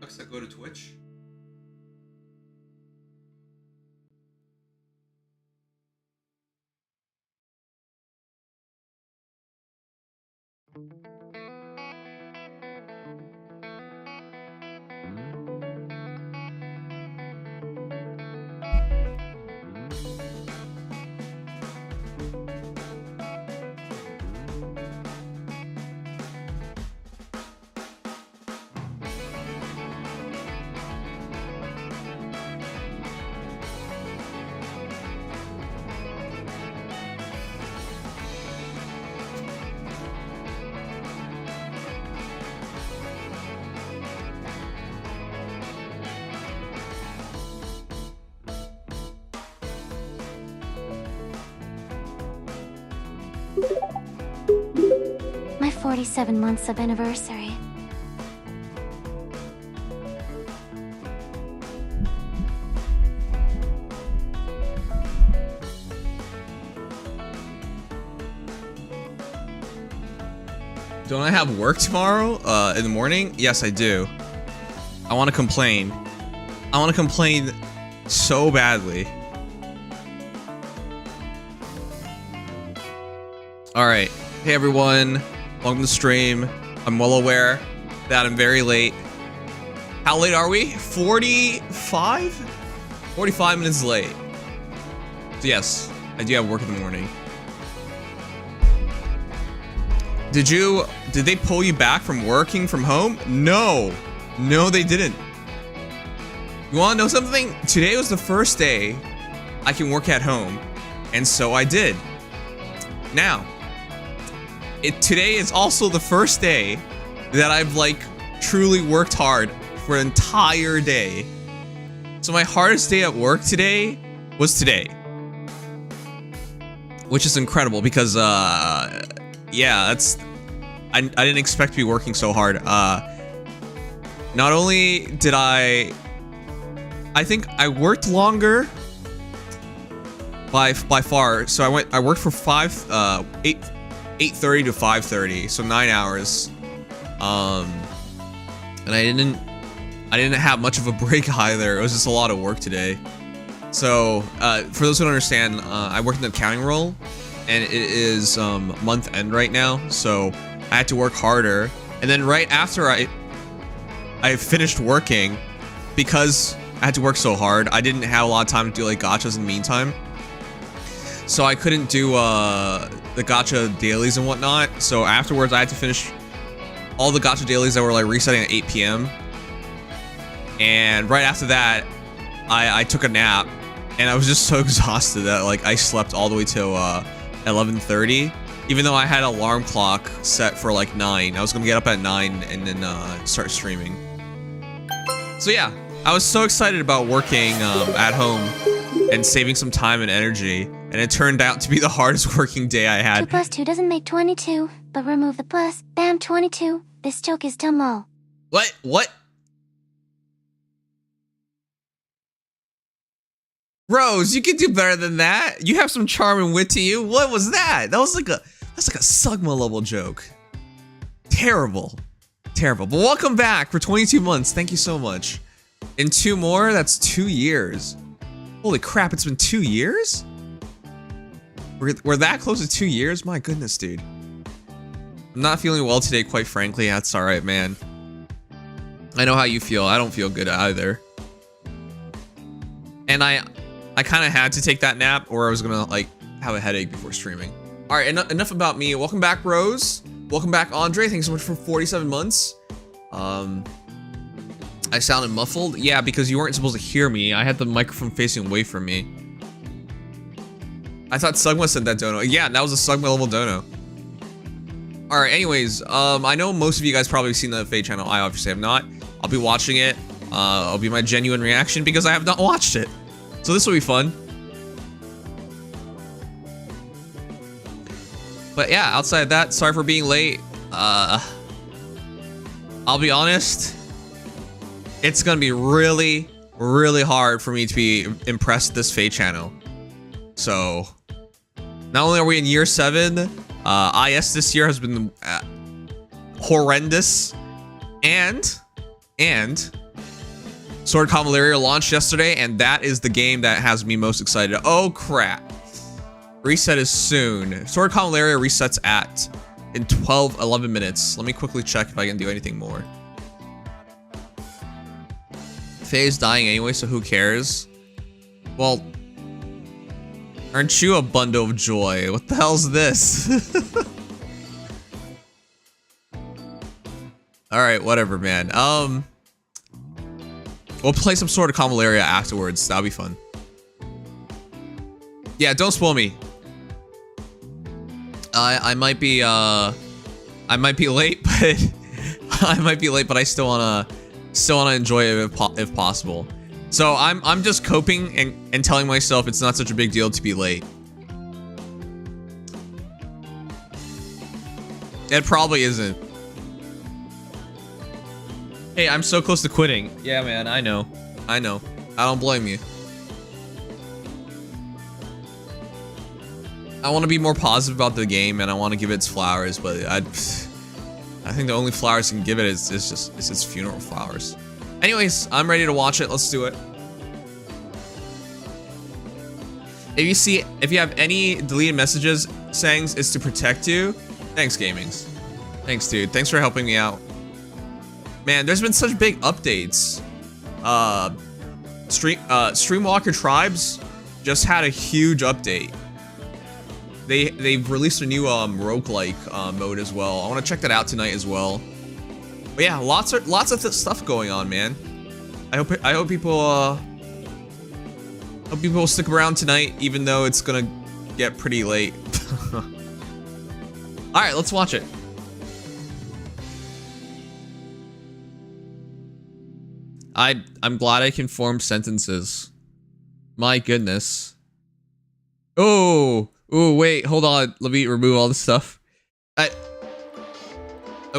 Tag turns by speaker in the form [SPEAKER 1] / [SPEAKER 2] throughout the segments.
[SPEAKER 1] Next, I go to Twitch.
[SPEAKER 2] My 47 months of anniversary.
[SPEAKER 1] Don't I have work tomorrow in the morning? Yes, I do. I want to complain. I want to complain so badly. All right. Hey, everyone. Welcome to the stream. I'm well aware that I'm very late. How late are we? 45? 45 minutes late. So yes, I do have work in the morning. Did they pull you back from working from home? No. No, they didn't. You wanna know something? Today was the first day I can work at home, and so I did. Now, today is also the first day that I've like truly worked hard for an entire day. So my hardest day at work today was today. Which is incredible because yeah, I didn't expect to be working so hard. Not only did I think I worked longer by far. So I worked for 8:30 to 5:30, so 9 hours. And I didn't have much of a break either. It was just a lot of work today. So for those who don't understand, I work in the accounting role, and it is month end right now. So I had to work harder, and then right after I finished working, because I had to work so hard, I didn't have a lot of time to do like gachas in the meantime. So I couldn't do the gacha dailies and whatnot. So afterwards, I had to finish all the gacha dailies that were like resetting at 8 p.m. And right after that, I took a nap, and I was just so exhausted that like I slept all the way till 11:30. Even though I had an alarm clock set for like 9, I was gonna get up at 9 and then start streaming. So yeah, I was so excited about working at home and saving some time and energy, and it turned out to be the hardest working day I had.
[SPEAKER 2] 2 plus 2 doesn't make 22, but remove the plus. Bam, 22. This joke is dumb lol.
[SPEAKER 1] What? What? Rose, you can do better than that. You have some charm and wit to you. What was that? That's like a Sugma level joke. Terrible. Terrible. But welcome back for 22 months. Thank you so much. In 2 more, that's 2 years. Holy crap, it's been 2 years? We're that close to 2 years? My goodness, dude. I'm not feeling well today, quite frankly. That's alright, man. I know how you feel. I don't feel good either. And I kind of had to take that nap, or I was gonna like have a headache before streaming. All right, enough about me. Welcome back, Rose. Welcome back, Andre. Thanks so much for 47 months. I sounded muffled. Yeah, because you weren't supposed to hear me. I had the microphone facing away from me. I thought Sugma sent that dono. Yeah, that was a Sugma level dono. All right. Anyways, I know most of you guys probably seen the FEH channel. I obviously have not. I'll be watching it. It'll be my genuine reaction because I have not watched it. So this will be fun. But yeah, outside of that, sorry for being late. I'll be honest. It's gonna be really, really hard for me to be impressed with this FEH channel. So, not only are we in year 7, IS this year has been horrendous, and Sword Convallaria launched yesterday, and that is the game that has me most excited. Oh crap. Reset is soon. Sword Convallaria resets in 11 minutes. Let me quickly check if I can do anything more. Faye's dying anyway, so who cares? Well, aren't you a bundle of joy? What the hell's this? Alright, whatever, man. We'll play some Sword of Convallaria afterwards. That'll be fun. Yeah, don't spoil me. I might be late, but I might be late, but I still wanna enjoy it if possible. So I'm just coping and telling myself it's not such a big deal to be late. It probably isn't. Hey, I'm so close to quitting. Yeah, man, I know. I don't blame you. I want to be more positive about the game and I want to give it its flowers, but I think the only flowers I can give it is its funeral flowers. Anyways, I'm ready to watch it. Let's do it. If you have any deleted messages saying it's to protect you, thanks, Gamings. Thanks, dude. Thanks for helping me out. Man, there's been such big updates. Streamwalker Tribes just had a huge update. They've released a new roguelike mode as well. I want to check that out tonight as well. But yeah, lots of stuff going on, man. I hope people will stick around tonight, even though it's gonna get pretty late. All right, let's watch it. I'm glad I can form sentences. My goodness. Oh, wait, hold on. Let me remove all this stuff. I'm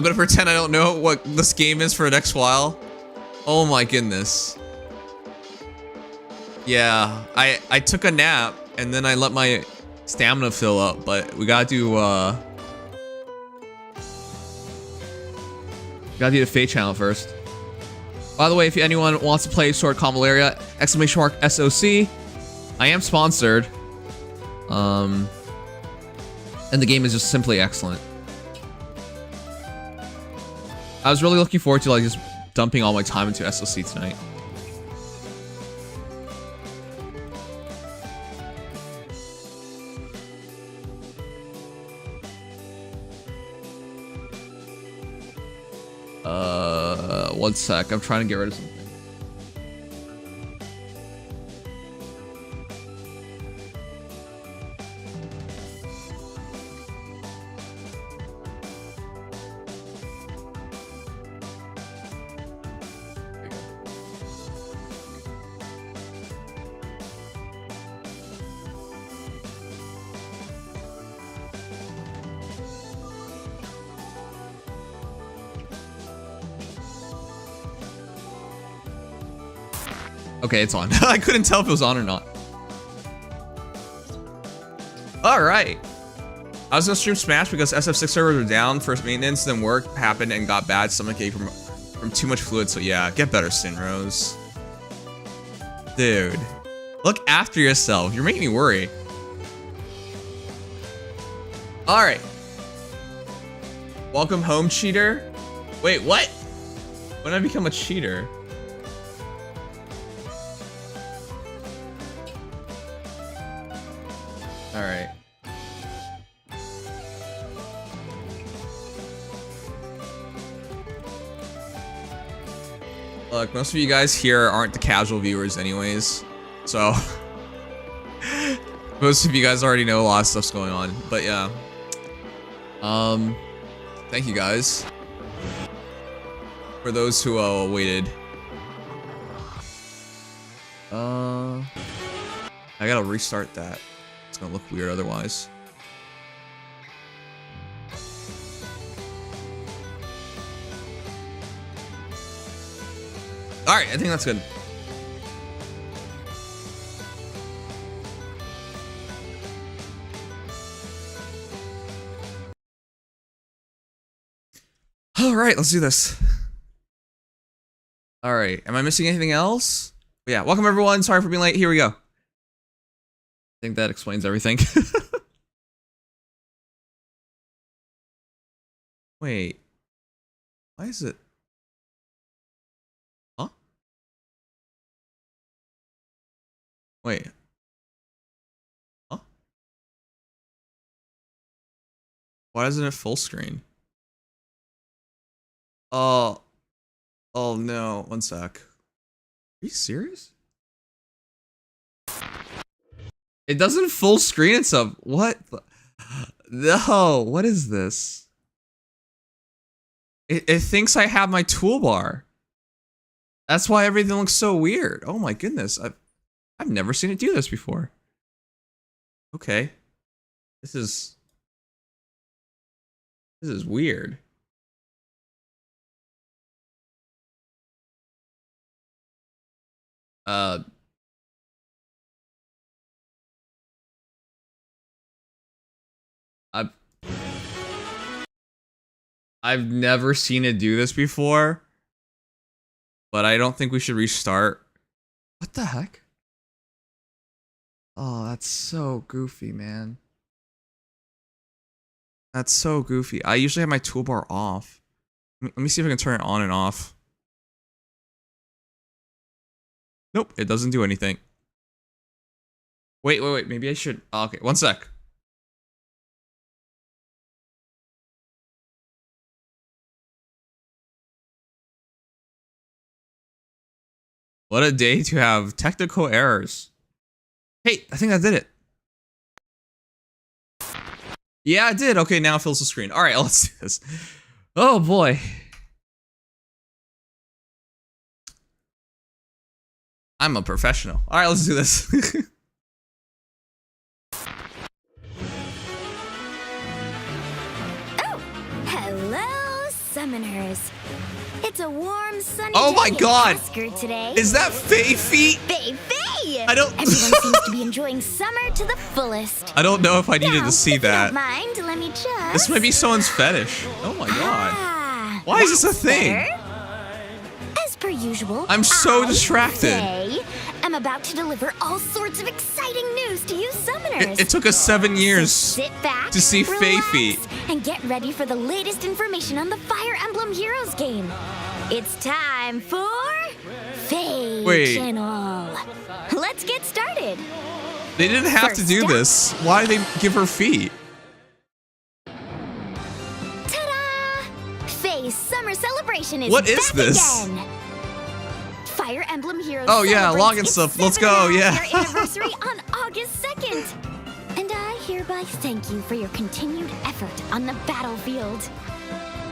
[SPEAKER 1] gonna pretend I don't know what this game is for the next while. Oh my goodness. Yeah, I took a nap and then I let my stamina fill up, but we gotta do the FEH Channel first. By the way, if anyone wants to play Sword Convallaria, !SOC. I am sponsored. And the game is just simply excellent. I was really looking forward to like just dumping all my time into SOC tonight. One sec. I'm trying to get rid of something. Okay, it's on. I couldn't tell if it was on or not. Alright. I was gonna stream Smash because SF6 servers were down, first maintenance, then work happened and got bad stomachache from too much fluid, so yeah, get better, Sinrose. Dude. Look after yourself. You're making me worry. Alright. Welcome home, cheater. Wait, what? When did I become a cheater? Alright. Look, most of you guys here aren't the casual viewers anyways, so most of you guys already know a lot of stuff's going on, but yeah. Thank you guys for those who waited. I gotta restart that. It's gonna look weird otherwise. Alright, I think that's good. Alright, let's do this. All right. Am I missing anything else? Yeah. Welcome everyone. Sorry for being late. Here we go. I think that explains everything. Wait. Why is it? Huh? Wait. Huh? Why isn't it full screen? Oh. Oh no. One sec. Are you serious? It doesn't full screen itself. What? No. What is this? It thinks I have my toolbar. That's why everything looks so weird. Oh my goodness. I've never seen it do this before. Okay. This is weird. I've never seen it do this before, but I don't think we should restart. What the heck? Oh, that's so goofy, man. That's so goofy. I usually have my toolbar off. Let me see if I can turn it on and off. Nope, it doesn't do anything. Wait. Maybe I should. Oh, okay, one sec. What a day to have technical errors. Hey, I think I did it. Yeah, I did. Okay, now it fills the screen. All right, let's do this. Oh boy. I'm a professional. All right, let's do this.
[SPEAKER 2] Oh, hello, summoners. It's a warm, sunny
[SPEAKER 1] Oh
[SPEAKER 2] day
[SPEAKER 1] my
[SPEAKER 2] in
[SPEAKER 1] God.
[SPEAKER 2] Tasker today.
[SPEAKER 1] Is that Faye feet?
[SPEAKER 2] Faye?
[SPEAKER 1] I don't.
[SPEAKER 2] Everyone seems to be enjoying summer to the fullest.
[SPEAKER 1] I don't know if I needed
[SPEAKER 2] Now,
[SPEAKER 1] to see
[SPEAKER 2] if you
[SPEAKER 1] that.
[SPEAKER 2] don't mind, let me just.
[SPEAKER 1] This might be someone's fetish. Oh my god.
[SPEAKER 2] Ah,
[SPEAKER 1] Why is this a
[SPEAKER 2] that's
[SPEAKER 1] thing?
[SPEAKER 2] better. As per usual,
[SPEAKER 1] I'm so
[SPEAKER 2] I,
[SPEAKER 1] distracted.
[SPEAKER 2] Faye, am about to deliver all sorts of exciting news to you summoners.
[SPEAKER 1] It took us 7 years
[SPEAKER 2] Sit back,
[SPEAKER 1] to see Faye
[SPEAKER 2] relax,
[SPEAKER 1] feet.
[SPEAKER 2] and get ready for the latest information on the Fire Emblem Heroes game. It's time for FEH Channel. Let's get started.
[SPEAKER 1] They didn't have to do this. Why did they give her feet?
[SPEAKER 2] Ta-da! FEH's summer celebration is
[SPEAKER 1] What is
[SPEAKER 2] back
[SPEAKER 1] this?
[SPEAKER 2] again. Fire Emblem Heroes.
[SPEAKER 1] Oh, yeah,
[SPEAKER 2] celebrates
[SPEAKER 1] login
[SPEAKER 2] its
[SPEAKER 1] stuff. Let's go,
[SPEAKER 2] 7th
[SPEAKER 1] yeah.
[SPEAKER 2] year anniversary on August 2nd. And I hereby thank you for your continued effort on the battlefield.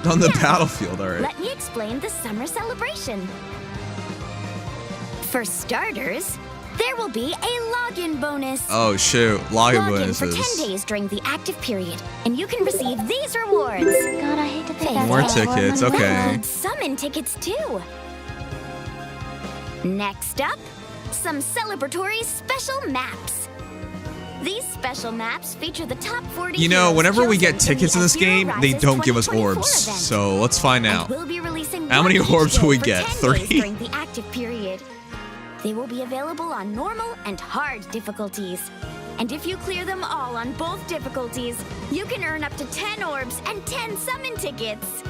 [SPEAKER 1] On the
[SPEAKER 2] Now,
[SPEAKER 1] battlefield, alright.
[SPEAKER 2] Let me explain the summer celebration. For starters, there will be a login bonus.
[SPEAKER 1] Oh shoot, login
[SPEAKER 2] Log in for
[SPEAKER 1] bonuses.
[SPEAKER 2] 10 days during the active period, and you can receive these rewards.
[SPEAKER 3] God, I hate to pay that
[SPEAKER 1] More
[SPEAKER 3] much
[SPEAKER 1] tickets,
[SPEAKER 3] money.
[SPEAKER 1] okay.
[SPEAKER 2] And summon tickets too. Next up, some celebratory special maps. These special maps feature the top 40
[SPEAKER 1] You know,
[SPEAKER 2] heroes
[SPEAKER 1] whenever we
[SPEAKER 2] chosen
[SPEAKER 1] get tickets in this
[SPEAKER 2] the
[SPEAKER 1] game,
[SPEAKER 2] Aether
[SPEAKER 1] they
[SPEAKER 2] Raids
[SPEAKER 1] don't give us
[SPEAKER 2] 2024
[SPEAKER 1] orbs.
[SPEAKER 2] event.
[SPEAKER 1] So let's find
[SPEAKER 2] And
[SPEAKER 1] out.
[SPEAKER 2] we'll be releasing
[SPEAKER 1] How many
[SPEAKER 2] one each
[SPEAKER 1] orbs will
[SPEAKER 2] day
[SPEAKER 1] we
[SPEAKER 2] for
[SPEAKER 1] get?
[SPEAKER 2] 10
[SPEAKER 1] 3?
[SPEAKER 2] days during the active period. They will be available on normal and hard difficulties. And if you clear them all on both difficulties, you can earn up to 10 orbs and 10 summon tickets.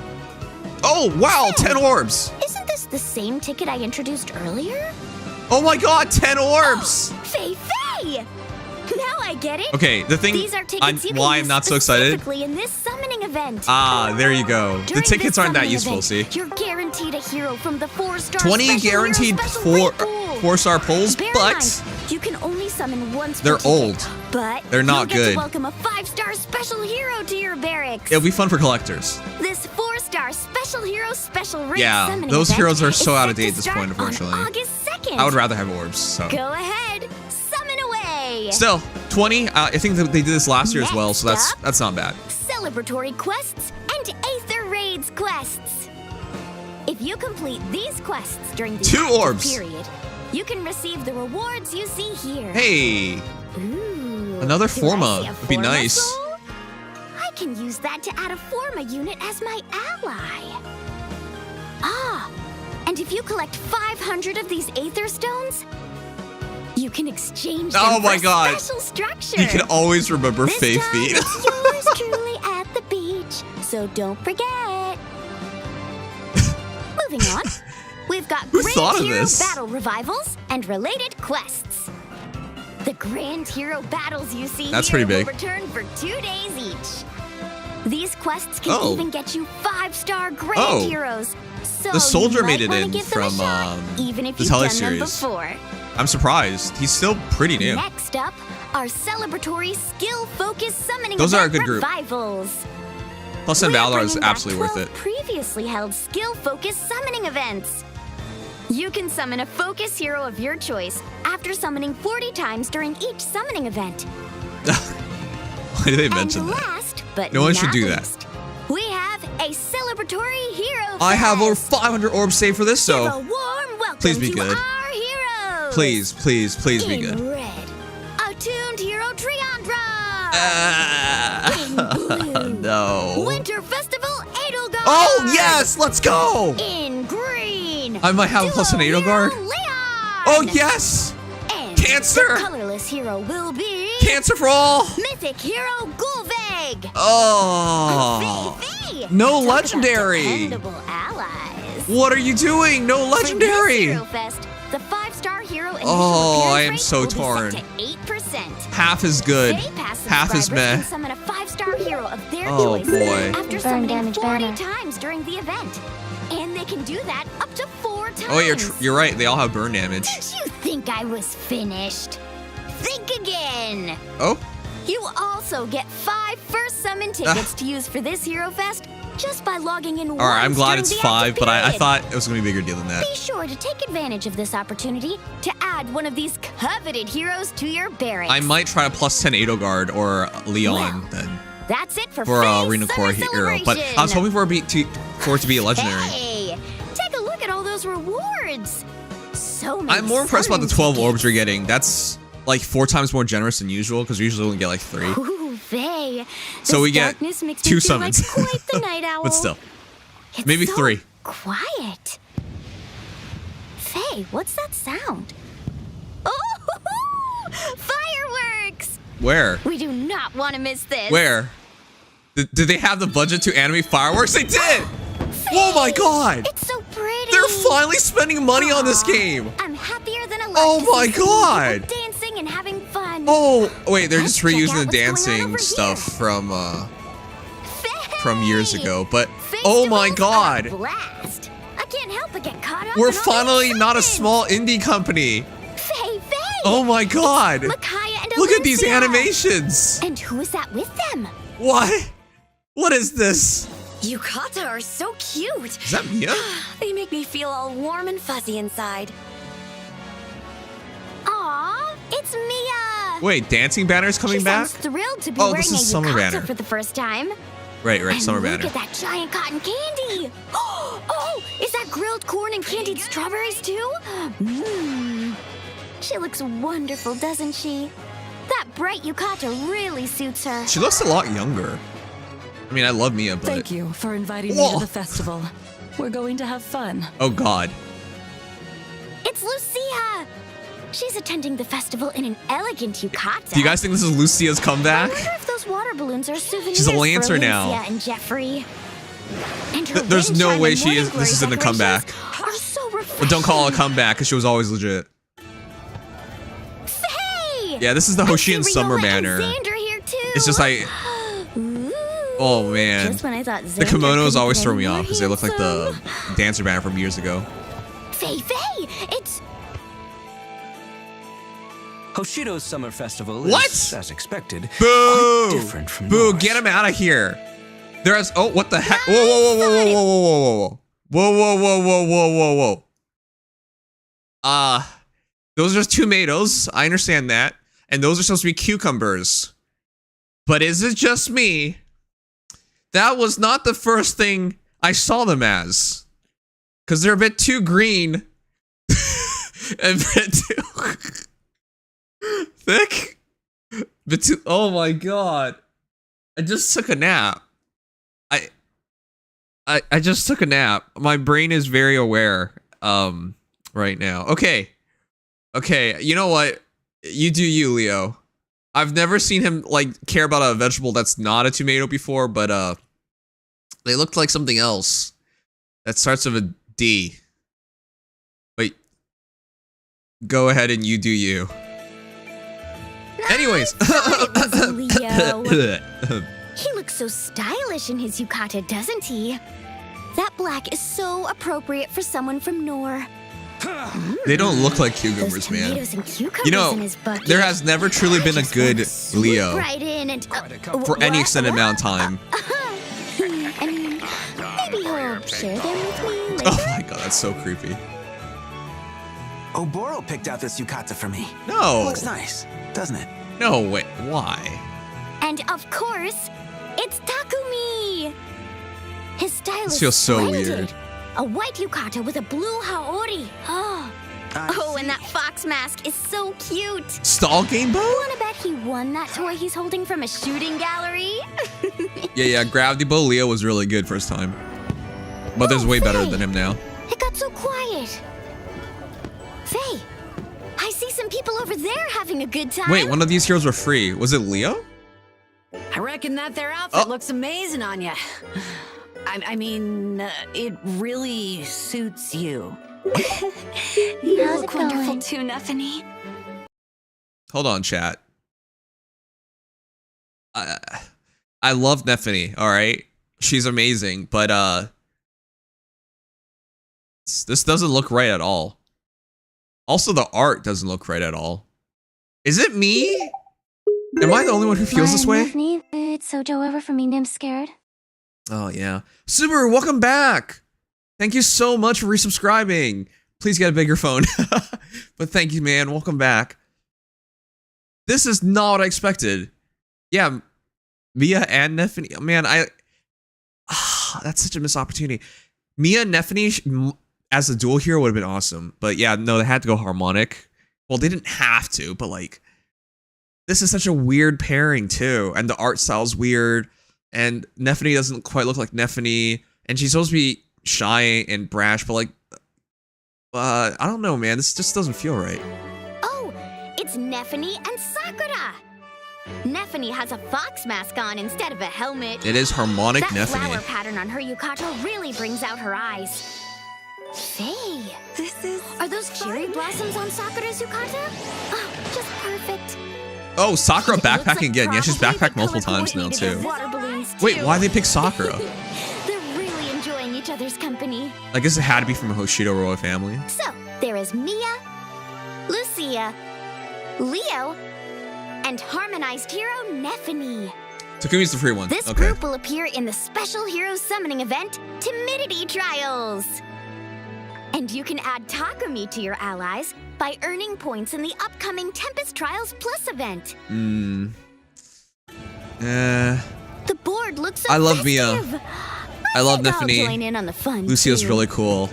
[SPEAKER 1] Oh wow, 10 orbs.
[SPEAKER 2] Isn't this the same ticket I introduced earlier?
[SPEAKER 1] Oh my god, 10 orbs.
[SPEAKER 2] Faye! Now I get it.
[SPEAKER 1] Okay, the thing
[SPEAKER 2] These are tickets you can
[SPEAKER 1] why
[SPEAKER 2] use
[SPEAKER 1] I'm not so excited.
[SPEAKER 2] specifically in this summoning event.
[SPEAKER 1] Ah, there you go. The
[SPEAKER 2] During
[SPEAKER 1] tickets
[SPEAKER 2] this
[SPEAKER 1] aren't that
[SPEAKER 2] summoning
[SPEAKER 1] useful, see?
[SPEAKER 2] event, You're guaranteed a hero from the 4-star
[SPEAKER 1] 20
[SPEAKER 2] special
[SPEAKER 1] guaranteed
[SPEAKER 2] hero special raid pool.
[SPEAKER 1] 4-star pulls,
[SPEAKER 2] Bear in
[SPEAKER 1] but
[SPEAKER 2] mind, you can only summon once per
[SPEAKER 1] they're
[SPEAKER 2] ticket,
[SPEAKER 1] old.
[SPEAKER 2] But
[SPEAKER 1] They're not
[SPEAKER 2] you'll get
[SPEAKER 1] good.
[SPEAKER 2] to welcome a 5-star special hero to your barracks.
[SPEAKER 1] it'll be fun for collectors.
[SPEAKER 2] This 4-star special hero special raid
[SPEAKER 1] Yeah,
[SPEAKER 2] summoning
[SPEAKER 1] those
[SPEAKER 2] event
[SPEAKER 1] heroes are
[SPEAKER 2] is
[SPEAKER 1] so out of
[SPEAKER 2] set
[SPEAKER 1] date
[SPEAKER 2] to
[SPEAKER 1] at this
[SPEAKER 2] start
[SPEAKER 1] point, unfortunately.
[SPEAKER 2] on August 2nd.
[SPEAKER 1] I would rather have orbs, so.
[SPEAKER 2] Go ahead, summon away.
[SPEAKER 1] Still, 20, I think that they did this last year as well, so
[SPEAKER 2] Next up,
[SPEAKER 1] that's not bad.
[SPEAKER 2] Celebratory quests and Aether Raids quests. If you complete these quests during the
[SPEAKER 1] 2
[SPEAKER 2] active
[SPEAKER 1] orbs.
[SPEAKER 2] period, you can receive the rewards you see here.
[SPEAKER 1] Hey,
[SPEAKER 2] Ooh,
[SPEAKER 1] another
[SPEAKER 2] do I
[SPEAKER 1] Forma
[SPEAKER 2] see a
[SPEAKER 1] would be
[SPEAKER 2] Forma
[SPEAKER 1] nice.
[SPEAKER 2] soul? I can use that to add a Forma unit as my ally. Ah, and if you collect 500 of these Aether Stones, you can exchange
[SPEAKER 1] Oh
[SPEAKER 2] them
[SPEAKER 1] my
[SPEAKER 2] for
[SPEAKER 1] God.
[SPEAKER 2] special structure.
[SPEAKER 1] You can always remember
[SPEAKER 2] This
[SPEAKER 1] Faith
[SPEAKER 2] time,
[SPEAKER 1] Feet.
[SPEAKER 2] it's yours truly at the beach, so don't forget. Moving on, we've got
[SPEAKER 1] Who thought of
[SPEAKER 2] Grand Hero
[SPEAKER 1] this?
[SPEAKER 2] Battle Revivals and related quests. The Grand Hero Battles you see
[SPEAKER 1] That's
[SPEAKER 2] here
[SPEAKER 1] pretty big.
[SPEAKER 2] will return for 2 days each. These quests can
[SPEAKER 1] Oh.
[SPEAKER 2] even get you 5-star Grand
[SPEAKER 1] Oh.
[SPEAKER 2] Heroes. So
[SPEAKER 1] The Soldier
[SPEAKER 2] you might
[SPEAKER 1] made it
[SPEAKER 2] wanna
[SPEAKER 1] in
[SPEAKER 2] give them a
[SPEAKER 1] from,
[SPEAKER 2] shot, even if
[SPEAKER 1] the
[SPEAKER 2] you've done them
[SPEAKER 1] teleseries.
[SPEAKER 2] before.
[SPEAKER 1] I'm surprised. He's still pretty new.
[SPEAKER 2] Next up are celebratory skill-focused summoning
[SPEAKER 1] Those are a
[SPEAKER 2] event
[SPEAKER 1] good group.
[SPEAKER 2] revivals.
[SPEAKER 1] Plus, then
[SPEAKER 2] We're
[SPEAKER 1] Valar is
[SPEAKER 2] bringing back
[SPEAKER 1] absolutely worth
[SPEAKER 2] 12
[SPEAKER 1] it.
[SPEAKER 2] previously held skill-focused summoning events. You can summon a focus hero of your choice after summoning 40 times during each summoning event.
[SPEAKER 1] Why did they mention
[SPEAKER 2] And
[SPEAKER 1] that?
[SPEAKER 2] last, but
[SPEAKER 1] No one should
[SPEAKER 2] not
[SPEAKER 1] do that.
[SPEAKER 2] least, we have a celebratory hero
[SPEAKER 1] I have over
[SPEAKER 2] fest.
[SPEAKER 1] 500 orbs saved for this,
[SPEAKER 2] Give a
[SPEAKER 1] so
[SPEAKER 2] warm welcome
[SPEAKER 1] please be
[SPEAKER 2] to
[SPEAKER 1] good.
[SPEAKER 2] our heroes.
[SPEAKER 1] please, please, please be
[SPEAKER 2] In
[SPEAKER 1] good.
[SPEAKER 2] red, attuned hero Triandra.
[SPEAKER 1] Ah,
[SPEAKER 2] In blue,
[SPEAKER 1] no.
[SPEAKER 2] Winter Festival Edelgard.
[SPEAKER 1] Oh, yes, let's go.
[SPEAKER 2] In green,
[SPEAKER 1] I might have a plus an
[SPEAKER 2] duo
[SPEAKER 1] Edelgard.
[SPEAKER 2] hero Leon.
[SPEAKER 1] Oh, yes.
[SPEAKER 2] And
[SPEAKER 1] Cancer.
[SPEAKER 2] the colorless hero will be
[SPEAKER 1] Cancer for all.
[SPEAKER 2] mythic hero Gulveg.
[SPEAKER 1] Oh.
[SPEAKER 2] Faye.
[SPEAKER 1] No
[SPEAKER 2] Talk about
[SPEAKER 1] legendary.
[SPEAKER 2] dependable allies.
[SPEAKER 1] What are you doing? No
[SPEAKER 2] For this
[SPEAKER 1] legendary.
[SPEAKER 2] Hero Fest, the 5-star hero initial
[SPEAKER 1] Oh, I am
[SPEAKER 2] appearance
[SPEAKER 1] so
[SPEAKER 2] rate will
[SPEAKER 1] torn.
[SPEAKER 2] be set to 8%.
[SPEAKER 1] Half is good.
[SPEAKER 2] Faye Pass
[SPEAKER 1] Half is
[SPEAKER 2] subscribers
[SPEAKER 1] meh.
[SPEAKER 2] can summon a 5-star hero of their
[SPEAKER 1] Oh,
[SPEAKER 2] choice
[SPEAKER 1] boy.
[SPEAKER 2] after
[SPEAKER 3] Burn
[SPEAKER 2] summoning
[SPEAKER 3] damage
[SPEAKER 2] 40
[SPEAKER 3] banner.
[SPEAKER 2] times during the event. And they can do that up to 4 times.
[SPEAKER 1] Oh, you're right. They all have burn damage.
[SPEAKER 2] Did you think I was finished? Think again.
[SPEAKER 1] Oh,
[SPEAKER 2] You also get 5 first summon tickets to use for this Hero Fest just by logging in
[SPEAKER 1] all right. I'm
[SPEAKER 2] once
[SPEAKER 1] glad
[SPEAKER 2] during
[SPEAKER 1] it's
[SPEAKER 2] the
[SPEAKER 1] 5,
[SPEAKER 2] active
[SPEAKER 1] but I
[SPEAKER 2] period.
[SPEAKER 1] thought it was gonna be a bigger deal than that.
[SPEAKER 2] Be sure to take advantage of this opportunity to add one of these coveted heroes to your barracks.
[SPEAKER 1] I might try a plus 10 Edelgard or Leon
[SPEAKER 2] Well,
[SPEAKER 1] then
[SPEAKER 2] That's it for
[SPEAKER 1] for
[SPEAKER 2] Faye's
[SPEAKER 1] Arena Core
[SPEAKER 2] Summer
[SPEAKER 1] hero. But I was
[SPEAKER 2] Celebration.
[SPEAKER 1] hoping for it to be a legendary.
[SPEAKER 2] Hey, take a look at all those rewards. So many.
[SPEAKER 1] I'm more impressed about the 12
[SPEAKER 2] summon
[SPEAKER 1] orbs you're getting. That's like 4 times more generous than usual because we usually only get like 3.
[SPEAKER 2] Ooh, Faye.
[SPEAKER 1] So
[SPEAKER 2] This
[SPEAKER 1] we get
[SPEAKER 2] darkness makes
[SPEAKER 1] 2
[SPEAKER 2] me feel like
[SPEAKER 1] summons.
[SPEAKER 2] quite the night owl.
[SPEAKER 1] But still,
[SPEAKER 2] It's
[SPEAKER 1] maybe
[SPEAKER 2] so
[SPEAKER 1] 3.
[SPEAKER 2] Quiet. Faye, what's that sound? Oh, fireworks!
[SPEAKER 1] Where?
[SPEAKER 2] We do not want to miss this.
[SPEAKER 1] Where? Did they have the budget to animate fireworks? They did! Oh my god!
[SPEAKER 2] It's so pretty.
[SPEAKER 1] They're finally spending money on this
[SPEAKER 2] Aw,
[SPEAKER 1] game!
[SPEAKER 2] I'm happier than a lark
[SPEAKER 1] Oh
[SPEAKER 2] to see
[SPEAKER 1] my
[SPEAKER 2] so many
[SPEAKER 1] God.
[SPEAKER 2] people dancing and having fun.
[SPEAKER 1] Oh, wait, they're just
[SPEAKER 2] Let's check
[SPEAKER 1] reusing
[SPEAKER 2] out
[SPEAKER 1] the
[SPEAKER 2] what's going on
[SPEAKER 1] dancing
[SPEAKER 2] over
[SPEAKER 1] stuff
[SPEAKER 2] Faye!
[SPEAKER 1] from years ago, but oh my
[SPEAKER 2] Festivals
[SPEAKER 1] god!
[SPEAKER 2] are a blast. I can't help but get caught up.
[SPEAKER 1] We're
[SPEAKER 2] in all the
[SPEAKER 1] finally not a
[SPEAKER 2] excitement.
[SPEAKER 1] small indie company!
[SPEAKER 2] Faye.
[SPEAKER 1] Oh my god!
[SPEAKER 2] Micaiah and
[SPEAKER 1] Look at these
[SPEAKER 2] Alicia.
[SPEAKER 1] animations!
[SPEAKER 2] And who is that with them?
[SPEAKER 1] What? What is this?
[SPEAKER 3] Yukata are so cute.
[SPEAKER 1] Is that Mia?
[SPEAKER 3] They make me feel all warm and fuzzy inside.
[SPEAKER 2] Aw, it's Mia.
[SPEAKER 1] Wait, Dancing Banner's coming
[SPEAKER 2] she
[SPEAKER 1] back?
[SPEAKER 2] sounds thrilled to be
[SPEAKER 1] Oh,
[SPEAKER 2] wearing
[SPEAKER 1] this
[SPEAKER 2] a
[SPEAKER 1] is Summer
[SPEAKER 2] yukata
[SPEAKER 1] Banner.
[SPEAKER 2] for the first time.
[SPEAKER 1] Right,
[SPEAKER 2] And
[SPEAKER 1] Summer
[SPEAKER 2] look
[SPEAKER 1] Banner.
[SPEAKER 2] at that giant cotton candy. Oh, is that grilled corn and candied strawberries too? Mmm. She looks wonderful, doesn't she? That bright yukata really suits her.
[SPEAKER 1] She looks a lot younger. I mean, I love Mia, but...
[SPEAKER 4] Thank you for inviting me
[SPEAKER 1] Whoa.
[SPEAKER 4] to the festival. We're going to have fun.
[SPEAKER 1] Oh god.
[SPEAKER 2] It's Lucia. She's attending the festival in an elegant yukata.
[SPEAKER 1] Do you guys think this is Lucia's
[SPEAKER 2] I
[SPEAKER 1] comeback?
[SPEAKER 2] wonder if those water balloons are souvenirs
[SPEAKER 1] She's a
[SPEAKER 2] for
[SPEAKER 1] Lancer now.
[SPEAKER 2] Alicia and Jeffrey. And her
[SPEAKER 1] There's
[SPEAKER 2] wind
[SPEAKER 1] no
[SPEAKER 2] chime
[SPEAKER 1] way
[SPEAKER 2] and
[SPEAKER 1] she
[SPEAKER 2] morning
[SPEAKER 1] is- this
[SPEAKER 2] glory
[SPEAKER 1] isn't a
[SPEAKER 2] decorations
[SPEAKER 1] comeback.
[SPEAKER 2] Are so refreshing.
[SPEAKER 1] But don't call it a comeback, because she was always legit.
[SPEAKER 2] Faye!
[SPEAKER 1] Yeah, this is the
[SPEAKER 2] I see
[SPEAKER 1] Hoshian Summer
[SPEAKER 2] Riola and
[SPEAKER 1] Banner.
[SPEAKER 2] Xander here too.
[SPEAKER 1] It's just like...
[SPEAKER 2] Ooh.
[SPEAKER 1] Oh, man.
[SPEAKER 2] Just when I thought
[SPEAKER 1] The
[SPEAKER 2] Xander
[SPEAKER 1] kimonos
[SPEAKER 2] couldn't
[SPEAKER 1] always
[SPEAKER 2] get
[SPEAKER 1] throw me
[SPEAKER 2] any
[SPEAKER 1] off, because they look like the
[SPEAKER 2] handsome.
[SPEAKER 1] Dancer Banner from years ago.
[SPEAKER 2] Faye, it's
[SPEAKER 5] Hoshido's summer festival
[SPEAKER 1] What?
[SPEAKER 5] is, as expected,
[SPEAKER 1] Boo!
[SPEAKER 5] quite different from
[SPEAKER 1] Boo,
[SPEAKER 5] yours.
[SPEAKER 1] get him out of here. There's... Oh, what the heck? Whoa, whoa, whoa, whoa, whoa, whoa, whoa, whoa. Whoa, whoa, whoa, whoa, whoa, whoa, whoa. Those are just tomatoes. I understand that. And those are supposed to be cucumbers. But is it just me? That was not the first thing I saw them as. Because they're a bit too green. And a bit too thick. But too, oh my god. I just took a nap. I just took a nap. My brain is very aware. right now. Okay. You know what? You do you, Leo. I've never seen him like care about a vegetable that's not a tomato before, but they looked like something else that starts with a D. But go ahead and you do you. Anyways.
[SPEAKER 2] Leo. He looks so stylish in his yukata, doesn't he? That black is so appropriate for someone from Nor.
[SPEAKER 1] They don't look like cucumbers,
[SPEAKER 2] Those
[SPEAKER 1] man.
[SPEAKER 2] tomatoes and cucumbers
[SPEAKER 1] You know,
[SPEAKER 2] in his bucket.
[SPEAKER 1] there has never truly been a good Leo
[SPEAKER 2] Right in and,
[SPEAKER 1] for any extended amount of time.
[SPEAKER 2] I mean, maybe he'll share them with me later.
[SPEAKER 1] Oh my god, that's so creepy.
[SPEAKER 5] Oboro picked out this yukata for me.
[SPEAKER 1] No.
[SPEAKER 5] Looks nice, doesn't it?
[SPEAKER 1] No, wait, why?
[SPEAKER 2] And of course, it's Takumi! His style
[SPEAKER 1] This
[SPEAKER 2] is
[SPEAKER 1] feels so
[SPEAKER 2] splendid.
[SPEAKER 1] weird.
[SPEAKER 2] A white yukata with a blue haori. Oh, and that fox mask is so cute.
[SPEAKER 1] Stall game bow?
[SPEAKER 2] Wanna bet he won that toy he's holding from a shooting gallery?
[SPEAKER 1] Yeah, Gravity Bow Leo was really good first time. But there's way better
[SPEAKER 2] Faye.
[SPEAKER 1] than him now.
[SPEAKER 2] It got so quiet. Faye, I see some people over there having a good time.
[SPEAKER 1] Wait, one of these heroes were free. Was it Leo?
[SPEAKER 6] I reckon that their outfit
[SPEAKER 1] Oh.
[SPEAKER 6] looks amazing on you. I mean, it really suits you.
[SPEAKER 2] You
[SPEAKER 3] How's
[SPEAKER 2] look
[SPEAKER 3] it
[SPEAKER 2] wonderful
[SPEAKER 3] going?
[SPEAKER 2] too, Neffany.
[SPEAKER 1] Hold on, chat. I love Neffany, alright? She's amazing, but this doesn't look right at all. Also, the art doesn't look right at all. Is it me? Am I the only one who feels this way?
[SPEAKER 3] Neffany, it's Sojo over from Mean Scared.
[SPEAKER 1] Oh, yeah. Subaru, welcome back! Thank you so much for resubscribing. Please get a bigger phone. But thank you, man. Welcome back. This is not what I expected. Yeah, Mia and Neffany. Man, that's such a missed opportunity. Mia and Neffany as a dual hero would have been awesome. But yeah, no, they had to go harmonic. Well, they didn't have to, but like, this is such a weird pairing too. And the art style's weird. And Neffany doesn't quite look like Neffany. And she's supposed to be shy and brash, but like, I don't know, man. This just doesn't feel right.
[SPEAKER 2] Oh, it's Neffany and Sakura. Neffany has a fox mask on instead of a helmet.
[SPEAKER 1] It is harmonic
[SPEAKER 2] That flower
[SPEAKER 1] Neffany.
[SPEAKER 2] pattern on her yukata really brings out her eyes. Faye, are those cherry blossoms on Sakura's yukata? Oh, just perfect.
[SPEAKER 1] Oh, Sakura
[SPEAKER 2] It looks
[SPEAKER 1] backpacking
[SPEAKER 2] like
[SPEAKER 1] again. Yeah, she's
[SPEAKER 2] probably the
[SPEAKER 1] backpacked multiple times now,
[SPEAKER 2] color-coordinated
[SPEAKER 1] too.
[SPEAKER 2] water balloons,
[SPEAKER 1] Wait,
[SPEAKER 2] too.
[SPEAKER 1] why'd they pick Sakura?
[SPEAKER 2] They're really enjoying each other's company.
[SPEAKER 1] I guess it had to be from a Hoshido royal family.
[SPEAKER 2] So, there is Mia, Lucia, Leo, and harmonized hero Neffany.
[SPEAKER 1] Takumi's the free one.
[SPEAKER 2] This
[SPEAKER 1] Okay.
[SPEAKER 2] group will appear in the special hero summoning event, Timidity Trials. And you can add Takumi to your allies by earning points in the upcoming Tempest Trials Plus event. The board looks so
[SPEAKER 1] I love Mia.
[SPEAKER 2] festive.
[SPEAKER 1] I love
[SPEAKER 2] think I'll
[SPEAKER 1] Neffany.
[SPEAKER 2] join in on the fun,
[SPEAKER 1] Lucio's
[SPEAKER 2] too.
[SPEAKER 1] really cool.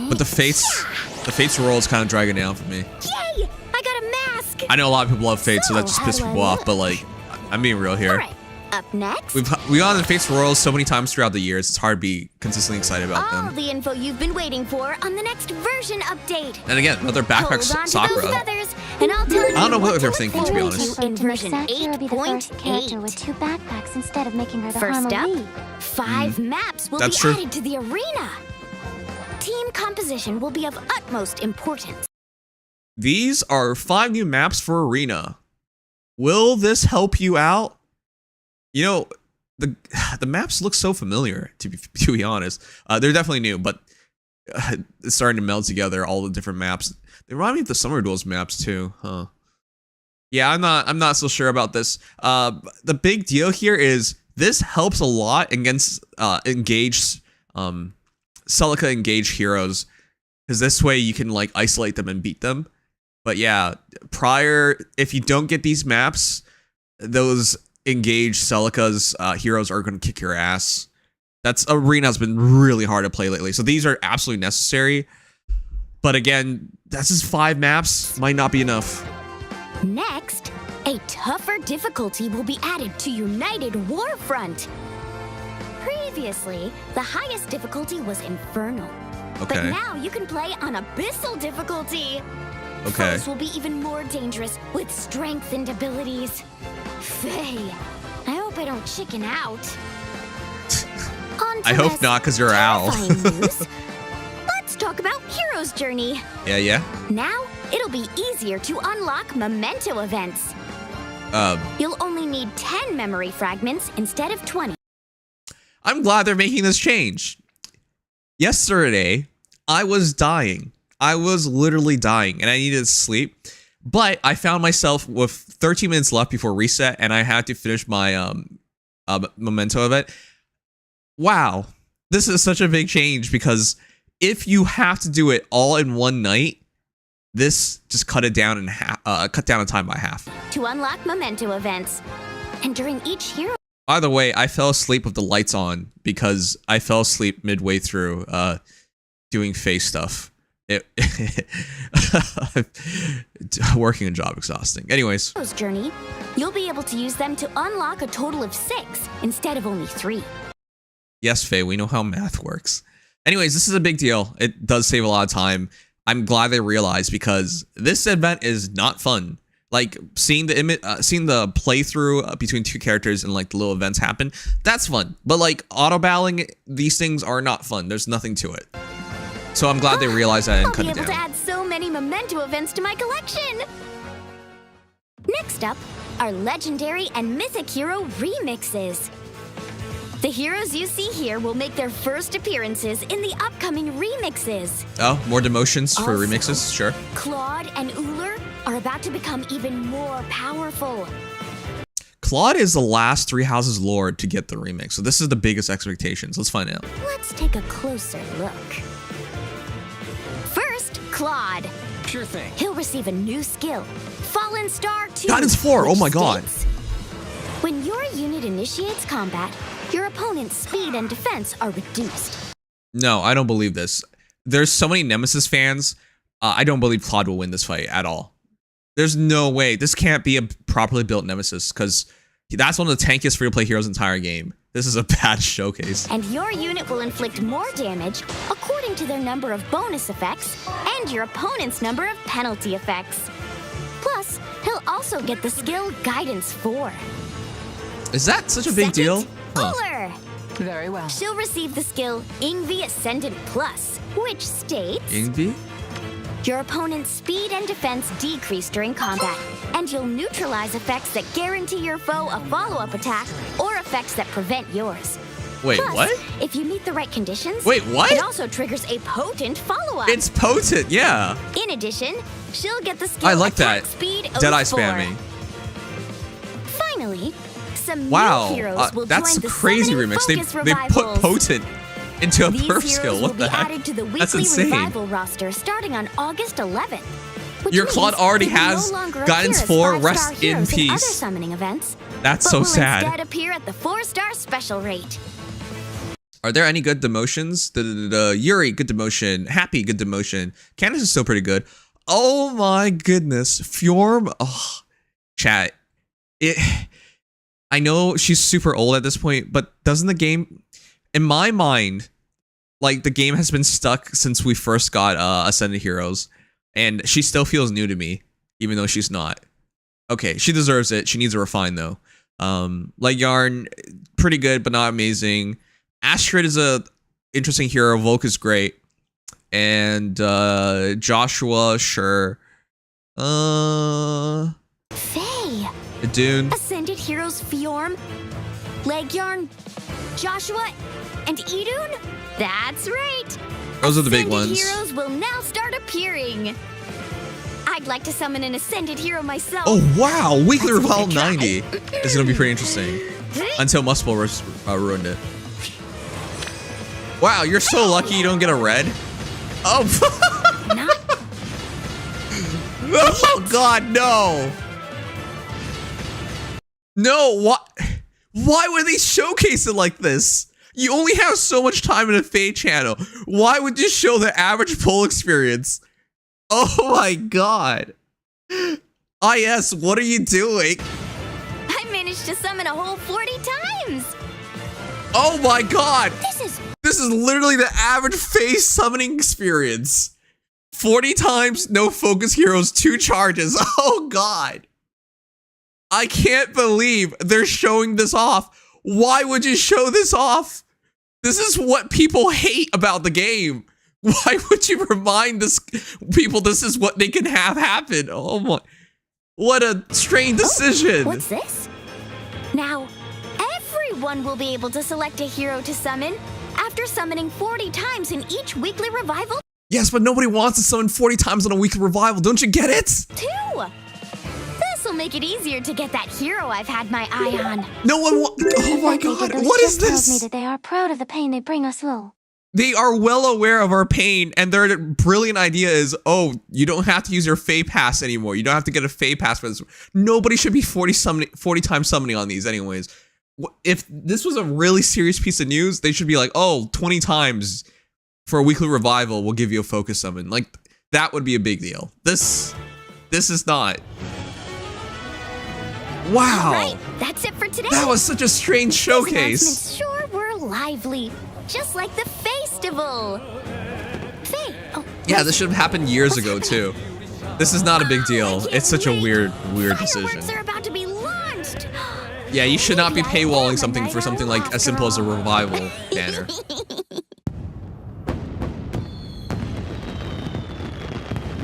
[SPEAKER 1] But the Fates roll is kind of dragging down for me.
[SPEAKER 2] Yay! I got a mask!
[SPEAKER 1] I know a lot of people love Fate, so that
[SPEAKER 2] So,
[SPEAKER 1] just pisses
[SPEAKER 2] how do
[SPEAKER 1] people
[SPEAKER 2] I
[SPEAKER 1] off, but like, I'm being real here.
[SPEAKER 2] Alright, up next,
[SPEAKER 1] We've gone to Fates Royals so many times throughout the years, it's hard to be consistently excited about
[SPEAKER 2] all
[SPEAKER 1] them.
[SPEAKER 2] the info you've been waiting for on the next version update.
[SPEAKER 1] And again, another backpack
[SPEAKER 2] Hold on to those
[SPEAKER 1] Sakura.
[SPEAKER 2] feathers, and I'll tell you
[SPEAKER 1] I don't know what they're
[SPEAKER 2] to
[SPEAKER 1] thinking,
[SPEAKER 2] look
[SPEAKER 1] to be
[SPEAKER 2] forward
[SPEAKER 1] honest.
[SPEAKER 2] in version
[SPEAKER 3] Sakura be the first character with
[SPEAKER 2] 8.8.
[SPEAKER 3] 2 backpacks instead of making her the
[SPEAKER 2] First up,
[SPEAKER 3] Harmony.
[SPEAKER 2] 5 maps will be
[SPEAKER 1] That's true.
[SPEAKER 2] added to the arena. Team composition will be of utmost importance.
[SPEAKER 1] These are 5 new maps for Arena. Will this help you out? You know, the maps look so familiar, to be honest. They're definitely new, but it's starting to meld together, all the different maps. They remind me of the Summer Duels maps too, huh? Yeah, I'm not so sure about this. The big deal here is this helps a lot against engaged Celica engaged heroes, because this way you can like isolate them and beat them. But yeah, if you don't get these maps, those engaged Celica's heroes are going to kick your ass. Arena's been really hard to play lately, so these are absolutely necessary. But again, that's just 5 maps, might not be enough.
[SPEAKER 2] Next, a tougher difficulty will be added to United Warfront. Previously, the highest difficulty was Infernal. But
[SPEAKER 1] Okay.
[SPEAKER 2] now you can play on abyssal difficulty.
[SPEAKER 1] Okay.
[SPEAKER 2] Foes will be even more dangerous with strengthened abilities. Faye, I hope I don't chicken out. On to
[SPEAKER 1] I hope
[SPEAKER 2] less
[SPEAKER 1] not, because you're Al.
[SPEAKER 2] terrifying news. Let's talk about Hero's Journey.
[SPEAKER 1] Yeah.
[SPEAKER 2] Now, it'll be easier to unlock memento events. You'll only need 10 memory fragments instead of 20.
[SPEAKER 1] I'm glad they're making this change. Yesterday, I was dying. I was literally dying, and I needed sleep. But I found myself with 13 minutes left before reset, and I had to finish my memento event. Wow, this is such a big change, because if you have to do it all in one night, this just cut it down in half. Cut down the time by half.
[SPEAKER 2] To unlock memento events. And during each hero
[SPEAKER 1] By the way, I fell asleep with the lights on because I fell asleep midway through doing face stuff. Working a job exhausting. Anyways.
[SPEAKER 2] Hero's Journey, you'll be able to use them to unlock a total of 6 instead of only 3.
[SPEAKER 1] Yes, Faye, we know how math works. Anyways, this is a big deal. It does save a lot of time. I'm glad they realized, because this event is not fun. Like, seeing the playthrough between two characters and like the little events happen, that's fun. But like auto-battling, these things are not fun. There's nothing to it. So I'm glad they realized that and
[SPEAKER 2] I'll
[SPEAKER 1] cut
[SPEAKER 2] be
[SPEAKER 1] it
[SPEAKER 2] able to
[SPEAKER 1] down.
[SPEAKER 2] add so many memento events to my collection. Next up are legendary and mythic hero remixes. The heroes you see here will make their first appearances in the upcoming remixes.
[SPEAKER 1] Oh, more demotions for
[SPEAKER 2] Also,
[SPEAKER 1] remixes? Sure.
[SPEAKER 2] Claude and Uller are about to become even more powerful.
[SPEAKER 1] Claude is the last Three Houses Lord to get the remix, so this is the biggest expectations. Let's find out.
[SPEAKER 2] Let's take a closer look. First, Claude.
[SPEAKER 5] Sure thing.
[SPEAKER 2] He'll receive a new skill, Fallen Star 2.
[SPEAKER 1] Guidance 4, oh
[SPEAKER 2] which
[SPEAKER 1] my god.
[SPEAKER 2] states, when your unit initiates combat, your opponent's speed and defense are reduced.
[SPEAKER 1] No, I don't believe this. There's so many Nemesis fans. I don't believe Claude will win this fight at all. There's no way. This can't be a properly built Nemesis, because that's one of the tankiest free-to-play heroes in the entire game. This is a bad showcase.
[SPEAKER 2] And your unit will inflict more damage according to their number of bonus effects and your opponent's number of penalty effects. Plus, he'll also get the skill Guidance 4.
[SPEAKER 1] Is that such a big deal? Huh.
[SPEAKER 2] Uller.
[SPEAKER 4] Very well.
[SPEAKER 2] She'll receive the skill Ingvi Ascendant Plus, which states
[SPEAKER 1] Ingvi?
[SPEAKER 2] your opponent's speed and defense decrease during combat, and you'll neutralize effects that guarantee your foe a follow-up attack or effects that prevent yours.
[SPEAKER 1] Wait,
[SPEAKER 2] Plus,
[SPEAKER 1] what?
[SPEAKER 2] if you meet the right conditions,
[SPEAKER 1] Wait, what?
[SPEAKER 2] it also triggers a potent follow-up.
[SPEAKER 1] It's potent, yeah.
[SPEAKER 2] In addition, she'll get the skill
[SPEAKER 1] I like
[SPEAKER 2] Attack
[SPEAKER 1] that.
[SPEAKER 2] Speed
[SPEAKER 1] Deadeye
[SPEAKER 2] 04.
[SPEAKER 1] spamming.
[SPEAKER 2] Finally, some
[SPEAKER 1] Wow,
[SPEAKER 2] new heroes will
[SPEAKER 1] that's
[SPEAKER 2] join
[SPEAKER 1] a
[SPEAKER 2] the
[SPEAKER 1] crazy
[SPEAKER 2] Summoning
[SPEAKER 1] remix.
[SPEAKER 2] Focus
[SPEAKER 1] They put
[SPEAKER 2] revivals.
[SPEAKER 1] potent into a
[SPEAKER 2] These
[SPEAKER 1] perf
[SPEAKER 2] heroes
[SPEAKER 1] skill.
[SPEAKER 2] will
[SPEAKER 1] What the
[SPEAKER 2] be
[SPEAKER 1] heck?
[SPEAKER 2] added to the
[SPEAKER 1] That's
[SPEAKER 2] weekly
[SPEAKER 1] insane.
[SPEAKER 2] revival roster starting on August 11th. Which
[SPEAKER 1] Your
[SPEAKER 2] means
[SPEAKER 1] Claude already
[SPEAKER 2] they will
[SPEAKER 1] has
[SPEAKER 2] no longer
[SPEAKER 1] Guidance
[SPEAKER 2] appear as
[SPEAKER 1] 4,
[SPEAKER 2] 5-star
[SPEAKER 1] rest in
[SPEAKER 2] heroes
[SPEAKER 1] peace.
[SPEAKER 2] other summoning events,
[SPEAKER 1] That's
[SPEAKER 2] but
[SPEAKER 1] so
[SPEAKER 2] will
[SPEAKER 1] sad.
[SPEAKER 2] instead appear at the 4-star special rate.
[SPEAKER 1] Are there any good demotions? Yuri, good demotion. Happy, good demotion. Candace is still pretty good. Oh my goodness. Fjorm. Oh, chat. I know she's super old at this point, but doesn't the game, in my mind, like the game has been stuck since we first got Ascended Heroes, and she still feels new to me, even though she's not. Okay, she deserves it. She needs to refine though. Like Yarn, pretty good, but not amazing. Astrid is a interesting hero. Volk is great. And Joshua, sure.
[SPEAKER 2] Faye,
[SPEAKER 1] Dune.
[SPEAKER 2] Ascended Heroes Fjorm, Legyarn, Joshua, and Idun? That's right.
[SPEAKER 1] Those are the big
[SPEAKER 2] Ascended
[SPEAKER 1] ones.
[SPEAKER 2] heroes will now start appearing. I'd like to summon an Ascended hero myself.
[SPEAKER 1] Oh wow, Weekly Revival 90 is gonna be pretty interesting. Until Muscle ruined it. Wow, you're so lucky you don't get a red. Oh. Oh God, no. No, what? Why would they showcase it like this? You only have so much time in a FEH channel. Why would you show the average poll experience? Oh my God. IS, what are you doing?
[SPEAKER 2] I managed to summon a whole 40 times.
[SPEAKER 1] Oh my God.
[SPEAKER 2] This is
[SPEAKER 1] This is literally the average face summoning experience. 40 times, no focus heroes, 2 charges. Oh god. I can't believe they're showing this off. Why would you show this off? This is what people hate about the game. Why would you remind people this is what they can have happen? Oh my. What a strange decision.
[SPEAKER 2] Oh, what's this? Now, everyone will be able to select a hero to summon after summoning 40 times in each weekly revival.
[SPEAKER 1] Yes, but nobody wants to summon 40 times on a weekly revival. Don't you get it?
[SPEAKER 2] 2. This'll make it easier to get that hero I've had my eye on.
[SPEAKER 1] No one oh my god, what is
[SPEAKER 3] Tells me
[SPEAKER 1] this?
[SPEAKER 3] that they are proud of the pain they bring us all.
[SPEAKER 1] They are well aware of our pain, and their brilliant idea is, oh, you don't have to use your FEH pass anymore. You don't have to get a FEH pass for this. Nobody should be 40 times summoning on these anyways. If this was a really serious piece of news, they should be like, oh, 20 times for a weekly revival, we'll give you a focus summon. Like, that would be a big deal. This is not. Wow.
[SPEAKER 2] All right, that's it for today.
[SPEAKER 1] That was such a strange
[SPEAKER 2] These
[SPEAKER 1] showcase.
[SPEAKER 2] announcements sure were lively, just like the festival. Faye, oh,
[SPEAKER 1] Yeah, this should have happened years ago too. This is not a big deal. It's such a weird decision.
[SPEAKER 2] Fireworks are about to be launched.
[SPEAKER 1] Yeah, you should not be paywalling something for something like as simple as a revival banner.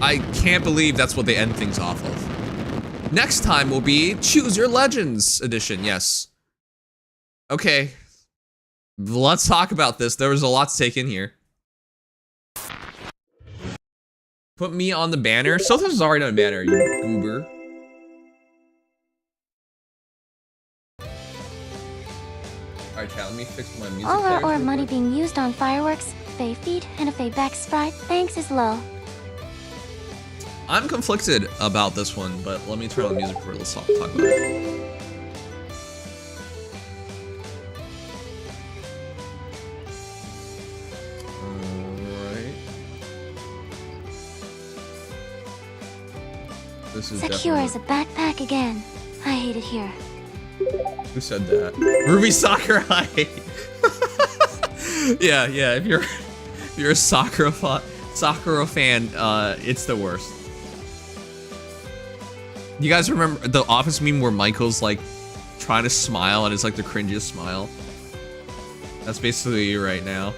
[SPEAKER 1] I can't believe that's what they end things off of. Next time will be Choose Your Legends edition, yes. Okay. Let's talk about this. There was a lot to take in here. Put me on the banner. Sothos is already on a banner, you goober. Alright, chat, let me fix my music.
[SPEAKER 3] All our
[SPEAKER 1] players
[SPEAKER 3] orb
[SPEAKER 1] real
[SPEAKER 3] money
[SPEAKER 1] quick.
[SPEAKER 3] being used on fireworks, Fae feet, and a Fae back sprite, thanks is low.
[SPEAKER 1] I'm conflicted about this one, but let me turn on the music for it. Let's talk about it. Alright. This is
[SPEAKER 3] Secure
[SPEAKER 1] definitely...
[SPEAKER 3] as a backpack again. I hate it here.
[SPEAKER 1] Who said that? Ruby Sakurai! yeah, if you're a Sakura fan, it's the worst. You guys remember the Office meme where Michael's like trying to smile and it's like the cringiest smile? That's basically you right now.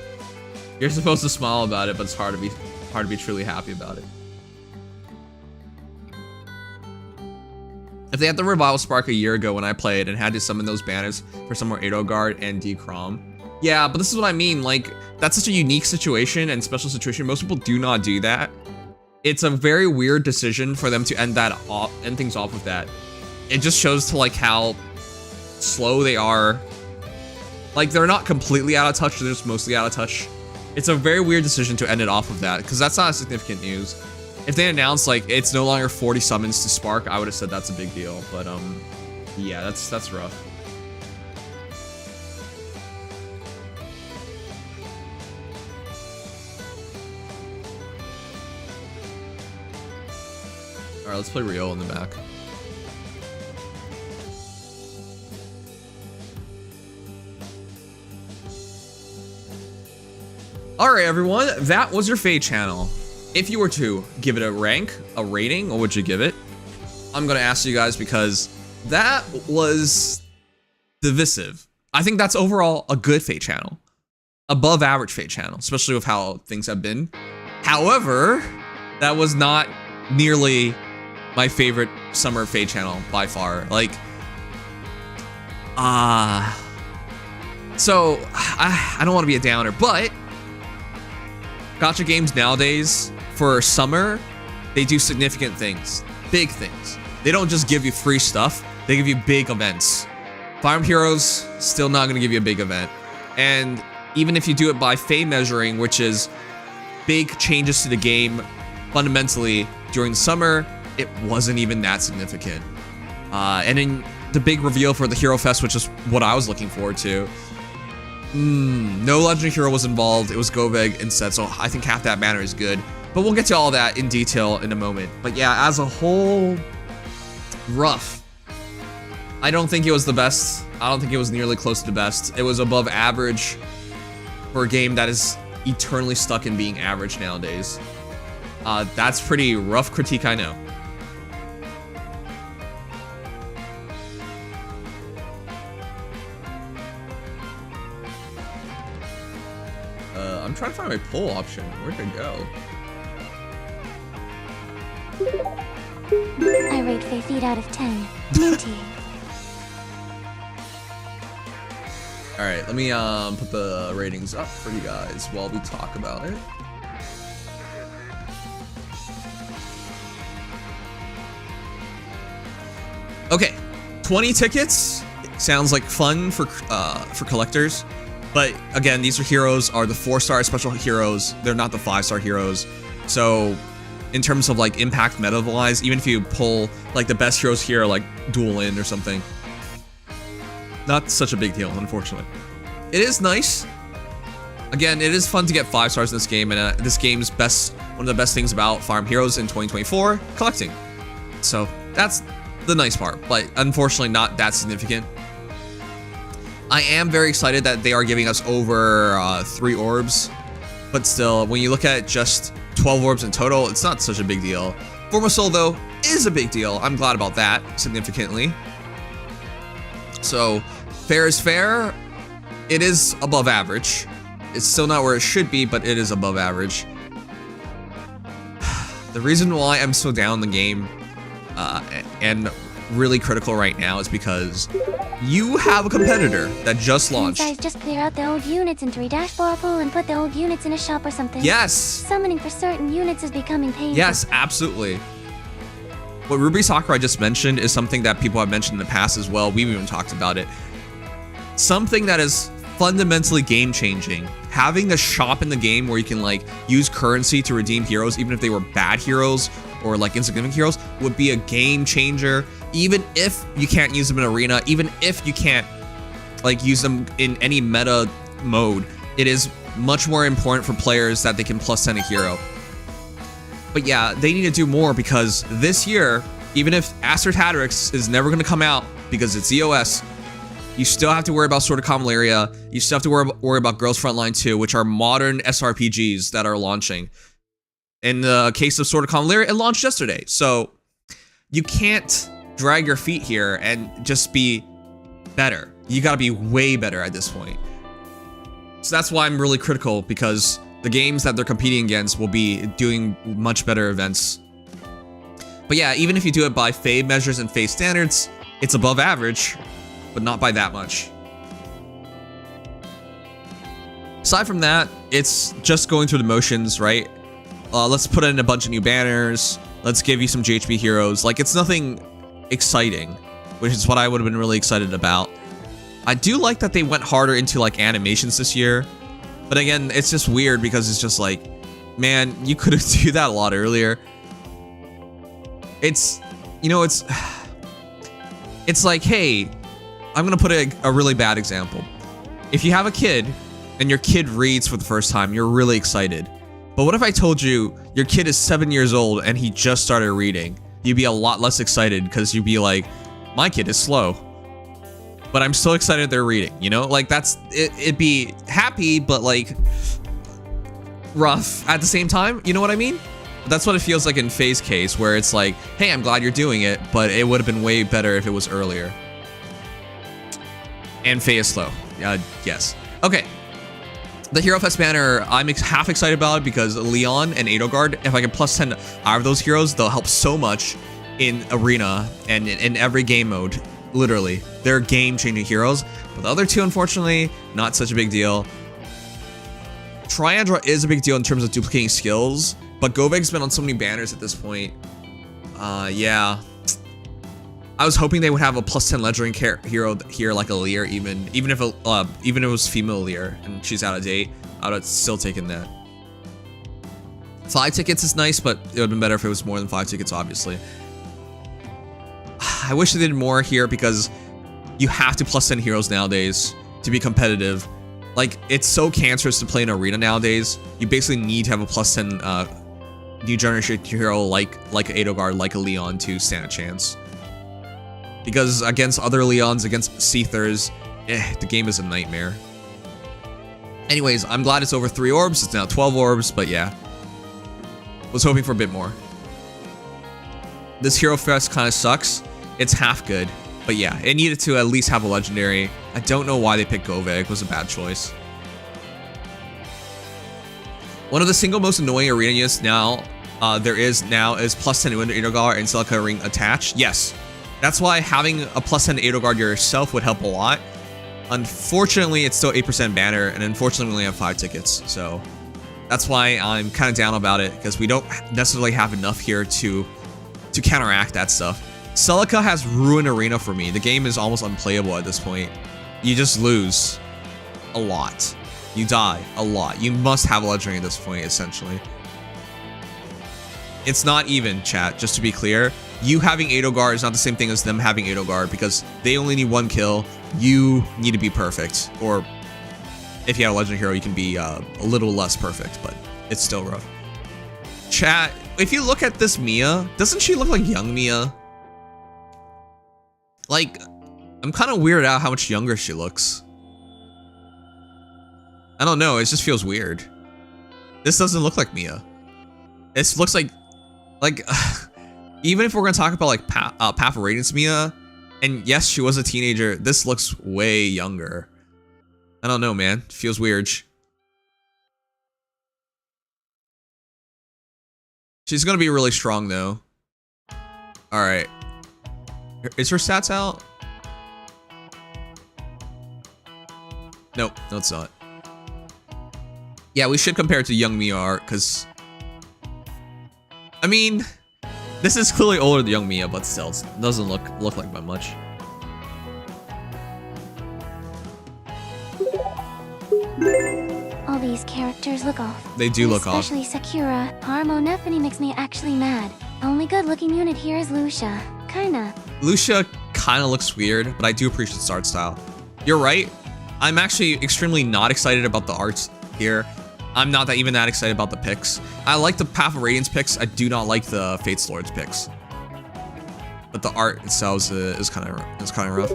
[SPEAKER 1] You're supposed to smile about it, but it's hard to be truly happy about it. If they had the Revival Spark a year ago when I played and had to summon those banners for Summer Edoguard and D-Crom. Yeah, but this is what I mean, like, that's such a unique situation and special situation. Most people do not do that. It's a very weird decision for them to end things off with that. It just shows to like how slow they are. Like, they're not completely out of touch, they're just mostly out of touch. It's a very weird decision to end it off of that, because that's not significant news. If they announced like it's no longer 40 summons to Spark, I would have said that's a big deal. But yeah, that's rough. All right, let's play Rio in the back. All right, everyone, that was your FEH channel. If you were to give it a rank, a rating, what would you give it? I'm gonna ask you guys because that was divisive. I think that's overall a good FEH channel. Above average FEH channel, especially with how things have been. However, that was not nearly my favorite summer FEH channel by far. Like, so I don't want to be a downer, but Gacha games nowadays for summer, they do significant things, big things. They don't just give you free stuff, they give you big events. Fire Emblem Heroes, still not gonna give you a big event. And even if you do it by FEH measuring, which is big changes to the game fundamentally during the summer, it wasn't even that significant. And in the big reveal for the Hero Fest, which is what I was looking forward to, no legendary hero was involved. It was Goveg instead, so I think half that banner is good. But we'll get to all that in detail in a moment. But yeah, as a whole, rough. I don't think it was the best. I don't think it was nearly close to the best. It was above average for a game that is eternally stuck in being average nowadays. That's pretty rough critique, I know. I'm trying to find my poll option. Where'd it go?
[SPEAKER 3] I rate Fae feet out of 10. Minty.
[SPEAKER 1] All right, let me put the ratings up for you guys while we talk about it. Okay, 20 tickets. Sounds like fun for collectors. But again, these heroes are the 4-star special heroes. They're not the 5-star heroes. So in terms of like impact meta-wise, even if you pull like the best heroes here, like Duel In or something, not such a big deal, unfortunately. It is nice. Again, it is fun to get 5 stars in this game, and this game's one of the best things about Fire Emblem Heroes in 2024, collecting. So that's the nice part, but unfortunately not that significant. I am very excited that they are giving us over 3 orbs, but still, when you look at just 12 orbs in total, it's not such a big deal. Forma Soul, though, is a big deal. I'm glad about that, significantly. So, fair is fair. It is above average. It's still not where it should be, but it is above average. The reason why I'm so down the game and really critical right now is because you have a competitor that just launched.
[SPEAKER 3] Guys, just clear out the old units into a dashboard pool and put the old units in a shop or something.
[SPEAKER 1] Yes.
[SPEAKER 3] Summoning for certain units is becoming painful.
[SPEAKER 1] Yes, absolutely. What Ruby Sakurai just mentioned is something that people have mentioned in the past as well. We've even talked about it. Something that is fundamentally game-changing. Having a shop in the game where you can like use currency to redeem heroes, even if they were bad heroes or like insignificant heroes, would be a game changer. Even if you can't use them in arena, even if you can't like use them in any meta mode, it is much more important for players that they can plus 10 a hero. But yeah, they need to do more, because this year, even if Aster Hatrix is never going to come out because it's EOS, you still have to worry about Sword of Convallaria. You still have to worry about Girls Frontline 2, which are modern SRPGs that are launching. In the case of Sword of Convallaria, it launched yesterday. So you can't drag your feet here and just be better. You gotta be way better at this point. So that's why I'm really critical, because the games that they're competing against will be doing much better events. But yeah, even if you do it by FEH measures and FEH standards, it's above average, but not by that much. Aside from that, it's just going through the motions, right? Let's put in a bunch of new banners. Let's give you some GHB heroes. Like, it's nothing exciting, which is what I would have been really excited about. I do like that they went harder into like animations this year, but again, it's just weird because it's just like, man, you could have done that a lot earlier. It's, you know, it's like, hey, I'm gonna put a really bad example. If you have a kid and your kid reads for the first time, you're really excited. But what if I told you your kid is 7 years old and he just started reading? You'd be a lot less excited, because you'd be like, my kid is slow, but I'm still excited they're reading, you know? Like, that's it, it'd be happy, but like rough at the same time, you know what I mean? That's what it feels like in FEH's case, where it's like, hey, I'm glad you're doing it, but it would have been way better if it was earlier. And FEH is slow. Yes. Okay. The Hero Fest banner, I'm half excited about it because Leon and Edelgard, if I can plus 10 out of those heroes, they'll help so much in arena and in every game mode. Literally, they're game-changing heroes. But the other two, unfortunately, not such a big deal. Triandra is a big deal in terms of duplicating skills, but Goveg's been on so many banners at this point. Yeah. I was hoping they would have a plus 10 legendary hero here, like a Lear, even if it was female Lear and she's out of date, I would have still taken that. 5 tickets is nice, but it would have been better if it was more than 5 tickets, obviously. I wish they did more here, because you have to plus 10 heroes nowadays to be competitive. Like, it's so cancerous to play in arena nowadays. You basically need to have a plus 10 new generation hero like Edelgard, like a Leon, to stand a chance. Because against other Leons, against Seethers, the game is a nightmare. Anyways, I'm glad it's over 3 orbs. It's now 12 orbs, but yeah. Was hoping for a bit more. This Hero Fest kind of sucks. It's half good, but yeah, it needed to at least have a legendary. I don't know why they picked Goveg. It was a bad choice. One of the single most annoying arena units now is plus 10 Wind Edelgard and Celica Ring attached. Yes, that's why having a plus 10 Edelgard yourself would help a lot. Unfortunately, it's still 8% banner, and unfortunately, we only have 5 tickets. So that's why I'm kind of down about it, because we don't necessarily have enough here to counteract that stuff. Celica has ruined arena for me. The game is almost unplayable at this point. You just lose a lot. You die a lot. You must have a legendary at this point, essentially. It's not even, chat, just to be clear. You having Edelgard is not the same thing as them having Edelgard, because they only need 1 kill. You need to be perfect. Or if you have a legendary hero, you can be a little less perfect, but it's still rough. Chat, if you look at this Mia, doesn't she look like young Mia? Like, I'm kind of weirded out how much younger she looks. I don't know, it just feels weird. This doesn't look like Mia. It looks like even if we're gonna talk about like Path of Radiance Mia, and yes, she was a teenager, this looks way younger. I don't know, man. It feels weird. She's gonna be really strong though. Alright. Is her stats out? Nope, no it's not. Yeah, we should compare it to young Mia art, because I mean, this is clearly older than young Mia, but still, it doesn't look like by much.
[SPEAKER 3] All these characters look off.
[SPEAKER 1] They do look off.
[SPEAKER 3] Especially Sakura. Harmonephony makes me actually mad. Only good-looking unit here is Lucia. Kinda.
[SPEAKER 1] Lucia kinda looks weird, but I do appreciate its art style. You're right. I'm actually extremely not excited about the arts here. I'm not even that excited about the picks. I like the Path of Radiance picks. I do not like the Fate's Lords picks. But the art itself is kind of rough.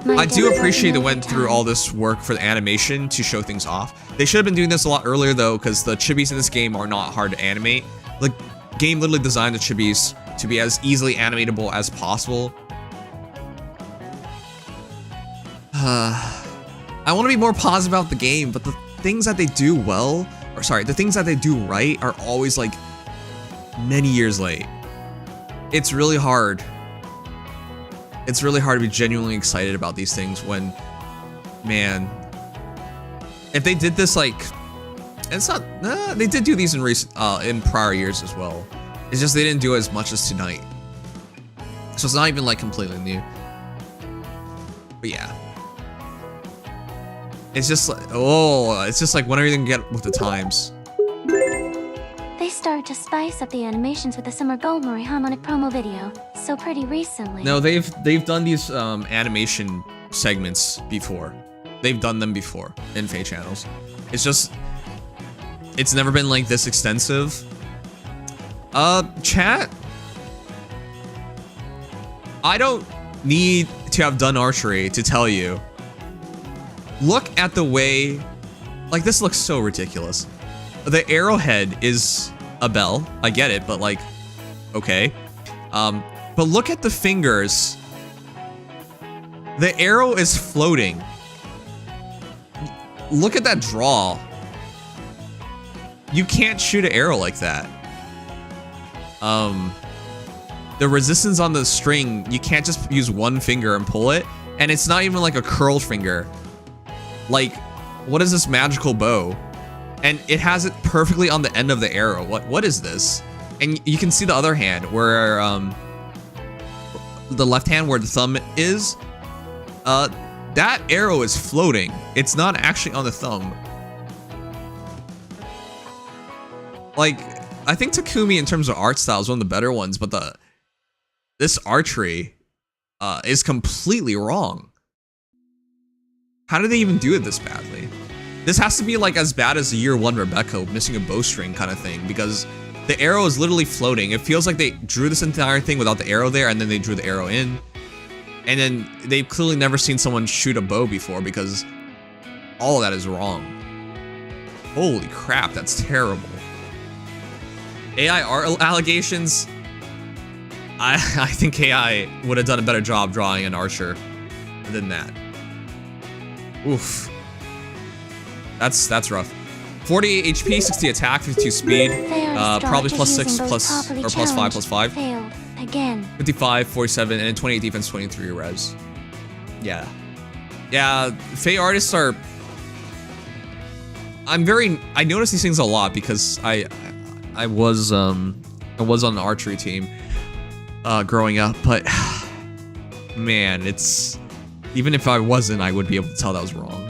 [SPEAKER 1] I do appreciate they went through all this work for the animation to show things off. They should have been doing this a lot earlier though, because the chibis in this game are not hard to animate. The game literally designed the chibis to be as easily animatable as possible. I want to be more positive about the game, but the things that they do well, or sorry, the things that they do right are always like many years late. It's really hard. It's really hard to be genuinely excited about these things when, man, if they did this like, it's not, they did do these in prior years as well. It's just they didn't do as much as tonight. So it's not even like completely new. But yeah. It's just like, oh, it's just like when are you gonna get with the times?
[SPEAKER 3] They started to spice up the animations with the Summer Goldmurray Harmonic promo video, so pretty recently.
[SPEAKER 1] No, they've done these animation segments before. They've done them before in FEH channels. It's just, it's never been like this extensive. Chat, I don't need to have done archery to tell you. Look at the way, like this looks so ridiculous. The arrowhead is a bell, I get it, but like, okay. But look at the fingers. The arrow is floating. Look at that draw. You can't shoot an arrow like that. The resistance on the string, you can't just use one finger and pull it. And it's not even like a curled finger. Like, what is this magical bow? And it has it perfectly on the end of the arrow. What is this? And you can see the other hand where, the left hand where the thumb is. That arrow is floating. It's not actually on the thumb. Like, I think Takumi in terms of art style is one of the better ones, but this archery is completely wrong. How did they even do it this badly? This has to be like as bad as the year 1 Rebecca missing a bowstring kind of thing, because the arrow is literally floating. It feels like they drew this entire thing without the arrow there, and then they drew the arrow in. And then they've clearly never seen someone shoot a bow before, because all of that is wrong. Holy crap, that's terrible. AI art allegations. I think AI would have done a better job drawing an archer than that. Oof. That's rough. 48 HP, 60 attack, 52 speed. Probably +6 plus or +5 +5.
[SPEAKER 3] Failed again.
[SPEAKER 1] 55, 47, and then 28 defense, 23 res. Yeah. Yeah, Fae artists are... I notice these things a lot because I was on the archery team growing up, but man, it's... Even if I wasn't, I would be able to tell that was wrong.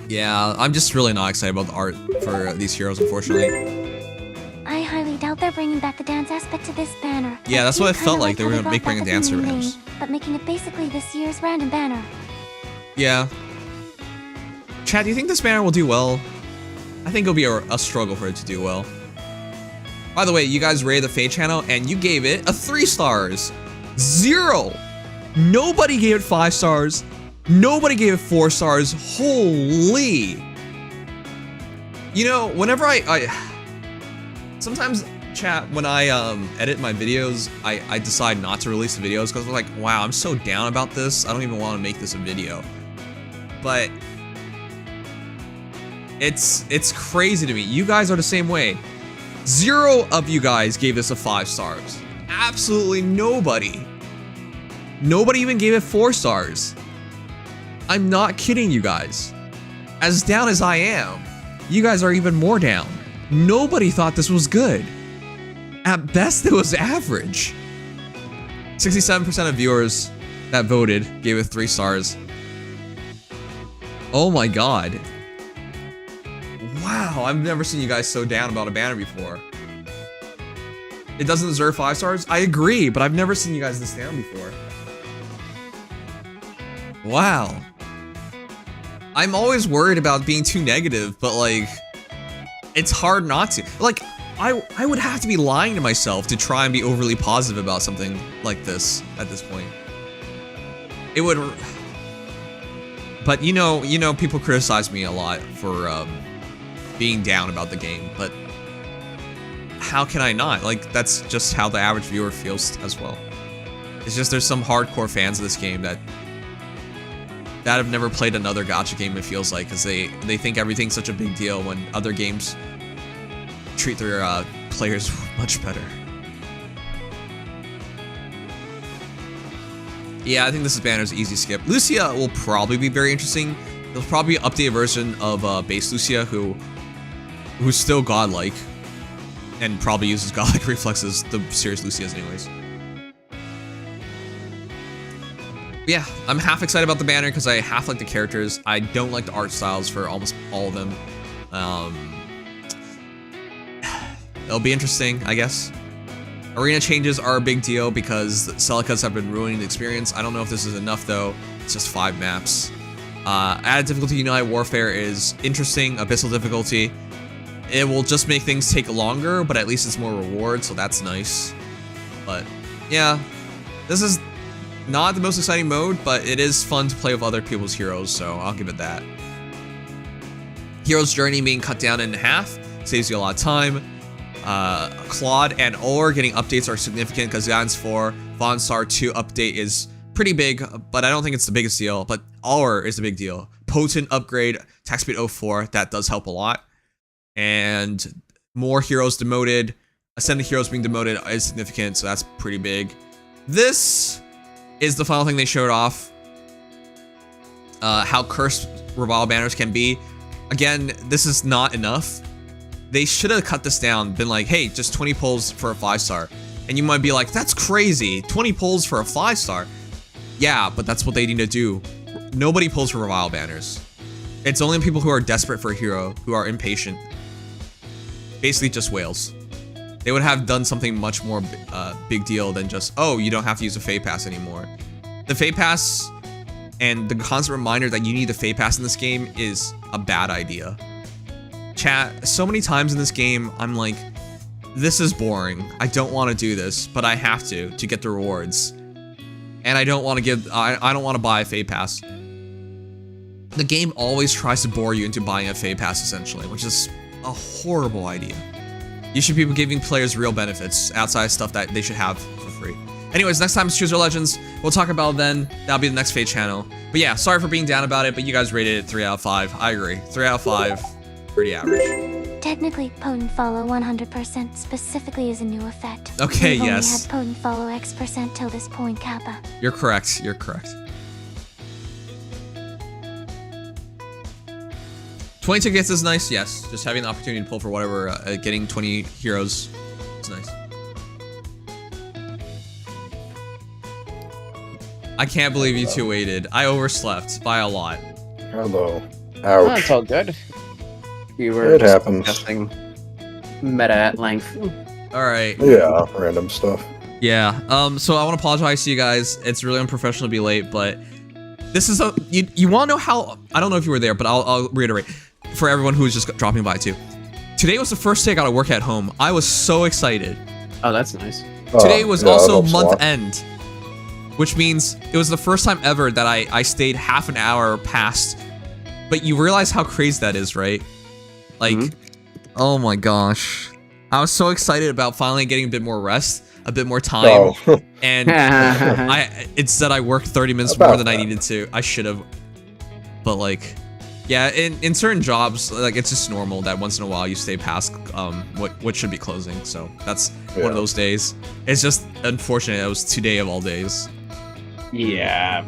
[SPEAKER 1] Yeah, I'm just really not excited about the art for these heroes, unfortunately.
[SPEAKER 3] I highly doubt they're bringing back the dance aspect to this banner.
[SPEAKER 1] Yeah, that's what I felt like. They were gonna bring a dancer
[SPEAKER 3] name,
[SPEAKER 1] banners.
[SPEAKER 3] but making it basically this year's random banner.
[SPEAKER 1] Yeah. Chad, do you think this banner will do well? I think it'll be a struggle for it to do well. By the way, you guys rated the FEH Channel, and you gave it a 3 stars. 0. Nobody gave it 5 stars. Nobody gave it 4 stars. Holy. You know, whenever sometimes, chat, when I edit my videos, I decide not to release the videos because I'm like, wow, I'm so down about this. I don't even want to make this a video. But it's crazy to me. You guys are the same way. 0 of you guys gave this a 5 stars. Absolutely nobody. Nobody even gave it 4 stars. I'm not kidding you guys. As down as I am, you guys are even more down. Nobody thought this was good. At best, it was average. 67% of viewers that voted gave it 3 stars. Oh my god. Wow, I've never seen you guys so down about a banner before. It doesn't deserve 5 stars? I agree, but I've never seen you guys this down before. Wow. I'm always worried about being too negative, but like, it's hard not to. Like, I would have to be lying to myself to try and be overly positive about something like this at this point. It would, but you know, people criticize me a lot for being down about the game, but how can I not? Like, that's just how the average viewer feels as well. It's just there's some hardcore fans of this game that have never played another gacha game, it feels like, because they think everything's such a big deal when other games treat their players much better. Yeah, I think this banner's easy skip. Lucia will probably be very interesting. There'll probably be an updated version of base Lucia who's still godlike and probably uses godlike reflexes, the serious Lucias anyways. Yeah, I'm half excited about the banner because I half like the characters. I don't like the art styles for almost all of them. It'll be interesting, I guess. Arena changes are a big deal because Celicas have been ruining the experience. I don't know if this is enough though. It's just 5 maps. Added difficulty United Warfare is interesting. Abyssal difficulty. It will just make things take longer, but at least it's more reward, so that's nice. But yeah, this is not the most exciting mode, but it is fun to play with other people's heroes, so I'll give it that. Hero's journey being cut down in half saves you a lot of time. Claude and Or getting updates are significant because Guidance 4 Von Star 2 update is pretty big, but I don't think it's the biggest deal. But Or is the big deal. Potent upgrade, attack speed 04, that does help a lot. And more heroes demoted, Ascended heroes being demoted is significant, so that's pretty big. This is the final thing they showed off. How cursed revival banners can be. Again, this is not enough. They should have cut this down, been like, hey, just 20 pulls for a 5-star. And you might be like, that's crazy, 20 pulls for a 5-star. Yeah, but that's what they need to do. Nobody pulls for revival banners. It's only people who are desperate for a hero, who are impatient. Basically just whales. They would have done something much more big deal than just, oh, you don't have to use a Fate Pass anymore. The Fate Pass and the constant reminder that you need the Fate Pass in this game is a bad idea. Chat, so many times in this game, I'm like, this is boring. I don't want to do this, but I have to get the rewards. And I don't want to give, I don't want to buy a Fate Pass. the game always tries to bore you into buying a FEH pass essentially, which is a horrible idea. You should be giving players real benefits outside stuff that they should have for free. Anyways, next time it's Choose Your Legends. We'll talk about it then. That'll be the next FEH channel. But yeah, sorry for being down about it, but you guys rated it 3 out of 5. I agree. 3 out of 5. Pretty average.
[SPEAKER 3] Technically, Potent Follow 100% specifically is a new effect.
[SPEAKER 1] Okay,
[SPEAKER 3] We've
[SPEAKER 1] yes.
[SPEAKER 3] only had Potent Follow X% till this point, Kappa.
[SPEAKER 1] You're correct. You're correct. 22 gets is nice, yes. Just having the opportunity to pull for whatever, getting 20 heroes is nice. I can't believe you two waited. I overslept by a lot.
[SPEAKER 7] Hello.
[SPEAKER 8] Oh,
[SPEAKER 7] Ouch.
[SPEAKER 8] it's all good. We were
[SPEAKER 7] It
[SPEAKER 8] just
[SPEAKER 7] happens.
[SPEAKER 8] discussing meta at length.
[SPEAKER 1] Alright.
[SPEAKER 7] Yeah, random stuff.
[SPEAKER 1] Yeah, so I want to apologize to you guys. It's really unprofessional to be late, but this is a... You want to know how... I don't know if you were there, but I'll reiterate. For everyone who's just dropping by too. Today was the first day I got to work at home. I was so excited.
[SPEAKER 8] Oh, that's nice.
[SPEAKER 1] Today was
[SPEAKER 7] yeah,
[SPEAKER 1] also
[SPEAKER 7] that helps a
[SPEAKER 1] month
[SPEAKER 7] lot.
[SPEAKER 1] end, which means it was the first time ever that I stayed half an hour past. But you realize how crazy that is, right? Like, oh my gosh. I was so excited about finally getting a bit more rest, a bit more time,
[SPEAKER 7] Oh.
[SPEAKER 1] and instead I worked 30 minutes
[SPEAKER 7] About
[SPEAKER 1] more than I
[SPEAKER 7] that.
[SPEAKER 1] needed to. I should have, but like, yeah, in certain jobs, like it's just normal that once in a while you stay past what should be closing. So that's one
[SPEAKER 7] Yeah.
[SPEAKER 1] of those days. It's just unfortunate it was today of all days.
[SPEAKER 8] Yeah.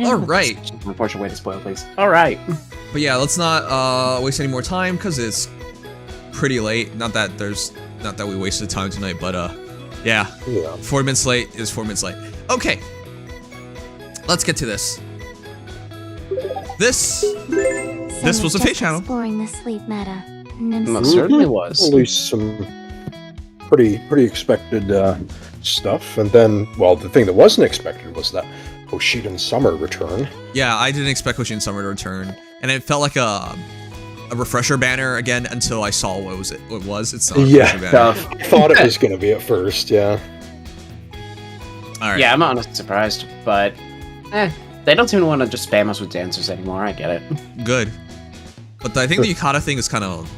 [SPEAKER 1] All right.
[SPEAKER 8] It's an unfortunate way to spoil things. All right.
[SPEAKER 1] But yeah, let's not waste any more time because it's pretty late. Not that we wasted time tonight, but yeah,
[SPEAKER 7] Yeah.
[SPEAKER 1] 4 minutes late is 4 minutes late. Okay, let's get to this. This was a FEH channel.
[SPEAKER 3] Exploring the sleep meta.
[SPEAKER 8] Most certainly was.
[SPEAKER 7] At least some pretty expected stuff, and then, well, the thing that wasn't expected was that Hoshidan Summer return.
[SPEAKER 1] Yeah, I didn't expect Hoshin Summer to return, and it felt like a refresher banner again until I saw what it was. It's not a
[SPEAKER 7] Yeah.
[SPEAKER 1] refresher banner.
[SPEAKER 7] I thought it was going to be at first, yeah.
[SPEAKER 1] All right.
[SPEAKER 8] Yeah, I'm honestly surprised, but they don't seem to want to just spam us with dancers anymore. I get it.
[SPEAKER 1] Good. But I think the Yukata thing is kind of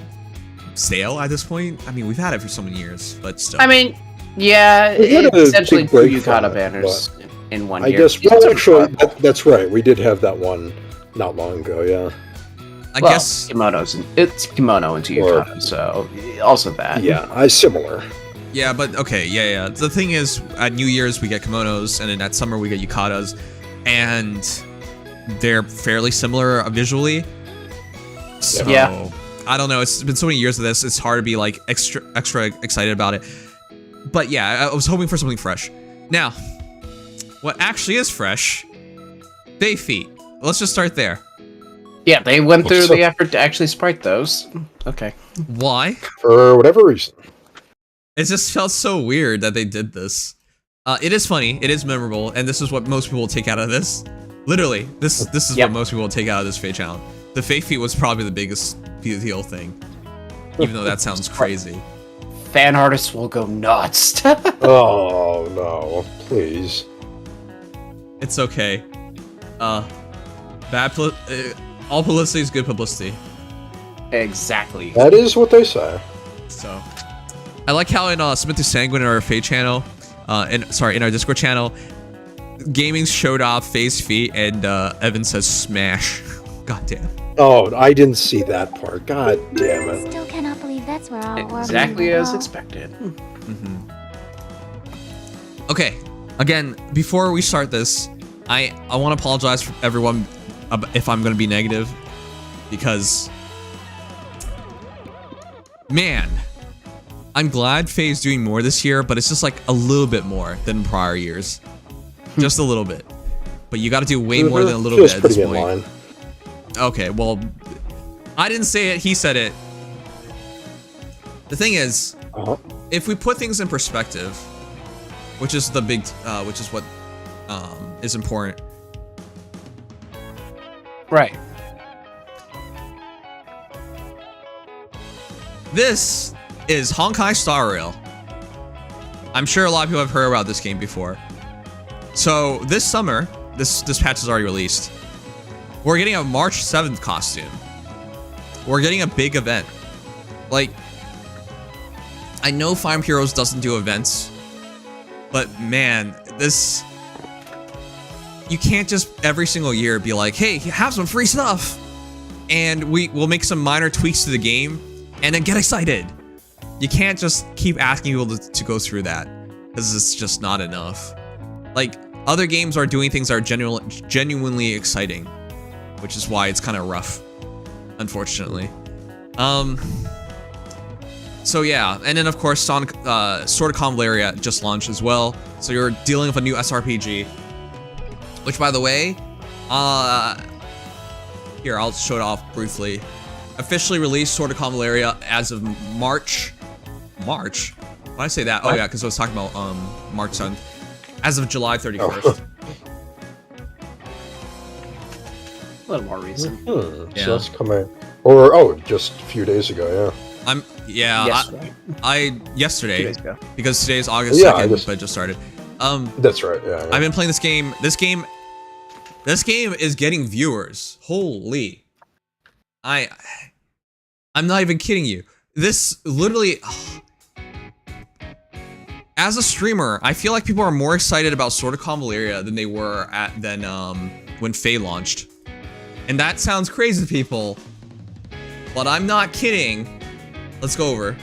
[SPEAKER 1] stale at this point. I mean, we've had it for so many years, but still.
[SPEAKER 8] I mean, yeah,
[SPEAKER 7] We had
[SPEAKER 8] it's
[SPEAKER 7] a
[SPEAKER 8] essentially
[SPEAKER 7] big
[SPEAKER 8] two
[SPEAKER 7] break from
[SPEAKER 8] Yukata
[SPEAKER 7] it,
[SPEAKER 8] banners in one
[SPEAKER 7] I
[SPEAKER 8] year.
[SPEAKER 7] guess,
[SPEAKER 8] It's
[SPEAKER 7] well,
[SPEAKER 8] sort of
[SPEAKER 7] actually,
[SPEAKER 8] horrible.
[SPEAKER 7] that's right. We did have that one not long ago, yeah.
[SPEAKER 1] I
[SPEAKER 8] Well,
[SPEAKER 1] guess.
[SPEAKER 8] it's kimono into
[SPEAKER 7] Or-
[SPEAKER 8] Yukata, so also that.
[SPEAKER 7] Yeah, similar.
[SPEAKER 1] Yeah, but okay, yeah. The thing is, at New Year's we get kimonos, and then at summer we get yukatas, and they're fairly similar visually. So,
[SPEAKER 8] Yeah.
[SPEAKER 1] I don't know. It's been so many years of this. It's hard to be like extra excited about it. But yeah, I was hoping for something fresh. Now, what actually is fresh? Bay feet. Let's just start there.
[SPEAKER 8] Yeah, they went through
[SPEAKER 7] So-
[SPEAKER 8] the effort to actually sprite those. Okay.
[SPEAKER 1] Why?
[SPEAKER 7] For whatever reason.
[SPEAKER 1] It just felt so weird that they did this. It is funny, it is memorable, and this is what most people will take out of this. Literally, this is
[SPEAKER 8] Yep.
[SPEAKER 1] what most people will take out of this FEH challenge. The fake feet was probably the biggest deal thing, even though that sounds crazy.
[SPEAKER 8] Fan artists will go nuts.
[SPEAKER 7] Oh, no. Please.
[SPEAKER 1] It's okay. All publicity is good publicity.
[SPEAKER 8] Exactly.
[SPEAKER 7] That is what they say.
[SPEAKER 1] So, I like how in Submit to Sanguine in our FEH channel, in our Discord channel, gaming showed off FaZe feet, and Evan says smash. God damn.
[SPEAKER 7] Oh, I didn't see that part. God damn it.
[SPEAKER 3] Still cannot believe that's where our world
[SPEAKER 8] Exactly
[SPEAKER 3] will
[SPEAKER 8] as
[SPEAKER 3] go.
[SPEAKER 8] expected.
[SPEAKER 1] Okay, again, before we start this, I want to apologize for everyone if I'm going to be negative, because, man, I'm glad FEH's doing more this year, but it's just like a little bit more than prior years. Just a little bit. But you got to do way more than a little
[SPEAKER 7] Feels
[SPEAKER 1] bit at this
[SPEAKER 7] pretty in
[SPEAKER 1] point.
[SPEAKER 7] line.
[SPEAKER 1] Okay, well, I didn't say it, he said it. The thing is,
[SPEAKER 7] Uh-huh.
[SPEAKER 1] if we put things in perspective, which is the big, which is what is important.
[SPEAKER 8] Right.
[SPEAKER 1] This is Honkai Star Rail. I'm sure a lot of people have heard about this game before. So this summer, this patch is already released. We're getting a March 7th costume. We're getting a big event. Like, I know Fire Emblem Heroes doesn't do events, but man, this... You can't just every single year be like, hey, have some free stuff, and we'll make some minor tweaks to the game, and then get excited. You can't just keep asking people to go through that, because it's just not enough. Like, other games are doing things that are genuinely exciting, which is why it's kind of rough, unfortunately. So yeah, and then of course Sword of Convallaria just launched as well. So you're dealing with a new SRPG, which by the way, here I'll show it off briefly. Officially released Sword of Convallaria as of March. March? Why did I say that? Oh yeah, because I was talking about March 7th. As of July 31st.
[SPEAKER 7] Oh.
[SPEAKER 8] A little more recent.
[SPEAKER 1] Yeah.
[SPEAKER 7] So that's coming, or just a few days ago.
[SPEAKER 8] Yesterday.
[SPEAKER 1] Yesterday,
[SPEAKER 8] 2 days ago.
[SPEAKER 1] because today's August
[SPEAKER 7] Yeah,
[SPEAKER 1] 2nd, but it just started.
[SPEAKER 7] That's right. Yeah.
[SPEAKER 1] I've been playing this game. This game is getting viewers. Holy. I'm not even kidding you. This literally, as a streamer, I feel like people are more excited about Sword of Convallaria than they were when FEH launched. And that sounds crazy to people, but I'm not kidding. Let's go over.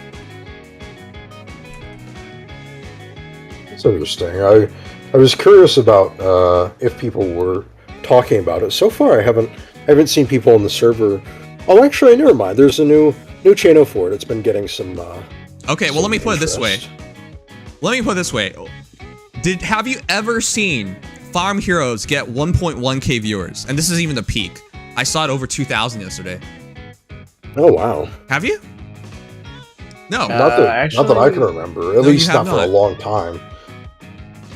[SPEAKER 7] It's interesting. I was curious about if people were talking about it. So far, I haven't seen people on the server. Oh, actually, never mind. There's a new channel for it. It's been getting some.
[SPEAKER 1] Okay, well, let me put it this way.
[SPEAKER 7] interest.
[SPEAKER 1] Have you ever seen Fire Emblem Heroes get 1.1k viewers? And this is even the peak. I saw it over 2,000 yesterday.
[SPEAKER 7] Oh wow!
[SPEAKER 1] Have you? No.
[SPEAKER 7] Not that I can remember. At
[SPEAKER 1] No,
[SPEAKER 7] least
[SPEAKER 1] you have
[SPEAKER 7] not for a
[SPEAKER 1] not.
[SPEAKER 7] long time.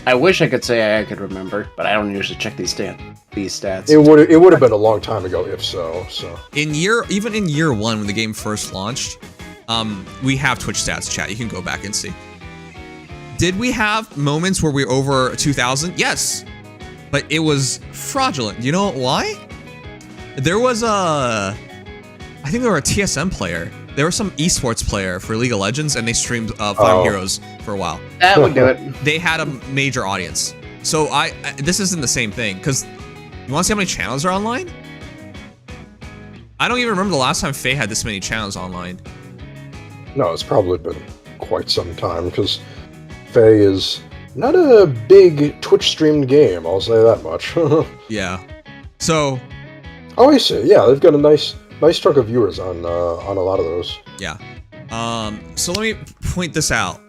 [SPEAKER 8] I wish I could say I could remember, but I don't usually check these stats.
[SPEAKER 7] It would have been a long time ago if so. So
[SPEAKER 1] Even in year one, when the game first launched, we have Twitch stats, chat. You can go back and see. Did we have moments where we were over 2,000? Yes, but it was fraudulent. You know why? There was I think there were a TSM player. There was some esports player for League of Legends, and they streamed Fire Emblem Heroes for a while.
[SPEAKER 8] That would do it.
[SPEAKER 1] They had a major audience. So this isn't the same thing, because you want to see how many channels are online? I don't even remember the last time FEH had this many channels online.
[SPEAKER 7] no, it's probably been quite some time because FEH is not a big Twitch streamed game. I'll say that much.
[SPEAKER 1] Yeah. So
[SPEAKER 7] Oh, I see. Yeah, they've got a nice chunk of viewers on a lot of those.
[SPEAKER 1] yeah. So let me point this out.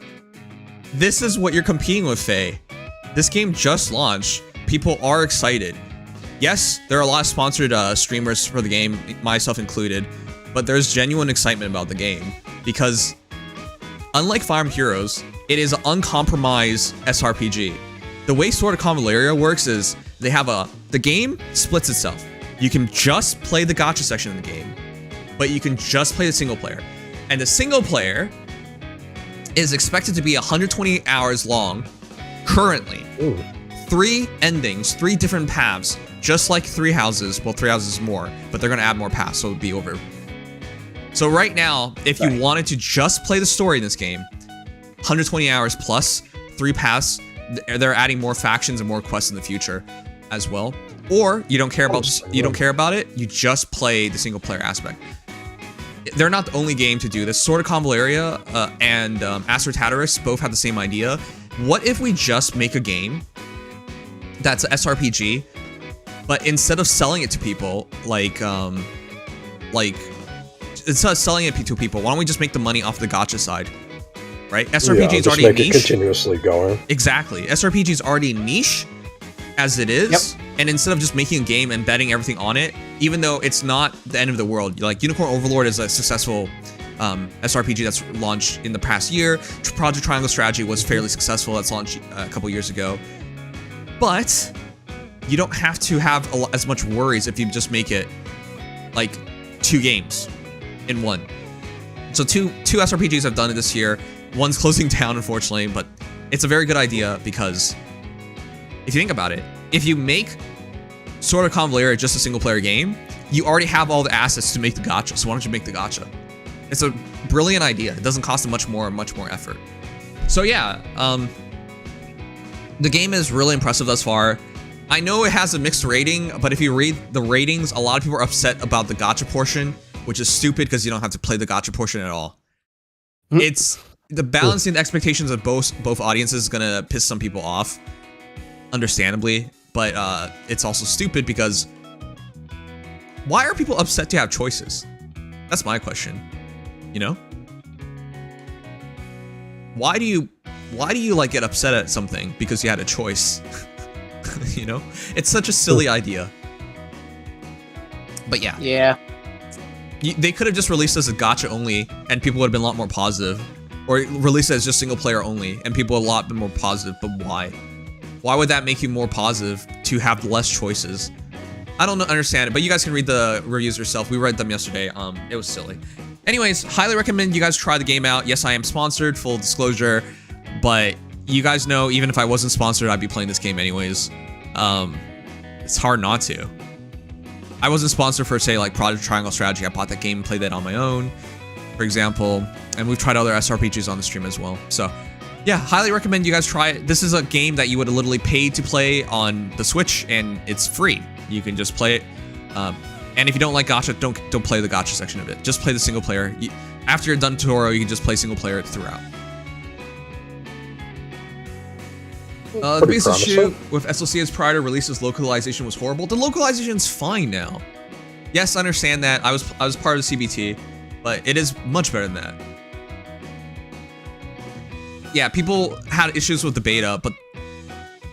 [SPEAKER 1] This is what you're competing with, FEH. This game just launched. People are excited. Yes, there are a lot of sponsored streamers for the game, myself included, but there's genuine excitement about the game because, unlike Fire Emblem Heroes, it is an uncompromised SRPG. The way Sword of Convallaria works is they have the game splits itself. You can just play the gacha section of the game, but you can just play the single player. And the single player is expected to be 120 hours long currently.
[SPEAKER 7] Ooh.
[SPEAKER 1] 3 endings, 3 different paths, just like 3 houses. Well, 3 houses more, but they're gonna add more paths, so it'll be over. So right now, if you wanted to just play the story in this game, 120 hours plus 3 paths, they're adding more factions and more quests in the future as well. Or you don't care about it, you just play the single player aspect. They're not the only game to do this. Sword of Convallaria and Aether Raids both have the same idea. What if we just make a game that's an SRPG, but instead of selling it to people, instead of selling it to people, why don't we just make the money off the gacha side? Right? SRPG is already
[SPEAKER 7] make
[SPEAKER 1] niche.
[SPEAKER 7] it continuously going.
[SPEAKER 1] Exactly. SRPG is already niche as it is.
[SPEAKER 8] Yep.
[SPEAKER 1] And instead of just making a game and betting everything on it, even though it's not the end of the world, like Unicorn Overlord is a successful SRPG that's launched in the past year. Project Triangle Strategy was fairly successful. That's launched a couple years ago. But you don't have to have as much worries if you just make it like 2 games in one. So two SRPGs have done it this year. One's closing down, unfortunately, but it's a very good idea because if you think about it, if you make Sword of Convallaria is just a single player game, you already have all the assets to make the gacha, so why don't you make the gacha? It's a brilliant idea. It doesn't cost them much more effort. So yeah, the game is really impressive thus far. I know it has a mixed rating, but if you read the ratings, a lot of people are upset about the gacha portion, which is stupid because you don't have to play the gacha portion at all. It's the balancing the expectations of both audiences is gonna piss some people off, understandably, but it's also stupid because why are people upset to have choices? That's my question. You know? Why do you like get upset at something because you had a choice? You know? It's such a silly idea. But yeah.
[SPEAKER 8] Yeah.
[SPEAKER 1] They could have just released as a gacha only and people would have been a lot more positive. Or released it as just single player only and people would a lot more positive, but why? Why would that make you more positive to have less choices? I don't understand it, but you guys can read the reviews yourself. We read them yesterday. It was silly. Anyways, highly recommend you guys try the game out. Yes, I am sponsored, full disclosure, but you guys know even if I wasn't sponsored, I'd be playing this game anyways. It's hard not to. I wasn't sponsored for, say, like Project Triangle Strategy. I bought that game and played that on my own, for example, and we've tried other SRPGs on the stream as well. So yeah, highly recommend you guys try it. This is a game that you would have literally paid to play on the Switch, and it's free. You can just play it. And if you don't like gacha, don't play the gacha section of it. Just play the single player. After you're done tutorial, you can just play single player throughout. The biggest issue with SLC's prior to releases localization was horrible. The localization's fine now. Yes, I understand that. I was part of the CBT, but it is much better than that. Yeah, people had issues with the beta, but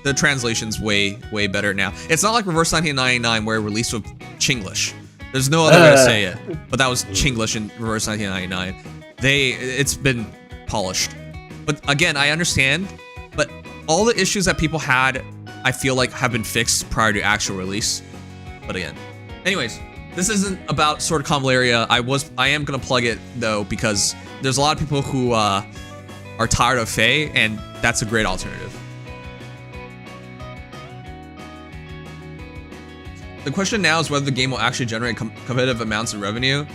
[SPEAKER 1] the translation's way better now. It's not like Reverse 1999 where it released with Chinglish. There's no other way to say it, but that was Chinglish in Reverse 1999. It's been polished. But again, I understand, but all the issues that people had, I feel like have been fixed prior to actual release. But again, anyways, this isn't about Sword of Convallaria. I am gonna plug it though because there's a lot of people who are tired of FEH, and that's a great alternative. The question now is whether the game will actually generate competitive amounts of revenue.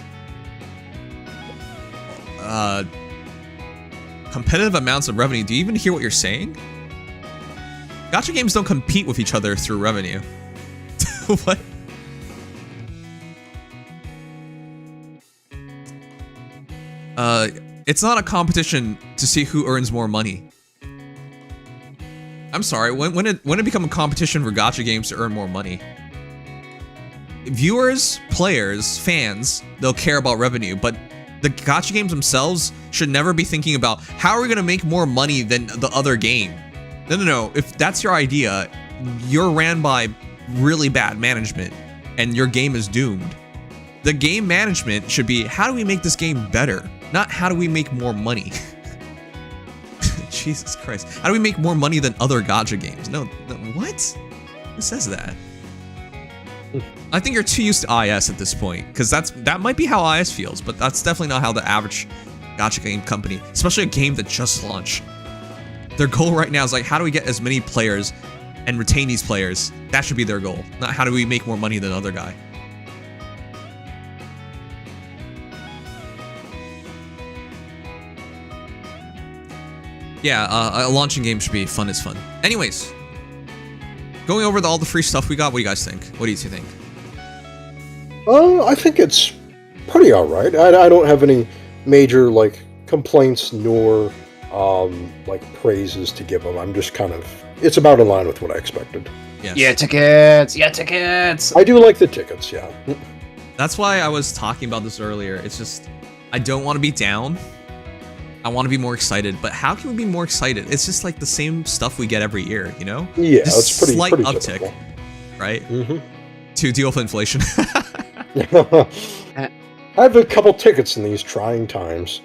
[SPEAKER 1] Competitive amounts of revenue. Do you even hear what you're saying? Gacha games don't compete with each other through revenue. What? It's not a competition to see who earns more money. I'm sorry, when it become a competition for gacha games to earn more money? Viewers, players, fans, they'll care about revenue, but the gacha games themselves should never be thinking about how are we gonna make more money than the other game. No. If that's your idea, you're ran by really bad management and your game is doomed. The game management should be, how do we make this game better? Not how do we make more money? Jesus Christ. How do we make more money than other gacha games? No, what? Who says that? I think you're too used to IS at this point, because that might be how IS feels, but that's definitely not how the average gacha game company, especially a game that just launched. Their goal right now is like, how do we get as many players and retain these players? That should be their goal, not how do we make more money than the other guy. Yeah, a launching game should be fun as fun. Anyways, going over all the free stuff we got, what do you guys think? What do you think?
[SPEAKER 7] I think it's pretty alright. I don't have any major, like, complaints nor, like, praises to give them. I'm just kind of... It's about in line with what I expected.
[SPEAKER 1] Yes.
[SPEAKER 8] Yeah, tickets! Yeah, tickets!
[SPEAKER 7] I do like the tickets, yeah.
[SPEAKER 1] That's why I was talking about this earlier. It's just, I don't want to be down. I want to be more excited, but how can we be more excited? It's just like the same stuff we get every year, you know?
[SPEAKER 7] Yeah,
[SPEAKER 1] just
[SPEAKER 7] it's pretty
[SPEAKER 1] slight
[SPEAKER 7] pretty
[SPEAKER 1] uptick,
[SPEAKER 7] typical.
[SPEAKER 1] right?
[SPEAKER 7] Mm-hmm.
[SPEAKER 1] To deal with inflation.
[SPEAKER 7] I have a couple tickets in these trying times.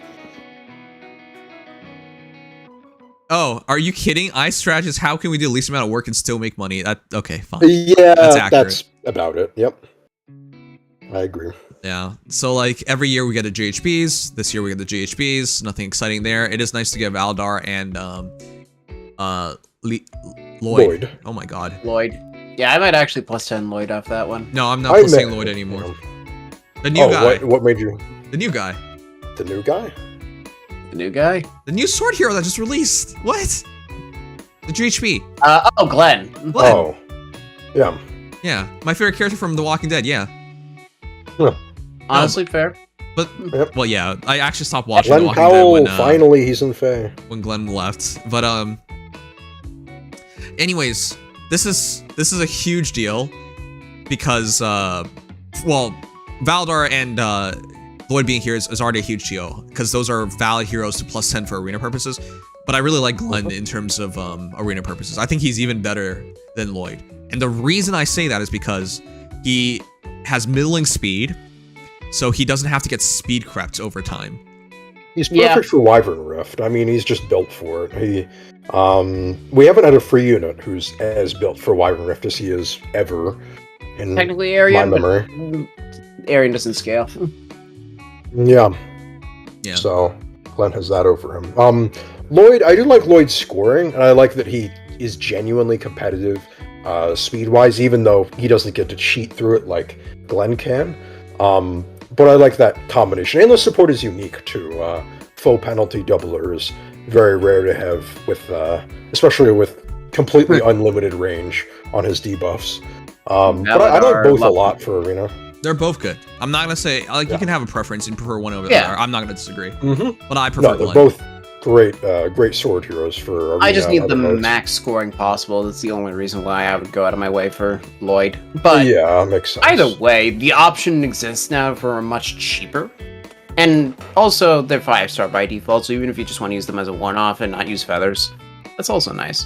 [SPEAKER 1] Oh, are you kidding? iStrategy is how can we do the least amount of work and still make money? Okay, fine.
[SPEAKER 7] Yeah,
[SPEAKER 1] That's
[SPEAKER 7] that's about it. Yep. I agree.
[SPEAKER 1] Yeah, so like every year we get the GHBs. This year we get the GHBs. Nothing exciting there. It is nice to get Valdar and Lloyd. Oh my god.
[SPEAKER 8] Lloyd. Yeah, I might actually plus 10 Lloyd off that one.
[SPEAKER 1] No, I'm not plusing Lloyd anymore. The new guy.
[SPEAKER 7] What made you?
[SPEAKER 1] The new guy.
[SPEAKER 7] The new guy?
[SPEAKER 8] The new guy?
[SPEAKER 1] The new sword hero that just released. What? The GHP.
[SPEAKER 8] Oh, Glenn.
[SPEAKER 1] Glenn.
[SPEAKER 7] Oh. Yeah.
[SPEAKER 1] Yeah, my favorite character from The Walking Dead, yeah.
[SPEAKER 7] Huh.
[SPEAKER 8] Honestly, fair.
[SPEAKER 1] But,
[SPEAKER 7] Yep.
[SPEAKER 1] well, yeah, I actually stopped watching
[SPEAKER 7] Glenn
[SPEAKER 1] The Walking
[SPEAKER 7] Powell,
[SPEAKER 1] Dead
[SPEAKER 7] finally he's in Fae.
[SPEAKER 1] when Glenn left. But, anyways, this is a huge deal because, well, Valdar and, Lloyd being here is already a huge deal because those are valid heroes to plus 10 for arena purposes. But I really like Glenn in terms of arena purposes. I think he's even better than Lloyd. And the reason I say that is because he has middling speed, so he doesn't have to get speed crept over time.
[SPEAKER 7] He's perfect for Wyvern Rift. I mean, he's just built for it. We haven't had a free unit who's as built for Wyvern Rift as he is ever in
[SPEAKER 8] Technically, Arian,
[SPEAKER 7] my memory.
[SPEAKER 8] Arian doesn't scale.
[SPEAKER 7] Yeah.
[SPEAKER 1] Yeah.
[SPEAKER 7] So Glenn has that over him. Lloyd, I do like Lloyd's scoring, and I like that he is genuinely competitive speed-wise, even though he doesn't get to cheat through it like Glenn can. But I like that combination. And the support is unique too. Faux penalty doubler is very rare to have with, especially with completely unlimited range on his debuffs. But I like both a lot for arena.
[SPEAKER 1] They're both good. I'm not gonna say like you can have a preference and prefer one over the other. I'm not gonna disagree. But I prefer
[SPEAKER 7] they're
[SPEAKER 1] Glenn.
[SPEAKER 7] both great sword heroes for arena.
[SPEAKER 8] I just need the
[SPEAKER 7] modes.
[SPEAKER 8] max scoring possible. That's the only reason why I would go out of my way for Lloyd. But
[SPEAKER 7] yeah, makes sense.
[SPEAKER 8] either way, the option exists now for much cheaper. And also, they're 5-star by default, so even if you just want to use them as a one-off and not use feathers, that's also nice.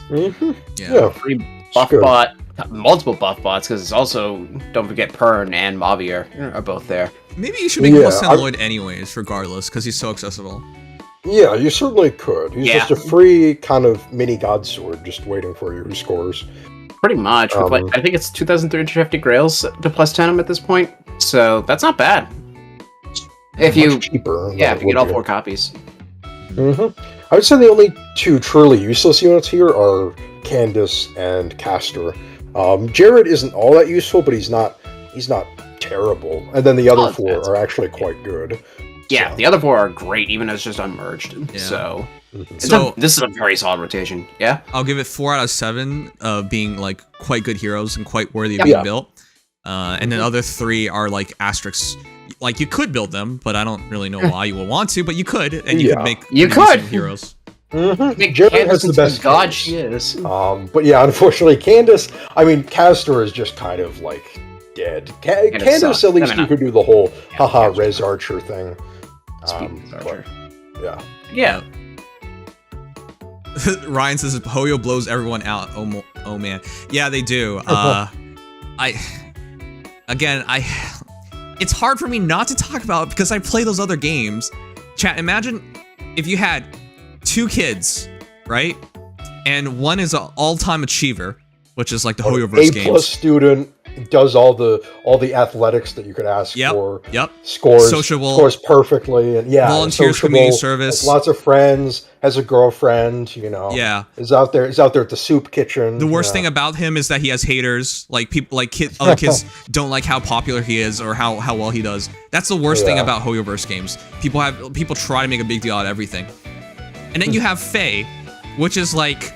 [SPEAKER 1] Yeah.
[SPEAKER 8] Free buff bot, multiple buff bots, because it's also, don't forget, Pern and Mavier are both there.
[SPEAKER 1] Maybe you should make plus 10 Lloyd anyways, regardless, because he's so accessible.
[SPEAKER 7] Yeah, you certainly could. He's just a free kind of mini god sword just waiting for you who scores.
[SPEAKER 8] Pretty much. With like, I think it's 2,350 grails to plus 10 him at this point, so that's not bad. If you,
[SPEAKER 7] cheaper,
[SPEAKER 8] if you get all 4 copies.
[SPEAKER 7] I would say the only 2 truly useless units here are Candace and Castor. Jared isn't all that useful, but he's not terrible. And then the other 4 are actually quite good.
[SPEAKER 8] Yeah,
[SPEAKER 7] So.
[SPEAKER 8] the other 4 are great, even as just unmerged.
[SPEAKER 1] Yeah.
[SPEAKER 8] So,
[SPEAKER 1] So
[SPEAKER 8] this is a very solid rotation. Yeah,
[SPEAKER 1] I'll give it 4 out of 7 of being like quite good heroes and quite worthy of being built. And then other 3 are like asterisks. Like you could build them, but I don't really know why you would want to. But you could, and you could make heroes.
[SPEAKER 7] Jared has the best
[SPEAKER 8] god
[SPEAKER 7] case.
[SPEAKER 8] she is.
[SPEAKER 7] But yeah, unfortunately, Candace. I mean, Castor is just kind of like dead. Candace,
[SPEAKER 8] sucks.
[SPEAKER 7] at least
[SPEAKER 8] I mean,
[SPEAKER 7] you could do the whole haha res archer thing.
[SPEAKER 8] Archer.
[SPEAKER 7] Yeah.
[SPEAKER 8] Yeah.
[SPEAKER 1] Ryan says Hoyo blows everyone out. Oh man, yeah, they do. It's hard for me not to talk about it because I play those other games. Chat, imagine if you had 2 kids, right? And one is an all-time achiever, which is like the Hoyoverse games.
[SPEAKER 7] A+ student, does all the athletics that you could ask for. Scores scores perfectly, and
[SPEAKER 1] volunteers
[SPEAKER 7] sociable,
[SPEAKER 1] community service,
[SPEAKER 7] has lots of friends, has a girlfriend, is out there at the soup kitchen.
[SPEAKER 1] The worst thing about him is that he has haters. Like people, like other kids don't like how popular he is or how well he does. That's the worst thing about Hoyoverse games. People try to make a big deal out of everything. And then you have Faye, which is like,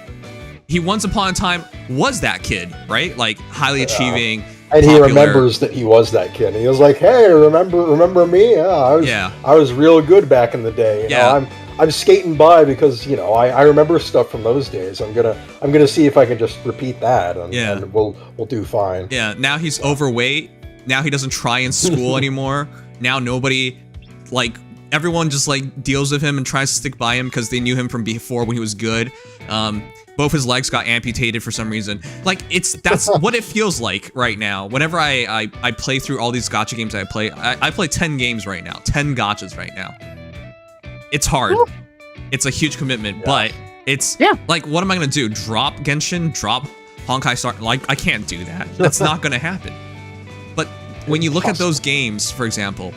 [SPEAKER 1] he once upon a time was that kid, right? Like highly achieving,
[SPEAKER 7] and
[SPEAKER 1] popular.
[SPEAKER 7] He remembers that he was that kid. And he was like, "Hey, remember me? Yeah, I was real good back in the day. You know, I'm skating by because I remember stuff from those days. I'm gonna see if I can just repeat that, and we'll do fine."
[SPEAKER 1] Yeah. Now he's overweight. Now he doesn't try in school anymore. Now nobody, like, everyone just like deals with him and tries to stick by him because they knew him from before when he was good. Both his legs got amputated for some reason. Like, that's what it feels like right now. Whenever I play through all these gacha games I play 10 games right now. 10 gachas right now. It's hard. It's a huge commitment, but it's like, what am I gonna do? Drop Genshin? Drop Honkai Star? Like, I can't do that. That's not gonna happen. But when you look at those games, for example,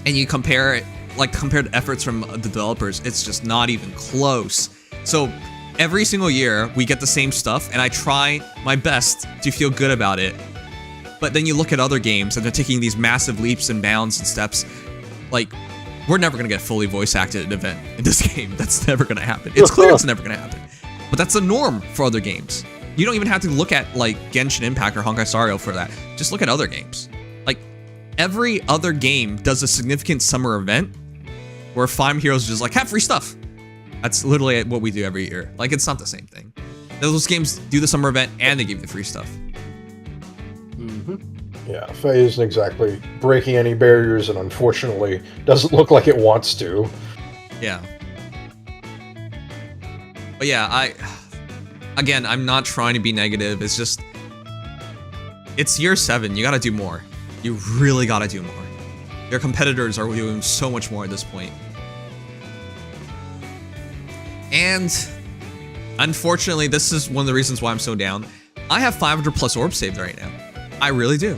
[SPEAKER 1] and you compare the efforts from the developers, it's just not even close. So every single year we get the same stuff, and I try my best to feel good about it. But then you look at other games, and they're taking these massive leaps and bounds and steps. Like, we're never gonna get fully voice acted at an event in this game. That's never gonna happen. It's clear it's never gonna happen. But that's the norm for other games. You don't even have to look at like Genshin Impact or Honkai Star Rail for that. Just look at other games. Like, every other game does a significant summer event where Fire Emblem Heroes is just like, have free stuff. That's literally what we do every year. Like, it's not the same thing. Those games do the summer event and they give you the free stuff.
[SPEAKER 7] Yeah, FEH isn't exactly breaking any barriers, and unfortunately doesn't look like it wants to.
[SPEAKER 1] Yeah. But yeah, again, I'm not trying to be negative. It's just, it's year 7. You gotta do more. You really gotta do more. Your competitors are doing so much more at this point. And unfortunately, this is one of the reasons why I'm so down. I have 500 plus orbs saved right now. I really do.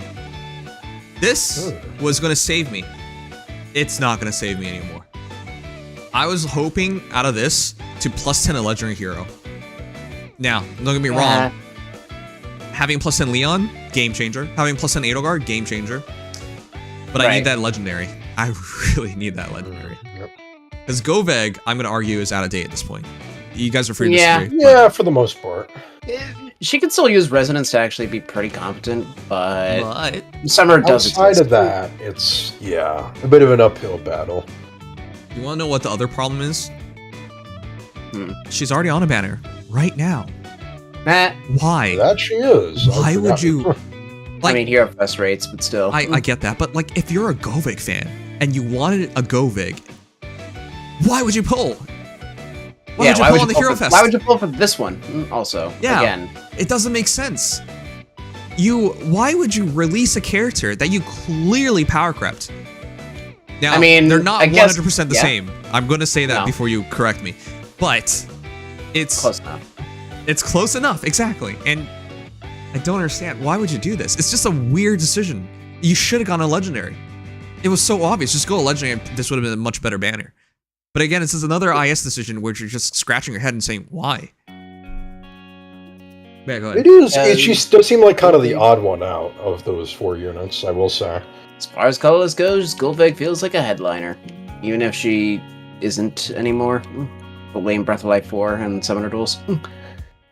[SPEAKER 1] This was gonna save me. It's not gonna save me anymore. I was hoping out of this to plus 10 a legendary hero. Now, don't get me wrong. Having plus 10 Leon, game changer. Having plus 10 Edelgard, game changer. But I need that legendary. I really need that legendary. Because Goveg, I'm going to argue, is out of date at this point. You guys are free to disagree.
[SPEAKER 7] Yeah, for the most part.
[SPEAKER 8] She can still use Resonance to actually be pretty competent, but Summer does
[SPEAKER 7] outside of that, it's, yeah, a bit of an uphill battle.
[SPEAKER 1] You want to know what the other problem is? She's already on a banner right now. Why?
[SPEAKER 7] That she is.
[SPEAKER 1] Why would you?
[SPEAKER 8] Like, I mean, Hero Fest rates, but still.
[SPEAKER 1] I get that, but like, if you're a Govig fan and you wanted a Govig, why would you pull? Why would you pull on the Hero Fest?
[SPEAKER 8] Why would you pull for this one? Also,
[SPEAKER 1] yeah,
[SPEAKER 8] again,
[SPEAKER 1] it doesn't make sense. Why would you release a character that you clearly power crept? Now, I mean, they're not 100% the same. I'm going to say that before you correct me, but it's
[SPEAKER 8] close enough.
[SPEAKER 1] It's close enough, exactly. And I don't understand. Why would you do this? It's just a weird decision. You should have gone a legendary. It was so obvious. Just go a legendary and this would have been a much better banner. But again, this is another IS decision where you're just scratching your head and saying, why? Yeah, go ahead.
[SPEAKER 7] It is. She does seem like kind of the odd one out of those 4 units, I will say.
[SPEAKER 8] As far as colorless goes, Gullveig feels like a headliner. Even if she isn't anymore. The lame Breath of Life 4 and Summoner Duels.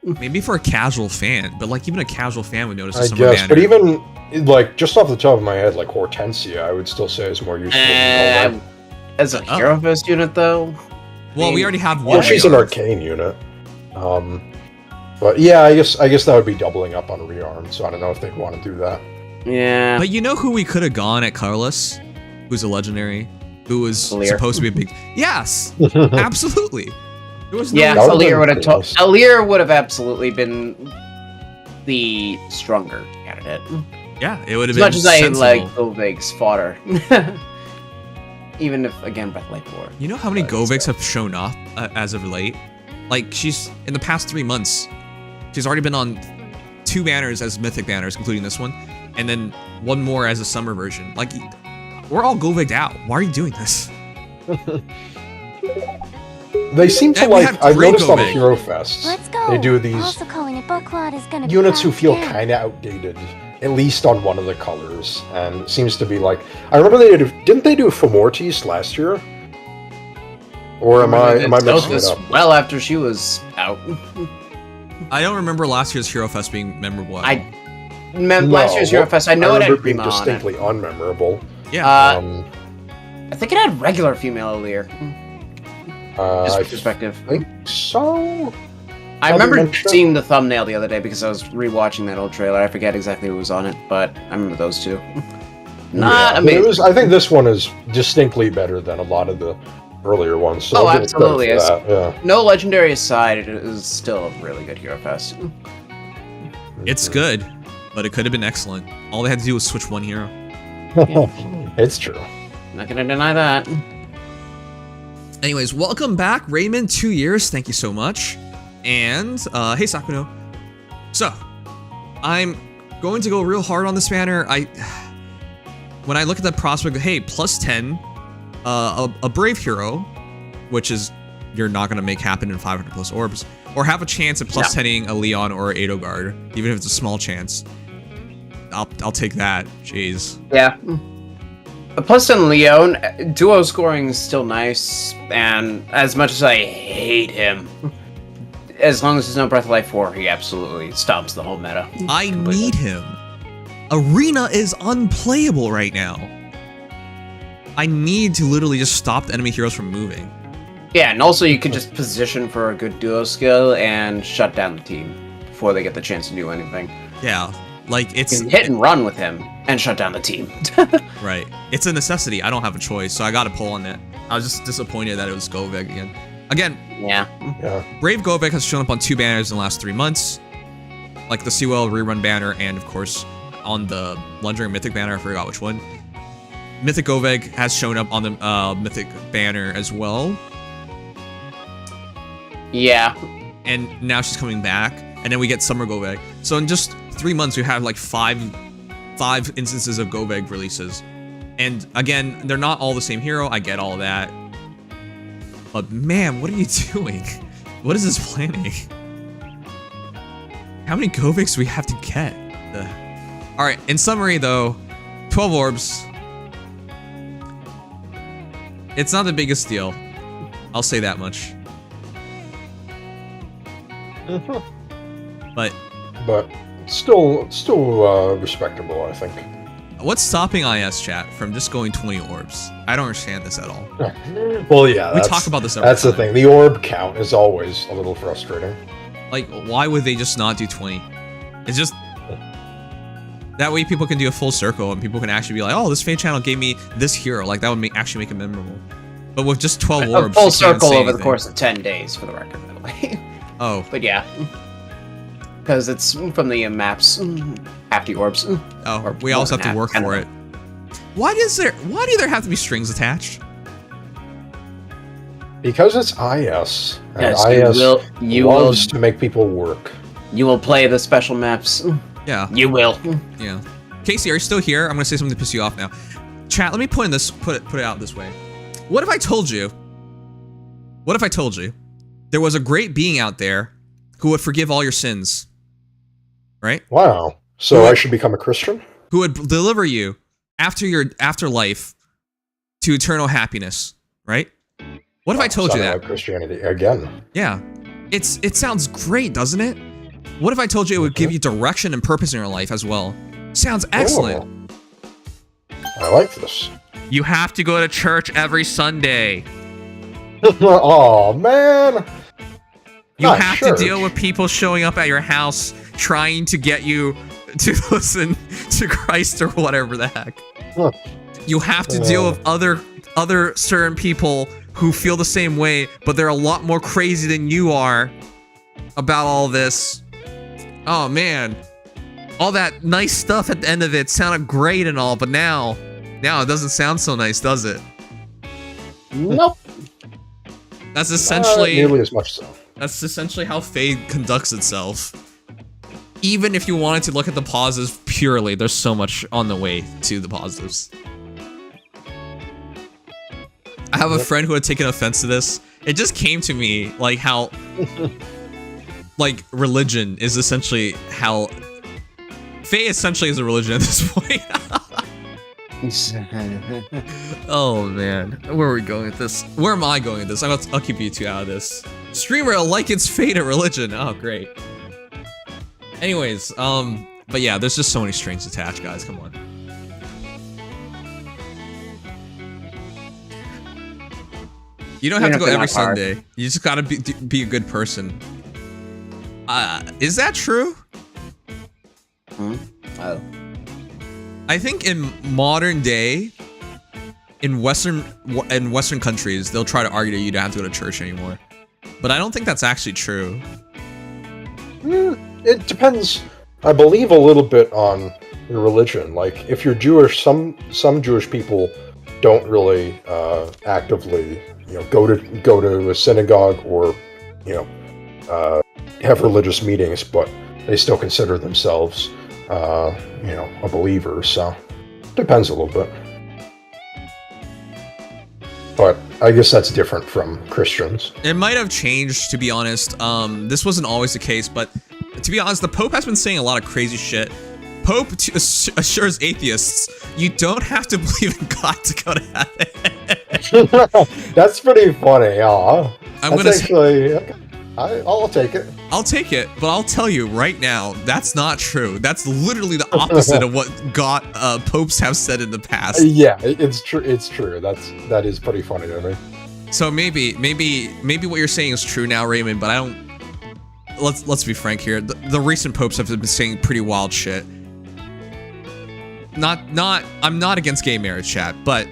[SPEAKER 1] Maybe for a casual fan, but like even a casual fan would notice.
[SPEAKER 7] I guess, but even like just off the top of my head, like Hortensia, I would still say is more useful.
[SPEAKER 8] As a Hero Fest unit, though.
[SPEAKER 1] Well, we already have one.
[SPEAKER 7] Well, she's an arcane unit. But yeah, I guess that would be doubling up on Rearm. So I don't know if they'd want to do that.
[SPEAKER 8] Yeah.
[SPEAKER 1] But you know who we could have gone at colorless, who's a legendary, who was supposed to be a big. Yes, absolutely.
[SPEAKER 8] Alir would have. Alir would have absolutely been the stronger candidate.
[SPEAKER 1] Yeah, it would have been.
[SPEAKER 8] As much as I like Govig's fodder, even if again Breath of Life 4.
[SPEAKER 1] You know how many Govigs have shown up as of late? Like she's in the past 3 months, she's already been on 2 banners as mythic banners, including this one, and then 1 more as a summer version. Like we're all Govig'd out. Why are you doing this?
[SPEAKER 7] They seem to like. I've noticed on the Hero Fest,
[SPEAKER 3] Let's go.
[SPEAKER 7] they do these
[SPEAKER 3] Also calling it book quad is gonna
[SPEAKER 7] units
[SPEAKER 3] be
[SPEAKER 7] who feel
[SPEAKER 3] again.
[SPEAKER 7] kind of outdated, at least on one of the colors, and it seems to be like. I remember didn't they do Fomortis last year? Or am I mixing it up?
[SPEAKER 8] Well, after she was out.
[SPEAKER 1] I don't remember last year's Hero Fest being memorable.
[SPEAKER 8] Last year's Hero Fest. I know it had
[SPEAKER 7] being
[SPEAKER 8] Prima on
[SPEAKER 7] distinctly unmemorable.
[SPEAKER 1] Yeah.
[SPEAKER 8] I think it had regular female Alir. Just perspective.
[SPEAKER 7] I think so.
[SPEAKER 8] I remember seeing the thumbnail the other day because I was rewatching that old trailer. I forget exactly who was on it, but I remember those two. Amazing.
[SPEAKER 7] I think this one is distinctly better than a lot of the earlier ones. So
[SPEAKER 8] absolutely.
[SPEAKER 7] Yeah.
[SPEAKER 8] No legendary aside, it is still a really good Hero Fest.
[SPEAKER 1] It's good, but it could have been excellent. All they had to do was switch 1 hero.
[SPEAKER 7] It's true.
[SPEAKER 8] Not gonna deny that.
[SPEAKER 1] Anyways, welcome back, Raymond. 2 years, thank you so much. And, hey Sakuno. So, I'm going to go real hard on this banner. When I look at the prospect of, hey, plus 10, a brave hero, which is, you're not going to make happen in 500 plus orbs, or have a chance at plus 10ing a Leon or a Edelgard, even if it's a small chance. I'll take that. Jeez.
[SPEAKER 8] Yeah. A plus 10 Leon, duo scoring is still nice, and as much as I hate him, as long as there's no Breath of Life 4, he absolutely stomps the whole meta.
[SPEAKER 1] I need him. Arena is unplayable right now. I need to literally just stop the enemy heroes from moving.
[SPEAKER 8] Yeah, and also you can just position for a good duo skill and shut down the team before they get the chance to do anything.
[SPEAKER 1] Yeah, like it's...
[SPEAKER 8] You can hit and run with him and shut down the team.
[SPEAKER 1] Right. It's a necessity. I don't have a choice, so I got to pull on it. I was just disappointed that it was Goveg again. Again,
[SPEAKER 8] yeah.
[SPEAKER 1] Brave Goveg has shown up on 2 banners in the last 3 months. Like the Seawell rerun banner and, of course, on the Legendary Mythic banner. I forgot which one. Mythic Goveg has shown up on the Mythic banner as well.
[SPEAKER 8] Yeah.
[SPEAKER 1] And now she's coming back. And then we get Summer Goveg. So in just 3 months, we have like five instances of Goveg releases. And again, they're not all the same hero. I get all that. But man, what are you doing? What is this planning? How many Govegs do we have to get? Alright, in summary though, 12 orbs. It's not the biggest deal. I'll say that much. But
[SPEAKER 7] still respectable, I think.
[SPEAKER 1] What's stopping IS chat from just going 20 orbs? I don't understand this at all.
[SPEAKER 7] Well, yeah,
[SPEAKER 1] we talk about this every
[SPEAKER 7] That's
[SPEAKER 1] time.
[SPEAKER 7] the thing. The orb count is always a little frustrating.
[SPEAKER 1] Like, why would they just not do 20? It's just... That way people can do a full circle and people can actually be like, oh, this FEH channel gave me this hero. Like, that would actually make it memorable. But with just 12 orbs,
[SPEAKER 8] A full
[SPEAKER 1] you can't
[SPEAKER 8] circle
[SPEAKER 1] say
[SPEAKER 8] over the
[SPEAKER 1] anything.
[SPEAKER 8] course of 10 days, for the record, by the way.
[SPEAKER 1] Oh.
[SPEAKER 8] But yeah. Because it's from the maps after the orbs.
[SPEAKER 1] Oh,
[SPEAKER 8] Or
[SPEAKER 1] we also
[SPEAKER 8] more
[SPEAKER 1] have
[SPEAKER 8] than
[SPEAKER 1] to work
[SPEAKER 8] half,
[SPEAKER 1] for it. Why do there have to be strings attached?
[SPEAKER 7] Because it's IS. And
[SPEAKER 8] Yes,
[SPEAKER 7] IS
[SPEAKER 8] you
[SPEAKER 7] loves
[SPEAKER 8] will,
[SPEAKER 7] to make people work.
[SPEAKER 8] you will play the special maps.
[SPEAKER 1] Yeah.
[SPEAKER 8] You will.
[SPEAKER 1] Yeah. Casey, are you still here? I'm gonna say something to piss you off now. Chat, let me put it out this way. What if I told you there was a great being out there who would forgive all your sins? Right?
[SPEAKER 7] Wow. So I should become a Christian?
[SPEAKER 1] Who would deliver you after your afterlife to eternal happiness, right? What if I told you
[SPEAKER 7] Sounded
[SPEAKER 1] that?
[SPEAKER 7] like Christianity again.
[SPEAKER 1] Yeah. It sounds great, doesn't it? What if I told you it would give you direction and purpose in your life as well? Sounds excellent.
[SPEAKER 7] I like this.
[SPEAKER 1] You have to go to church every Sunday.
[SPEAKER 7] Oh man.
[SPEAKER 1] You
[SPEAKER 7] Not
[SPEAKER 1] have
[SPEAKER 7] church.
[SPEAKER 1] to deal with people showing up at your house trying to get you to listen to Christ or whatever the heck.
[SPEAKER 7] Huh.
[SPEAKER 1] You have to deal with other certain people who feel the same way, but they're a lot more crazy than you are about all this. Oh man. All that nice stuff at the end of it sounded great and all, but now it doesn't sound so nice, does it?
[SPEAKER 8] Nope.
[SPEAKER 1] That's essentially
[SPEAKER 7] nearly as much so.
[SPEAKER 1] That's essentially how Fade conducts itself. Even if you wanted to look at the positives purely, there's so much on the way to the positives. I have a friend who had taken offense to this. It just came to me like how like religion is essentially how Faye essentially is a religion at this point. Oh man, where are we going with this? Where am I going with this? I'll keep you two out of this. Streamer likens Fate a religion. Oh great. Anyways, but yeah, there's just so many strings attached, guys. Come on. You don't have to go every Sunday. You just gotta be a good person. Is that true?
[SPEAKER 8] Oh.
[SPEAKER 1] I think in modern day, in Western countries, they'll try to argue that you don't have to go to church anymore. But I don't think that's actually true.
[SPEAKER 7] It depends, I believe, a little bit on your religion. Like, if you're Jewish, some Jewish people don't really actively, go to a synagogue or, have religious meetings, but they still consider themselves, a believer. So, depends a little bit. But I guess that's different from Christians.
[SPEAKER 1] It might have changed, to be honest. This wasn't always the case, but to be honest, the Pope has been saying a lot of crazy shit. Pope assures atheists, you don't have to believe in God to go to heaven.
[SPEAKER 7] That's pretty funny, yeah.
[SPEAKER 1] I'm
[SPEAKER 7] That's
[SPEAKER 1] gonna
[SPEAKER 7] actually... Okay. I'll take it.
[SPEAKER 1] I'll take it, but I'll tell you right now, that's not true. That's literally the opposite of what popes have said in the past.
[SPEAKER 7] Yeah, it's true. It's true. That is pretty funny to me.
[SPEAKER 1] So maybe what you're saying is true now, Raymond. But I don't. Let's be frank here. The recent popes have been saying pretty wild shit. I'm not against gay marriage, chat, but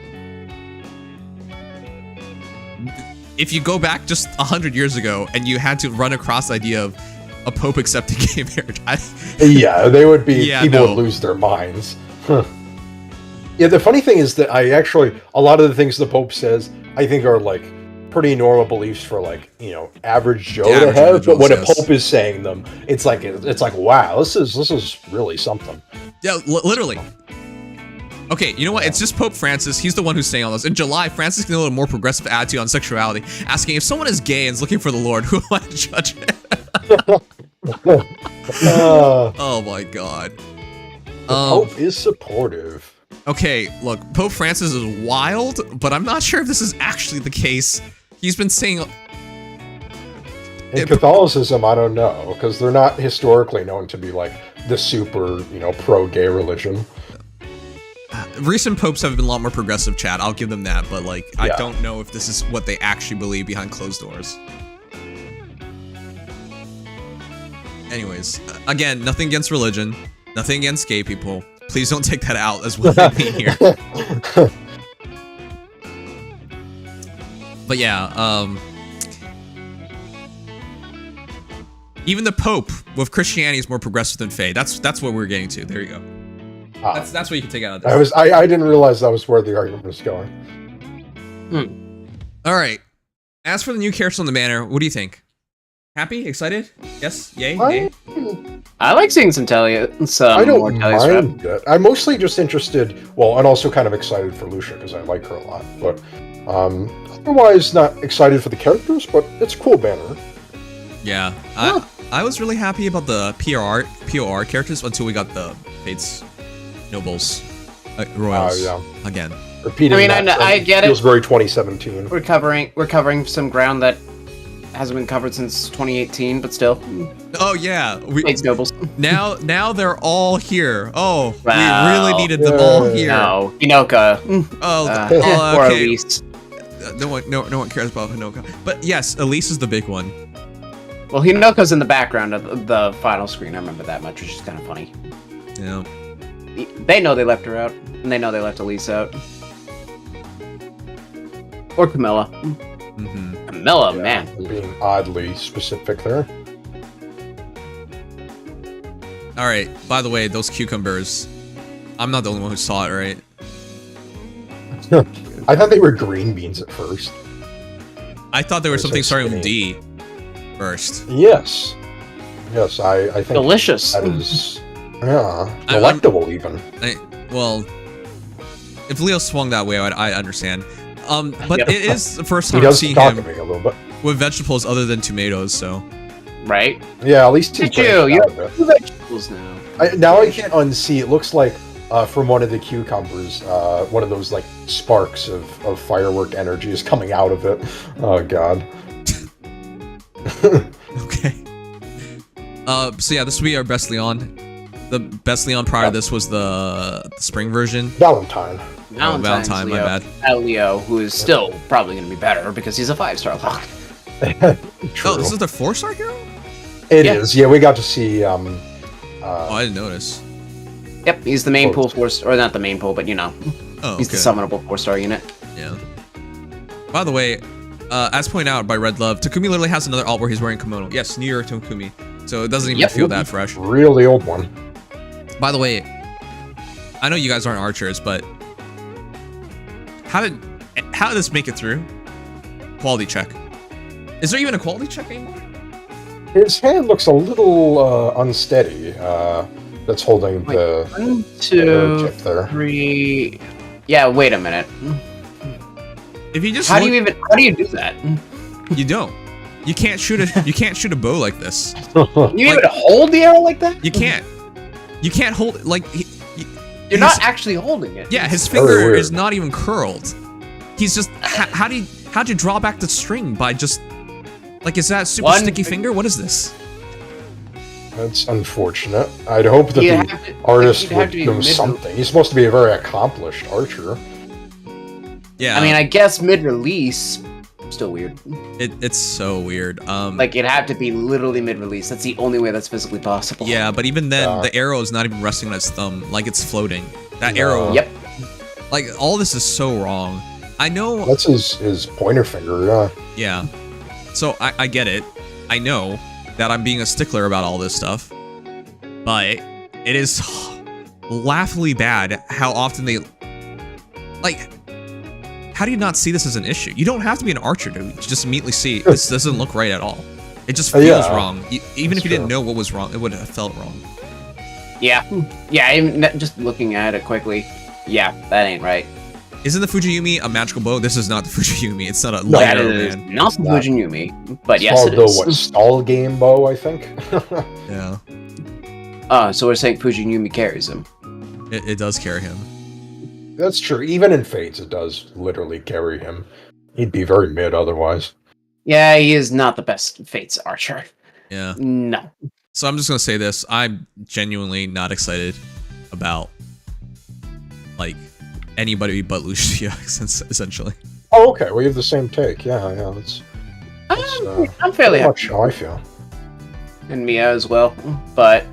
[SPEAKER 1] if you go back just 100 years ago and you had to run across the idea of a pope accepting gay marriage,
[SPEAKER 7] yeah, they would be.
[SPEAKER 1] Yeah,
[SPEAKER 7] people would lose their minds. Huh. Yeah, the funny thing is that a lot of the things the Pope says, I think are like pretty normal beliefs for like, average Joe to have. But when a Pope is saying them, it's like wow, this is really something.
[SPEAKER 1] Yeah, literally. Okay, you know what? It's just Pope Francis. He's the one who's saying all this. In July, Francis gave a little more progressive attitude on sexuality, asking if someone is gay and is looking for the Lord, who am I to judge it? Oh my god.
[SPEAKER 7] The Pope is supportive.
[SPEAKER 1] Okay, look, Pope Francis is wild, but I'm not sure if this is actually the case. He's been saying...
[SPEAKER 7] In Catholicism, I don't know, because they're not historically known to be like the super, pro-gay religion.
[SPEAKER 1] Recent popes have been a lot more progressive, chat. I'll give them that, but like, yeah. I don't know if this is what they actually believe behind closed doors. Anyways, again, nothing against religion, nothing against gay people. Please don't take that out as what I mean here. But yeah, even the Pope with Christianity is more progressive than Faye. That's what we're getting to. There you go. That's what you can take out of this.
[SPEAKER 7] I didn't realize that was where the argument was going.
[SPEAKER 1] All right. As for the new characters on the banner, what do you think? Happy? Excited? Yes? Yay? Nay?
[SPEAKER 8] I like seeing some
[SPEAKER 7] I don't mind it. I'm mostly just interested, and also kind of excited for Lucia because I like her a lot. But otherwise, not excited for the characters, but it's a cool banner.
[SPEAKER 1] Yeah. I was really happy about the POR characters until we got the Fates Nobles Royals again.
[SPEAKER 7] Repeating
[SPEAKER 8] I get it.
[SPEAKER 7] Feels very 2017.
[SPEAKER 8] We're covering some ground that hasn't been covered since 2018, but still.
[SPEAKER 1] Oh yeah,
[SPEAKER 8] Fates Nobles.
[SPEAKER 1] Now they're all here. Oh, wow. We really needed them all here.
[SPEAKER 8] No, Hinoka.
[SPEAKER 1] Okay.
[SPEAKER 8] Or Elise.
[SPEAKER 1] No one cares about Hinoka. But yes, Elise is the big one.
[SPEAKER 8] Well, Hinoka's in the background of the final screen. I remember that much, which is kind of funny.
[SPEAKER 1] Yeah.
[SPEAKER 8] They know they left her out, and they know they left Elise out. Or Camilla.
[SPEAKER 1] Mm-hmm.
[SPEAKER 8] Camilla, man.
[SPEAKER 7] Being oddly specific there.
[SPEAKER 1] Alright, by the way, those cucumbers. I'm not the only one who saw it, right?
[SPEAKER 7] I thought they were green beans at first.
[SPEAKER 1] I thought there was something starting with D first.
[SPEAKER 7] Yes. Yes, I think
[SPEAKER 8] delicious.
[SPEAKER 7] That is delectable even.
[SPEAKER 1] Well, if Leo swung that way, I understand. But it is the first time
[SPEAKER 7] I've
[SPEAKER 1] seen
[SPEAKER 7] him
[SPEAKER 1] a little bit with vegetables other than tomatoes, so.
[SPEAKER 8] Right?
[SPEAKER 7] Yeah, at least
[SPEAKER 8] you have two vegetables now.
[SPEAKER 7] Now I can't unsee. It looks like from one of the cucumbers, one of those like sparks of firework energy is coming out of it. Oh god.
[SPEAKER 1] Okay. So yeah, this will be our best Leon. The best Leon prior to this was the spring version.
[SPEAKER 7] Valentine.
[SPEAKER 8] Valentine,
[SPEAKER 1] my bad.
[SPEAKER 8] Leo, who is still probably going to be better because he's a 5-star lock.
[SPEAKER 1] Oh, this is the 4-star hero?
[SPEAKER 7] It is. Yeah, we got to see.
[SPEAKER 1] I didn't notice.
[SPEAKER 8] Yep, he's the main pool 4-star, or not the main pool, but he's the summonable 4-star unit.
[SPEAKER 1] Yeah. By the way, as pointed out by Red Love, Takumi literally has another alt where he's wearing kimono. Yes, New Year Takumi. So it doesn't even feel that fresh.
[SPEAKER 7] Really old one.
[SPEAKER 1] By the way, I know you guys aren't archers, but how did this make it through? Quality check. Is there even a quality check anymore?
[SPEAKER 7] His hand looks a little unsteady. That's holding the
[SPEAKER 8] 1, 2, 3. Yeah, wait a minute.
[SPEAKER 1] If you just
[SPEAKER 8] How do you do that?
[SPEAKER 1] you don't. You can't shoot a bow like this.
[SPEAKER 8] You even hold the arrow like that?
[SPEAKER 1] You can't. You can't hold it like
[SPEAKER 8] You're not actually holding it.
[SPEAKER 1] Yeah, his
[SPEAKER 7] very
[SPEAKER 1] finger
[SPEAKER 7] weird.
[SPEAKER 1] is not even curled. He's just how'd you draw back the string by just like is that super
[SPEAKER 8] One
[SPEAKER 1] sticky
[SPEAKER 8] finger?
[SPEAKER 1] finger? What is this?
[SPEAKER 7] That's unfortunate. I'd hope that
[SPEAKER 8] You'd
[SPEAKER 7] the
[SPEAKER 8] have to-
[SPEAKER 7] artist
[SPEAKER 8] you'd have
[SPEAKER 7] would
[SPEAKER 8] to be
[SPEAKER 7] know
[SPEAKER 8] mid-
[SPEAKER 7] something. He's supposed to be a very accomplished archer.
[SPEAKER 1] Yeah.
[SPEAKER 8] I mean, I guess mid-release, still weird.
[SPEAKER 1] it's so weird.
[SPEAKER 8] Like, it'd have to be literally mid-release. That's the only way that's physically possible.
[SPEAKER 1] yeah, but even then, the arrow is not even resting on his thumb, like it's floating. That arrow.
[SPEAKER 8] Yep.
[SPEAKER 1] Like all this is so wrong. I know.
[SPEAKER 7] That's his pointer finger, yeah.
[SPEAKER 1] Yeah. So I get it. I know that I'm being a stickler about all this stuff, but it is laughably bad how often they like. How do you not see this as an issue? You don't have to be an archer to just immediately see this doesn't look right at all. It just feels
[SPEAKER 7] Yeah.
[SPEAKER 1] wrong. Even if you didn't
[SPEAKER 7] true.
[SPEAKER 1] know what was wrong, it would have felt wrong.
[SPEAKER 8] Yeah. Yeah, even just looking at it quickly. Yeah, that ain't right.
[SPEAKER 1] Isn't the Fujiyumi a magical bow? This is not the Fujiyumi. It's not a
[SPEAKER 7] No,
[SPEAKER 1] light
[SPEAKER 8] That
[SPEAKER 1] arrow,
[SPEAKER 8] is
[SPEAKER 1] man.
[SPEAKER 8] not the
[SPEAKER 7] not.
[SPEAKER 8] Fujiyumi, but
[SPEAKER 7] It's
[SPEAKER 8] yes,
[SPEAKER 7] called
[SPEAKER 8] it
[SPEAKER 7] the
[SPEAKER 8] is.
[SPEAKER 7] stall game bow, I think.
[SPEAKER 1] Yeah,
[SPEAKER 8] So we're saying Fujiyumi carries him.
[SPEAKER 1] it does carry him.
[SPEAKER 7] That's true. Even in Fates, it does literally carry him. He'd be very mid otherwise.
[SPEAKER 8] Yeah, he is not the best Fates archer.
[SPEAKER 1] Yeah.
[SPEAKER 8] No.
[SPEAKER 1] So I'm just gonna say this. I'm genuinely not excited about like anybody but Lucia, essentially.
[SPEAKER 7] Oh, okay. We have the same take. Yeah, that's
[SPEAKER 8] I'm fairly
[SPEAKER 7] pretty
[SPEAKER 8] happy.
[SPEAKER 7] much how I feel.
[SPEAKER 8] And Mia as well, but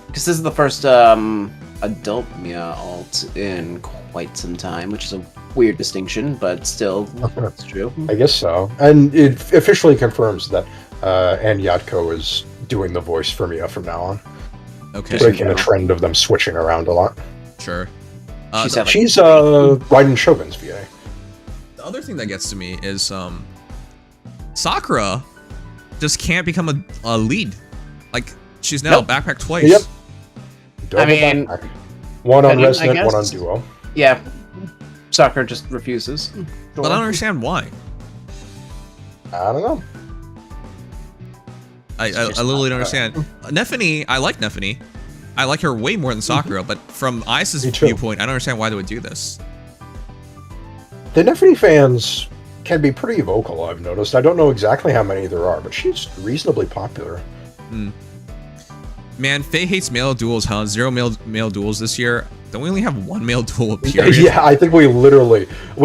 [SPEAKER 8] because this is the first adult Mia alt in quite some time, which is a weird distinction, but still, it's true.
[SPEAKER 7] I guess so. And it officially confirms that Ann Yatko is doing the voice for Mia from now on.
[SPEAKER 1] Okay,
[SPEAKER 7] Breaking the trend of them switching around a lot.
[SPEAKER 1] sure.
[SPEAKER 8] She's had, like,
[SPEAKER 7] She's Raiden Shogun's VA.
[SPEAKER 1] The other thing that gets to me is Sakura just can't become a lead. Like she's now
[SPEAKER 8] Nope.
[SPEAKER 1] backpack twice.
[SPEAKER 7] Yep. Double
[SPEAKER 8] mean,
[SPEAKER 7] backpack. One on
[SPEAKER 8] I mean, I
[SPEAKER 7] Resident, one on
[SPEAKER 8] guess-
[SPEAKER 7] Duo.
[SPEAKER 8] yeah, Sakura just refuses.
[SPEAKER 1] But I don't understand why.
[SPEAKER 7] I don't know.
[SPEAKER 1] I
[SPEAKER 8] just
[SPEAKER 1] literally don't
[SPEAKER 8] not
[SPEAKER 1] understand. Neffany, I like Neffany. I like her way more than Sakura, but from Ice's
[SPEAKER 7] Me too.
[SPEAKER 1] viewpoint, I don't understand why they would do this.
[SPEAKER 7] The Neffany fans can be pretty vocal, I've noticed. I don't know exactly how many there are, but she's reasonably popular.
[SPEAKER 1] Man, Faye hates male duels, huh? 0 male duels this year. Don't we only have one male duel, period?
[SPEAKER 7] Yeah, I think we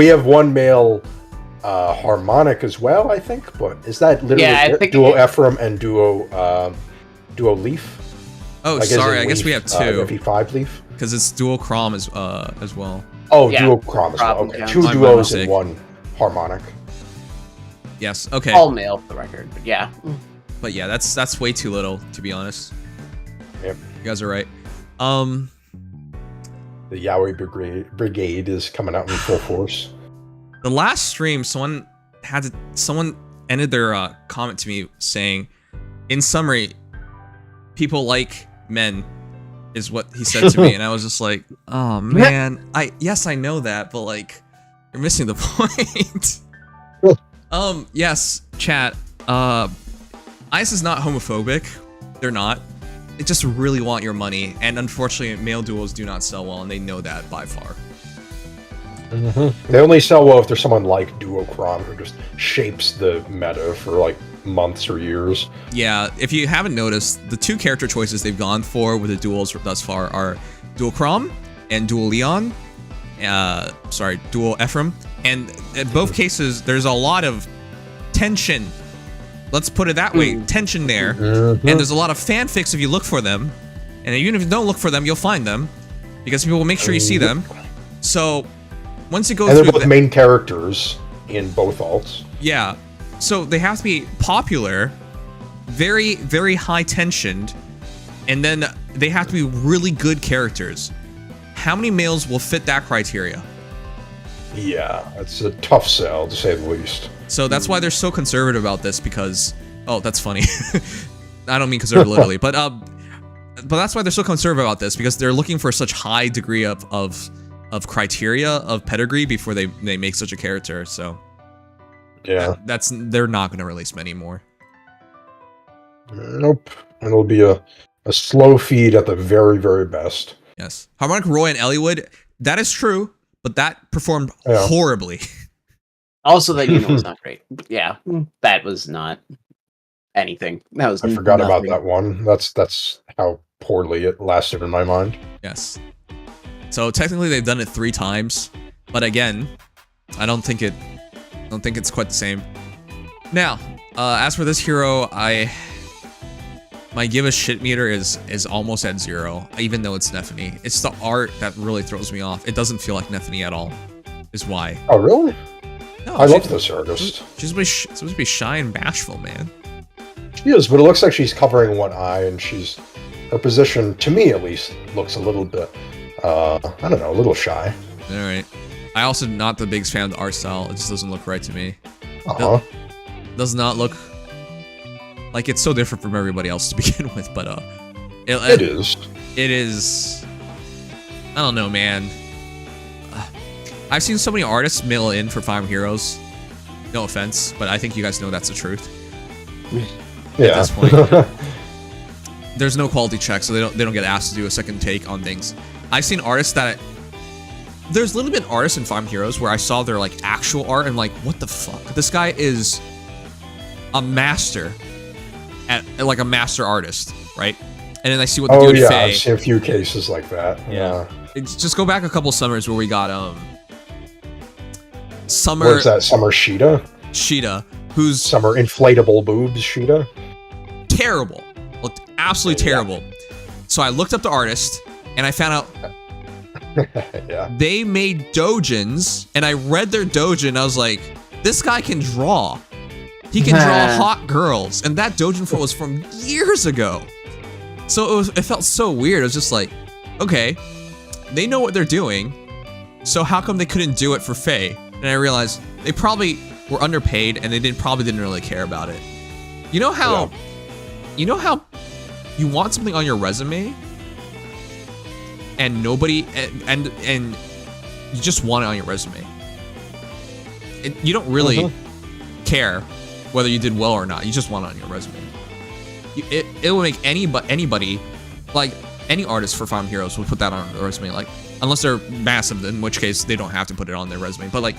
[SPEAKER 7] have one male harmonic as well, I think, but is that literally
[SPEAKER 8] Yeah, I
[SPEAKER 7] it?
[SPEAKER 8] think
[SPEAKER 7] Duo
[SPEAKER 8] it-
[SPEAKER 7] Ephraim and Duo Leaf?
[SPEAKER 1] Oh,
[SPEAKER 7] Like, as
[SPEAKER 1] sorry,
[SPEAKER 7] in
[SPEAKER 1] I guess
[SPEAKER 7] Leaf,
[SPEAKER 1] we have two.
[SPEAKER 7] FE5 Leaf?
[SPEAKER 1] Because it's dual Crom as well.
[SPEAKER 7] Oh,
[SPEAKER 8] Yeah,
[SPEAKER 7] Duo Crom as well.
[SPEAKER 8] Crom
[SPEAKER 7] Okay,
[SPEAKER 8] counts.
[SPEAKER 7] two
[SPEAKER 1] My
[SPEAKER 7] duos
[SPEAKER 1] mistake.
[SPEAKER 7] and one harmonic.
[SPEAKER 1] Yes, okay.
[SPEAKER 8] All male for the record, but yeah.
[SPEAKER 1] But yeah, that's way too little, to be honest.
[SPEAKER 7] Yep.
[SPEAKER 1] You guys are right.
[SPEAKER 7] The Yaoi Brigade is coming out in full force.
[SPEAKER 1] The last stream, someone ended their comment to me saying, in summary, people like men, is what he said to me, and I was just like, oh man, I know that, but like, you're missing the point. Yes, chat. Ice is not homophobic. They're not. They just really want your money, and unfortunately, male duels do not sell well, and they know that by far.
[SPEAKER 7] They only sell well if there's someone like Duocron who just shapes the meta for like months or years.
[SPEAKER 1] Yeah, if you haven't noticed, the two character choices they've gone for with the duels thus far are Dual Crom and Dual Leon. Dual Ephraim. And in both cases, there's a lot of tension. Let's put it that way, tension there. And there's a lot of fanfics if you look for them. And even if you don't look for them, you'll find them. Because people will make sure you see them. So, once you go
[SPEAKER 7] And
[SPEAKER 1] through
[SPEAKER 7] they're both
[SPEAKER 1] the-
[SPEAKER 7] main characters in both alts.
[SPEAKER 1] Yeah. So they have to be popular, very, very high tensioned, and then they have to be really good characters. How many males will fit that criteria?
[SPEAKER 7] Yeah, it's a tough sell to say the least.
[SPEAKER 1] So that's why they're so conservative about this, because oh, that's funny. I don't mean conservative literally, but that's why they're so conservative about this, because they're looking for such high degree of criteria of pedigree before they make such a character. So
[SPEAKER 7] Yeah.
[SPEAKER 1] they're not going to release many more.
[SPEAKER 7] Nope. It'll be a slow feed at the very, very best.
[SPEAKER 1] Yes. Harmonic Roy and Elliowood, that is true, but that performed
[SPEAKER 7] Yeah.
[SPEAKER 1] horribly.
[SPEAKER 8] Also, that was not great. Yeah, that was not anything. That was
[SPEAKER 7] I forgot about
[SPEAKER 8] nothing.
[SPEAKER 7] that one. That's how poorly it lasted in my mind.
[SPEAKER 1] Yes. So technically they've done it 3 times, but again, I don't think it's quite the same. Now, as for this hero, my give a shit meter is almost at 0, even though it's Nephany. It's the art that really throws me off. It doesn't feel like Nephany at all, is why.
[SPEAKER 7] Oh, really?
[SPEAKER 1] No,
[SPEAKER 7] I love this artist.
[SPEAKER 1] She's supposed to be shy and bashful, man.
[SPEAKER 7] She is, but it looks like she's covering one eye, and her position, to me at least, looks a little bit, I don't know, a little shy.
[SPEAKER 1] All right. I also not the biggest fan of the art style. It just doesn't look right to me.
[SPEAKER 7] Uh-huh.
[SPEAKER 1] Does not look like it's so different from everybody else to begin with, but
[SPEAKER 7] It is.
[SPEAKER 1] It is. I don't know, man. I've seen so many artists mail in for Fire Emblem Heroes. No offense, but I think you guys know that's the truth.
[SPEAKER 7] Yeah.
[SPEAKER 1] At this point, there's no quality check, so they don't get asked to do a second take on things. I've seen artists that there's literally been artists in Fire Emblem Heroes where I saw their like actual art and like, what the fuck? This guy is a master at like a master artist, right? And then I see what they do in Fae.
[SPEAKER 7] I've seen a few cases like that. Yeah.
[SPEAKER 1] Just go back a couple summers where we got Summer.
[SPEAKER 7] What's that? Summer
[SPEAKER 1] Sheeta, who's
[SPEAKER 7] Summer inflatable boobs Sheeta.
[SPEAKER 1] Terrible. Looked absolutely terrible. So I looked up the artist and I found out
[SPEAKER 7] Yeah.
[SPEAKER 1] they made dojins, and I read their dojin. I was like, this guy can draw. He can draw hot girls, and that dojin was from years ago. So it felt so weird. It was just like, okay, they know what they're doing, so how come they couldn't do it for Fae? And I realized they probably were underpaid, and they probably didn't really care about it. You know how you want something on your resume, and nobody and you just want it on your resume. You don't really care whether you did well or not. You just want it on your resume. It will make anybody, like any artist for Fire Emblem Heroes would put that on their resume, like unless they're massive, in which case they don't have to put it on their resume. But like,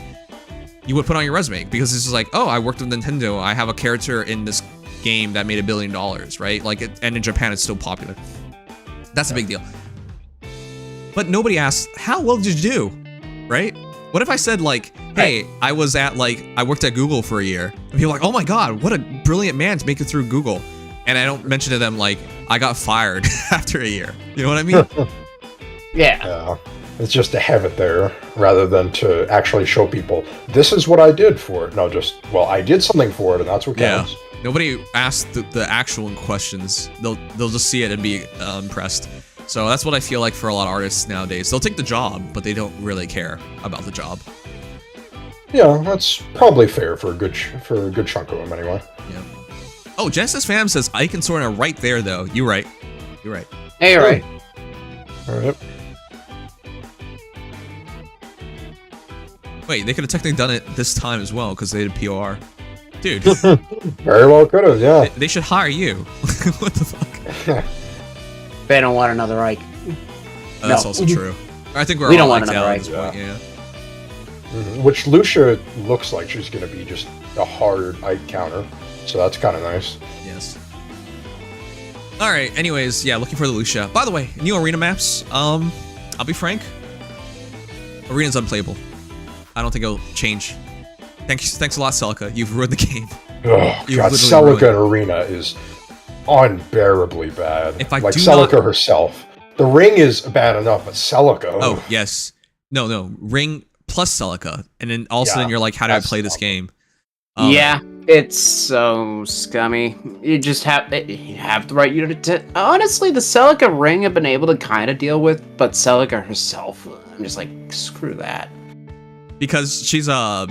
[SPEAKER 1] you would put it on your resume because it's just like, oh, I worked with Nintendo. I have a character in this game that made $1 billion, right? Like, and in Japan it's still popular. That's a big deal. But nobody asks, how well did you do, right? What if I said like, hey, I worked at Google for a year, and people are like, oh my god, what a brilliant man to make it through Google. And I don't mention to them like, I got fired after a year. You know what I mean?
[SPEAKER 8] Yeah.
[SPEAKER 7] It's just to have it there rather than to actually show people, this is what I did for it. No, just, well, I did something for it, and that's what counts.
[SPEAKER 1] Nobody asks the actual questions. They'll just see it and be impressed. So that's what I feel like for a lot of artists nowadays. They'll take the job, but they don't really care about the job.
[SPEAKER 7] Yeah, that's probably fair for a good chunk of them anyway.
[SPEAKER 1] Yeah. Oh, Genesis Fam says Ike and Sora are right there though. You're right.
[SPEAKER 8] Hey, you're right.
[SPEAKER 7] All right.
[SPEAKER 1] Wait, they could have technically done it this time as well because they did POR. Dude.
[SPEAKER 7] Very well could have, yeah.
[SPEAKER 1] They should hire you. What the fuck?
[SPEAKER 8] They don't want another Ike.
[SPEAKER 1] That's also true. I think
[SPEAKER 8] We don't want
[SPEAKER 1] Ike's
[SPEAKER 8] another
[SPEAKER 1] out
[SPEAKER 8] Ike,
[SPEAKER 1] at this point, yeah.
[SPEAKER 7] Which Lucia looks like she's going to be just a hard Ike counter. So that's kind of nice.
[SPEAKER 1] Yes. Alright, anyways, yeah, looking for the Lucia. By the way, new arena maps. I'll be frank. Arena's unplayable. I don't think it'll change. Thanks a lot, Celica. You've ruined the game.
[SPEAKER 7] Oh, God, Celica in Arena is unbearably bad.
[SPEAKER 1] If I
[SPEAKER 7] like
[SPEAKER 1] do
[SPEAKER 7] Celica
[SPEAKER 1] not...
[SPEAKER 7] herself. The ring is bad enough, but Celica.
[SPEAKER 1] Oh, yes. No. Ring plus Celica. And then all of a sudden you're like, how do I play this game?
[SPEAKER 8] Yeah, it's so scummy. You just have the right unit to... Honestly, the Celica ring I've been able to kind of deal with, but Celica herself, I'm just like, screw that.
[SPEAKER 1] Because she's a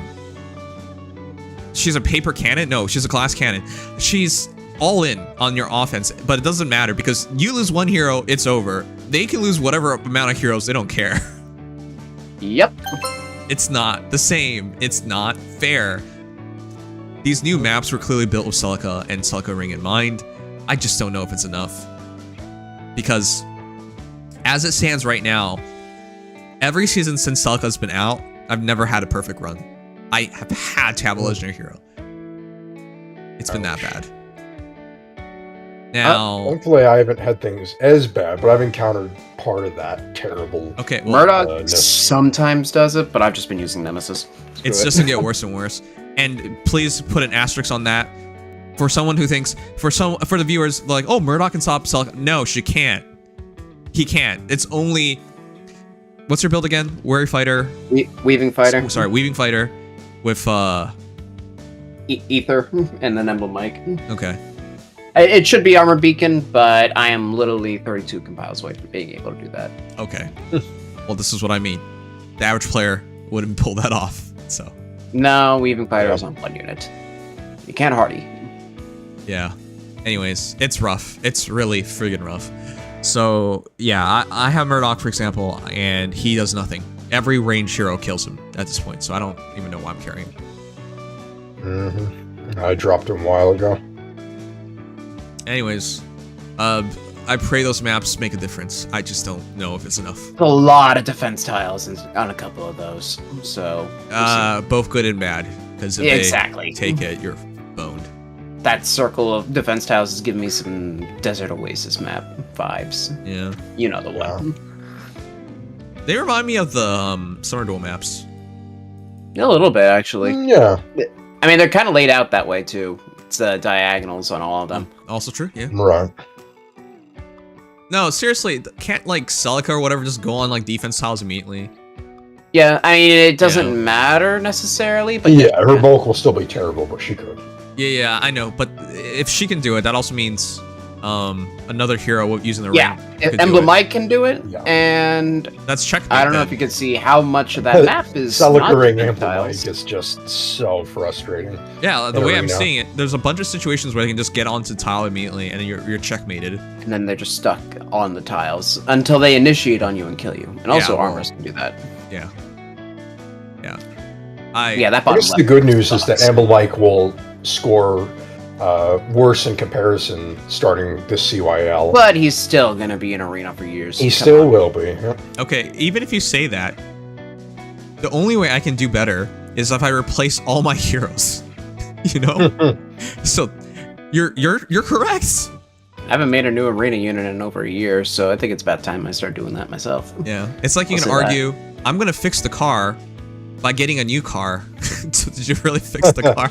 [SPEAKER 1] paper cannon? No, she's a glass cannon. She's all in on your offense, but it doesn't matter because you lose one hero, it's over. They can lose whatever amount of heroes, they don't care.
[SPEAKER 8] Yep.
[SPEAKER 1] It's not the same. It's not fair. These new maps were clearly built with Celica and Celica Ring in mind. I just don't know if it's enough. Because as it stands right now, every season since Celica's been out, I've never had a perfect run. I have had to have a legendary hero. It's been that bad. Now,
[SPEAKER 7] thankfully, I haven't had things as bad, but I've encountered part of that terrible.
[SPEAKER 1] okay, well,
[SPEAKER 8] Murdoch sometimes does it, but I've just been using Nemesis.
[SPEAKER 1] it's just gonna get worse and worse. And please put an asterisk on that. For someone who thinks, for the viewers, like, oh, Murdoch can stop Celica. No, she can't. He can't. It's only, what's her build again? Weary Fighter.
[SPEAKER 8] Weaving Fighter.
[SPEAKER 1] Sorry, Weaving Fighter with
[SPEAKER 8] Aether and then Emblem Mike.
[SPEAKER 1] Okay.
[SPEAKER 8] It should be Armor Beacon, but I am literally 32 compiles away from being able to do that.
[SPEAKER 1] Okay. Well, this is what I mean. The average player wouldn't pull that off. So.
[SPEAKER 8] No, Weaving Fighter is on 1 unit. You can't hardy.
[SPEAKER 1] Yeah. Anyways, it's rough. It's really friggin' rough. So, yeah, I have Murdoch, for example, and he does nothing. Every ranged hero kills him at this point, so I don't even know why I'm carrying him.
[SPEAKER 7] I dropped him a while ago.
[SPEAKER 1] Anyways, I pray those maps make a difference. I just don't know if it's enough.
[SPEAKER 8] A lot of defense tiles on a couple of those, so...
[SPEAKER 1] Both good and bad, because if
[SPEAKER 8] exactly.
[SPEAKER 1] they take it, you're boned.
[SPEAKER 8] That circle of defense tiles is giving me some Desert Oasis map vibes.
[SPEAKER 1] Yeah.
[SPEAKER 8] You know the one.
[SPEAKER 1] They remind me of the Summer Duel maps.
[SPEAKER 8] A little bit, actually.
[SPEAKER 7] Yeah.
[SPEAKER 8] I mean, they're kind of laid out that way, too. It's diagonals on all of them.
[SPEAKER 1] Also true, yeah.
[SPEAKER 7] Right.
[SPEAKER 1] No, seriously, can't, like, Celica or whatever just go on, like, defense tiles immediately?
[SPEAKER 8] Yeah, I mean, it doesn't matter necessarily, but...
[SPEAKER 7] Yeah, her bulk will still be terrible, but she could.
[SPEAKER 1] Yeah, I know, but if she can do it, that also means another hero using the
[SPEAKER 8] yeah,
[SPEAKER 1] ring.
[SPEAKER 8] Emblem Mike can do it,
[SPEAKER 7] Yeah.
[SPEAKER 8] and
[SPEAKER 1] that's checkmate.
[SPEAKER 8] I don't know if you can see how much of that map is
[SPEAKER 7] Celica Ring
[SPEAKER 8] not
[SPEAKER 7] Emblem
[SPEAKER 8] tiles.
[SPEAKER 7] Mike is just so frustrating.
[SPEAKER 1] Yeah, the
[SPEAKER 7] in
[SPEAKER 1] way I'm
[SPEAKER 7] Arena.
[SPEAKER 1] seeing it, there's a bunch of situations where they can just get onto tile immediately, and then you're checkmated.
[SPEAKER 8] And then they're just stuck on the tiles until they initiate on you and kill you. And also
[SPEAKER 1] Yeah, well,
[SPEAKER 8] armors can do that.
[SPEAKER 1] Yeah. Yeah.
[SPEAKER 8] Yeah, that
[SPEAKER 7] I
[SPEAKER 8] bottom
[SPEAKER 7] guess
[SPEAKER 8] left
[SPEAKER 7] the good news is that
[SPEAKER 8] sucks.
[SPEAKER 7] Emblem Mike will score worse in comparison starting this CYL.
[SPEAKER 8] But he's still gonna be in Arena for years.
[SPEAKER 7] He
[SPEAKER 8] Come
[SPEAKER 7] still
[SPEAKER 8] on.
[SPEAKER 7] will be. Yeah.
[SPEAKER 1] Okay, even if you say that, the only way I can do better is if I replace all my heroes. You know? So you're correct.
[SPEAKER 8] I haven't made a new Arena unit in over a year, so I think it's about time I start doing that myself.
[SPEAKER 1] Yeah. It's like you
[SPEAKER 8] I'll
[SPEAKER 1] can
[SPEAKER 8] say that.
[SPEAKER 1] argue, I'm gonna fix the car by getting a new car. So did you really fix the car?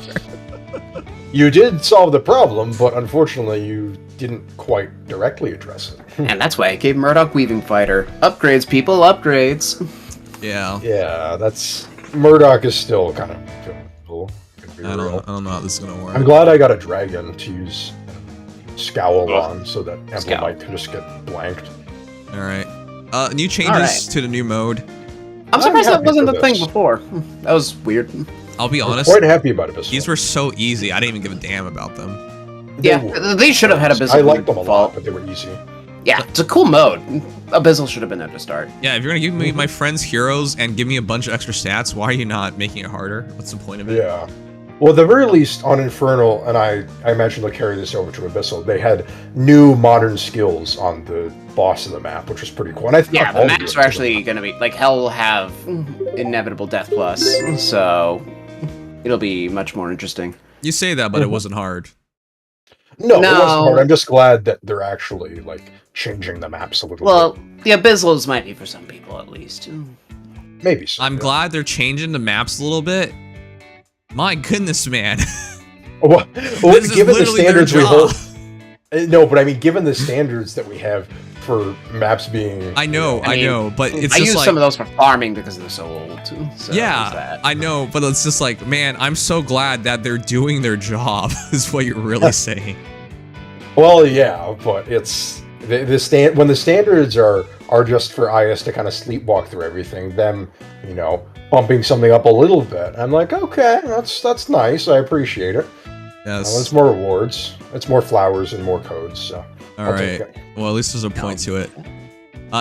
[SPEAKER 7] You did solve the problem, but unfortunately you didn't quite directly address it.
[SPEAKER 8] And that's why I gave Murdoch Weaving Fighter. Upgrades, people, upgrades.
[SPEAKER 1] Yeah.
[SPEAKER 7] Yeah, that's... Murdoch is still kind of cool.
[SPEAKER 1] I don't know how this is gonna work.
[SPEAKER 7] I'm glad I got a dragon to use Scowl on so that Emblem
[SPEAKER 8] Scowl.
[SPEAKER 7] Mike can just get blanked.
[SPEAKER 1] Alright. New changes
[SPEAKER 8] Alright.
[SPEAKER 1] to the new mode.
[SPEAKER 8] I'm surprised that
[SPEAKER 7] happy
[SPEAKER 8] wasn't
[SPEAKER 7] for
[SPEAKER 8] the thing
[SPEAKER 7] this.
[SPEAKER 8] before. That was weird.
[SPEAKER 1] I'll be
[SPEAKER 7] I'm
[SPEAKER 1] honest,
[SPEAKER 7] quite happy about it this
[SPEAKER 1] these
[SPEAKER 7] one.
[SPEAKER 1] were so easy, I didn't even give a damn about them.
[SPEAKER 8] Yeah,
[SPEAKER 7] were.
[SPEAKER 8] they should have had Abyssal.
[SPEAKER 7] I liked them a
[SPEAKER 8] default.
[SPEAKER 7] lot, but they were easy.
[SPEAKER 8] Yeah, it's a cool mode. Abyssal should have been there to start.
[SPEAKER 1] Yeah, if you're gonna give me my friends heroes and give me a bunch of extra stats, why are you not making it harder? What's the point of it?
[SPEAKER 7] Yeah. Well, at the very least, on Infernal, and I imagine they'll carry this over to Abyssal, they had new modern skills on the boss of the map, which was pretty cool. And I thought
[SPEAKER 8] Yeah,
[SPEAKER 7] all
[SPEAKER 8] the
[SPEAKER 7] of
[SPEAKER 8] maps
[SPEAKER 7] it
[SPEAKER 8] are
[SPEAKER 7] too.
[SPEAKER 8] actually going to be, like, Hell will have inevitable death plus, so it'll be much more interesting.
[SPEAKER 1] You say that, but it wasn't hard.
[SPEAKER 7] No, it wasn't
[SPEAKER 8] No.
[SPEAKER 7] hard. I'm just glad that they're actually, like, changing the maps a little
[SPEAKER 8] Well,
[SPEAKER 7] bit.
[SPEAKER 8] the Abyssals might be for some people, at least.
[SPEAKER 7] Maybe so.
[SPEAKER 1] I'm
[SPEAKER 7] yeah.
[SPEAKER 1] glad they're changing the maps a little bit. My goodness, man.
[SPEAKER 7] Well,
[SPEAKER 1] This is
[SPEAKER 7] given the
[SPEAKER 1] literally their
[SPEAKER 7] standards we
[SPEAKER 1] job.
[SPEAKER 7] hold... No, but I mean, given the standards that we have for maps being...
[SPEAKER 1] I know,
[SPEAKER 8] I mean,
[SPEAKER 1] I know, but it's
[SPEAKER 8] I
[SPEAKER 1] just
[SPEAKER 8] use
[SPEAKER 1] like,
[SPEAKER 8] some of those for farming because they're so old, too. So there's
[SPEAKER 1] yeah,
[SPEAKER 8] that.
[SPEAKER 1] I know, but it's just like, man, I'm so glad that they're doing their job. Is what you're really saying.
[SPEAKER 7] Well, yeah, but it's... when the standards are just for IS to kind of sleepwalk through everything, them, you know, bumping something up a little bit, I'm like, okay, that's nice, I appreciate it.
[SPEAKER 1] Yes.
[SPEAKER 7] It's more rewards, it's more flowers and more codes, so...
[SPEAKER 1] All
[SPEAKER 7] I'll take
[SPEAKER 1] right.
[SPEAKER 7] it.
[SPEAKER 1] Well, at least there's a point to it.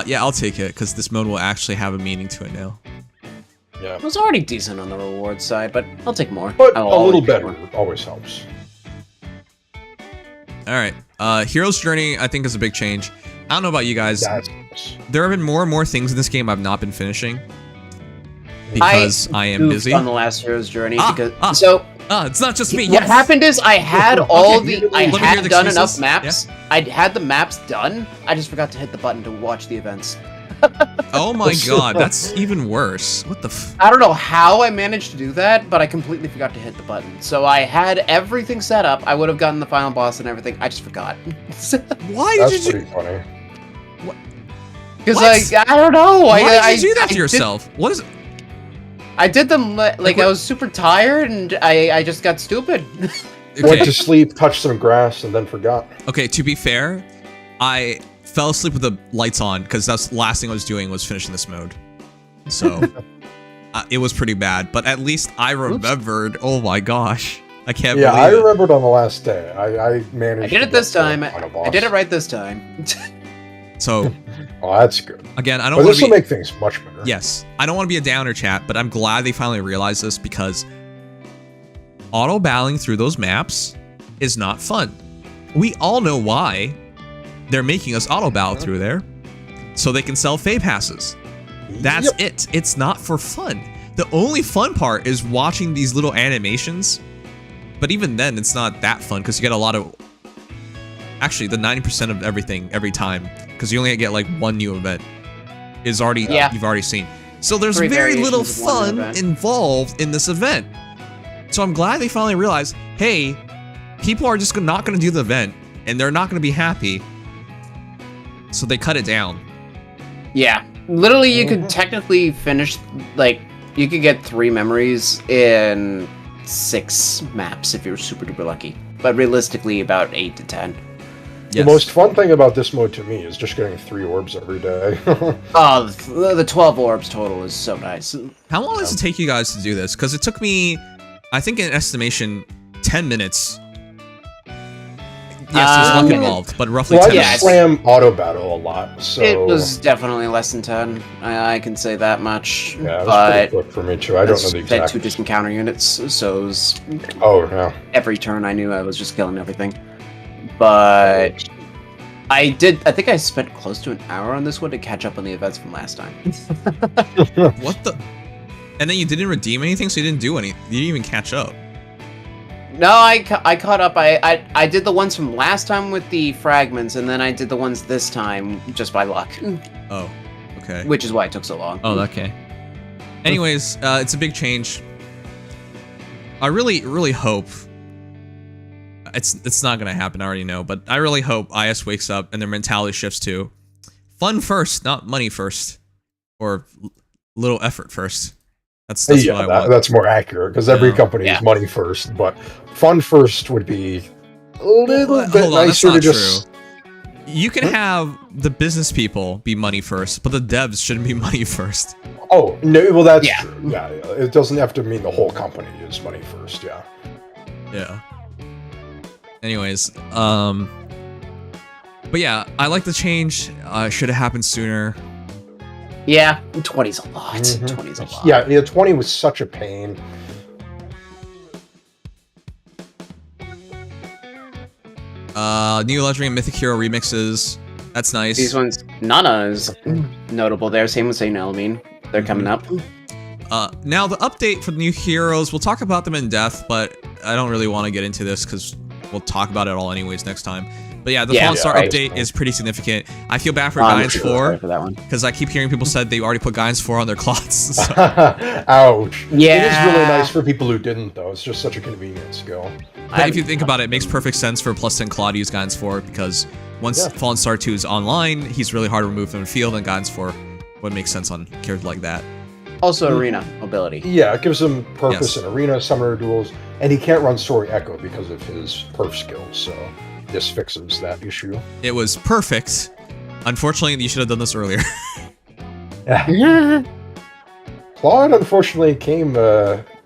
[SPEAKER 1] Yeah, I'll take it because this mode will actually have a meaning to it now.
[SPEAKER 7] Yeah.
[SPEAKER 8] It was already decent on the reward side, but I'll take more.
[SPEAKER 7] But
[SPEAKER 8] I'll
[SPEAKER 7] a little
[SPEAKER 8] always take
[SPEAKER 7] better
[SPEAKER 8] more.
[SPEAKER 7] always helps.
[SPEAKER 1] All right. Hero's Journey, I think, is a big change. I don't know about you guys.
[SPEAKER 7] That's
[SPEAKER 1] There have been more and more things in this game I've not been finishing because I am
[SPEAKER 8] goofed
[SPEAKER 1] busy.
[SPEAKER 8] on the last Hero's Journey because
[SPEAKER 1] It's not just me.
[SPEAKER 8] what
[SPEAKER 1] Yes.
[SPEAKER 8] happened is I had all
[SPEAKER 1] Okay,
[SPEAKER 8] the I
[SPEAKER 1] let me hear
[SPEAKER 8] had
[SPEAKER 1] the
[SPEAKER 8] done
[SPEAKER 1] excuses.
[SPEAKER 8] enough maps. I had the maps done. I just forgot to hit the button to watch the events.
[SPEAKER 1] Oh my god, that's even worse. What the f-
[SPEAKER 8] I don't know how I managed to do that, but I completely forgot to hit the button. So I had everything set up. I would have gotten the final boss and everything. I just forgot.
[SPEAKER 1] Why
[SPEAKER 7] That's
[SPEAKER 1] did you
[SPEAKER 7] pretty funny.
[SPEAKER 8] Because
[SPEAKER 1] What?
[SPEAKER 8] I don't know.
[SPEAKER 1] Why
[SPEAKER 8] I
[SPEAKER 1] did you do that to
[SPEAKER 8] did-
[SPEAKER 1] yourself? What is
[SPEAKER 8] I did them like
[SPEAKER 1] what-
[SPEAKER 8] I was super tired and I just got stupid.
[SPEAKER 7] Went to sleep, touched some grass, and then forgot.
[SPEAKER 1] Okay, to be fair, I fell asleep with the lights on because that's the last thing I was doing was finishing this mode. So it was pretty bad, but at least I remembered. Oh my gosh. I can't
[SPEAKER 7] Yeah, I
[SPEAKER 1] believe it.
[SPEAKER 7] remembered on the last day. I managed.
[SPEAKER 8] I did
[SPEAKER 7] to
[SPEAKER 8] it this
[SPEAKER 7] get the
[SPEAKER 8] time.
[SPEAKER 7] final
[SPEAKER 8] I
[SPEAKER 7] boss.
[SPEAKER 8] did it right this time.
[SPEAKER 1] So
[SPEAKER 7] Oh, that's good.
[SPEAKER 1] again, I don't
[SPEAKER 7] But
[SPEAKER 1] want
[SPEAKER 7] this
[SPEAKER 1] to
[SPEAKER 7] will
[SPEAKER 1] be
[SPEAKER 7] make things much better.
[SPEAKER 1] Yes, I don't want to be a downer chat, but I'm glad they finally realized this because auto battling through those maps is not fun. We all know why they're making us auto battle through there, so they can sell FEH passes. That's it. It's not for fun. The only fun part is watching these little animations, but even then, it's not that fun because you get a lot of. Actually, the 90% of everything every time, because you only get like one new event, is already you've already seen. So there's
[SPEAKER 8] Three
[SPEAKER 1] very little
[SPEAKER 8] variations of one
[SPEAKER 1] fun
[SPEAKER 8] event.
[SPEAKER 1] involved in this event. So I'm glad they finally realized, hey, people are just not going to do the event, and they're not going to be happy. So they cut it down.
[SPEAKER 8] Yeah, literally, you could technically finish like you could get 3 memories in 6 maps if you're super duper lucky. But realistically, about 8 to 10.
[SPEAKER 7] The most fun thing about this mode to me is just getting 3 orbs every day.
[SPEAKER 8] Oh, the 12 orbs total is so nice.
[SPEAKER 1] How long does it take you guys to do this? Because it took me, I think in estimation, 10 minutes. Yes, there's luck involved, but roughly
[SPEAKER 7] well,
[SPEAKER 1] 10
[SPEAKER 7] I
[SPEAKER 1] minutes.
[SPEAKER 7] slam auto battle a lot, so
[SPEAKER 8] It was definitely less than 10. I can say that much.
[SPEAKER 7] yeah, it was
[SPEAKER 8] but
[SPEAKER 7] pretty quick for me too. I don't know the
[SPEAKER 8] had
[SPEAKER 7] exact.
[SPEAKER 8] 2 distant counter units, so it was,
[SPEAKER 7] Oh yeah.
[SPEAKER 8] every turn I knew I was just killing everything. But I think I spent close to an hour on this one to catch up on the events from last time.
[SPEAKER 1] What the? And then you didn't redeem anything, so you didn't do anything. You didn't even catch up.
[SPEAKER 8] No, I caught up. I did the ones from last time with the fragments, and then I did the ones this time just by luck,
[SPEAKER 1] Oh, okay.
[SPEAKER 8] which is why it took so long.
[SPEAKER 1] Oh, okay. Anyways, it's a big change. I really hope it's not gonna happen. I already know, but I really hope IS wakes up and their mentality shifts to fun first, not money first, or little effort first. That's
[SPEAKER 7] Yeah,
[SPEAKER 1] what I want.
[SPEAKER 7] that's more accurate because every
[SPEAKER 1] Yeah.
[SPEAKER 7] company
[SPEAKER 8] Yeah.
[SPEAKER 7] is money first, but fun first would be a little bit
[SPEAKER 1] Hold on, that's
[SPEAKER 7] nicer to
[SPEAKER 1] not
[SPEAKER 7] just.
[SPEAKER 1] true. You can have the business people be money first, but the devs shouldn't be money first.
[SPEAKER 7] Oh no, well that's
[SPEAKER 8] Yeah.
[SPEAKER 7] true. Yeah, it doesn't have to mean the whole company is money first. Yeah.
[SPEAKER 1] Yeah. Anyways, but yeah, I like the change. Should have happened sooner.
[SPEAKER 8] Yeah, 20's a lot.
[SPEAKER 7] Mhm.
[SPEAKER 8] 20's a lot.
[SPEAKER 7] Yeah, 20 was such a pain.
[SPEAKER 1] New Legendary and Mythic Hero remixes. That's nice.
[SPEAKER 8] These ones, Nana is notable there. Same with Saint Elamine. They're coming up.
[SPEAKER 1] Now the update for the new heroes, we'll talk about them in depth, but I don't really want to get into this because we'll talk about it all anyways next time. But yeah, the
[SPEAKER 8] Yeah,
[SPEAKER 1] Fallen Star
[SPEAKER 8] right.
[SPEAKER 1] update is pretty significant. I feel bad for
[SPEAKER 8] I'm
[SPEAKER 1] Guidance
[SPEAKER 8] sure
[SPEAKER 1] 4
[SPEAKER 8] for that one.
[SPEAKER 1] because I keep hearing people said they already put Guidance 4 on their clots. So,
[SPEAKER 7] Ouch. It is
[SPEAKER 8] Yeah.
[SPEAKER 7] really nice for people who didn't, though. It's just such a convenient skill.
[SPEAKER 1] but if you think about it, it makes perfect sense for plus 10 Claw to use Guidance 4 because once
[SPEAKER 7] Yeah.
[SPEAKER 1] Fallen Star 2 is online, he's really hard to remove from the field, and Guidance 4 would make sense on characters like that.
[SPEAKER 8] Also, arena mobility.
[SPEAKER 7] Yeah, it gives him purpose
[SPEAKER 1] Yes.
[SPEAKER 7] in arena, summoner duels, and he can't run Story Echo because of his perf skills, so this fixes that issue.
[SPEAKER 1] It was perfect. Unfortunately, you should have done this earlier.
[SPEAKER 7] Claude, unfortunately, came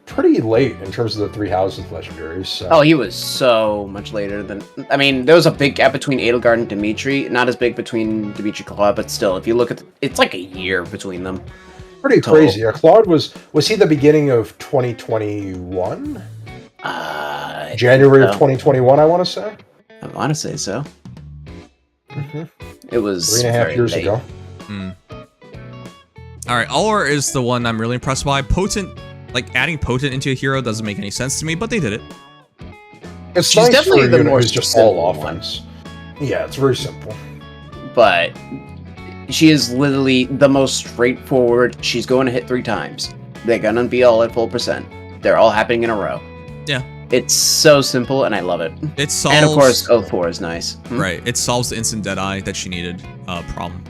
[SPEAKER 7] pretty late in terms of the 3 houses legendaries. So.
[SPEAKER 8] Oh, he was so much later than. I mean, there was a big gap between Edelgard and Dimitri. Not as big between Dimitri and Claude, but still, if you look at, it's like a year between them.
[SPEAKER 7] Pretty
[SPEAKER 8] Total.
[SPEAKER 7] crazy. Claude was he the beginning of 2021? January of 2021, I want to say.
[SPEAKER 8] I want to say so.
[SPEAKER 7] Mhm.
[SPEAKER 8] It was
[SPEAKER 7] 3.5
[SPEAKER 8] very
[SPEAKER 7] years
[SPEAKER 8] late.
[SPEAKER 7] ago.
[SPEAKER 1] All right, Allure is the one I'm really impressed by. Potent, like adding Potent into a hero doesn't make any sense to me, but they did it.
[SPEAKER 7] It's
[SPEAKER 8] She's
[SPEAKER 7] nice
[SPEAKER 8] definitely
[SPEAKER 7] for a
[SPEAKER 8] the
[SPEAKER 7] unit
[SPEAKER 8] more
[SPEAKER 7] who's just
[SPEAKER 8] simple
[SPEAKER 7] all
[SPEAKER 8] one.
[SPEAKER 7] offense. Yeah, it's very simple.
[SPEAKER 8] But she is literally the most straightforward. She's going to hit 3 times. They're gonna be all at full percent. They're all happening in a row.
[SPEAKER 1] Yeah.
[SPEAKER 8] It's so simple, and I love it.
[SPEAKER 1] It solves.
[SPEAKER 8] And of course, 04 is nice.
[SPEAKER 1] Right. It solves the instant Deadeye that she needed problem.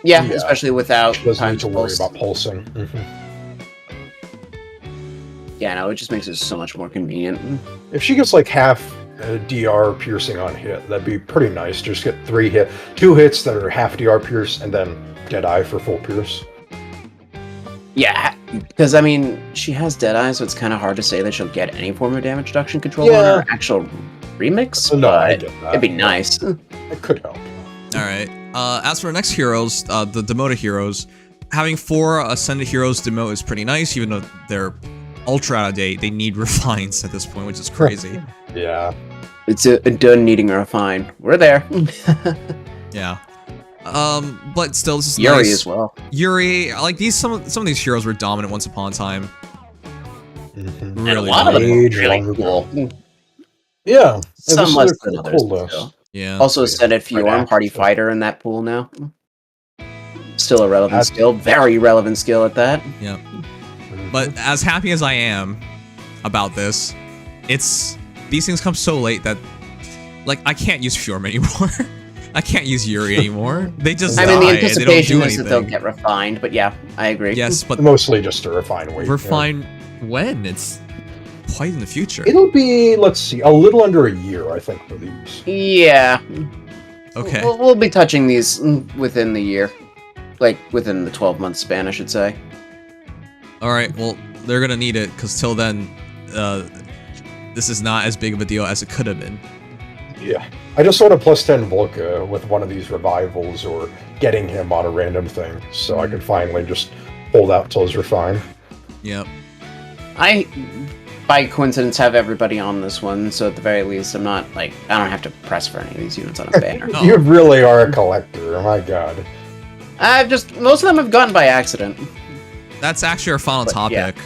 [SPEAKER 8] Yeah,
[SPEAKER 7] Yeah.
[SPEAKER 8] especially without
[SPEAKER 7] She doesn't
[SPEAKER 8] time
[SPEAKER 7] need to worry
[SPEAKER 8] pulse.
[SPEAKER 7] about pulsing.
[SPEAKER 8] Yeah, no, it just makes it so much more convenient.
[SPEAKER 7] If she gets like half DR piercing on hit, that'd be pretty nice. Just get 2 hits that are half DR pierce, and then Deadeye for full pierce.
[SPEAKER 8] Yeah, because I mean, she has Deadeye, so it's kind of hard to say that she'll get any form of damage reduction control on her actual remix.
[SPEAKER 7] No, I
[SPEAKER 8] but
[SPEAKER 7] get that.
[SPEAKER 8] it'd be nice.
[SPEAKER 7] It could help.
[SPEAKER 1] All right. As for the next heroes, the demoted heroes, having 4 ascended heroes demote is pretty nice, even though they're ultra out of date. They need refines at this point, which is crazy.
[SPEAKER 7] Yeah.
[SPEAKER 8] It's a done needing a refine. We're there.
[SPEAKER 1] Yeah. But still, this is
[SPEAKER 8] Yuri
[SPEAKER 1] nice.
[SPEAKER 8] as well.
[SPEAKER 1] Yuri, like some of these heroes were dominant once upon a time.
[SPEAKER 7] Mhm.
[SPEAKER 1] Really,
[SPEAKER 8] And a lot of them
[SPEAKER 1] dominant.
[SPEAKER 8] are really
[SPEAKER 7] Long
[SPEAKER 8] cool.
[SPEAKER 7] Yeah. And
[SPEAKER 8] Some
[SPEAKER 7] this is
[SPEAKER 8] less
[SPEAKER 7] a
[SPEAKER 8] than
[SPEAKER 7] cool
[SPEAKER 8] others.
[SPEAKER 7] list.
[SPEAKER 8] Still.
[SPEAKER 1] Yeah.
[SPEAKER 8] Also,
[SPEAKER 7] Yeah.
[SPEAKER 8] Ascended Fjorm,
[SPEAKER 7] Right
[SPEAKER 8] Party
[SPEAKER 7] after.
[SPEAKER 8] Fighter in that pool now. Still a relevant
[SPEAKER 7] That's-
[SPEAKER 8] skill. Very relevant skill at that.
[SPEAKER 1] Yeah.
[SPEAKER 7] Mhm.
[SPEAKER 1] But as happy as I am about this, these things come so late that like I can't use Fjorm anymore. I can't use Yuri anymore. They just
[SPEAKER 8] I mean, the
[SPEAKER 1] die and they don't
[SPEAKER 8] anticipation
[SPEAKER 1] do
[SPEAKER 8] is that they'll
[SPEAKER 1] anything.
[SPEAKER 8] get refined, but yeah, I agree.
[SPEAKER 1] Yes, but
[SPEAKER 7] Mostly just to refine weight.
[SPEAKER 1] refine when? It's quite in the future.
[SPEAKER 7] It'll be, let's see, a little under a year, I think, for these.
[SPEAKER 8] Yeah.
[SPEAKER 1] Okay.
[SPEAKER 8] We'll be touching these within the year. Like, within the 12-month span, I should say.
[SPEAKER 1] All right. Well, they're gonna need it because till then, this is not as big of a deal as it could have been.
[SPEAKER 7] Yeah. I just want a +10 Volca with one of these revivals or getting him on a random thing, so I can finally just hold out till he's refined.
[SPEAKER 1] Yep.
[SPEAKER 8] I, by coincidence, have everybody on this one, so at the very least, I'm not, like, I don't have to press for any of these units on a banner.
[SPEAKER 1] Oh.
[SPEAKER 7] You really are a collector, my god.
[SPEAKER 8] Most of them have gone by accident.
[SPEAKER 1] That's actually our final
[SPEAKER 8] But,
[SPEAKER 1] topic.
[SPEAKER 8] yeah.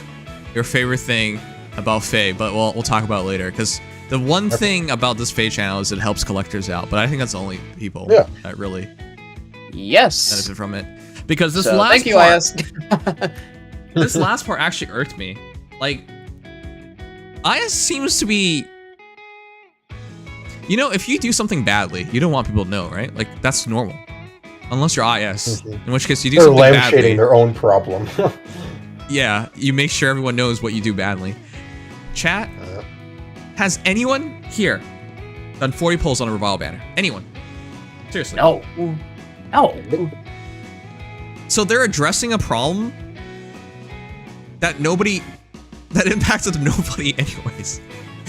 [SPEAKER 1] Your favorite thing about FEH, but we'll talk about it later. Because the one thing about this FEH channel is it helps collectors out, but I think that's the only people that really
[SPEAKER 8] Yes.
[SPEAKER 1] benefit from it. Because this
[SPEAKER 8] So,
[SPEAKER 1] last
[SPEAKER 8] thank you,
[SPEAKER 1] part,
[SPEAKER 8] IS.
[SPEAKER 1] this last part actually irked me. Like, IS seems to be, you know, if you do something badly, you don't want people to know, right? Like that's normal, unless you're IS, in which case you do
[SPEAKER 7] They're
[SPEAKER 1] something
[SPEAKER 7] lampshading
[SPEAKER 1] badly.
[SPEAKER 7] their own problem.
[SPEAKER 1] Yeah, you make sure everyone knows what you do badly. Chat, has anyone here done 40 pulls on a revival banner? Anyone? Seriously.
[SPEAKER 8] No. No.
[SPEAKER 1] So they're addressing a problem that impacted nobody anyways.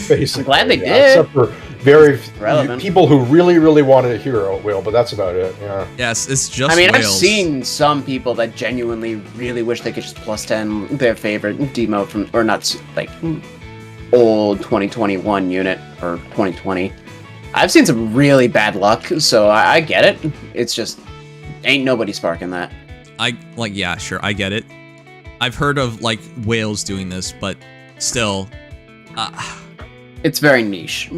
[SPEAKER 7] Basically,
[SPEAKER 8] I'm glad they
[SPEAKER 7] yeah,
[SPEAKER 8] did.
[SPEAKER 7] Except for very
[SPEAKER 8] Relevant.
[SPEAKER 7] people who really, really wanted a hero will, but that's about it. Yeah.
[SPEAKER 1] Yes, it's just
[SPEAKER 8] I mean, I've
[SPEAKER 1] whales.
[SPEAKER 8] seen some people that genuinely really wish they could just +10 their favorite demo from, or not, like, old 2021 unit, or 2020. I've seen some really bad luck, so I get it. It's just, ain't nobody sparking that.
[SPEAKER 1] Yeah, sure, I get it. I've heard of, like, whales doing this, but still,
[SPEAKER 8] It's very niche.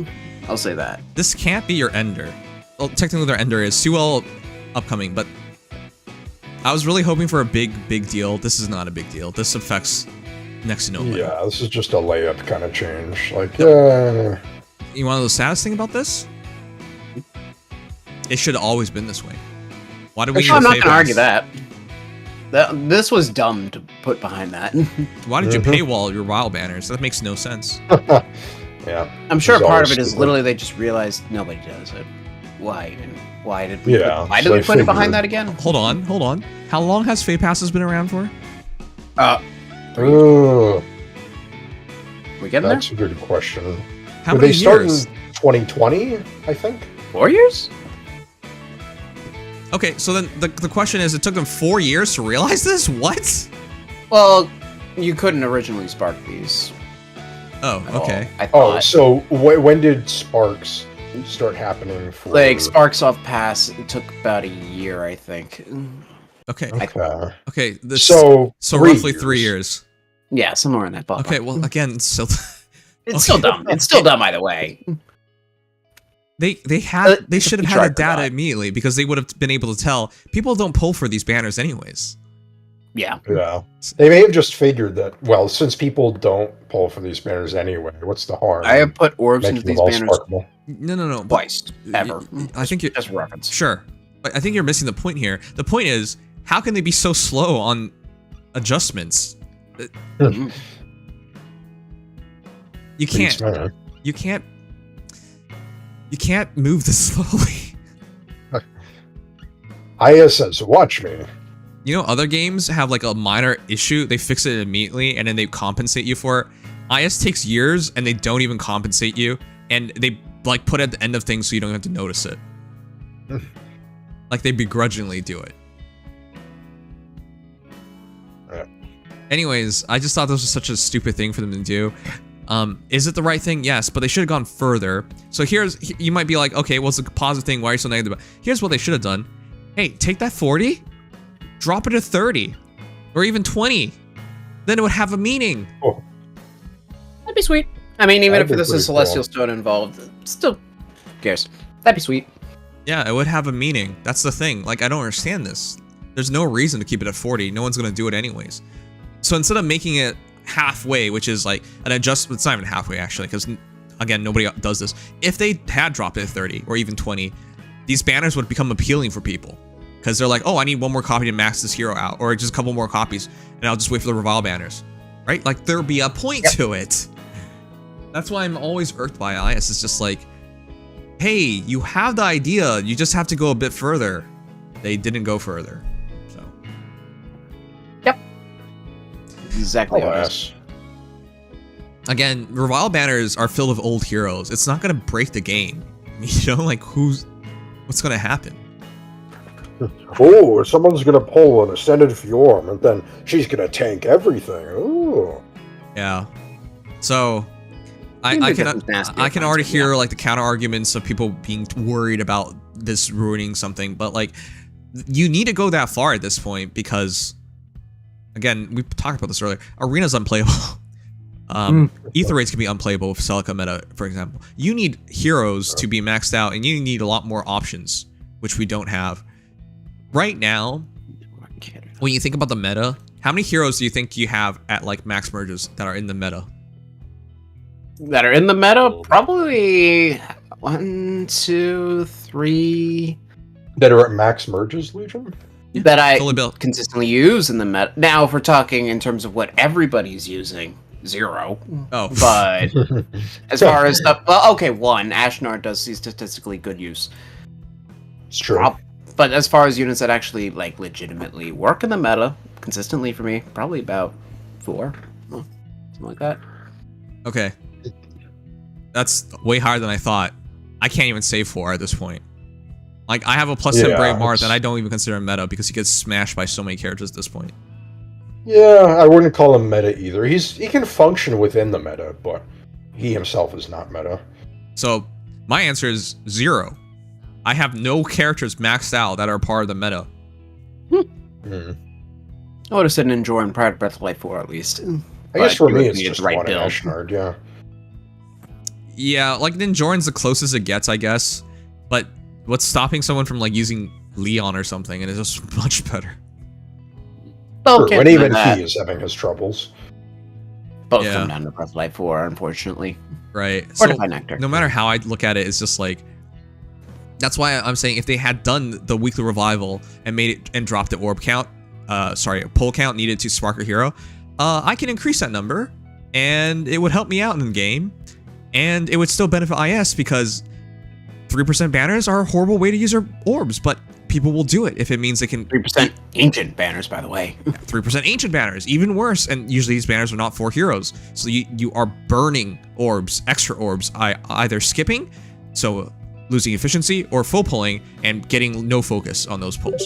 [SPEAKER 8] I'll say that.
[SPEAKER 1] this can't be your ender. Well, technically their ender is Sewell upcoming, but I was really hoping for a big deal. This is not a big deal. This affects next to nobody.
[SPEAKER 7] Yeah, this is just a layup kind of change. Like,
[SPEAKER 1] You want to know the saddest thing about this? It should have always been this way. Why did we need
[SPEAKER 8] I'm
[SPEAKER 1] a
[SPEAKER 8] not
[SPEAKER 1] pay
[SPEAKER 8] gonna argue
[SPEAKER 1] pass?
[SPEAKER 8] that. This was dumb to put behind that.
[SPEAKER 1] Why did you
[SPEAKER 7] Mhm.
[SPEAKER 1] paywall your WoW banners? That makes no sense.
[SPEAKER 7] yeah.
[SPEAKER 8] I'm sure
[SPEAKER 7] It's
[SPEAKER 8] part
[SPEAKER 7] always
[SPEAKER 8] of it is
[SPEAKER 7] stupid.
[SPEAKER 8] literally they just realized nobody does it. Why even? Why did we?
[SPEAKER 7] Yeah,
[SPEAKER 8] why did
[SPEAKER 7] so
[SPEAKER 8] we
[SPEAKER 7] I
[SPEAKER 8] put it behind
[SPEAKER 7] figured.
[SPEAKER 8] that again?
[SPEAKER 1] Hold on. How long has Fey Passes been around for?
[SPEAKER 7] Ooh,
[SPEAKER 8] We getting there?
[SPEAKER 7] that's a good question.
[SPEAKER 1] How
[SPEAKER 7] Did
[SPEAKER 1] many
[SPEAKER 7] they start
[SPEAKER 1] years?
[SPEAKER 7] in 2020, I think?
[SPEAKER 8] 4 years?
[SPEAKER 1] Okay, so then the question is, it took them 4 years to realize this? What?
[SPEAKER 8] Well, you couldn't originally spark these.
[SPEAKER 1] Oh,
[SPEAKER 8] at all,
[SPEAKER 1] okay.
[SPEAKER 8] I thought.
[SPEAKER 7] Oh, so when did sparks start happening for...
[SPEAKER 8] Like, Sparks Off Pass, it took about a year, I think.
[SPEAKER 1] Okay.
[SPEAKER 7] Okay.
[SPEAKER 1] Okay.
[SPEAKER 7] So
[SPEAKER 1] so
[SPEAKER 7] 3
[SPEAKER 1] roughly
[SPEAKER 7] years.
[SPEAKER 1] 3 years.
[SPEAKER 8] Yeah, somewhere in that ballpark.
[SPEAKER 1] Okay, well, again, so
[SPEAKER 8] It's still dumb. It's still dumb either way.
[SPEAKER 1] they should have
[SPEAKER 8] They
[SPEAKER 1] had
[SPEAKER 8] tried
[SPEAKER 1] the data
[SPEAKER 8] for that.
[SPEAKER 1] immediately because they would have been able to tell people don't pull for these banners anyways.
[SPEAKER 8] Yeah.
[SPEAKER 7] Yeah. They may have just figured that, well, since people don't pull for these banners anyway, what's the harm?
[SPEAKER 8] I have put orbs
[SPEAKER 7] making
[SPEAKER 8] into
[SPEAKER 7] them
[SPEAKER 8] these
[SPEAKER 7] all
[SPEAKER 8] banners
[SPEAKER 7] sparkable?
[SPEAKER 1] No. but-
[SPEAKER 8] twice, ever.
[SPEAKER 1] I think you're
[SPEAKER 8] Just a reference.
[SPEAKER 1] sure. But I think you're missing the point here. The point is, how can they be so slow on adjustments? You can't.
[SPEAKER 7] Please,
[SPEAKER 1] You can't. You can't move this slowly.
[SPEAKER 7] IS says, watch me.
[SPEAKER 1] You know, other games have like a minor issue, they fix it immediately, and then they compensate you for it. IS takes years, and they don't even compensate you, and they like put it at the end of things so you don't have to notice it. Like they begrudgingly do it.
[SPEAKER 7] Yeah.
[SPEAKER 1] Anyways, I just thought this was such a stupid thing for them to do. Is it the right thing? Yes, but they should have gone further. So you might be like, okay, what's the positive thing? Why are you so negative? Here's what they should have done. Hey, take that 40, drop it to 30, or even 20. Then it would have a meaning.
[SPEAKER 7] Oh,
[SPEAKER 8] That'd be sweet. I mean, even
[SPEAKER 7] That'd
[SPEAKER 8] if
[SPEAKER 7] be
[SPEAKER 8] there's a
[SPEAKER 7] pretty
[SPEAKER 8] Celestial
[SPEAKER 7] cool.
[SPEAKER 8] Stone involved, still, who cares? That'd be sweet.
[SPEAKER 1] Yeah, it would have a meaning. That's the thing. Like, I don't understand this. There's no reason to keep it at 40. No one's going to do it anyways. So instead of making it halfway, which is like an adjustment, it's not even halfway actually, because again, nobody does this. If they had dropped it at 30 or even 20, these banners would become appealing for people. Because they're like, oh, I need one more copy to max this hero out, or just a couple more copies, and I'll just wait for the revile banners. Right? Like, there'll be a point to it. That's why I'm always irked by IS. It's just like, hey, you have the idea, you just have to go a bit further. They didn't go further. So.
[SPEAKER 8] Exactly how it is.
[SPEAKER 7] alas.
[SPEAKER 1] Again, revile banners are filled with old heroes. It's not gonna break the game. You know, like what's gonna happen?
[SPEAKER 7] Oh, someone's gonna pull an extended Fjorm, and then she's gonna tank everything. Ooh.
[SPEAKER 1] Yeah. So I
[SPEAKER 8] Seems like
[SPEAKER 1] can
[SPEAKER 8] that's nasty
[SPEAKER 1] I can
[SPEAKER 8] at
[SPEAKER 1] already
[SPEAKER 8] times,
[SPEAKER 1] hear like the counter arguments of people being worried about this ruining something, but like you need to go that far at this point because again, we talked about this earlier. Arena's unplayable. Aether Raids can be unplayable with Celica meta, for example. You need heroes to be maxed out, and you need a lot more options, which we don't have. Right now, when you think about the meta, how many heroes do you think you have at like max merges that are in the meta?
[SPEAKER 8] That are in the meta, probably 1, 2, 3.
[SPEAKER 7] That are at max merges, Legion?
[SPEAKER 8] That I
[SPEAKER 1] Fully built.
[SPEAKER 8] consistently use in the meta. Now, if we're talking in terms of what everybody's using, 0.
[SPEAKER 1] Oh,
[SPEAKER 8] But as far as the okay, 1, Ashnard does see statistically good use.
[SPEAKER 7] It's true.
[SPEAKER 8] But as far as units that actually like legitimately work in the meta consistently for me, probably about 4, something like that.
[SPEAKER 1] okay. That's way higher than I thought. I can't even say 4 at this point. Like, I have a plus 10
[SPEAKER 7] Yeah,
[SPEAKER 1] Brave Marth,
[SPEAKER 7] it's-
[SPEAKER 1] and I don't even consider him meta because he gets smashed by so many characters at this point.
[SPEAKER 7] Yeah, I wouldn't call him meta either. He can function within the meta, but he himself is not meta.
[SPEAKER 1] So, my answer is 0. I have no characters maxed out that are part of the meta.
[SPEAKER 7] Hmm.
[SPEAKER 8] I would have said an Enjoy prior to Breath of Life 4 at least.
[SPEAKER 7] I guess
[SPEAKER 8] But
[SPEAKER 7] for
[SPEAKER 8] you
[SPEAKER 7] me
[SPEAKER 8] would
[SPEAKER 7] it's
[SPEAKER 8] need
[SPEAKER 7] just
[SPEAKER 8] the right
[SPEAKER 7] one
[SPEAKER 8] build.
[SPEAKER 7] Ashnard, yeah.
[SPEAKER 1] Yeah, like, Ninjorin's the closest it gets, I guess. But what's stopping someone from, like, using Leon or something, and it's just much better.
[SPEAKER 8] Well,
[SPEAKER 7] True,
[SPEAKER 8] can't
[SPEAKER 7] and even
[SPEAKER 8] deny that.
[SPEAKER 7] he is having his troubles.
[SPEAKER 8] Both
[SPEAKER 1] Yeah.
[SPEAKER 8] come down to Breath of Life 4, unfortunately.
[SPEAKER 1] Right.
[SPEAKER 8] Or
[SPEAKER 1] So,
[SPEAKER 8] Divine Nectar.
[SPEAKER 1] no matter how I look at it, it's just like... That's why I'm saying if they had done the weekly revival and made it and dropped the orb count, pull count needed to spark a hero, I can increase that number, and it would help me out in the game, and it would still benefit IS because 3% banners are a horrible way to use our orbs, but people will do it if it means they can
[SPEAKER 8] 3% ancient banners, by the way.
[SPEAKER 1] 3% ancient banners, even worse, and usually these banners are not for heroes, so you are burning orbs, extra orbs, either skipping, so losing efficiency, or full pulling and getting no focus on those pulls.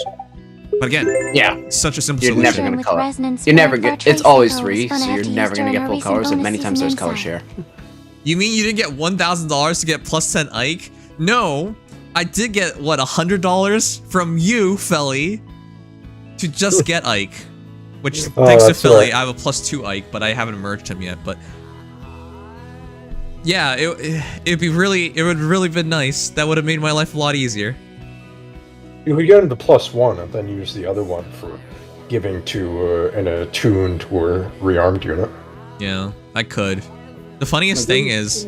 [SPEAKER 1] But again,
[SPEAKER 8] Yeah.
[SPEAKER 1] such a simple
[SPEAKER 8] You're
[SPEAKER 1] solution.
[SPEAKER 8] never gonna
[SPEAKER 3] With
[SPEAKER 8] color.
[SPEAKER 3] resonance
[SPEAKER 8] You're never
[SPEAKER 3] spread,
[SPEAKER 8] get. It's
[SPEAKER 3] our
[SPEAKER 8] always
[SPEAKER 3] tracing
[SPEAKER 8] 3,
[SPEAKER 3] code is
[SPEAKER 8] so
[SPEAKER 3] gonna
[SPEAKER 8] you're
[SPEAKER 3] have to
[SPEAKER 8] never
[SPEAKER 3] use
[SPEAKER 8] gonna
[SPEAKER 3] during
[SPEAKER 8] get
[SPEAKER 3] our
[SPEAKER 8] full
[SPEAKER 3] recent
[SPEAKER 8] colors, and
[SPEAKER 3] bonus
[SPEAKER 8] many times
[SPEAKER 3] season
[SPEAKER 8] there's color
[SPEAKER 3] inside.
[SPEAKER 8] share.
[SPEAKER 1] You mean you didn't get $1,000 to get plus 10 Ike? No, I did get, what, $100 from you, Felly, to just get Ike. Which, thanks to
[SPEAKER 7] that's
[SPEAKER 1] Philly,
[SPEAKER 7] right.
[SPEAKER 1] I have a plus 2 Ike, but I haven't merged him yet. But yeah, it would really been nice. That would have made my life a lot easier.
[SPEAKER 7] You could get into +1 and then use the other one for giving to an attuned or rearmed unit.
[SPEAKER 1] Yeah, I could. The funniest thing is,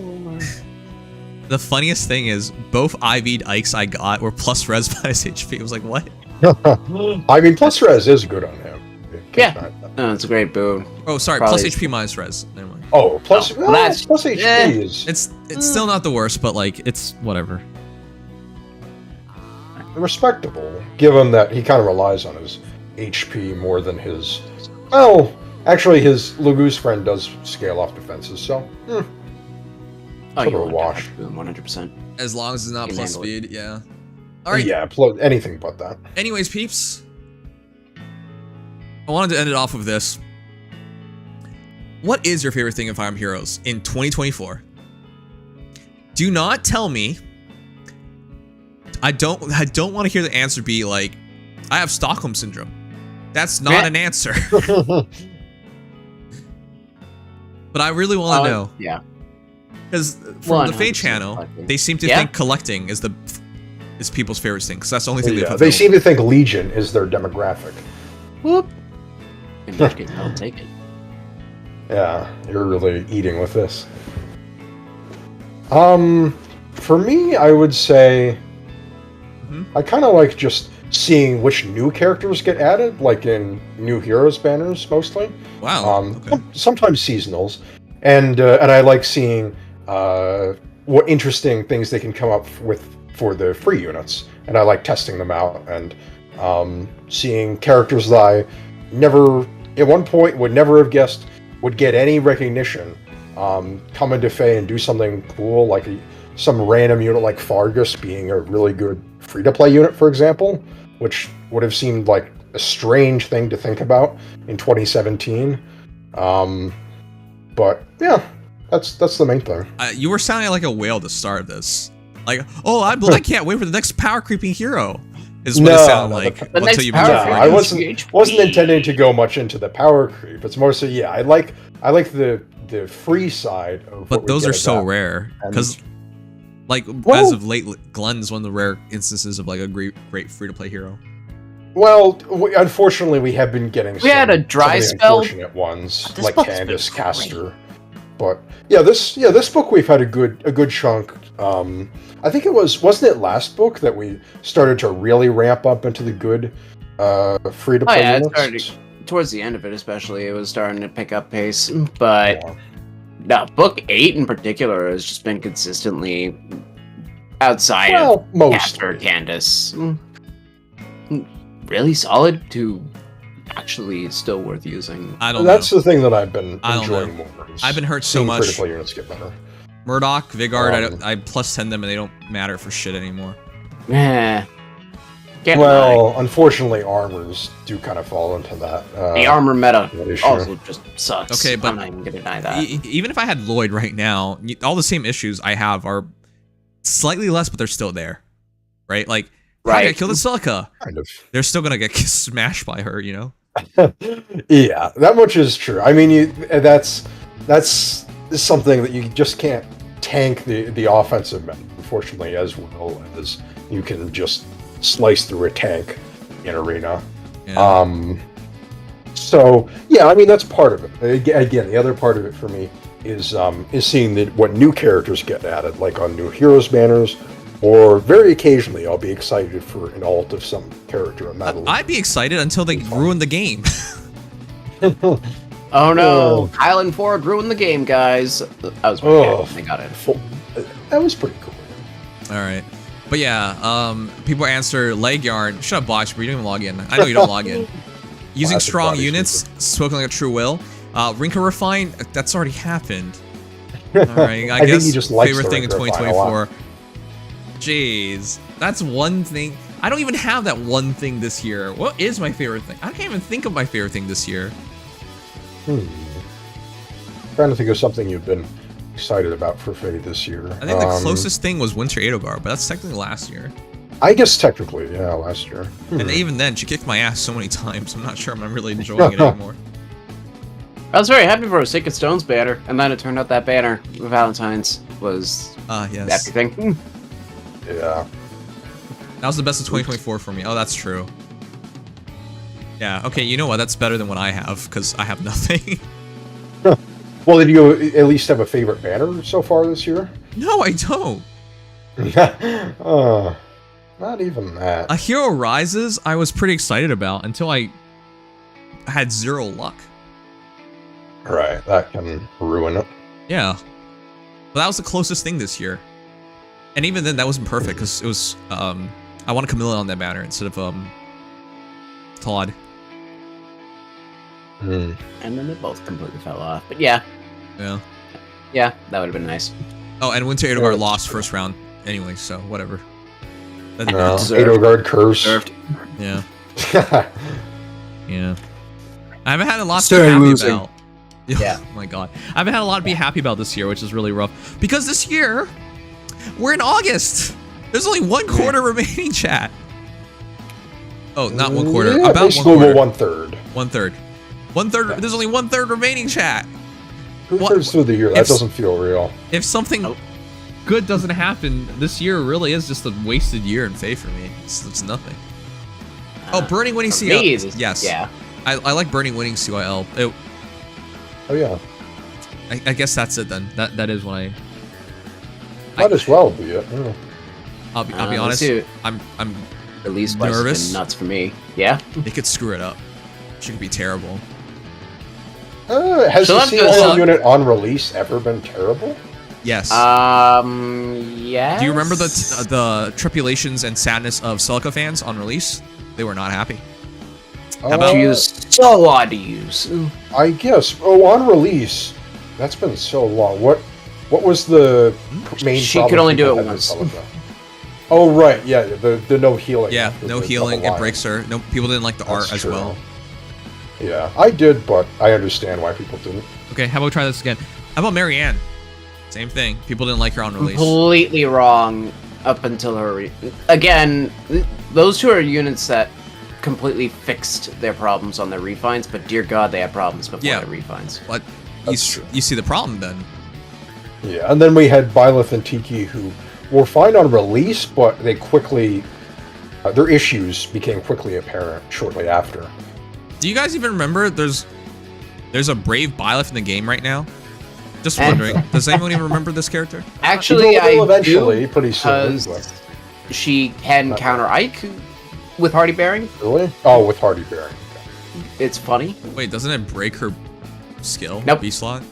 [SPEAKER 1] both IV'd Ikes I got were plus res by his HP. I was like, what?
[SPEAKER 7] I mean, plus res is good on him.
[SPEAKER 8] Yeah. No, it's a great boon.
[SPEAKER 1] Oh, sorry,
[SPEAKER 8] Probably-
[SPEAKER 1] plus HP minus res. Never mind.
[SPEAKER 7] Oh, plus,
[SPEAKER 8] well, that's-
[SPEAKER 7] plus HP
[SPEAKER 8] eh.
[SPEAKER 7] is
[SPEAKER 1] It's still not the worst, but like it's whatever.
[SPEAKER 7] respectable, given that he kind of relies on his HP more than his. Well, actually, his Lagoose friend does scale off defenses, so.
[SPEAKER 8] Oh,
[SPEAKER 7] Sort of a
[SPEAKER 8] want
[SPEAKER 7] wash.
[SPEAKER 8] that boon 100%.
[SPEAKER 1] As long as it's not
[SPEAKER 8] Can
[SPEAKER 1] plus
[SPEAKER 8] handle it.
[SPEAKER 1] speed, yeah. All right.
[SPEAKER 7] Yeah, anything but that.
[SPEAKER 1] Anyways, peeps, I wanted to end it off with this. What is your favorite thing in Fire Emblem Heroes in 2024? Do not tell me. I don't want to hear the answer be like, I have Stockholm Syndrome. That's not an answer. But I really want to know.
[SPEAKER 8] Yeah.
[SPEAKER 1] Because from the FEH
[SPEAKER 8] 100%
[SPEAKER 1] Channel,
[SPEAKER 8] collecting.
[SPEAKER 1] they seem to
[SPEAKER 8] Yeah.
[SPEAKER 1] think collecting is people's favorite thing. Because that's the only thing
[SPEAKER 7] Yeah,
[SPEAKER 1] they've
[SPEAKER 7] they seem to think Legion is their demographic.
[SPEAKER 8] Whoop. In which case, I'll take it.
[SPEAKER 7] Yeah, you're really eating with this. For me, I would say I kind of like just seeing which new characters get added, like in new heroes banners mostly.
[SPEAKER 1] Wow. Okay.
[SPEAKER 7] Sometimes seasonals, and I like seeing what interesting things they can come up with for the free units, and I like testing them out and seeing characters that I never, at one point, would never have guessed would get any recognition, come into FEH and do something cool, like some random unit like Fargus being a really good free-to-play unit, for example, which would have seemed like a strange thing to think about in 2017. But yeah, that's the main thing.
[SPEAKER 1] You were sounding like a whale to start this. Like, oh, I can't wait for the next power creeping hero. Is what it sounded like
[SPEAKER 8] the next
[SPEAKER 1] until you
[SPEAKER 8] power
[SPEAKER 1] mentioned
[SPEAKER 8] creep
[SPEAKER 7] I
[SPEAKER 1] Fargus.
[SPEAKER 7] wasn't intending to go much into the power creep. It's more so, yeah, I like the free side of
[SPEAKER 1] But
[SPEAKER 7] what we
[SPEAKER 1] those
[SPEAKER 7] get
[SPEAKER 1] are
[SPEAKER 7] as
[SPEAKER 1] so
[SPEAKER 7] that.
[SPEAKER 1] rare
[SPEAKER 7] And-
[SPEAKER 1] because, like,
[SPEAKER 7] Well-
[SPEAKER 1] as of late, Glenn's one of the rare instances of like a great free to play hero.
[SPEAKER 7] Well, unfortunately, we have been getting
[SPEAKER 8] We had a dry
[SPEAKER 7] some of the
[SPEAKER 8] spell.
[SPEAKER 7] unfortunate ones,
[SPEAKER 8] This
[SPEAKER 7] like
[SPEAKER 8] book's been
[SPEAKER 7] Candace,
[SPEAKER 8] great.
[SPEAKER 7] Castor. But yeah, this book we've had a good chunk. I think wasn't it last book that we started to really ramp up into the good free to
[SPEAKER 8] Oh
[SPEAKER 7] play
[SPEAKER 8] yeah, it
[SPEAKER 7] units?
[SPEAKER 8] started towards the end of it, especially. It was starting to pick up pace, but
[SPEAKER 7] Yeah.
[SPEAKER 8] no, book 8 in particular has just been consistently outside
[SPEAKER 7] Well,
[SPEAKER 8] of
[SPEAKER 7] most.
[SPEAKER 8] Castor, Candace. Really solid to actually still worth using.
[SPEAKER 1] I don't
[SPEAKER 7] That's
[SPEAKER 1] know.
[SPEAKER 7] the thing that I've been
[SPEAKER 1] I don't
[SPEAKER 7] enjoying
[SPEAKER 1] know.
[SPEAKER 7] more. is
[SPEAKER 1] I've been hurt so
[SPEAKER 7] seeing
[SPEAKER 1] much.
[SPEAKER 7] free-to-play units get better.
[SPEAKER 1] Murdoch, Vigard,
[SPEAKER 7] Um,
[SPEAKER 1] I plus 10 them and they don't matter for shit anymore.
[SPEAKER 8] Eh. Can't
[SPEAKER 7] Well, unfortunately, armors do kind of fall into that.
[SPEAKER 8] deny. The armor meta
[SPEAKER 7] that issue.
[SPEAKER 8] also just sucks.
[SPEAKER 1] Okay, but
[SPEAKER 8] I'm not even gonna deny that.
[SPEAKER 1] Even if I had Lloyd right now, all the same issues I have are slightly less, but they're still there, right? Like, right. I
[SPEAKER 8] Right.
[SPEAKER 1] killed the Celica.
[SPEAKER 7] Kind of.
[SPEAKER 1] They're still gonna get smashed by her, you know?
[SPEAKER 7] Yeah, that much is true. I mean, that's something that you just can't tank the offensive meta, unfortunately, as well as you can just slice through a tank in arena.
[SPEAKER 1] Yeah.
[SPEAKER 7] So yeah, I mean that's part of it. Again, the other part of it for me is seeing what new characters get added, like on new heroes banners, or very occasionally I'll be excited for an alt of some character. And that'll
[SPEAKER 1] I'd be excited until they ruin the game.
[SPEAKER 8] Oh no, Kyle and Ford ruined the game, guys. I was pretty happy when they got it.
[SPEAKER 7] That was pretty cool.
[SPEAKER 1] All right. But yeah, people answer leg yarn. Shut up, Box, but you don't even log in. I know you don't log in. Using
[SPEAKER 7] Classic
[SPEAKER 1] strong
[SPEAKER 7] body
[SPEAKER 1] units,
[SPEAKER 7] sweeper.
[SPEAKER 1] spoken like a true will. Rinka Refine, that's already happened. All right, I
[SPEAKER 7] think
[SPEAKER 1] guess
[SPEAKER 7] he just likes
[SPEAKER 1] favorite
[SPEAKER 7] the
[SPEAKER 1] thing in
[SPEAKER 7] Rinka Refine a lot.
[SPEAKER 1] 2024. Jeez. That's one thing. I don't even have that one thing this year. What is my favorite thing? I can't even think of my favorite thing this year.
[SPEAKER 7] Trying to think of something you've been excited about for Faye this year.
[SPEAKER 1] I think the closest thing was Winter Edogar, but that's technically last year.
[SPEAKER 7] I guess technically, yeah, last year.
[SPEAKER 1] And even then, she kicked my ass so many times. I'm not sure I'm really enjoying it anymore.
[SPEAKER 8] I was very happy for a Sacred Stones banner, and then it turned out that banner, Valentine's, was
[SPEAKER 1] yes.
[SPEAKER 8] everything.
[SPEAKER 7] Yeah.
[SPEAKER 1] That was the best of 2024 for me. Oh, that's true. Yeah, okay, you know what? That's better than what I have, because I have nothing.
[SPEAKER 7] Well, did you at least have a favorite banner so far this year?
[SPEAKER 1] No, I don't.
[SPEAKER 7] Not even that.
[SPEAKER 1] A Hero Rises, I was pretty excited about until I had 0 luck.
[SPEAKER 7] Right, that can ruin it.
[SPEAKER 1] Yeah. But that was the closest thing this year. And even then, that wasn't perfect, because it was, I wanted Camilla on that banner instead of, Todd.
[SPEAKER 8] And then they both completely fell off. But yeah.
[SPEAKER 1] Yeah.
[SPEAKER 8] Yeah, that would have been nice.
[SPEAKER 1] Oh, and Winter Edogar lost first round anyway, so whatever.
[SPEAKER 7] Edogar curse.
[SPEAKER 1] Yeah. Yeah. I haven't had a lot to be happy about.
[SPEAKER 8] Yeah.
[SPEAKER 1] Oh my god. I haven't had a lot to be happy about this year, which is really rough. Because this year, we're in August. There's only 1 quarter remaining, chat. Oh, not 1 quarter.
[SPEAKER 7] Yeah,
[SPEAKER 1] About 1 quarter.
[SPEAKER 7] 1/3.
[SPEAKER 1] 1/3. 1/3. There's only 1/3 remaining, chat.
[SPEAKER 7] 2/3 through the year. That doesn't feel real.
[SPEAKER 1] If something good doesn't happen, this year really is just a wasted year in Fae for me. It's nothing. Oh, Burning Winning CYL. Yes.
[SPEAKER 8] Yeah.
[SPEAKER 1] I like Burning Winning CYL.
[SPEAKER 7] Oh yeah.
[SPEAKER 1] I guess that's it then. That is what I.
[SPEAKER 7] Might as well be it. Yeah.
[SPEAKER 1] I'll be honest. I'm
[SPEAKER 8] Release
[SPEAKER 1] nervous.
[SPEAKER 8] nuts for me. Yeah.
[SPEAKER 1] It could screw it up. She could be terrible.
[SPEAKER 7] Has the CYL unit on release ever been terrible?
[SPEAKER 1] Yes.
[SPEAKER 8] Yes.
[SPEAKER 1] Do you remember the tribulations and sadness of Celica fans on release? They were not happy.
[SPEAKER 8] How about you? So odd to use.
[SPEAKER 7] I guess. Oh, on release, that's been so long. What was the main?
[SPEAKER 8] She could only do it once.
[SPEAKER 7] Oh right, yeah, the no healing.
[SPEAKER 1] Yeah, no healing. It breaks her. No, people didn't like the art as well.
[SPEAKER 7] Yeah, I did, but I understand why people didn't.
[SPEAKER 1] Okay, how about we try this again? How about Marianne? Same thing. People didn't like her on release.
[SPEAKER 8] Completely wrong up until her. Again, those two are units that completely fixed their problems on their refines, but dear God, they had problems before their refines.
[SPEAKER 1] But you see the problem then.
[SPEAKER 7] Yeah, and then we had Byleth and Tiki, who were fine on release, but they quickly their issues became quickly apparent shortly after.
[SPEAKER 1] Do you guys even remember? There's a Brave Byleth in the game right now. Just wondering, does anyone even remember this character?
[SPEAKER 8] Actually, I
[SPEAKER 7] eventually,
[SPEAKER 8] do,
[SPEAKER 7] pretty soon.
[SPEAKER 8] She can counter Ike with Hardy Bearing.
[SPEAKER 7] Really? Oh, with Hardy Bearing.
[SPEAKER 8] It's funny.
[SPEAKER 1] Wait, doesn't it break her skill?
[SPEAKER 8] Nope.
[SPEAKER 1] B-slot?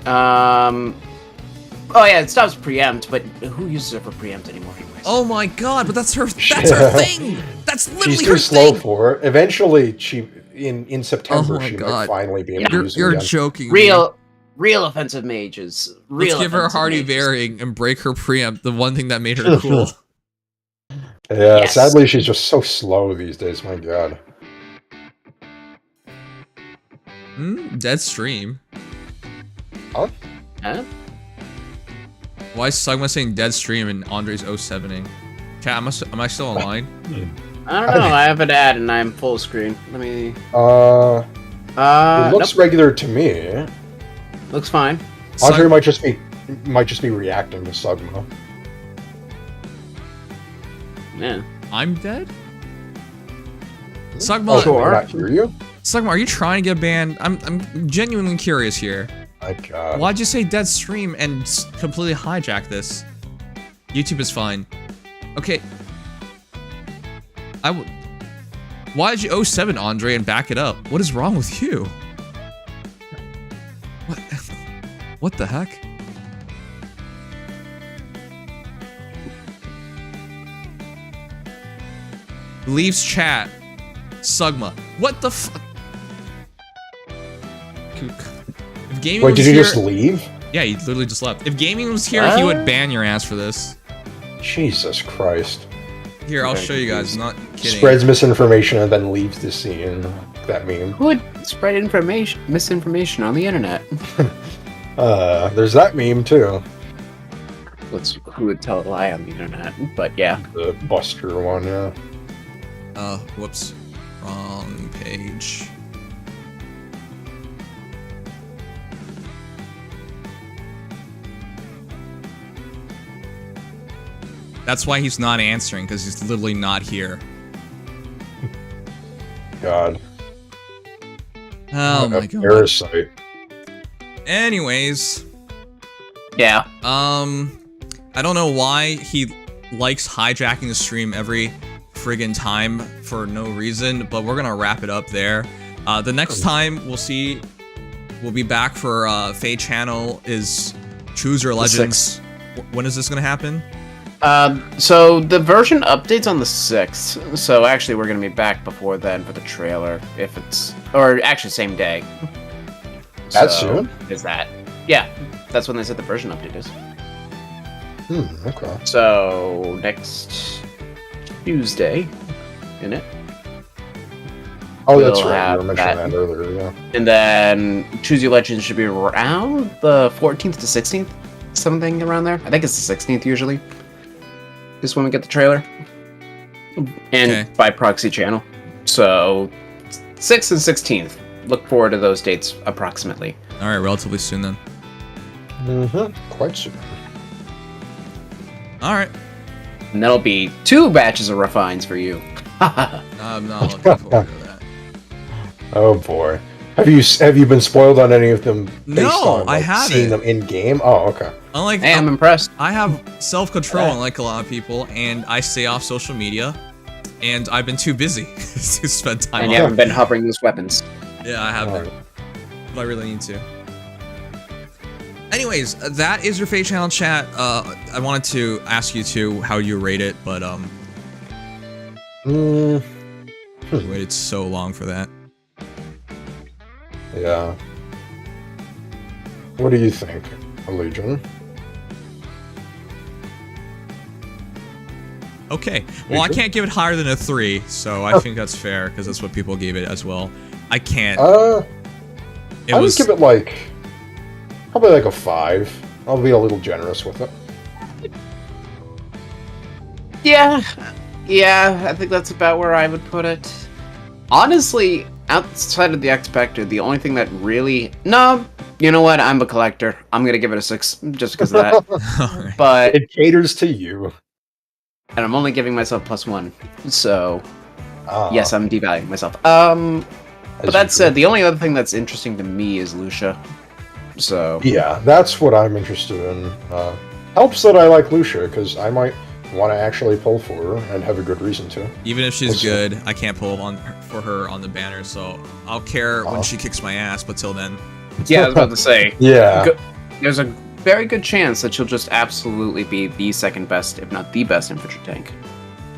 [SPEAKER 8] Oh yeah, it stops preempt, but who uses it for preempt anymore anyways?
[SPEAKER 1] Oh my god, but that's her thing! That's literally
[SPEAKER 7] She's
[SPEAKER 1] her
[SPEAKER 7] too slow
[SPEAKER 1] thing!
[SPEAKER 7] for it. Eventually, she in September,
[SPEAKER 1] Oh
[SPEAKER 7] she
[SPEAKER 1] god.
[SPEAKER 7] might finally be able to use it
[SPEAKER 1] You're
[SPEAKER 7] again.
[SPEAKER 1] joking.
[SPEAKER 8] Real offensive mages.
[SPEAKER 1] Let's give her Hardy Bearing and break her preempt, the one thing that made her cool.
[SPEAKER 7] Yeah, sadly, she's just so slow these days, my god.
[SPEAKER 1] Dead stream.
[SPEAKER 7] Huh?
[SPEAKER 1] Why is Sugma saying dead stream and Andre's 07ing? Chat, am I still online?
[SPEAKER 8] I don't know, I have an ad and I'm full screen. Let me...
[SPEAKER 7] it looks regular to me.
[SPEAKER 8] Looks fine.
[SPEAKER 7] Andre might just be reacting to Sugma.
[SPEAKER 8] Yeah.
[SPEAKER 1] I'm dead? Sugma,
[SPEAKER 7] Sure. Not hear you?
[SPEAKER 1] Sugma, are you trying to get banned? I'm genuinely curious here.
[SPEAKER 7] My god.
[SPEAKER 1] Why'd you say dead stream and completely hijack this? YouTube is fine. Okay. Why did you 07 Andre and back it up? What is wrong with you? What? What the heck? Leaves chat. Sugma. What the f- If gaming
[SPEAKER 7] Wait,
[SPEAKER 1] was
[SPEAKER 7] did he
[SPEAKER 1] here,
[SPEAKER 7] just leave?
[SPEAKER 1] Yeah, he literally just left. If gaming was here, he would ban your ass for this.
[SPEAKER 7] Jesus Christ.
[SPEAKER 1] Here, I'll show you guys. Not kidding.
[SPEAKER 7] Spreads misinformation and then leaves the scene. That meme.
[SPEAKER 8] Who would spread misinformation on the internet?
[SPEAKER 7] There's that meme too.
[SPEAKER 8] Who would tell a lie on the internet? But yeah.
[SPEAKER 7] The Buster one, yeah.
[SPEAKER 1] Whoops. Wrong page. That's why he's not answering, because he's literally not here.
[SPEAKER 7] God.
[SPEAKER 1] Oh my god.
[SPEAKER 7] Parasite.
[SPEAKER 1] Anyways.
[SPEAKER 8] Yeah.
[SPEAKER 1] I don't know why he likes hijacking the stream every friggin' time for no reason, but we're gonna wrap it up there. The next time we'll be back for FEH Channel is Choose Your Legends. When is this gonna happen?
[SPEAKER 8] So the version updates on the 6th. So actually, we're gonna be back before then for the trailer, if it's, or actually same day.
[SPEAKER 7] That soon?
[SPEAKER 8] Is that? Yeah, that's when they said the version update is.
[SPEAKER 7] Okay.
[SPEAKER 8] So next Tuesday, isn't it?
[SPEAKER 7] Oh, that's
[SPEAKER 8] We'll
[SPEAKER 7] right. You
[SPEAKER 8] have
[SPEAKER 7] were mentioning
[SPEAKER 8] that.
[SPEAKER 7] that earlier, yeah.
[SPEAKER 8] And then Choose Your Legends should be around the 14th to 16th, something around there. I think it's the 16th usually. Is when we get the trailer. And
[SPEAKER 1] Okay.
[SPEAKER 8] by proxy channel. So 6th and 16th. Look forward to those dates approximately.
[SPEAKER 1] Alright, relatively soon then.
[SPEAKER 7] Quite soon.
[SPEAKER 1] Alright.
[SPEAKER 8] And that'll be 2 batches of refines for you.
[SPEAKER 1] I'm not looking forward to that.
[SPEAKER 7] Oh boy. Have you been spoiled on any of them based
[SPEAKER 1] No,
[SPEAKER 7] on
[SPEAKER 1] I
[SPEAKER 7] seeing
[SPEAKER 1] haven't.
[SPEAKER 7] them in game? Oh, okay.
[SPEAKER 1] Unlike
[SPEAKER 8] Hey, I'm impressed.
[SPEAKER 1] I have self-control, unlike a lot of people, and I stay off social media, and I've been too busy to spend time
[SPEAKER 8] And
[SPEAKER 1] on
[SPEAKER 8] you
[SPEAKER 1] it.
[SPEAKER 8] haven't been hovering those weapons.
[SPEAKER 1] Yeah, I have been. But I really need to. Anyways, that is your FEH Channel chat. I wanted to ask you too how you rate it, but
[SPEAKER 7] Mm,
[SPEAKER 1] I waited so long for that.
[SPEAKER 7] yeah. What do you think, Legion?
[SPEAKER 1] Okay. Well, I can't give it higher than a 3, so I think that's fair because that's what people gave it as well. I can't. It
[SPEAKER 7] I would
[SPEAKER 1] was
[SPEAKER 7] give it probably like a 5. I'll be a little generous with it.
[SPEAKER 8] Yeah, I think that's about where I would put it. Honestly, outside of the expected, the only thing that really... No, you know what? I'm a collector. I'm going to give it a 6 just because of that.
[SPEAKER 1] Alright.
[SPEAKER 8] But,
[SPEAKER 7] It caters to you.
[SPEAKER 8] and I'm only giving myself +1. So,
[SPEAKER 7] Ah,
[SPEAKER 8] yes, I'm devaluing myself.
[SPEAKER 7] as
[SPEAKER 8] But that
[SPEAKER 7] you
[SPEAKER 8] said,
[SPEAKER 7] do.
[SPEAKER 8] the only other thing that's interesting to me is Lucia. So,
[SPEAKER 7] Yeah, that's what I'm interested in. Helps that I like Lucia, because I might want to actually pull for her and have a good reason to.
[SPEAKER 1] Even if she's
[SPEAKER 7] We'll see.
[SPEAKER 1] good, I can't pull for her on the banner, so I'll care when she kicks my ass, but till then.
[SPEAKER 8] yeah, I was about to say,
[SPEAKER 7] Yeah.
[SPEAKER 8] there's a very good chance that she'll just absolutely be the second best, if not the best infantry tank.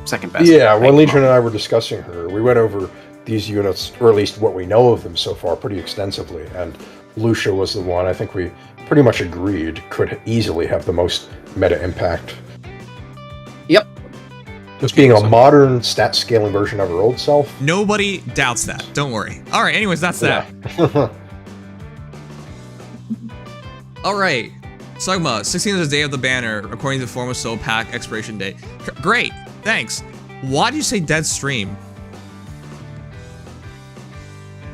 [SPEAKER 8] Second best.
[SPEAKER 7] Yeah, when
[SPEAKER 8] tank.
[SPEAKER 7] Legion and I were discussing her, we went over these units, or at least what we know of them so far, pretty extensively, and Lucia was the one I think we pretty much agreed could easily have the most meta impact.
[SPEAKER 8] Yep.
[SPEAKER 7] Just being a modern stat scaling version of her old self.
[SPEAKER 1] Nobody doubts that. Don't worry. All right. Anyways, that's that.
[SPEAKER 7] Yeah.
[SPEAKER 1] All right. Sugma, 16th is the day of the banner, according to the former Soul Pack expiration date. Great. Thanks. Why do you say dead stream?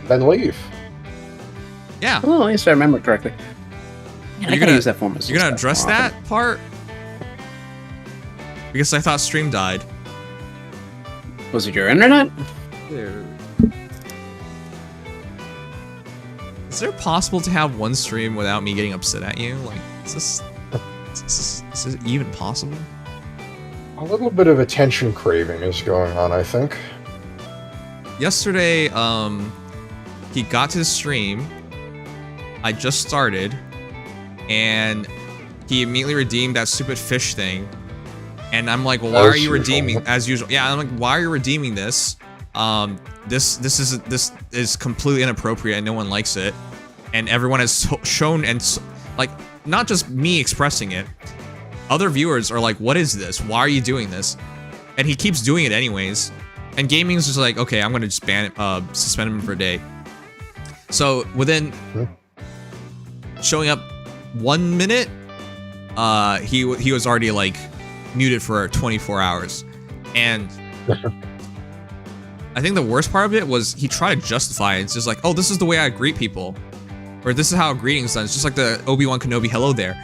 [SPEAKER 7] Then leave.
[SPEAKER 1] Yeah.
[SPEAKER 8] Well, at least I remember correctly. Man, I
[SPEAKER 1] You're
[SPEAKER 8] gotta
[SPEAKER 1] gonna-
[SPEAKER 8] use that form.
[SPEAKER 1] You're gonna address that part? Because I thought stream died.
[SPEAKER 8] Was it your internet?
[SPEAKER 1] Is it possible to have one stream without me getting upset at you? Like, is this even possible?
[SPEAKER 7] A little bit of attention craving is going on, I think.
[SPEAKER 1] Yesterday, he got to the stream. I just started, and he immediately redeemed that stupid fish thing. And I'm like, well, why are you redeeming as usual? Yeah, I'm like, why are you redeeming this? This is completely inappropriate and no one likes it. And everyone has shown and like not just me expressing it, other viewers are like, what is this? Why are you doing this? And he keeps doing it anyways. And gaming's just like, okay, I'm gonna just suspend him for a day. So within showing up 1 minute, he was already like muted for 24 hours. And I think the worst part of it was he tried to justify it. It's just like, oh, this is the way I greet people. Or this is how greetings done. It's just like the Obi-Wan Kenobi hello there.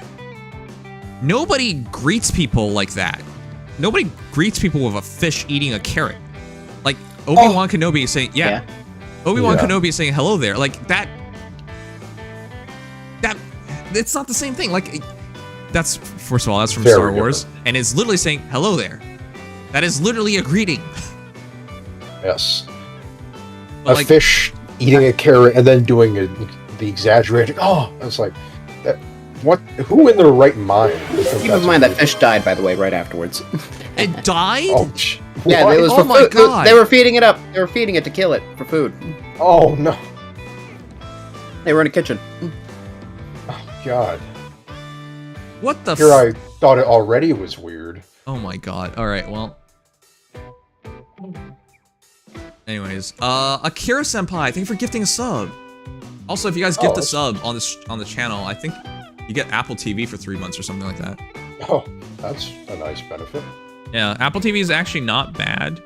[SPEAKER 1] Nobody greets people like that. Nobody greets people with a fish eating a carrot. Like, Obi-Wan Kenobi is saying, Obi-Wan Kenobi is saying hello there. Like, that, it's not the same thing. Like, that's, first of all, that's from Star Wars. And it's literally saying hello there. That is literally a greeting.
[SPEAKER 7] Yes.
[SPEAKER 1] But
[SPEAKER 7] a
[SPEAKER 1] like,
[SPEAKER 7] fish eating a carrot and then doing the exaggerated. Oh, it's like, what? Who in their right mind?
[SPEAKER 8] Keep in mind that fish died, by the way, right afterwards.
[SPEAKER 1] It died?
[SPEAKER 7] Oh,
[SPEAKER 8] yeah, it was for
[SPEAKER 1] my
[SPEAKER 8] food.
[SPEAKER 1] God.
[SPEAKER 8] They were feeding it up. They were feeding it to kill it for food.
[SPEAKER 7] Oh no!
[SPEAKER 8] They were in a kitchen.
[SPEAKER 7] Oh God!
[SPEAKER 1] What the?
[SPEAKER 7] Here I thought it already was weird.
[SPEAKER 1] Oh my God! All right, well. Anyways, Akira Senpai, thank you for gifting a sub. Also, if you guys gift a sub on the channel, I think you get Apple TV for 3 months or something like that.
[SPEAKER 7] Oh, that's a nice benefit.
[SPEAKER 1] Yeah, Apple TV is actually not bad.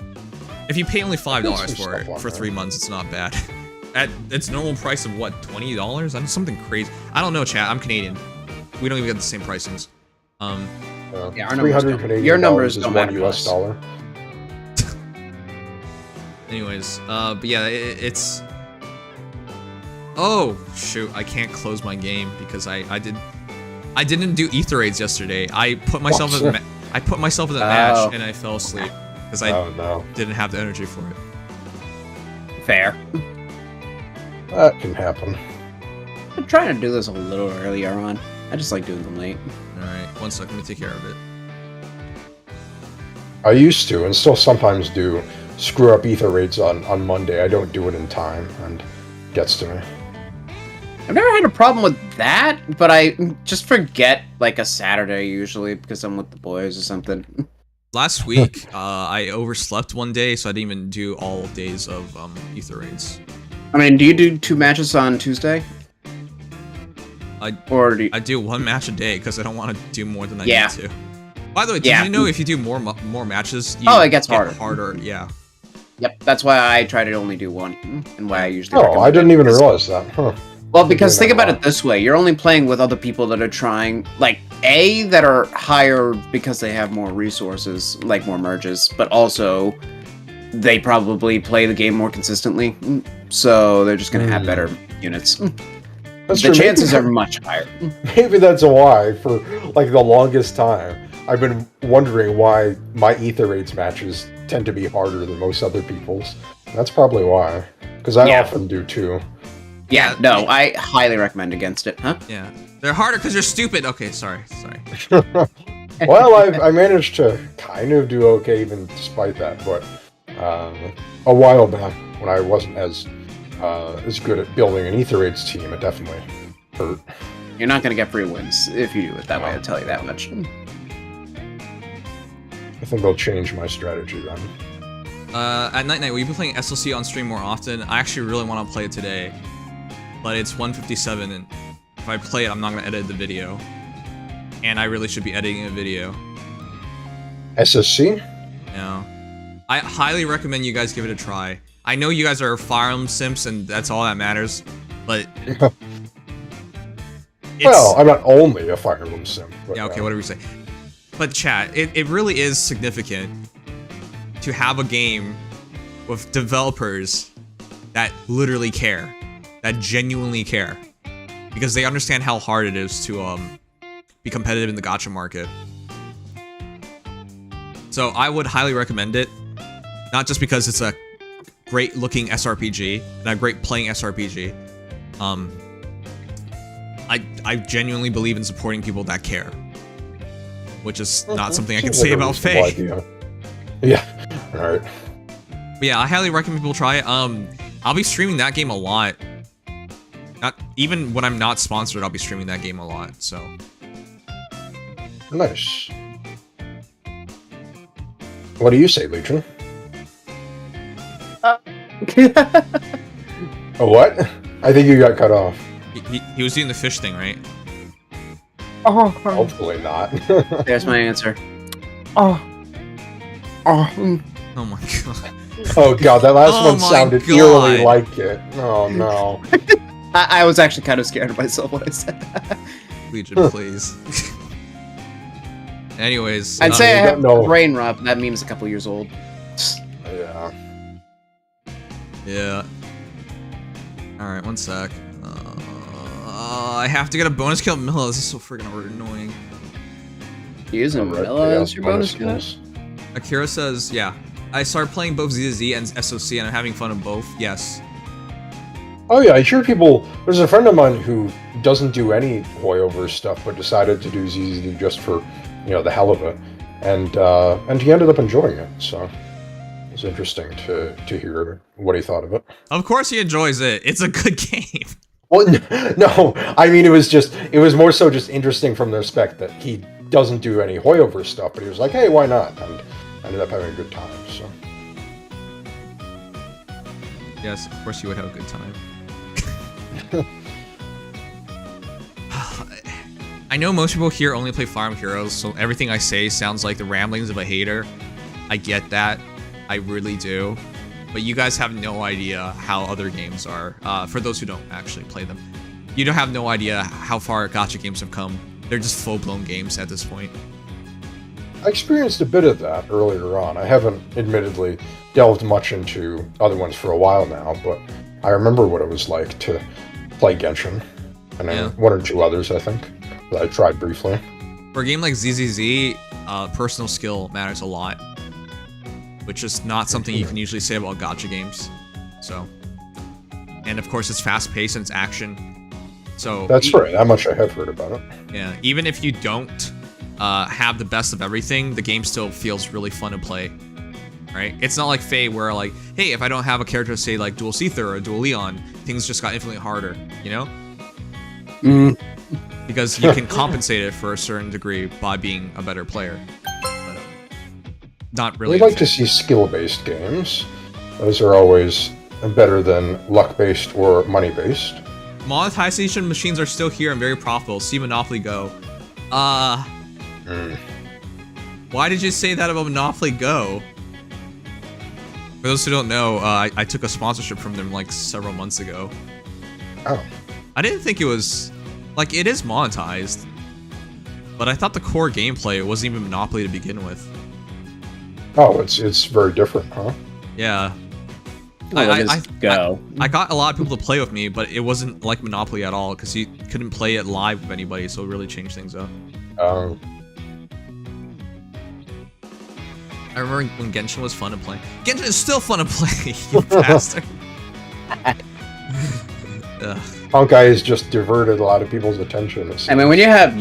[SPEAKER 1] If you pay only $5 for it for 3 months, it's not bad. At its normal price of what, $20? That's something crazy. I don't know, chat. I'm Canadian. We don't even get the same pricings.
[SPEAKER 8] Yeah, our
[SPEAKER 7] 300 Canadian
[SPEAKER 8] your numbers
[SPEAKER 7] dollars
[SPEAKER 8] don't
[SPEAKER 7] is
[SPEAKER 8] matter
[SPEAKER 7] $1 US dollar.
[SPEAKER 1] Anyways, but yeah, it's. Oh shoot! I can't close my game because I didn't do Aether Raids yesterday. I put myself in the match and I fell asleep because I didn't have the energy for it.
[SPEAKER 8] Fair.
[SPEAKER 7] That can happen.
[SPEAKER 8] I'm trying to do this a little earlier on. I just like doing them late.
[SPEAKER 1] All right, one sec. Let me take care of it.
[SPEAKER 7] I used to, and still sometimes do, screw up Aether Raids on Monday. I don't do it in time, and it gets to me.
[SPEAKER 8] I've never had a problem with that, but I just forget like a Saturday usually because I'm with the boys or something.
[SPEAKER 1] Last week, I overslept one day, so I didn't even do all days of Aether Raids.
[SPEAKER 8] I mean, do you do 2 matches on Tuesday?
[SPEAKER 1] I do 1 match a day because I don't want to do more than I need to. By the way, did you know if you do more matches,
[SPEAKER 8] it gets
[SPEAKER 1] harder. Yeah.
[SPEAKER 8] Yep, that's why I try to only do 1, and why I usually.
[SPEAKER 7] Oh, I didn't even realize that. Huh.
[SPEAKER 8] Well, because think about it this way: you're only playing with other people that are trying, like that are higher because they have more resources, like more merges, but also they probably play the game more consistently, so they're just gonna have better units.
[SPEAKER 7] That's
[SPEAKER 8] the
[SPEAKER 7] true.
[SPEAKER 8] chances are much higher.
[SPEAKER 7] Maybe that's why, for like the longest time, I've been wondering why my Aether Raids matches tend to be harder than most other people's. That's probably why, because I often do too.
[SPEAKER 8] Yeah, no, I highly recommend against it, huh?
[SPEAKER 1] Yeah, they're harder because you're stupid. Okay, sorry.
[SPEAKER 7] Well, I managed to kind of do okay even despite that, but a while back when I wasn't as good at building an Aether Raids team, it definitely hurt.
[SPEAKER 8] You're not gonna get free wins if you do it that way. I'll tell you that much.
[SPEAKER 7] I think I'll change my strategy then.
[SPEAKER 1] At Night will you be playing SLC on stream more often? I actually really want to play it today, but it's 1:57, and if I play it, I'm not gonna edit the video, and I really should be editing a video.
[SPEAKER 7] SSC?
[SPEAKER 1] No. I highly recommend you guys give it a try. I know you guys are Fire Emblem simps, and that's all that matters, but...
[SPEAKER 7] well, I'm not only a Fire Emblem simp. But,
[SPEAKER 1] yeah, okay, whatever you say. But chat, it really is significant to have a game with developers that literally care, that genuinely care, because they understand how hard it is to be competitive in the gacha market. So I would highly recommend it, not just because it's a great looking SRPG and a great playing SRPG. I genuinely believe in supporting people that care, which is not something I can say about FEH.
[SPEAKER 7] Yeah, alright.
[SPEAKER 1] But yeah, I highly recommend people try it. I'll be streaming that game a lot. Not even when I'm not sponsored, I'll be streaming that game a lot, so.
[SPEAKER 7] Nice. What do you say, Legion?
[SPEAKER 8] Uh,
[SPEAKER 7] A what? I think you got cut off.
[SPEAKER 1] He was doing the fish thing, right?
[SPEAKER 7] Hopefully not.
[SPEAKER 8] There's my answer.
[SPEAKER 1] Oh my god.
[SPEAKER 7] Oh god, that last
[SPEAKER 1] Oh
[SPEAKER 7] one
[SPEAKER 1] my
[SPEAKER 7] sounded
[SPEAKER 1] God.
[SPEAKER 7] eerily like it. Oh no.
[SPEAKER 8] I was actually kind of scared of myself when I said that.
[SPEAKER 1] Legion, please. Anyways,
[SPEAKER 8] I'd say I
[SPEAKER 7] we
[SPEAKER 8] have
[SPEAKER 7] don't know.
[SPEAKER 8] brain rot, but that meme's a couple years old.
[SPEAKER 7] Yeah.
[SPEAKER 1] yeah. All right, one sec. I have to get a bonus kill. Milla, this is so freaking annoying.
[SPEAKER 8] Using
[SPEAKER 7] Alright,
[SPEAKER 8] Milla
[SPEAKER 7] yeah,
[SPEAKER 8] as your bonus kill?
[SPEAKER 7] skills.
[SPEAKER 1] Akira says, yeah. I started playing both ZZ and SOC and I'm having fun in both. Yes.
[SPEAKER 7] Oh yeah, I hear people. There's a friend of mine who doesn't do any Hoyover stuff, but decided to do ZZ just for, the hell of it, and he ended up enjoying it. So it's interesting to hear what he thought of it.
[SPEAKER 1] Of course he enjoys it. It's a good game.
[SPEAKER 7] Well, no, I mean it was more so just interesting from the respect that he doesn't do any Hoyover stuff, but he was like, hey, why not? And ended up having a good time. So
[SPEAKER 1] Yes, of course you would have a good time. I know most people here only play Fire Emblem Heroes, so everything I say sounds like the ramblings of a hater. I get that. I really do. But you guys have no idea how other games are. For those who don't actually play them. You don't have no idea how far gacha games have come. They're just full-blown games at this point.
[SPEAKER 7] I experienced a bit of that earlier on. I haven't admittedly delved much into other ones for a while now, but I remember what it was like to play Genshin, and then one or two others, I think, that I tried briefly.
[SPEAKER 1] For a game like ZZZ, personal skill matters a lot, which is not something you can usually say about gacha games. So, and of course it's fast-paced and it's action. So
[SPEAKER 7] That's right, that much I have heard about it.
[SPEAKER 1] Yeah, even if you don't have the best of everything, the game still feels really fun to play, right? It's not like FEH where like, hey, if I don't have a character, say like Dual Caesar or Dual Leon, things just got infinitely harder, you know? Because you can compensate it for a certain degree by being a better player. But, not really.
[SPEAKER 7] We'd like to see skill-based games. Those are always better than luck-based or money-based.
[SPEAKER 1] Monetization machines are still here and very profitable. See Monopoly Go. Why did you say that about Monopoly Go? For those who don't know, I took a sponsorship from them like several months ago.
[SPEAKER 7] Oh.
[SPEAKER 1] I didn't think it was... Like, it is monetized. But I thought the core gameplay wasn't even Monopoly to begin with.
[SPEAKER 7] Oh, it's very different, huh?
[SPEAKER 1] Yeah.
[SPEAKER 8] I
[SPEAKER 1] got a lot of people to play with me, but it wasn't like Monopoly at all, because you couldn't play it live with anybody, so it really changed things up. I remember when Genshin was fun to play. Genshin is still fun to play, you bastard. Ugh.
[SPEAKER 7] Honkai has just diverted a lot of people's attention.
[SPEAKER 8] I mean, when you have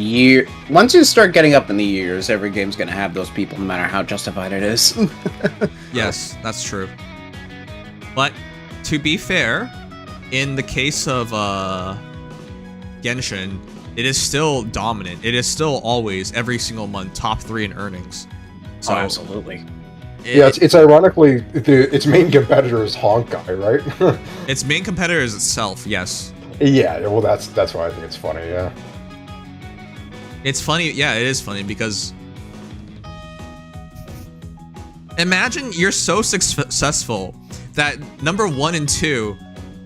[SPEAKER 8] once you start getting up in the years, every game's gonna have those people, no matter how justified it is.
[SPEAKER 1] Yes, that's true. But to be fair, in the case of Genshin, it is still dominant. It is still always every single month top 3 in earnings. So
[SPEAKER 8] absolutely.
[SPEAKER 7] It's ironically its main competitor is Honkai, right?
[SPEAKER 1] Its main competitor is itself. Yes.
[SPEAKER 7] Yeah. Well, that's why I think it's funny. Yeah.
[SPEAKER 1] It's funny. Yeah, it is funny because imagine you're so successful that number 1 and 2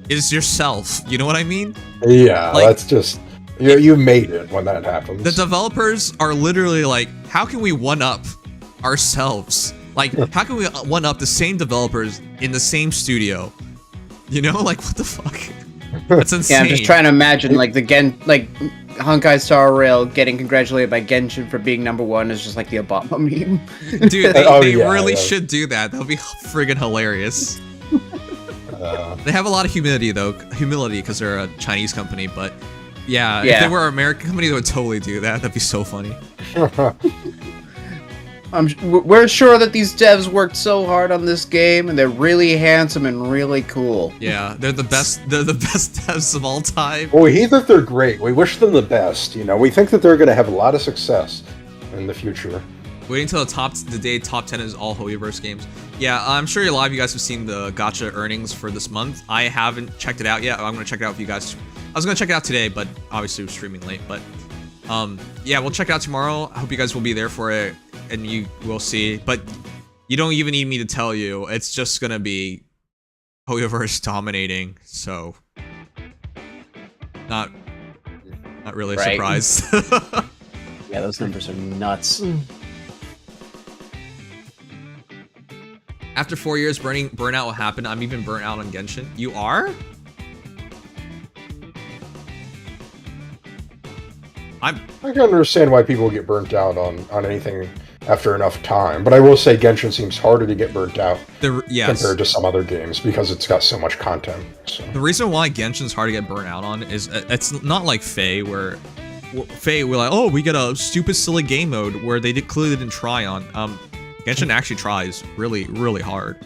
[SPEAKER 1] is yourself. You know what I mean?
[SPEAKER 7] Yeah,
[SPEAKER 1] like,
[SPEAKER 7] that's just you made it when that happens.
[SPEAKER 1] The developers are literally like, how can we one up ourselves? Like, how can we one up the same developers in the same studio? You know, like what the fuck? That's insane.
[SPEAKER 8] Yeah, I'm just trying to imagine like Honkai Star Rail getting congratulated by Genshin for being number 1 is just like the Obama meme.
[SPEAKER 1] Dude, they really should do that. That would be friggin' hilarious. They have a lot of humility because they're a Chinese company, but yeah, if they were an American company, they would totally do that. That'd be so funny.
[SPEAKER 8] We're sure that these devs worked so hard on this game, and they're really handsome and really cool.
[SPEAKER 1] Yeah, they're the best. They're the best devs of all time.
[SPEAKER 7] Well, we hear that they're great. We wish them the best. You know, we think that they're going to have a lot of success in the future.
[SPEAKER 1] Waiting until the day top 10 is all Hoyoverse games. Yeah, I'm sure a lot of you guys have seen the Gacha earnings for this month. I haven't checked it out yet. I'm gonna check it out with you guys. I was gonna check it out today, but obviously we're streaming late. But yeah, we'll check it out tomorrow. I hope you guys will be there for it, and you will see. But you don't even need me to tell you. It's just gonna be Hoyoverse dominating. So not really a surprise.
[SPEAKER 8] Yeah, those numbers are nuts.
[SPEAKER 1] After 4 years, burnout will happen. I'm even burnt out on Genshin. You are?
[SPEAKER 7] I can understand why people get burnt out on anything after enough time, but I will say Genshin seems harder to get burnt out compared to some other games because it's got so much content. So.
[SPEAKER 1] The reason why Genshin's hard to get burnt out on is it's not like FEH where FEH we're like, oh, we get a stupid silly game mode where they clearly didn't try on. Genshin actually tries really, really hard.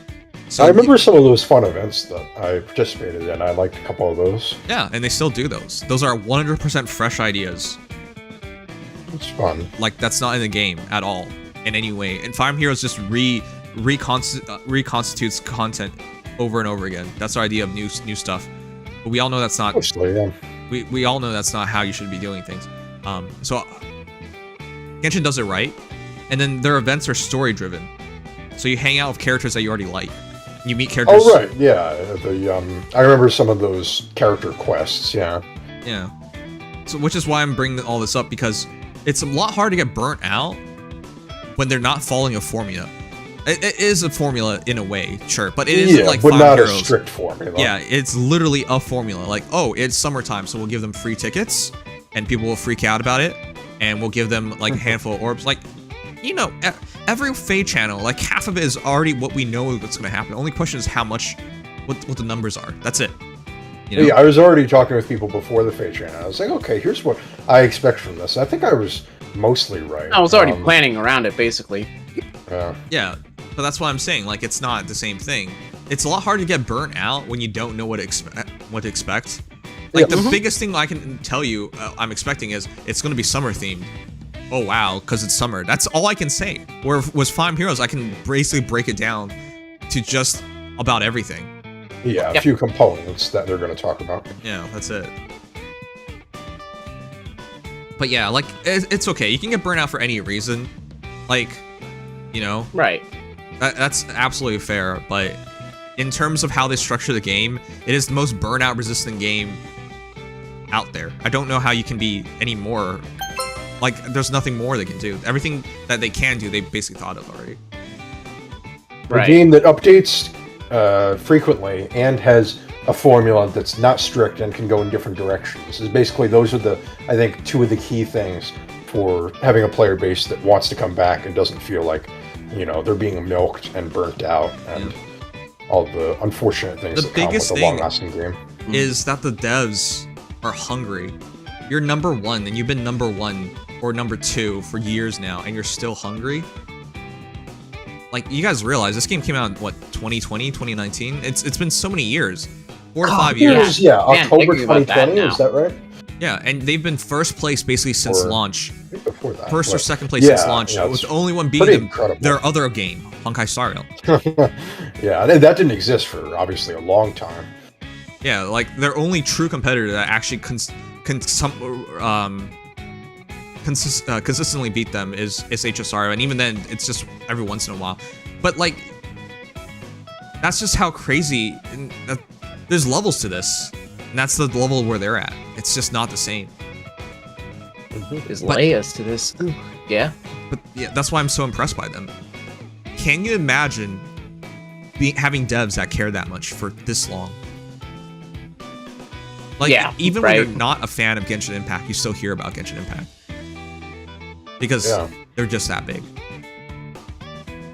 [SPEAKER 1] So
[SPEAKER 7] I remember some of those fun events that I participated in. I liked a couple of those.
[SPEAKER 1] Yeah, and they still do those. Those are 100% fresh ideas.
[SPEAKER 7] It's fun.
[SPEAKER 1] Like, that's not in the game at all, in any way. And Fire Emblem Heroes just reconstitutes content over and over again. That's our idea of new stuff. But we all know that's not...
[SPEAKER 7] Mostly, yeah.
[SPEAKER 1] We all know that's not how you should be doing things. So, Genshin does it right. And then their events are story-driven. So you hang out with characters that you already like. You meet characters...
[SPEAKER 7] Oh, right, yeah. I remember some of those character quests, yeah.
[SPEAKER 1] Yeah. So, which is why I'm bringing all this up, because it's a lot hard to get burnt out when they're not following a formula. It is a formula in a way, sure, but it isn't like
[SPEAKER 7] but not
[SPEAKER 1] Heroes.
[SPEAKER 7] A strict formula.
[SPEAKER 1] Yeah, it's literally a formula. Like, oh, it's summertime, so we'll give them free tickets, and people will freak out about it, and we'll give them like a handful of orbs. Like, you know, every FEH channel, like half of it is already what we know what's going to happen. The only question is how much, what the numbers are. That's it. You know?
[SPEAKER 7] Yeah, I was already talking with people before the FEH channel. I was like, okay, here's what I expect from this. I think I was mostly right.
[SPEAKER 8] I was already planning around it, basically.
[SPEAKER 1] Yeah, but that's why I'm saying, like, it's not the same thing. It's a lot harder to get burnt out when you don't know what to expect. Like, the biggest thing I can tell you I'm expecting is it's going to be summer themed. Oh, wow, because it's summer. That's all I can say. Where was Fire Emblem Heroes, I can basically break it down to just about everything.
[SPEAKER 7] Yeah, a few components that they're going to talk about.
[SPEAKER 1] Yeah, that's it. But yeah, like, it's okay. You can get burnt out for any reason. Like, you know?
[SPEAKER 8] Right.
[SPEAKER 1] That's absolutely fair, but in terms of how they structure the game, it is the most burnout resistant game out there. I don't know how you can be any more... Like, there's nothing more they can do. Everything that they can do, they basically thought of already.
[SPEAKER 7] A game that updates frequently and has a formula that's not strict and can go in different directions. Is basically, those are I think, two of the key things for having a player base that wants to come back and doesn't feel like, you know, they're being milked and burnt out and all the unfortunate things that come with a long-lasting game.
[SPEAKER 1] Is that the devs are hungry. You're number one, and you've been number one or number two for years now, and you're still hungry? Like, you guys realize this game came out in, what, 2020, 2019? It's been so many years. 4 to 5 years.
[SPEAKER 7] Yeah, October 2020, is that right?
[SPEAKER 1] Yeah, and they've been first place basically since launch.
[SPEAKER 7] Before that.
[SPEAKER 1] First or second place since launch. With the only one beating them, their other game, Honkai Star Rail.
[SPEAKER 7] Yeah, that didn't exist for, obviously, a long time.
[SPEAKER 1] Yeah, like, their only true competitor that actually consistently beat them is HSR, and even then, it's just every once in a while. But, like, that's just how crazy... There's levels to this, and that's the level where they're at. It's just not the same.
[SPEAKER 8] There's layers to this. Ooh. Yeah.
[SPEAKER 1] But yeah, that's why I'm so impressed by them. Can you imagine having devs that care that much for this long? Like, even when you're not a fan of Genshin Impact, you still hear about Genshin Impact. Because they're just that big.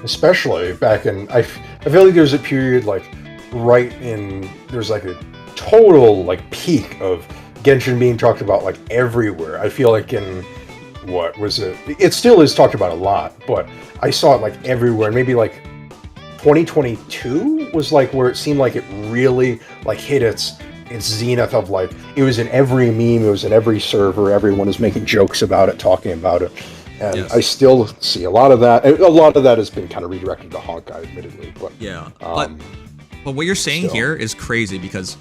[SPEAKER 7] Especially back in... I feel like there's a period, like, there's like a total, like, peak of Genshin being talked about, like, everywhere. I feel like in... What was it? It still is talked about a lot, but I saw it, like, everywhere. And maybe, like, 2022 was, like, where it seemed like it really, like, hit its zenith of, like, it was in every meme, it was in every server, everyone is making jokes about it, talking about it. And
[SPEAKER 1] Yes.
[SPEAKER 7] I still see a lot of that. A lot of that has been kind of redirected to Honkai, admittedly. But
[SPEAKER 1] Yeah,
[SPEAKER 7] um,
[SPEAKER 1] but what you're saying
[SPEAKER 7] still.
[SPEAKER 1] here is crazy because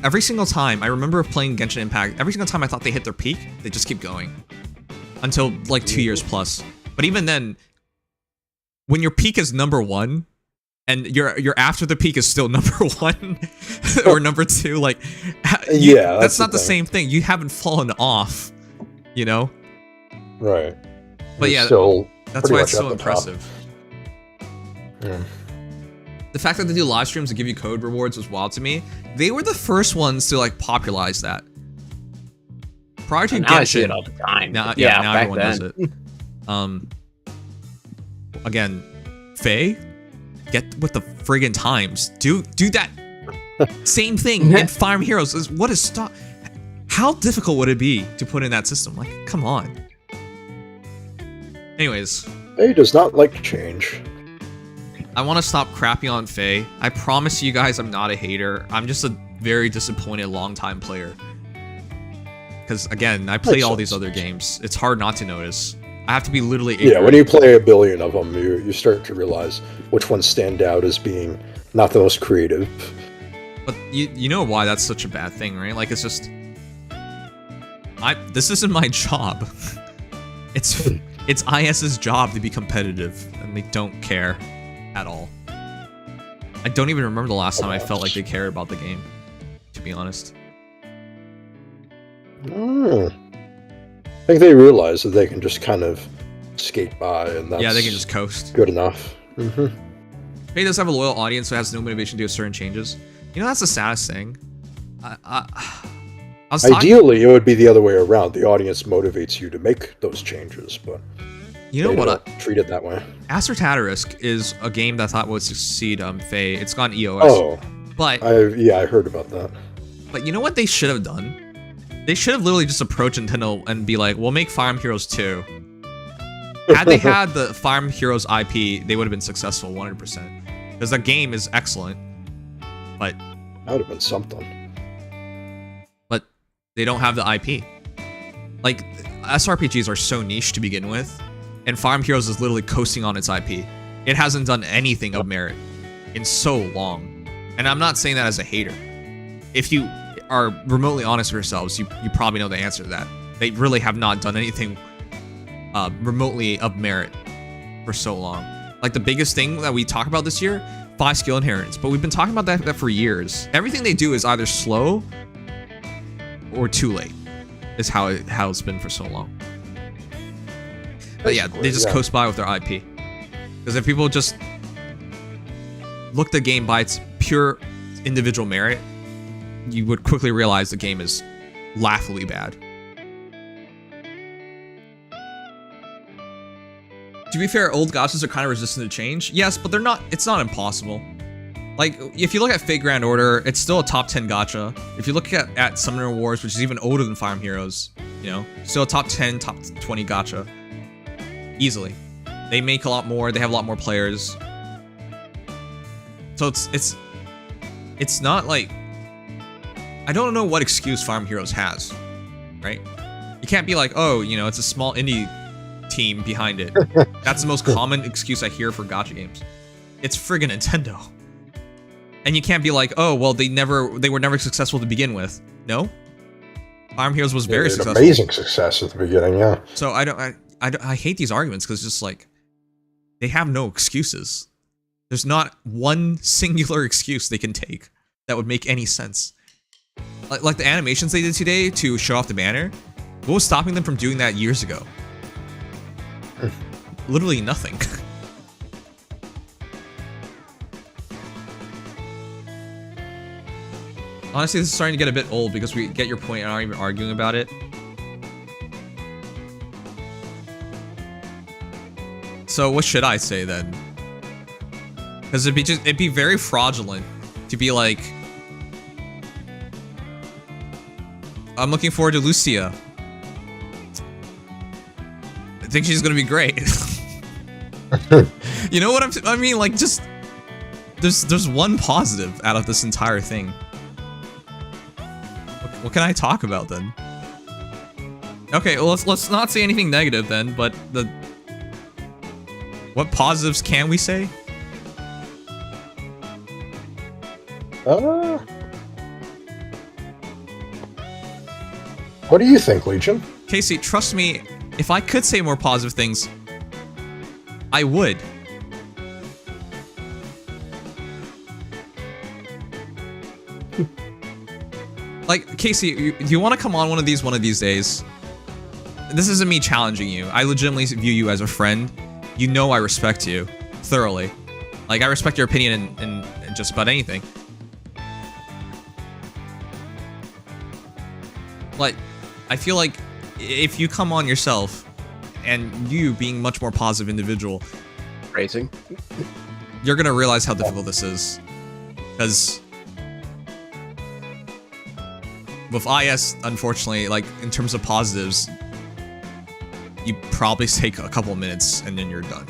[SPEAKER 1] every single time I remember playing Genshin Impact, every single time I thought they hit their peak, they just keep going until like 2 years plus. But even then, when your peak is number 1 and your after the peak is still number 1 or number 2, like
[SPEAKER 7] yeah,
[SPEAKER 1] that's not
[SPEAKER 7] the
[SPEAKER 1] the same thing. You haven't fallen off, you know.
[SPEAKER 7] Right.
[SPEAKER 1] But
[SPEAKER 7] You're
[SPEAKER 1] yeah,
[SPEAKER 7] still
[SPEAKER 1] that's
[SPEAKER 7] pretty
[SPEAKER 1] why
[SPEAKER 7] much
[SPEAKER 1] it's so
[SPEAKER 7] at the top.
[SPEAKER 1] impressive.
[SPEAKER 7] Yeah.
[SPEAKER 1] The fact that they do live streams and give you code rewards was wild to me. They were the first ones to like popularize that. Prior to
[SPEAKER 8] Now I see
[SPEAKER 1] Genshin,
[SPEAKER 8] it all the time.
[SPEAKER 1] now
[SPEAKER 8] back
[SPEAKER 1] everyone
[SPEAKER 8] then.
[SPEAKER 1] does it. Again, Faye, get with the friggin' times. Do that same thing in Fire Emblem Heroes. What is stop? How difficult would it be to put in that system? Like, come on. Anyways,
[SPEAKER 7] He does not like change.
[SPEAKER 1] I want to stop crapping on Faye. I promise you guys I'm not a hater. I'm just a very disappointed longtime player. Because, again, I play
[SPEAKER 7] Makes
[SPEAKER 1] all these
[SPEAKER 7] sense.
[SPEAKER 1] other games. It's hard not to notice. I have to be literally
[SPEAKER 7] Yeah,
[SPEAKER 1] ignorant.
[SPEAKER 7] when you play a billion of them, you start to realize which ones stand out as being not the most creative.
[SPEAKER 1] But you know why that's such a bad thing, right? Like, it's just... This isn't my job. It's IS's job to be competitive, and they don't care at all. I don't even remember the last time I felt like they cared about the game, to be honest.
[SPEAKER 7] I think they realize that they can just kind of skate by, and that's
[SPEAKER 1] Yeah, they can just coast.
[SPEAKER 7] good enough.
[SPEAKER 1] Faye does have a loyal audience, so it has no motivation to do certain changes. You know, that's the saddest thing. I was talking,
[SPEAKER 7] Ideally, it would be the other way around. The audience motivates you to make those changes, but
[SPEAKER 1] you know
[SPEAKER 7] they
[SPEAKER 1] what?
[SPEAKER 7] don't treat it that way.
[SPEAKER 1] Aster Tatarisk is a game that I thought would succeed Faye. It's gone EOS.
[SPEAKER 7] Oh,
[SPEAKER 1] But
[SPEAKER 7] I heard about that.
[SPEAKER 1] But you know what they should have done? They should have literally just approached Nintendo and be like, we'll make Fire Emblem Heroes 2. Had they had the Fire Emblem Heroes IP, they would have been successful 100%. Because that game is excellent. But
[SPEAKER 7] That would have been something.
[SPEAKER 1] they don't have the IP. Like, SRPGs are so niche to begin with, and Fire Emblem Heroes is literally coasting on its IP. It hasn't done anything of merit in so long. And I'm not saying that as a hater. If you are remotely honest with yourselves, you probably know the answer to that. They really have not done anything remotely of merit for so long. Like, the biggest thing that we talk about this year, 5 skill inheritance, but we've been talking about that for years. Everything they do is either slow or too late, is how it's been for so long. But yeah, they just coast by with their IP. Because if people just look the game by its pure individual merit, you would quickly realize the game is laughably bad. To be fair, old gachas are kind of resistant to change. Yes, but they're not. It's not impossible. Like, if you look at Fate Grand Order, it's still a top 10 gacha. If you look at Summoner Wars, which is even older than Fire Emblem Heroes, you know, still a top 10, top 20 gacha. Easily. They make a lot more, they have a lot more players. So it's not like... I don't know what excuse Fire Emblem Heroes has, right? You can't be like, oh, you know, it's a small indie team behind it. That's the most common excuse I hear for gacha games. It's friggin' Nintendo. And you can't be like, oh, well, they were never successful to begin with. No. Fire Emblem Heroes was very successful.
[SPEAKER 7] Amazing success at the beginning, yeah.
[SPEAKER 1] So I hate these arguments because it's just like, they have no excuses. There's not one singular excuse they can take that would make any sense. Like the animations they did today to show off the banner, what was stopping them from doing that years ago? Literally nothing. Honestly, this is starting to get a bit old because we get your point and aren't even arguing about it. So what should I say then? Because it'd be very fraudulent to be like, I'm looking forward to Lucia. I think she's gonna be great. You know what I mean? Like, just there's one positive out of this entire thing. What can I talk about then? Okay, well, let's not say anything negative then, but what positives can we say?
[SPEAKER 7] What do you think, Legion?
[SPEAKER 1] Casey, trust me, if I could say more positive things, I would. Like, Casey, do you want to come on one of these days? This isn't me challenging you. I legitimately view you as a friend. You know I respect you thoroughly. Like, I respect your opinion in just about anything. But I feel like if you come on yourself, and you being much more positive individual,
[SPEAKER 8] Racing.
[SPEAKER 1] you're gonna realize how difficult this is. Because with IS, unfortunately, like, in terms of positives, you probably take a couple minutes and then you're done.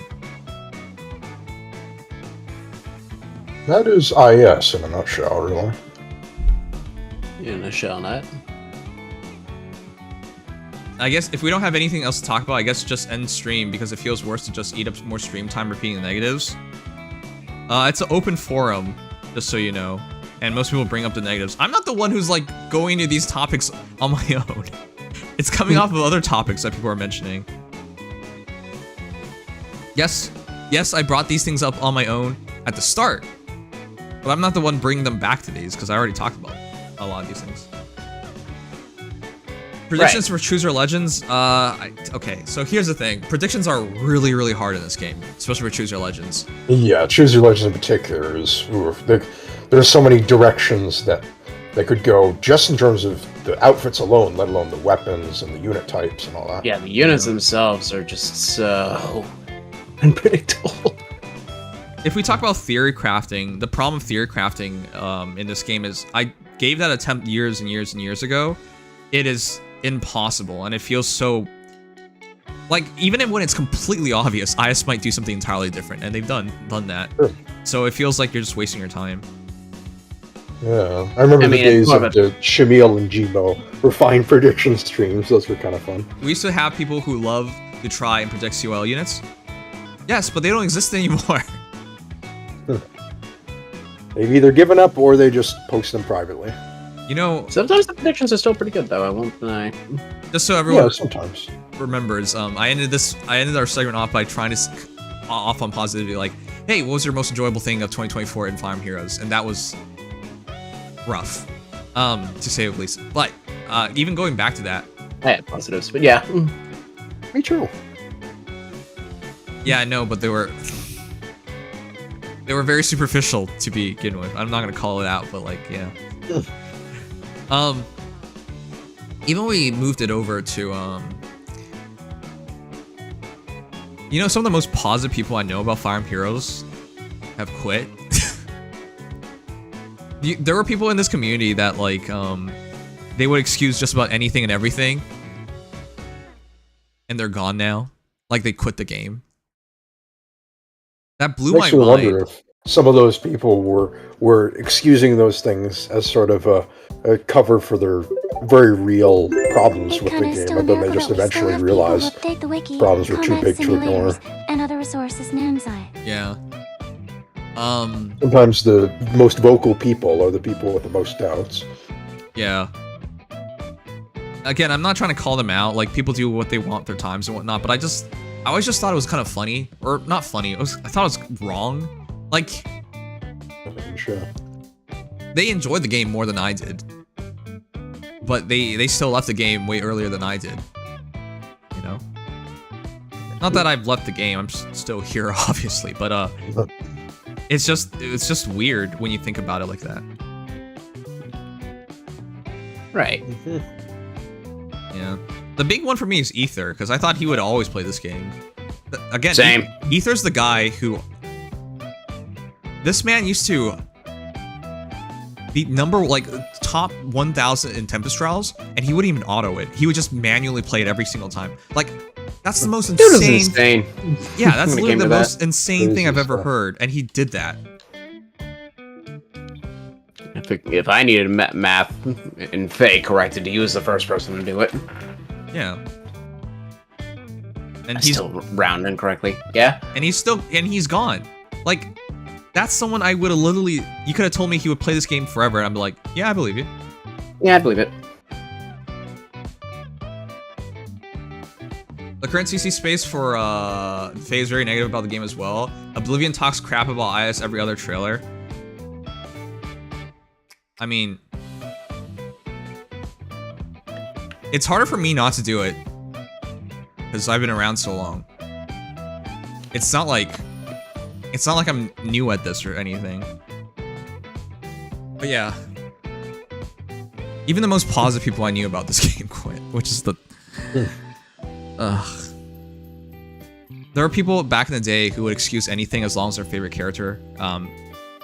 [SPEAKER 7] That is IS in a nutshell, really.
[SPEAKER 8] In a shell net.
[SPEAKER 1] I guess if we don't have anything else to talk about, I guess just end stream because it feels worse to just eat up more stream time repeating the negatives. It's an open forum, just so you know, and most people bring up the negatives. I'm not the one who's like going into these topics on my own. It's coming off of other topics that people are mentioning. Yes, I brought these things up on my own at the start, but I'm not the one bringing them back to these because I already talked about a lot of these things. Predictions for Choose Your Legends. Okay, so here's the thing. Predictions are really, really hard in this game, especially for Choose Your Legends.
[SPEAKER 7] Yeah, Choose Your Legends in particular is... There's so many directions that they could go just in terms of the outfits alone, let alone the weapons and the unit types and all that.
[SPEAKER 8] Yeah, the units themselves are just so unpredictable.
[SPEAKER 1] If we talk about theory crafting, the problem with theory crafting in this game is I gave that attempt years and years and years ago. It is impossible, and it feels so... Like, even when it's completely obvious, IS might do something entirely different, and they've done that.
[SPEAKER 7] Sure.
[SPEAKER 1] So it feels like you're just wasting your time.
[SPEAKER 7] Yeah, I remember the days of the Shamil and Jibo refined prediction streams. Those were kind of fun.
[SPEAKER 1] We used to have people who love to try and predict COL units. Yes, but they don't exist anymore.
[SPEAKER 7] They've either given up or they just post them privately.
[SPEAKER 1] You know,
[SPEAKER 8] sometimes the predictions are still pretty good, though. I won't deny.
[SPEAKER 1] Just so everyone
[SPEAKER 7] sometimes
[SPEAKER 1] remembers, I ended our segment off by trying to off on positivity, like, hey, what was your most enjoyable thing of 2024 in Fire Emblem Heroes? And that was rough, to say the least. But even going back to that,
[SPEAKER 8] I had positives, but yeah.
[SPEAKER 7] Me too.
[SPEAKER 1] Yeah, I know, but they were very superficial to begin with. I'm not gonna call it out, but like, yeah. Even when we moved it over to you know, some of the most positive people I know about Fire Emblem Heroes have quit. There were people in this community that like they would excuse just about anything and everything, and they're gone now. Like, they quit the game. That blew my mind.
[SPEAKER 7] Wonder if some of those people were excusing those things as sort of a cover for their very real problems with the game, but then they just eventually realized problems were too big to ignore.
[SPEAKER 3] And other resources in Amzai.
[SPEAKER 1] Yeah.
[SPEAKER 7] Sometimes the most vocal people are the people with the most doubts.
[SPEAKER 1] Yeah. Again, I'm not trying to call them out. Like, people do what they want, their times and whatnot, but I always just thought it was kind of funny. Or, not funny, I thought it was wrong. Like,
[SPEAKER 7] sure.
[SPEAKER 1] They enjoyed the game more than I did. But they still left the game way earlier than I did. You know? Not that I've left the game, I'm still here, obviously, but, it's just weird when you think about it like that.
[SPEAKER 8] Right.
[SPEAKER 1] Yeah. The big one for me is Aether, because I thought he would always play this game. Again,
[SPEAKER 8] same.
[SPEAKER 1] Aether's the guy who... This man used to be top 1,000 in Tempest Trials, and he wouldn't even auto it. He would just manually play it every single time. Like, that's the most insane... Yeah, that's literally the most insane thing I've ever heard, and he did that.
[SPEAKER 8] If I needed math in FEH corrected, he was the first person to do it.
[SPEAKER 1] Yeah. And
[SPEAKER 8] He's still round incorrectly. Yeah.
[SPEAKER 1] And he's gone. Like, that's someone I would have literally. You could have told me he would play this game forever, and I'd be like, yeah, I believe you.
[SPEAKER 8] Yeah, I believe it.
[SPEAKER 1] The current CC space for FEH is very negative about the game as well. Oblivion talks crap about IS every other trailer. I mean, it's harder for me not to do it because I've been around so long. It's not like I'm new at this or anything. But yeah, even the most positive people I knew about this game quit, which is the. Ugh. There are people back in the day who would excuse anything as long as their favorite character,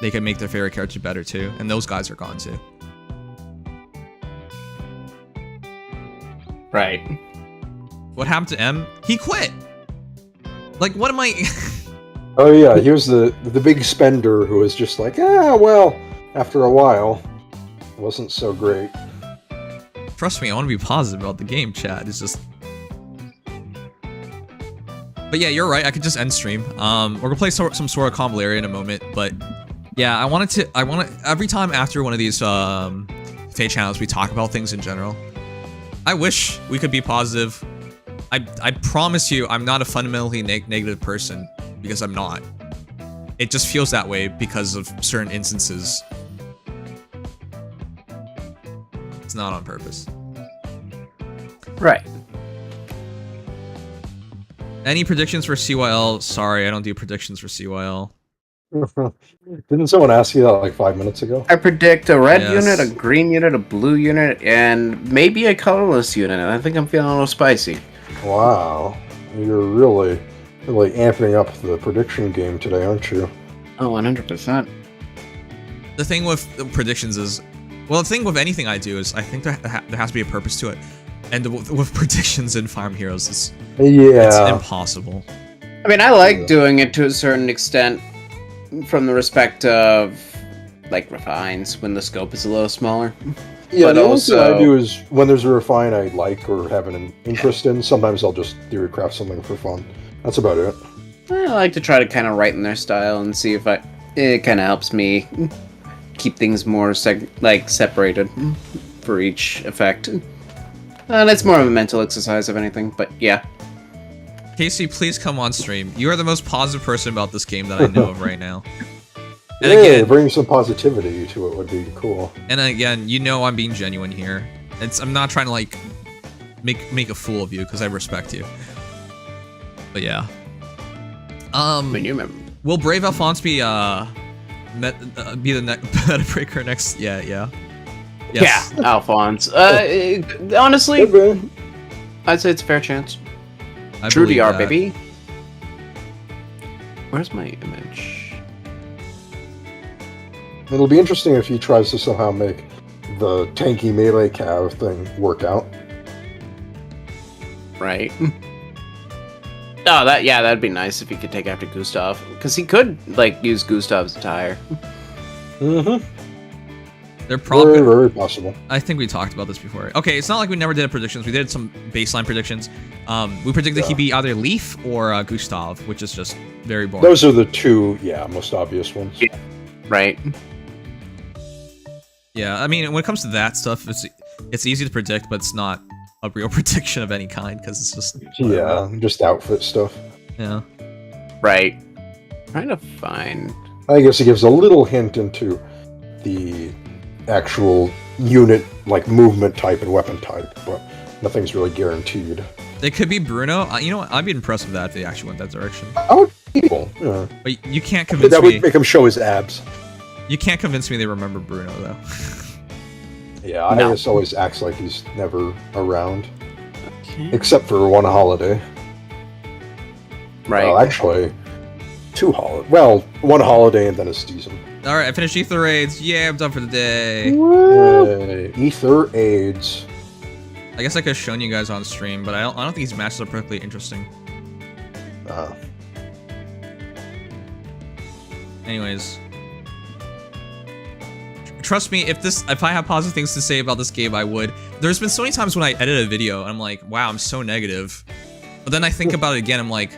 [SPEAKER 1] they could make their favorite character better too, and those guys are gone too.
[SPEAKER 8] Right.
[SPEAKER 1] What happened to M? He quit! Like, what am I...
[SPEAKER 7] Oh yeah, he was the big spender who was just like, well, after a while, it wasn't so great.
[SPEAKER 1] Trust me, I want to be positive about the game, chat. It's just... But yeah, you're right. I could just end stream. We're gonna play some sort of Convallaria in a moment, but yeah, I want to every time after one of these FEH channels, we talk about things in general. I wish we could be positive. I promise you, I'm not a fundamentally negative person because I'm not. It just feels that way because of certain instances. It's not on purpose.
[SPEAKER 8] Right.
[SPEAKER 1] Any predictions for CYL? Sorry, I don't do predictions for CYL.
[SPEAKER 7] Didn't someone ask you that like 5 minutes ago?
[SPEAKER 8] I predict a red
[SPEAKER 1] Yes.
[SPEAKER 8] unit, a green unit, a blue unit, and maybe a colorless unit. I think I'm feeling a little spicy.
[SPEAKER 7] Wow, you're really amping up the prediction game today, aren't you?
[SPEAKER 8] Oh, 100%.
[SPEAKER 1] The thing with the predictions is, well, the thing with anything I do is I think there has to be a purpose to it. And with predictions in Fire Emblem Heroes, it's impossible.
[SPEAKER 8] I mean, I like doing it to a certain extent from the respect of, like, refines when the scope is a little smaller.
[SPEAKER 7] Yeah,
[SPEAKER 8] But
[SPEAKER 7] the only
[SPEAKER 8] also-
[SPEAKER 7] thing I do is when there's a refine I like or have an interest in, sometimes I'll just theory craft something for fun. That's about it.
[SPEAKER 8] I like to try to kind of write in their style and see if it kind of helps me keep things more separated for each effect. And it's more of a mental exercise of anything, but yeah.
[SPEAKER 1] Casey, please come on stream. You are the most positive person about this game that I know of right now. And
[SPEAKER 7] Yeah,
[SPEAKER 1] again,
[SPEAKER 7] bring some positivity to it would be cool.
[SPEAKER 1] and again, you know I'm being genuine here. I'm not trying to like make a fool of you because I respect you. But yeah.
[SPEAKER 8] I mean, you remember.
[SPEAKER 1] Will Brave Alphonse be the meta breaker next? Yeah. Yes.
[SPEAKER 8] Yeah, Alphonse. Honestly,
[SPEAKER 7] Okay.
[SPEAKER 8] I'd say it's a fair chance.
[SPEAKER 1] I
[SPEAKER 8] True
[SPEAKER 1] believe
[SPEAKER 8] DR,
[SPEAKER 1] that.
[SPEAKER 8] baby. Where's my image?
[SPEAKER 7] It'll be interesting if he tries to somehow make the tanky melee cav thing work out.
[SPEAKER 8] Right. Oh, that'd be nice if he could take after Gustav, because he could like use Gustav's attire.
[SPEAKER 7] Mm-hmm.
[SPEAKER 1] They're probably.
[SPEAKER 7] Very, very possible.
[SPEAKER 1] I think we talked about this before. Okay, it's not like we never did predictions. We did some baseline predictions. We predicted he'd be either Leaf or Gustav, which is just very boring.
[SPEAKER 7] Those are the two, most obvious ones.
[SPEAKER 8] Yeah. Right.
[SPEAKER 1] Yeah, I mean, when it comes to that stuff, it's easy to predict, but it's not a real prediction of any kind because it's just
[SPEAKER 7] Yeah, just outfit stuff.
[SPEAKER 1] yeah.
[SPEAKER 8] Right. Trying to find.
[SPEAKER 7] I guess it gives a little hint into the actual unit, like movement type and weapon type, but nothing's really guaranteed.
[SPEAKER 1] It could be Bruno. You know what? I'd be impressed with that if they actually went that direction.
[SPEAKER 7] I would be cool. Yeah.
[SPEAKER 1] But you can't convince
[SPEAKER 7] That
[SPEAKER 1] me.
[SPEAKER 7] would make him show his abs.
[SPEAKER 1] You can't convince me they remember Bruno though.
[SPEAKER 7] Yeah,
[SPEAKER 8] No.
[SPEAKER 7] Iris always acts like he's never around,
[SPEAKER 8] Okay.
[SPEAKER 7] except for one holiday.
[SPEAKER 8] Right.
[SPEAKER 7] Well, actually, two holidays. Well, one holiday and then a season.
[SPEAKER 1] All right, I finished Aether Raids. Yeah, I'm done for the day.
[SPEAKER 7] Yay. Aether Raids.
[SPEAKER 1] I guess I could have shown you guys on stream, but I don't think these matches are particularly interesting. Anyways, trust me, if I have positive things to say about this game, I would. there's been so many times when I edit a video and I'm like, wow, I'm so negative. But then I think about it again, I'm like,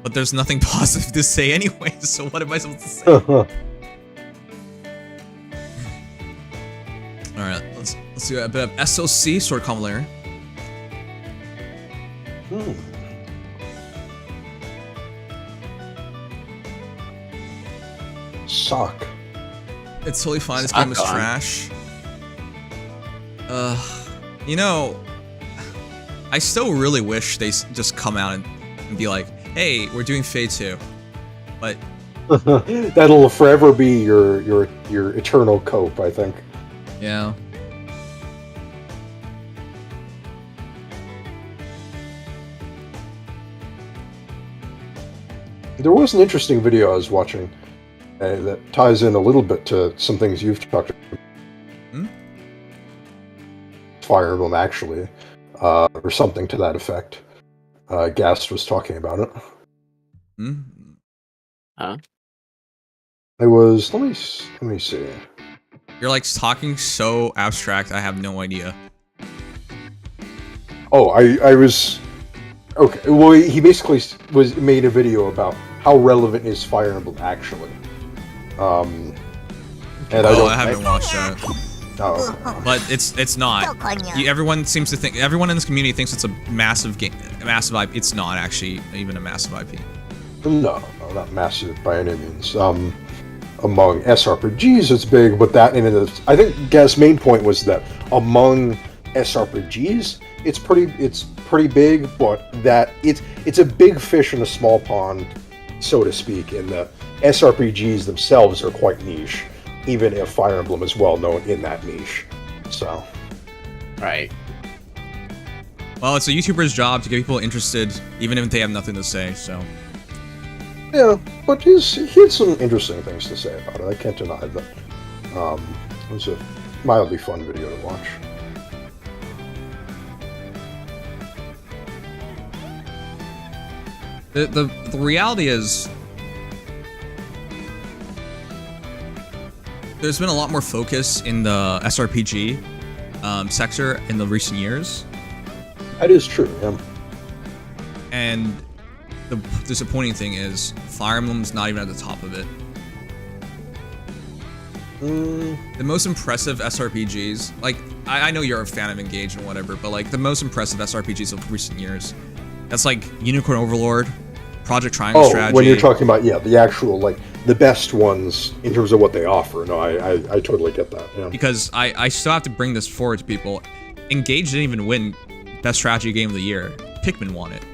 [SPEAKER 1] but there's nothing positive to say anyway, so what am I supposed to say? Alright, let's do a bit of SOC, Sword Convallaria.
[SPEAKER 7] Sock.
[SPEAKER 1] It's totally fine, this game is trash. You know, I still really wish they just come out and be like, hey, we're doing Fate 2. But
[SPEAKER 7] that'll forever be your eternal cope, I think.
[SPEAKER 1] Yeah.
[SPEAKER 7] There was an interesting video I was watching that ties in a little bit to some things you've talked about. Fire Emblem, actually, or something to that effect. Gast was talking about it.
[SPEAKER 8] Huh?
[SPEAKER 7] It was. Let me see.
[SPEAKER 1] You're like talking so abstract. I have no idea.
[SPEAKER 7] Oh, I was. Okay. Well, he basically made a video about how relevant is Fire Emblem actually. And
[SPEAKER 1] I haven't watched that.
[SPEAKER 7] Oh, okay.
[SPEAKER 1] But it's not. Everyone seems to think. Everyone in this community thinks it's a massive game, a massive IP. It's not actually even a massive IP.
[SPEAKER 7] No, not massive by any means. Among SRPGs, it's big, but that in it, I think Gaz's main point was that among SRPGs, it's pretty big, but that it's a big fish in a small pond, so to speak. In the SRPGs themselves are quite niche, even if Fire Emblem is well known in that niche. So,
[SPEAKER 8] Right.
[SPEAKER 1] Well, it's a YouTuber's job to get people interested, even if they have nothing to say. So.
[SPEAKER 7] yeah, but he had some interesting things to say about it. I can't deny that. It was a mildly fun video to watch.
[SPEAKER 1] The reality is, there's been a lot more focus in the SRPG sector in the recent years.
[SPEAKER 7] That is true, yeah.
[SPEAKER 1] And the disappointing thing is, Fire Emblem's not even at the top of it. The most impressive SRPGs, like, I know you're a fan of Engage and whatever, but like, the most impressive SRPGs of recent years, that's like Unicorn Overlord, Project Triangle Strategy.
[SPEAKER 7] When you're talking about, yeah, the actual, like, the best ones in terms of what they offer. No, I totally get that, yeah.
[SPEAKER 1] Because I still have to bring this forward to people. Engage didn't even win Best Strategy Game of the Year. Pikmin won it.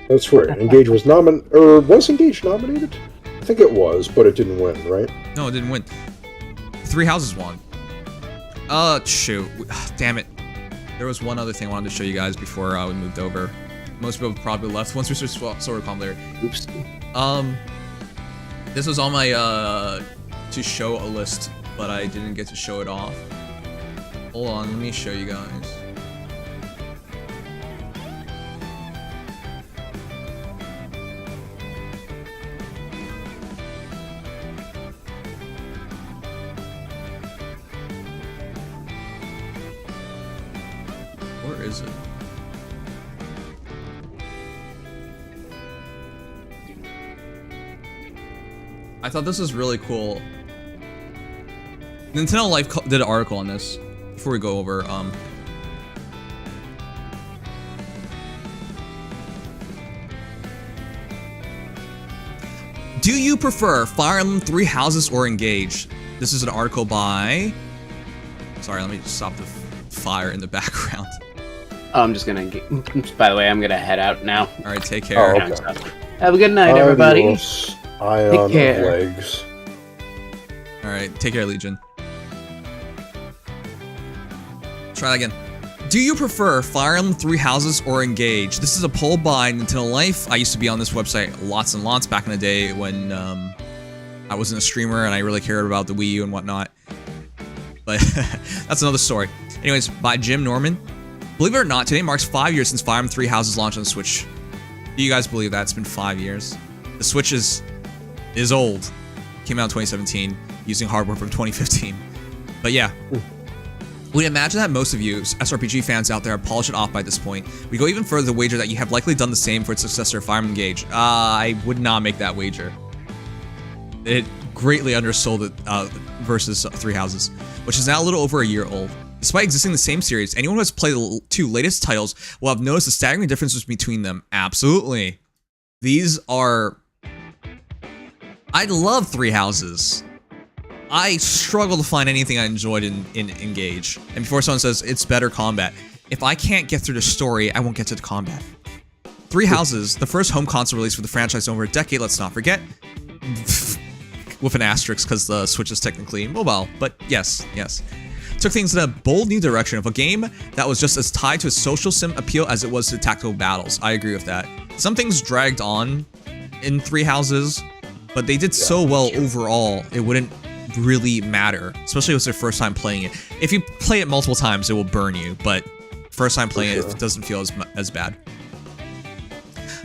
[SPEAKER 7] That's right. Engage was was Engage nominated? I think it was, but it didn't win, right?
[SPEAKER 1] No, it didn't win. Three Houses won. Shoot. Damn it. There was one other thing I wanted to show you guys before we moved over. Most people probably left once we switched Sword Convallaria.
[SPEAKER 7] Oops.
[SPEAKER 1] This was on my to show a list, but I didn't get to show it off. Hold on, let me show you guys. Where is it? I thought this was really cool. Nintendo Life did an article on this before we go over. Do you prefer Fire Emblem Three Houses or Engage? This is an article by. Sorry, let me just stop the fire in the background.
[SPEAKER 8] I'm just gonna. By the way, I'm gonna head out now.
[SPEAKER 1] All right, take care.
[SPEAKER 7] Oh, okay.
[SPEAKER 8] Have a good night, everybody.
[SPEAKER 7] Adios, Ion of
[SPEAKER 8] care.
[SPEAKER 7] legs.
[SPEAKER 1] All right, take care, Legion. Try that again. Do you prefer Fire Emblem Three Houses or Engage? This is a poll by Nintendo Life. I used to be on this website lots and lots back in the day when I wasn't a streamer and I really cared about the Wii U and whatnot. But that's another story. Anyways, by Jim Norman. Believe it or not, today marks 5 years since Fire Emblem Three Houses launched on the Switch. Do you guys believe that? It's been 5 years. The Switch is old. Came out in 2017 using hardware from 2015. But yeah. We'd imagine that most of you SRPG fans out there have polished it off by this point. We go even further to wager that you have likely done the same for its successor, Fire Emblem Engage. I would not make that wager. It greatly undersold it versus Three Houses, which is now a little over a year old. Despite existing in the same series, anyone who has played the two latest titles will have noticed the staggering differences between them. Absolutely. These are... I love Three Houses. I struggle to find anything I enjoyed in Engage. And before someone says, it's better combat. If I can't get through the story, I won't get to the combat. Three Houses, the first home console release for the franchise in over a decade, let's not forget. With an asterisk, because the Switch is technically mobile. But yes. Took things in a bold new direction of a game that was just as tied to a social sim appeal as it was to tactical battles. I agree with that. Some things dragged on in Three Houses, but they did so well overall, it wouldn't really matter, especially if it's your first time playing it. If you play it multiple times, it will burn you, but first time playing it doesn't feel as bad.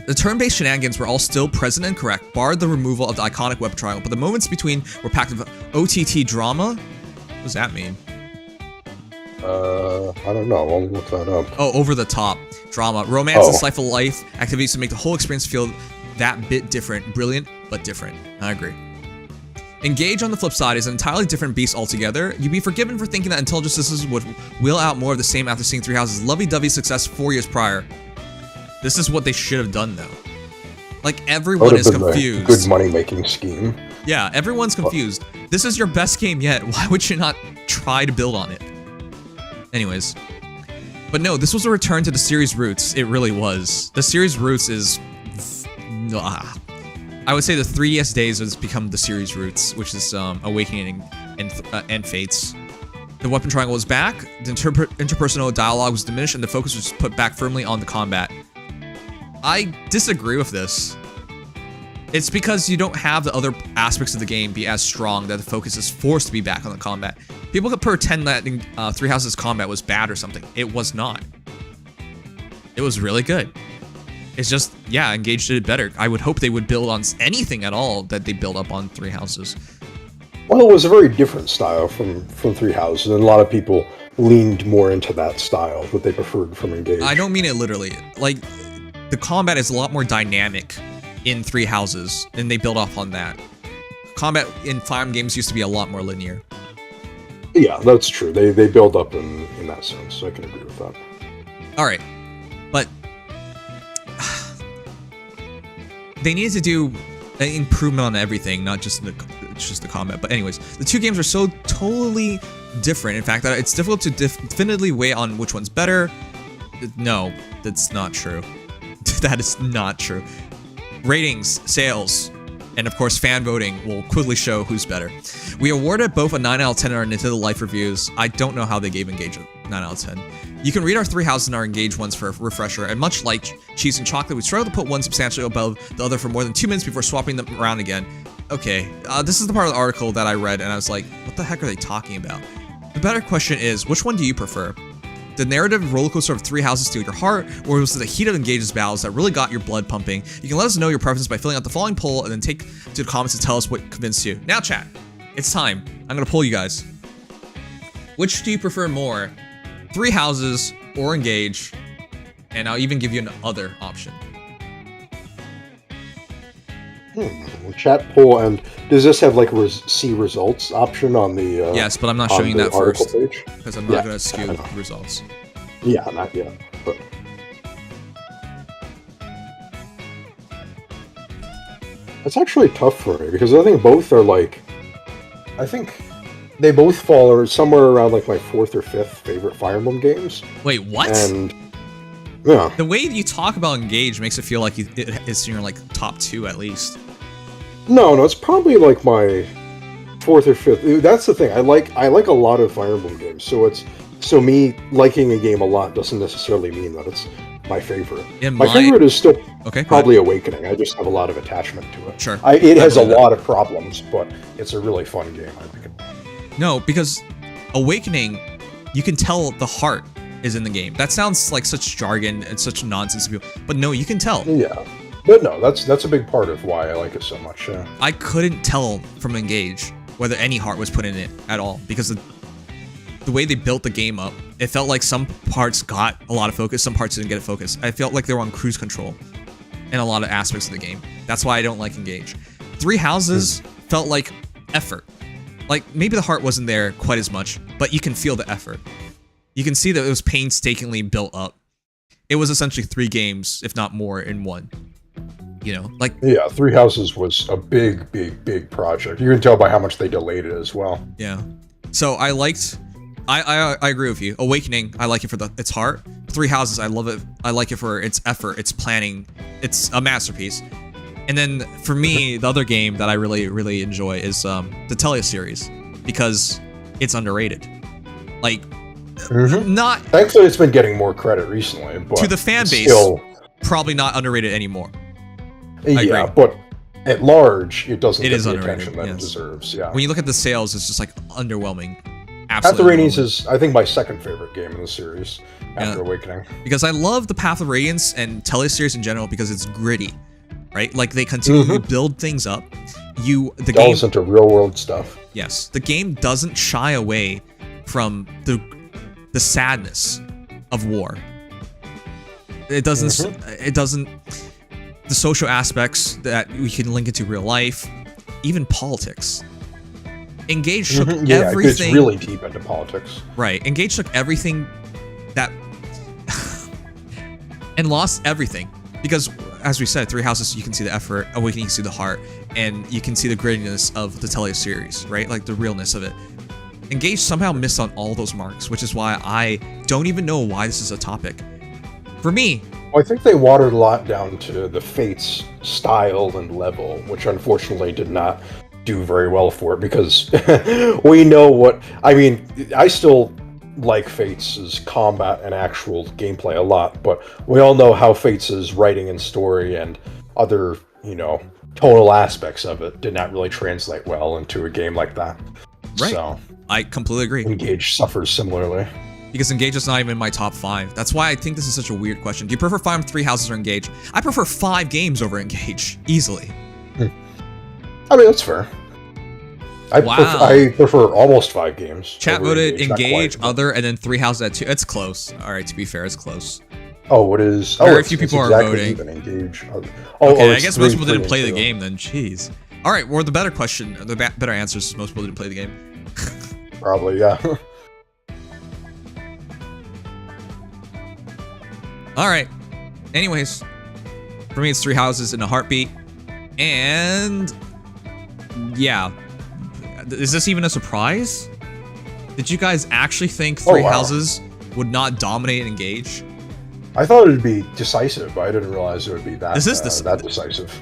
[SPEAKER 1] The turn-based shenanigans were all still present and correct, barred the removal of the iconic web triangle, but the moments between were packed with OTT drama? What does that mean?
[SPEAKER 7] I don't know. I'll look that up.
[SPEAKER 1] Oh, over the top drama. Romance and slice of life activities to make the whole experience feel that bit different. Brilliant, but different. I agree. Engage, on the flip side, is an entirely different beast altogether. You'd be forgiven for thinking that Intelligent Systems would wheel out more of the same after seeing Three Houses' lovey-dovey success 4 years prior. This is what they should have done, though. Like, everyone is confused.
[SPEAKER 7] Good money-making scheme.
[SPEAKER 1] Yeah, everyone's confused. This is your best game yet. Why would you not try to build on it? Anyways. But no, this was a return to the series' roots. It really was. The series' roots is... I would say the 3DS days has become the series' roots, which is Awakening and Fates. The weapon triangle was back, the interpersonal dialogue was diminished, and the focus was put back firmly on the combat. I disagree with this. It's because you don't have the other aspects of the game be as strong that the focus is forced to be back on the combat. People could pretend that Three Houses combat was bad or something. It was not. It was really good. It's just, yeah, Engage did it better. I would hope they would build on anything at all that they build up on Three Houses.
[SPEAKER 7] Well, it was a very different style from Three Houses, and a lot of people leaned more into that style, what they preferred from Engage.
[SPEAKER 1] I don't mean it literally. Like, the combat is a lot more dynamic in Three Houses, and they build off on that. Combat in Fire Emblem games used to be a lot more linear.
[SPEAKER 7] Yeah, that's true. They build up in that sense, so I can agree with that.
[SPEAKER 1] Alright, but... they needed to do an improvement on everything, not just the combat. But anyways, the two games are so totally different, in fact, that it's difficult to definitively weigh on which one's better. No, that's not true. That is not true. Ratings, sales, and of course fan voting will quickly show who's better. We awarded both a 9 out of 10 in our Nintendo Life reviews. I don't know how they gave Engage a 9 out of 10. You can read our Three Houses and our Engage ones for a refresher, and much like Cheese and Chocolate, we struggle to put one substantially above the other for more than 2 minutes before swapping them around again. Okay, this is the part of the article that I read, and I was like, what the heck are they talking about? The better question is, which one do you prefer? The narrative rollercoaster of Three Houses steal your heart, or was it the heat of Engage's battles that really got your blood pumping? You can let us know your preference by filling out the following poll, and then take to the comments to tell us what convinced you. Now chat, it's time. I'm gonna poll you guys. Which do you prefer more? Three Houses or Engage? And I'll even give you an other option.
[SPEAKER 7] Chat poll, and does this have like a see results option on the
[SPEAKER 1] yes, but I'm not showing you that first
[SPEAKER 7] page?
[SPEAKER 1] Because I'm not going to skew the results.
[SPEAKER 7] Yeah, not yet. But it's actually tough for me because I think both are like, I think they both fall somewhere around like my 4th or 5th favorite Fire Emblem games.
[SPEAKER 1] Wait, what?
[SPEAKER 7] And yeah,
[SPEAKER 1] the way you talk about Engage makes it feel like it's in your like top 2 at least.
[SPEAKER 7] No, it's probably like my 4th or 5th. That's the thing. I like a lot of Fire Emblem games, so me liking a game a lot doesn't necessarily mean that it's my favorite. My favorite is still probably Awakening. I just have a lot of attachment to it.
[SPEAKER 1] Sure.
[SPEAKER 7] It has a lot of problems, but it's a really fun game. I think.
[SPEAKER 1] No, because Awakening, you can tell the heart is in the game. That sounds like such jargon and such nonsense to people, but no, you can tell.
[SPEAKER 7] Yeah, but no, that's a big part of why I like it so much. Yeah.
[SPEAKER 1] I couldn't tell from Engage whether any heart was put in it at all because the way they built the game up, it felt like some parts got a lot of focus, some parts didn't get a focus. I felt like they were on cruise control in a lot of aspects of the game. That's why I don't like Engage. Three Houses felt like effort. Like, maybe the heart wasn't there quite as much, but you can feel the effort. You can see that it was painstakingly built up. It was essentially 3 games, if not more, in one. You know, like...
[SPEAKER 7] Yeah, Three Houses was a big project. You can tell by how much they delayed it as well.
[SPEAKER 1] Yeah. So I liked... I agree with you. Awakening, I like it for its heart. Three Houses, I love it. I like it for its effort, its planning. It's a masterpiece. And then for me, the other game that I really enjoy is the Telia series, because it's underrated. Like, not...
[SPEAKER 7] Thankfully, it's been getting more credit recently, but...
[SPEAKER 1] To the fan base,
[SPEAKER 7] still,
[SPEAKER 1] probably not underrated anymore.
[SPEAKER 7] Yeah, but at large, it doesn't get the
[SPEAKER 1] underrated,
[SPEAKER 7] attention that it deserves, yeah.
[SPEAKER 1] When you look at the sales, it's just, like, underwhelming.
[SPEAKER 7] Path of Radiance is, I think, my second favorite game in the series, after Awakening.
[SPEAKER 1] Because I love the Path of Radiance and Telia series in general because it's gritty, right? Like, they continue to build things up. The game
[SPEAKER 7] delves into real-world stuff.
[SPEAKER 1] Yes, the game doesn't shy away from the sadness of war. It doesn't. It doesn't. The social aspects that we can link into real life, even politics. Engage took everything.
[SPEAKER 7] Yeah, it's really deep into politics.
[SPEAKER 1] Right, Engage took everything that and lost everything because, as we said, Three Houses, you can see the effort. Awakening, you can see the heart, and you can see the grittiness of the Telia series, right? Like the realness of it. Engage somehow missed on all those marks, which is why I don't even know why this is a topic. For me...
[SPEAKER 7] Well, I think they watered a lot down to the Fates style and level, which unfortunately did not do very well for it, because we know what... I mean, I still like Fates' combat and actual gameplay a lot, but we all know how Fates' writing and story and other, you know, tonal aspects of it did not really translate well into a game like that.
[SPEAKER 1] Right.
[SPEAKER 7] So...
[SPEAKER 1] I completely agree.
[SPEAKER 7] Engage suffers similarly.
[SPEAKER 1] Because Engage is not even in my top 5. That's why I think this is such a weird question. Do you prefer 5 Three Houses or Engage? I prefer 5 games over Engage, easily.
[SPEAKER 7] I mean, that's fair. I prefer almost 5 games.
[SPEAKER 1] Chat voted Engage, other, and then Three Houses at 2. It's close. Alright, to be fair, it's close.
[SPEAKER 7] Oh, it is.
[SPEAKER 1] Very few people are voting.
[SPEAKER 7] Even Engage.
[SPEAKER 1] Okay, I guess most people didn't play the game then. Jeez. Alright, well, the better question, the better answer is most people didn't play the game.
[SPEAKER 7] Probably, yeah.
[SPEAKER 1] Alright. Anyways. For me, it's Three Houses in a heartbeat. And... yeah. Is this even a surprise? Did you guys actually think Three Houses would not dominate and Engage?
[SPEAKER 7] I thought it would be decisive, but I didn't realize it would be that, that decisive.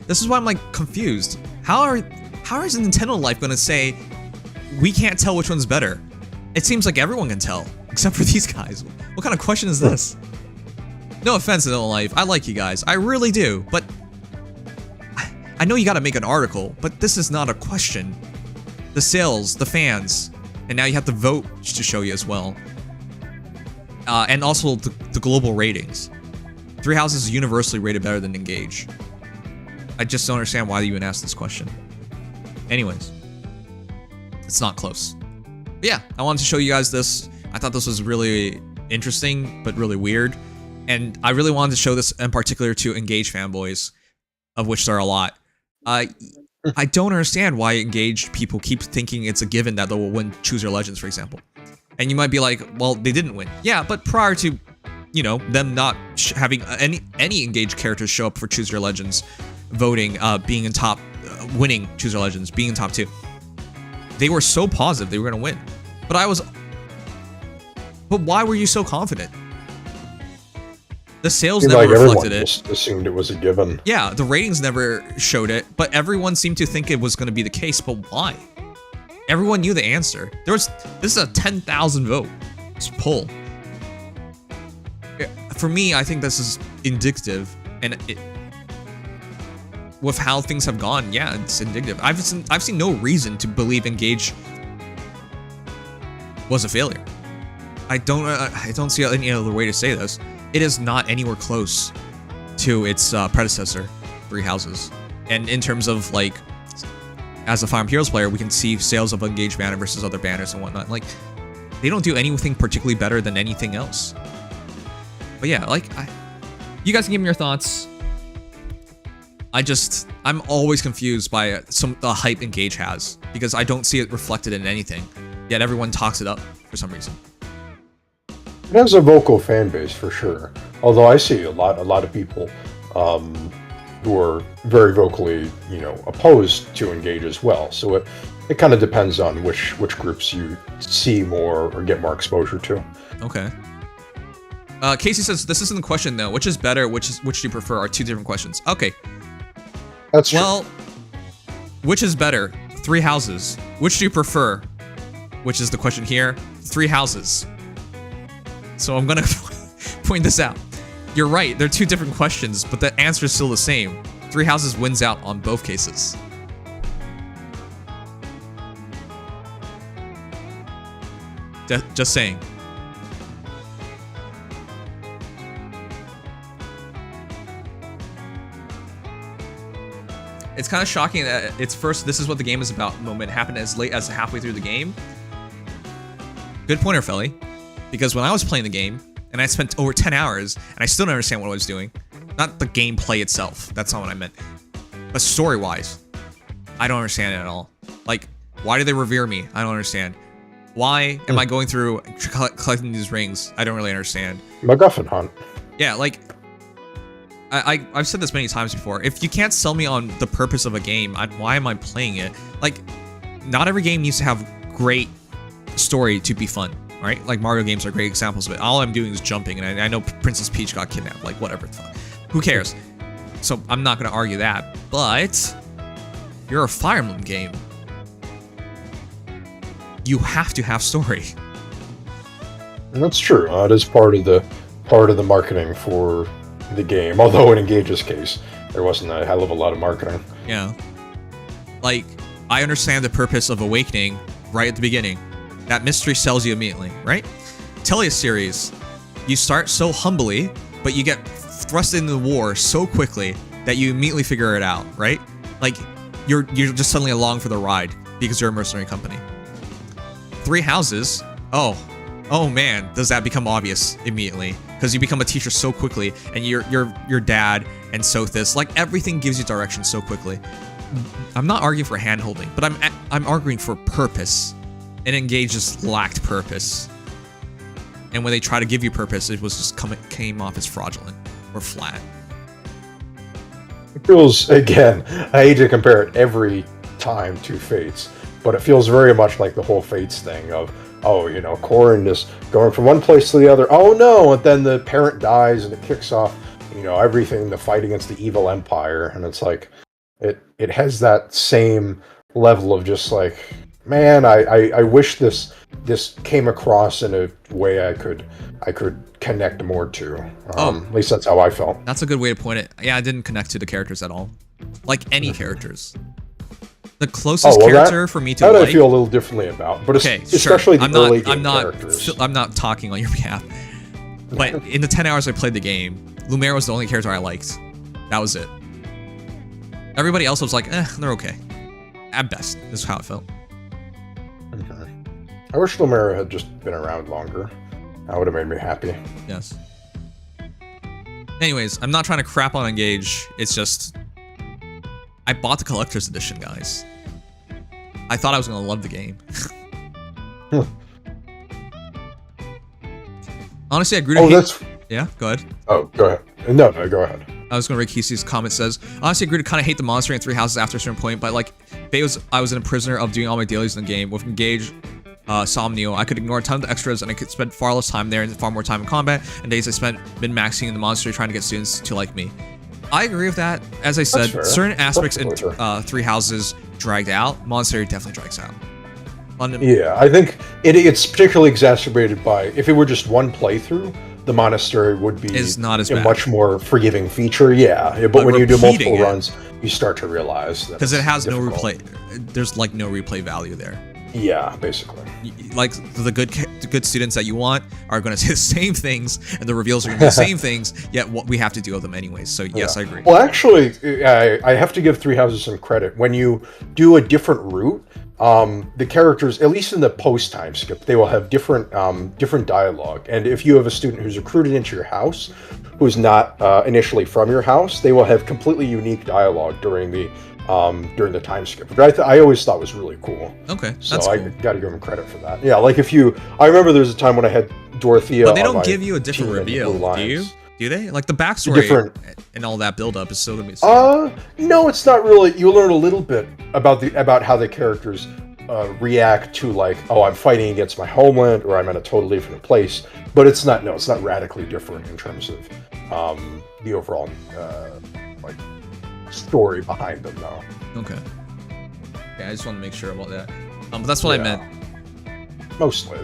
[SPEAKER 1] This is why I'm, like, confused. How is Nintendo Life gonna say, we can't tell which one's better? It seems like everyone can tell, except for these guys. What kind of question is this? No offense, Nintendo Life. I like you guys. I really do, but... I know you gotta make an article, but this is not a question. The sales, the fans, and now you have to vote to show you as well. And also the global ratings. Three Houses is universally rated better than Engage. I just don't understand why you even asked this question. Anyways. It's not close. But yeah, I wanted to show you guys this. I thought this was really interesting, but really weird. And I really wanted to show this in particular to Engage fanboys, of which there are a lot. I don't understand why Engaged people keep thinking it's a given that they'll win Choose Your Legends, for example. And you might be like, well, they didn't win. Yeah, but prior to, you know, them not having any Engaged characters show up for Choose Your Legends, voting, being in top, winning Choose Your Legends, being in top 2. They were so positive they were going to win. But why were you so confident? The sales never reflected it.
[SPEAKER 7] Just assumed it was a given.
[SPEAKER 1] Yeah, the ratings never showed it, but everyone seemed to think it was going to be the case. But why? Everyone knew the answer. This is a 10,000 vote poll. For me, I think this is indicative, and with how things have gone, yeah, it's indicative. I've seen no reason to believe Engage was a failure. I don't see any other way to say this. It is not anywhere close to its predecessor, Three Houses, and in terms of like as a Fire Emblem Heroes player, we can see sales of Engage banner versus other banners and whatnot. Like, they don't do anything particularly better than anything else. But yeah, like, you guys can give me your thoughts. I'm always confused by the hype Engage has, because I don't see it reflected in anything, yet everyone talks it up for some reason.
[SPEAKER 7] It has a vocal fan base for sure. Although I see a lot of people who are very vocally, opposed to Engage as well. So it kind of depends on which groups you see more or get more exposure to.
[SPEAKER 1] Okay. Casey says this isn't the question though. Which is better? Which do you prefer? Are two different questions. Okay.
[SPEAKER 7] That's true.
[SPEAKER 1] Well, which is better? 3 houses. Which do you prefer? Which is the question here. 3 houses. So I'm gonna point this out. You're right, they're 2 different questions, but the answer is still the same. 3 houses wins out on both cases. Just saying. It's kind of shocking that its first "this is what the game is about" moment happened as late as halfway through the game. Good pointer, Felly. Because when I was playing the game, and I spent over 10 hours, and I still don't understand what I was doing. Not the gameplay itself, that's not what I meant. But story-wise, I don't understand it at all. Like, why do they revere me? I don't understand. Why am I going through collecting these rings? I don't really understand.
[SPEAKER 7] MacGuffin hunt.
[SPEAKER 1] Yeah, like, I've said this many times before. If you can't sell me on the purpose of a game, why am I playing it? Like, not every game needs to have great story to be fun. Right? Like Mario games are great examples of it. All I'm doing is jumping, and I know Princess Peach got kidnapped. Like, whatever. Who cares? So I'm not going to argue that. But you're a Fire Emblem game. You have to have story.
[SPEAKER 7] And that's true. It is part of the marketing for the game. Although in Engage's case, there wasn't a hell of a lot of marketing.
[SPEAKER 1] Yeah. Like, I understand the purpose of Awakening right at the beginning. That mystery sells you immediately, right? Telia series, you start so humbly, but you get thrust into the war so quickly that you immediately figure it out, right? Like, you're just suddenly along for the ride because you're a mercenary company. 3 houses, oh man, does that become obvious immediately? Because you become a teacher so quickly, and your dad and Sothis, like everything gives you direction so quickly. I'm not arguing for hand-holding, but I'm arguing for purpose. And Engage just lacked purpose. And when they try to give you purpose, it was just came off as fraudulent or flat.
[SPEAKER 7] It feels, again, I hate to compare it every time to Fates, but it feels very much like the whole Fates thing of, Corrin is going from one place to the other. Oh no! And then the parent dies, and it kicks off, everything, the fight against the evil empire. And it's like, it has that same level of just like, man, I wish this came across in a way I could connect more to. At least that's how I felt.
[SPEAKER 1] That's a good way to point it. Yeah, I didn't connect to the characters at all. Like any characters. The closest character for me to
[SPEAKER 7] that I feel a little differently about, but especially the early game characters.
[SPEAKER 1] I'm not talking on your behalf. But in the 10 hours I played the game, Lumera was the only character I liked. That was it. Everybody else was like, they're okay. At best, this is how it felt.
[SPEAKER 7] Okay. I wish Lumera had just been around longer. That would have made me happy.
[SPEAKER 1] Yes. Anyways, I'm not trying to crap on Engage. It's just, I bought the collector's edition, guys. I thought I was gonna love the game. Honestly, I grew to hate... Yeah, go ahead.
[SPEAKER 7] Oh, go ahead. No, go ahead.
[SPEAKER 1] I was gonna read Kesey's comment. Says, honestly, I grew to kind of hate the monastery and 3 houses after a certain point, but like, I was in a prisoner of doing all my dailies in the game. With Engage, Somnio, I could ignore a ton of the extras, and I could spend far less time there and far more time in combat, and days I spent min-maxing in the monastery trying to get students to like me. I agree with that. As I said, certain aspects in 3 houses dragged out. Monastery definitely drags out.
[SPEAKER 7] Yeah, I think it's particularly exacerbated by, if it were just one playthrough, the monastery would be
[SPEAKER 1] not as
[SPEAKER 7] a
[SPEAKER 1] bad.
[SPEAKER 7] Much more forgiving feature. Yeah, but when you do multiple runs, you start to realize that
[SPEAKER 1] because it has no replay. There's like no replay value there.
[SPEAKER 7] Yeah, basically.
[SPEAKER 1] Like the good students that you want are going to say the same things, and the reveals are going to be the same things. Yet what we have to deal with them anyways. So yes, I agree.
[SPEAKER 7] Well, actually, I have to give Three Houses some credit. When you do a different route, the characters, at least in the post time skip, they will have different dialogue. And if you have a student who's recruited into your house, who's not initially from your house, they will have completely unique dialogue during the time skip, which I always thought was really cool.
[SPEAKER 1] Okay,
[SPEAKER 7] so
[SPEAKER 1] that's
[SPEAKER 7] I
[SPEAKER 1] cool.
[SPEAKER 7] got to give them credit for that. Yeah, like I remember there was a time when I had Dorothea.
[SPEAKER 1] But they
[SPEAKER 7] on
[SPEAKER 1] don't
[SPEAKER 7] my
[SPEAKER 1] give you a different
[SPEAKER 7] team in
[SPEAKER 1] reveal,
[SPEAKER 7] Blue
[SPEAKER 1] do you?
[SPEAKER 7] Lions.
[SPEAKER 1] Do they? Like the backstory and all that build up is still gonna be the same.
[SPEAKER 7] No, it's not really. You learn a little bit about how the characters react to, like, oh, I'm fighting against my homeland, or I'm in a totally different place. But it's not radically different in terms of the overall like story behind them, though.
[SPEAKER 1] Okay. Yeah, I just want to make sure about that. But that's what I meant.
[SPEAKER 7] Mostly,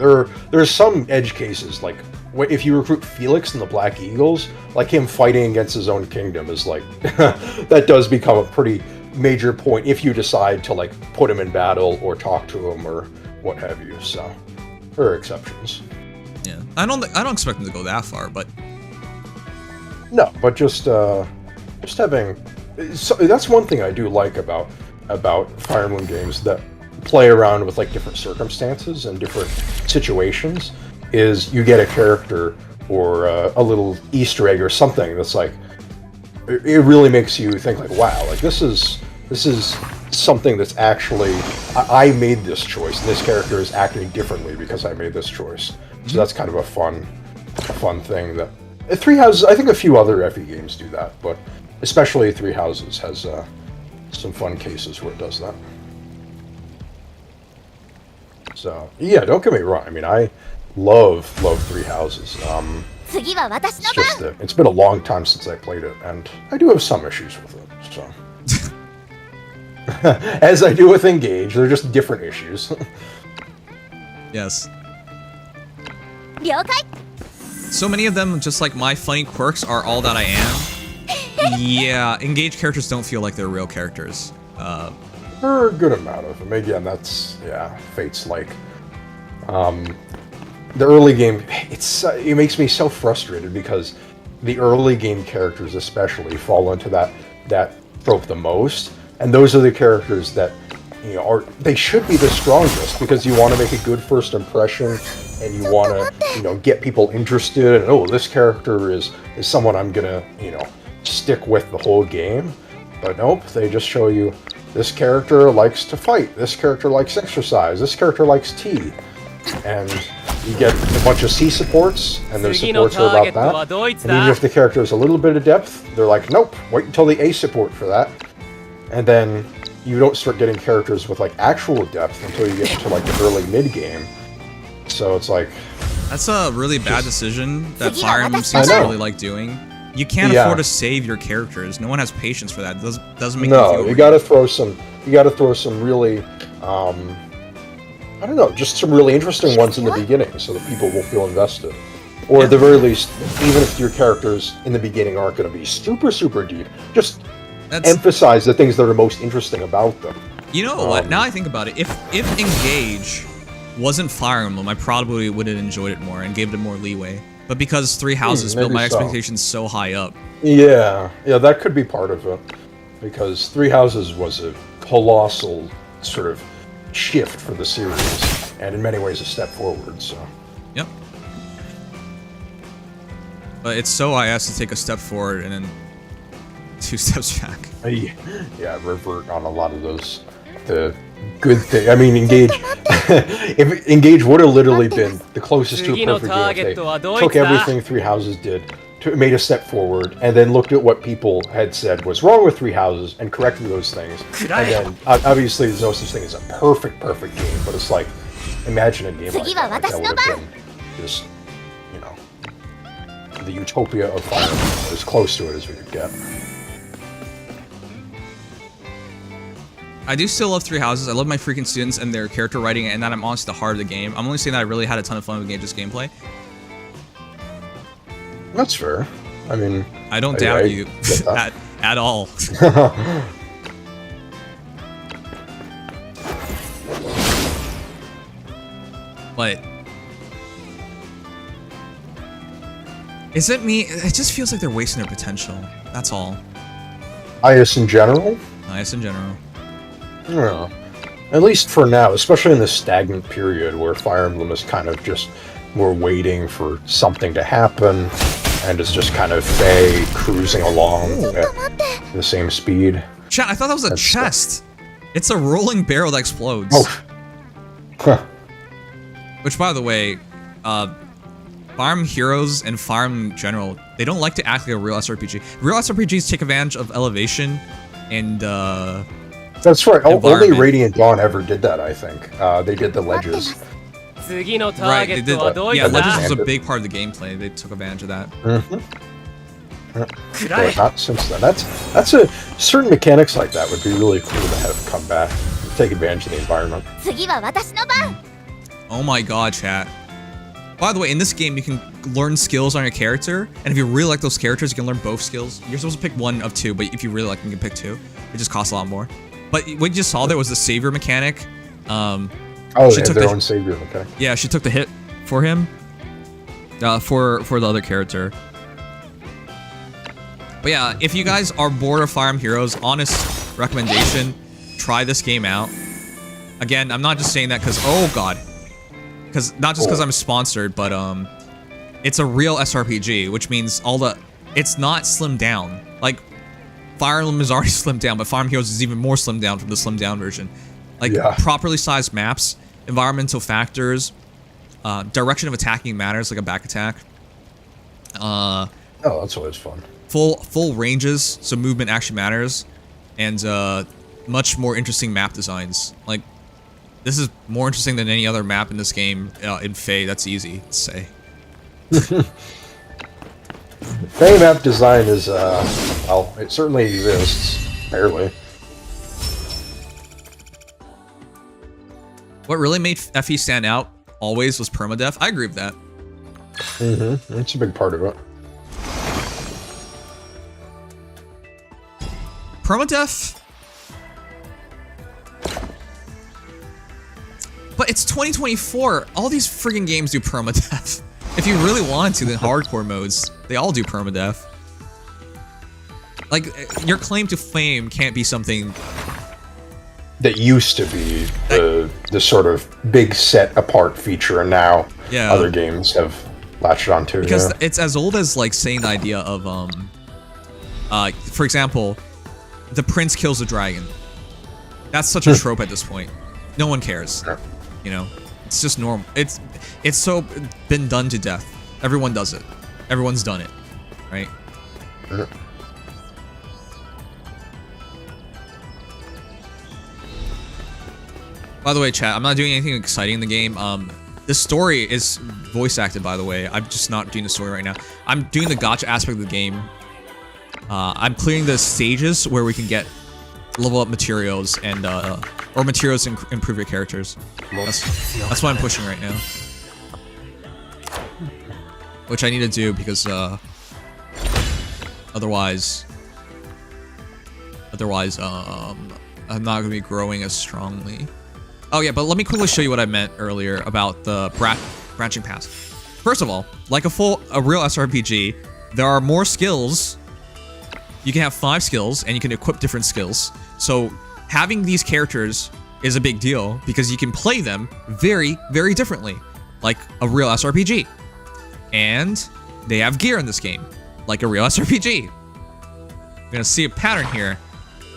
[SPEAKER 7] there's some edge cases, like if you recruit Felix and the Black Eagles, like him fighting against his own kingdom is like that does become a pretty major point if you decide to like put him in battle or talk to him or what have you. So there are exceptions.
[SPEAKER 1] Yeah, I don't expect them to go that far, but
[SPEAKER 7] no, but just having. So that's one thing I do like about Fire Emblem games that play around with like different circumstances and different situations, is you get a character or a little Easter egg or something that's like, it really makes you think like, wow, like this is something that's actually, I made this choice, and this character is acting differently because I made this choice. So that's kind of a fun thing that Three Houses, I think a few other FE games do that, but especially Three Houses has some fun cases where it does that. So yeah, don't get me wrong. I mean, I love Three Houses. It's just that it's been a long time since I played it, and I do have some issues with it. So, as I do with Engage, they're just different issues.
[SPEAKER 1] yes. So many of them, just like my funny quirks, are all that I am. Yeah, Engage characters don't feel like they're real characters.
[SPEAKER 7] There are a good amount of them. Again, that's, yeah, Fate's like. The early game, it makes me so frustrated because the early game characters especially fall into that trope the most, and those are the characters that, you know, they should be the strongest because you want to make a good first impression and you want to, you know, get people interested, and oh, this character is someone I'm gonna, you know, stick with the whole game. But nope, they just show you this character likes to fight, this character likes exercise, this character likes tea, and you get a bunch of C supports, and those supports are about that. And even if the character has a little bit of depth, they're like, nope, wait until the A support for that. And then you don't start getting characters with like actual depth until you get to like the early mid game. So it's like,
[SPEAKER 1] that's a really bad decision that Fire Emblem seems to really like doing. You can't afford to save your characters. No one has patience for that. It doesn't make
[SPEAKER 7] no, you gotta throw some really I don't know, just some really interesting ones in the beginning so that people will feel invested. Or at the very least, even if your characters in the beginning aren't going to be super, super deep, just emphasize the things that are most interesting about them.
[SPEAKER 1] You know what? Now I think about it, if Engage wasn't Fire Emblem, I probably would have enjoyed it more and gave it more leeway. But because Three Houses built my expectations so high up.
[SPEAKER 7] Yeah, that could be part of it. Because Three Houses was a colossal sort of shift for the series, and in many ways a step forward, so.
[SPEAKER 1] Yep. But it's so IS to take a step forward and then 2 steps back.
[SPEAKER 7] Yeah, revert on a lot of those, the good thing. I mean, Engage, if Engage would have literally been the closest to a perfect game if they took everything Three Houses did, made a step forward, and then looked at what people had said was wrong with Three Houses and corrected those things. And then, obviously, there's no such thing as a perfect game, but it's like, imagine a game like that would have been just, you know, the utopia of Fire Emblem, as close to it as we could get.
[SPEAKER 1] I do still love Three Houses. I love my freaking students and their character writing, and that I'm honestly the heart of the game. I'm only saying that I really had a ton of fun with Engage's gameplay.
[SPEAKER 7] That's fair. I mean,
[SPEAKER 1] I don't doubt you at all. But is it me? It just feels like they're wasting their potential. That's all.
[SPEAKER 7] IS in general?
[SPEAKER 1] Nice in general.
[SPEAKER 7] Yeah. At least for now, especially in this stagnant period where Fire Emblem is kind of just we're waiting for something to happen, and it's just kind of FEH cruising along at the same speed.
[SPEAKER 1] Chat, I thought that was a chest. It's a rolling barrel that explodes.
[SPEAKER 7] Oh. Huh.
[SPEAKER 1] Which, by the way, Fire Emblem Heroes and Fire Emblem in general, they don't like to act like a real SRPG. Real SRPGs take advantage of elevation and
[SPEAKER 7] That's right. Only
[SPEAKER 1] environment.
[SPEAKER 7] Radiant Dawn ever did that, I think. They did the ledges.
[SPEAKER 1] Right, they did. Yeah,
[SPEAKER 7] Legends
[SPEAKER 1] Legends was a
[SPEAKER 7] did.
[SPEAKER 1] big part of the gameplay. They took advantage of that.
[SPEAKER 7] But not since then. That's a certain mechanics like that would be really cool to have come back, take advantage of the environment.
[SPEAKER 2] 次は私の番
[SPEAKER 1] Oh my god, chat. By the way, in this game, you can learn skills on your character, and if you really like those characters, you can learn both skills. You're supposed to pick one of two, but if you really like them, you can pick two. It just costs a lot more. But what you just saw there was the savior mechanic.
[SPEAKER 7] Oh,
[SPEAKER 1] She
[SPEAKER 7] they
[SPEAKER 1] took
[SPEAKER 7] have their
[SPEAKER 1] the-
[SPEAKER 7] own savior mechanic.
[SPEAKER 1] Yeah, she took the hit for him. For the other character. But yeah, if you guys are bored of Fire Emblem Heroes, honest recommendation, try this game out. Again, I'm not just saying that because, oh god. Not just because I'm sponsored, but it's a real SRPG, which means it's not slimmed down. Like, Fire Emblem is already slimmed down, but Fire Emblem Heroes is even more slimmed down from the slimmed down version. Like,
[SPEAKER 7] Yeah.
[SPEAKER 1] properly sized maps, environmental factors, direction of attacking matters, like a back attack.
[SPEAKER 7] Oh, that's always fun.
[SPEAKER 1] Full ranges, so movement actually matters, and much more interesting map designs. Like, this is more interesting than any other map in this game in FEH. That's easy to say.
[SPEAKER 7] FEH map design is, well, it certainly exists. Barely.
[SPEAKER 1] What really made FE stand out always was permadeath. I agree with that.
[SPEAKER 7] It's a big part of it.
[SPEAKER 1] Permadeath. But it's 2024. All these friggin' games do permadeath. If you really wanted to, then hardcore modes, they all do permadeath. Like, your claim to fame can't be something...
[SPEAKER 7] That used to be the sort of big set apart feature, and now
[SPEAKER 1] Yeah.
[SPEAKER 7] other games have latched onto.
[SPEAKER 1] Because
[SPEAKER 7] Yeah.
[SPEAKER 1] it's as old as, like, saying the idea of, for example, the prince kills the dragon. That's such a trope at this point. No one cares. You know? It's just normal. It's so been done to death. Everyone does it. Everyone's done it. Right? By the way, chat, I'm not doing anything exciting in the game. The story is voice acted, by the way. I'm just not doing the story right now. I'm doing the gacha aspect of the game. I'm clearing the stages where we can get level up materials and or materials to improve your characters. That's what I'm pushing right now. Which I need to do because otherwise I'm not gonna be growing as strongly. Oh yeah, but let me quickly show you what I meant earlier about the branching paths. First of all, like a real SRPG, there are more skills. You can have 5 skills, and you can equip different skills. So having these characters is a big deal because you can play them very, very differently, like a real SRPG. And they have gear in this game, like a real SRPG. You're gonna see a pattern here,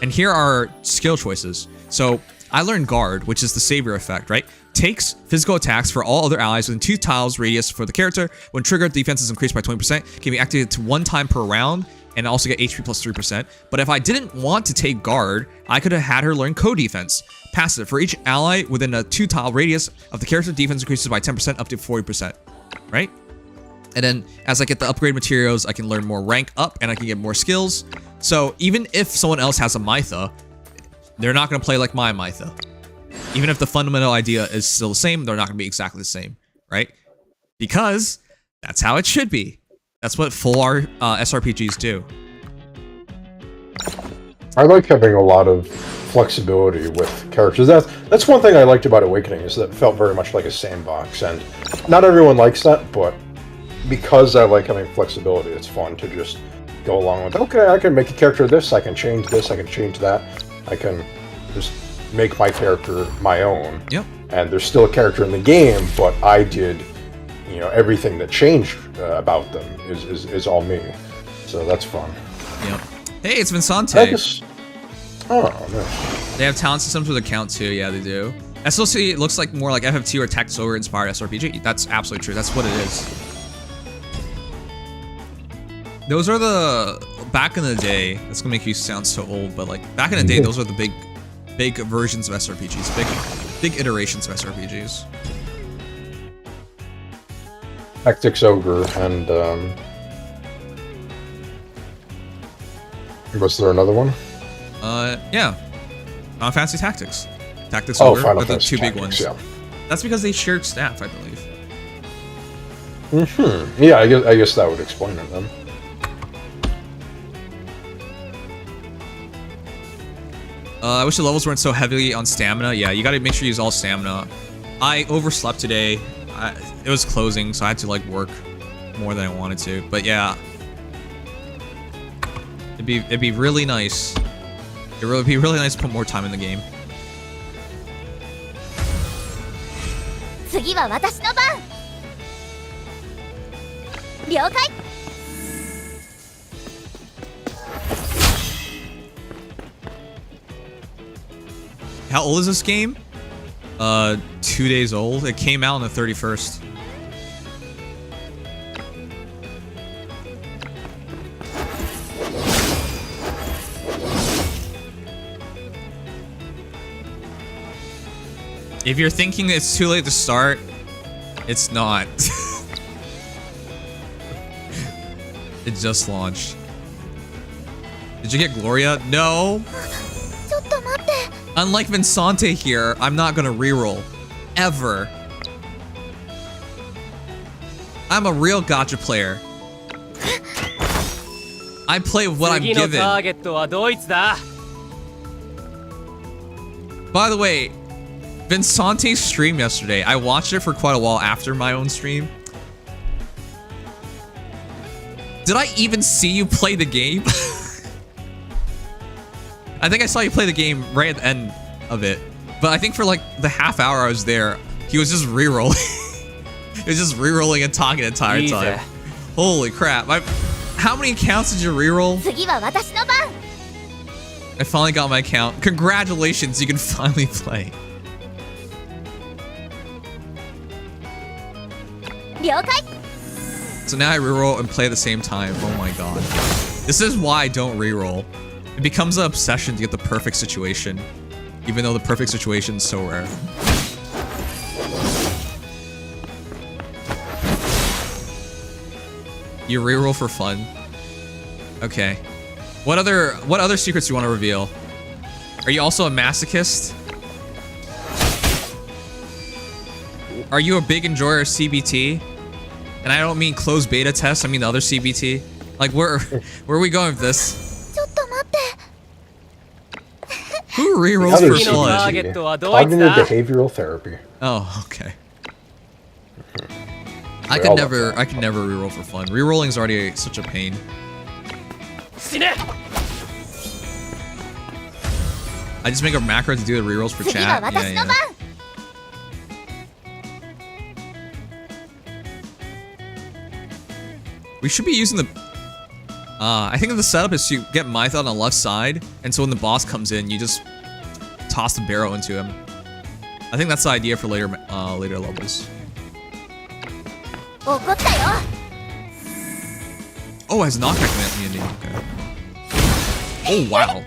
[SPEAKER 1] and here are skill choices. So I learned Guard, which is the savior effect, right? Takes physical attacks for all other allies within 2 tiles radius for the character. When triggered, defense is increased by 20%. Can be activated to 1 time per round, and also get HP plus 3%. But if I didn't want to take Guard, I could have had her learn Co-Defense. Passive. For each ally within a 2 tile radius of the character, defense increases by 10% up to 40%. Right? And then as I get the upgrade materials, I can learn more rank up and I can get more skills. So even if someone else has a Mytha, they're not going to play like my Mytha. Even if the fundamental idea is still the same, they're not going to be exactly the same, right? Because that's how it should be. That's what full SRPGs do.
[SPEAKER 7] I like having a lot of flexibility with characters. That's one thing I liked about Awakening, is that it felt very much like a sandbox, and not everyone likes that, but because I like having flexibility, it's fun to just go along with, okay, I can make a character this, I can change this, I can change that, I can just make my character my own.
[SPEAKER 1] Yep.
[SPEAKER 7] And there's still a character in the game, but I did, you know, everything that changed about them is all me. So that's fun.
[SPEAKER 1] Yep. Hey, it's Vincente.
[SPEAKER 7] I guess... Oh, nice.
[SPEAKER 1] They have talent systems with account too. Yeah, they do. SLC, it looks like more like FF2 or Tactics Ogre inspired SRPG. That's absolutely true. That's what it is. Those are the, back in the day, that's gonna make you sound so old, but like back in the day, those are the big versions of SRPGs, big iterations of SRPGs.
[SPEAKER 7] Tactics Ogre and was there another one?
[SPEAKER 1] Yeah. Final Fantasy Tactics. Tactics
[SPEAKER 7] Oh,
[SPEAKER 1] Ogre
[SPEAKER 7] Final
[SPEAKER 1] are the
[SPEAKER 7] Fantasy
[SPEAKER 1] two big
[SPEAKER 7] Tactics,
[SPEAKER 1] ones.
[SPEAKER 7] yeah.
[SPEAKER 1] That's because they shared staff, I believe.
[SPEAKER 7] Yeah, I guess that would explain it then.
[SPEAKER 1] I wish the levels weren't so heavily on stamina. Yeah, you gotta make sure you use all stamina. I overslept today. It was closing, so I had to like work more than I wanted to. But yeah, it'd be really nice. It'd be really nice to put more time in the game.
[SPEAKER 2] 次は私の番。了解。
[SPEAKER 1] How old is this game? 2 days old. It came out on the 31st. If you're thinking it's too late to start, it's not. It just launched. Did you get Gloria? No.
[SPEAKER 2] ちょっと待って。
[SPEAKER 1] Unlike Vincente here, I'm not gonna reroll. Ever. I'm a real gacha player. I play what I'm given. By the way, Vincente's stream yesterday, I watched it for quite a while after my own stream. Did I even see you play the game? I think I saw you play the game right at the end of it. But I think for like the half hour I was there, he was just re-rolling. He was just re-rolling and talking the entire time. Holy crap. How many accounts did you re-roll?
[SPEAKER 2] 次は私の番。
[SPEAKER 1] I finally got my account. Congratulations, you can finally play.
[SPEAKER 2] 了解。
[SPEAKER 1] So now I reroll and play at the same time. Oh my god. This is why I don't reroll. It becomes an obsession to get the perfect situation, even though the perfect situation is so rare. You reroll for fun. Okay. What other secrets do you want to reveal? Are you also a masochist? Are you a big enjoyer of CBT? And I don't mean closed beta tests, I mean the other CBT. Like where are we going with this?
[SPEAKER 2] ちょっと待って。
[SPEAKER 1] Who rerolls
[SPEAKER 7] Other
[SPEAKER 1] for fun?
[SPEAKER 7] CBT, Cognitive behavioral therapy.
[SPEAKER 1] Oh, okay. I can never reroll for fun. Rerolling is already such a pain. I just make a macro to do the rerolls for
[SPEAKER 2] 次は
[SPEAKER 1] chat.
[SPEAKER 2] 私の
[SPEAKER 1] Yeah,
[SPEAKER 2] 番。
[SPEAKER 1] We should be using the... I think the setup is to get Mytha on the left side, and so when the boss comes in, you just toss the barrel into him. I think that's the idea for later levels.
[SPEAKER 2] 怒ったよ。
[SPEAKER 1] Oh, it has knockback immunity. Okay. Oh, wow.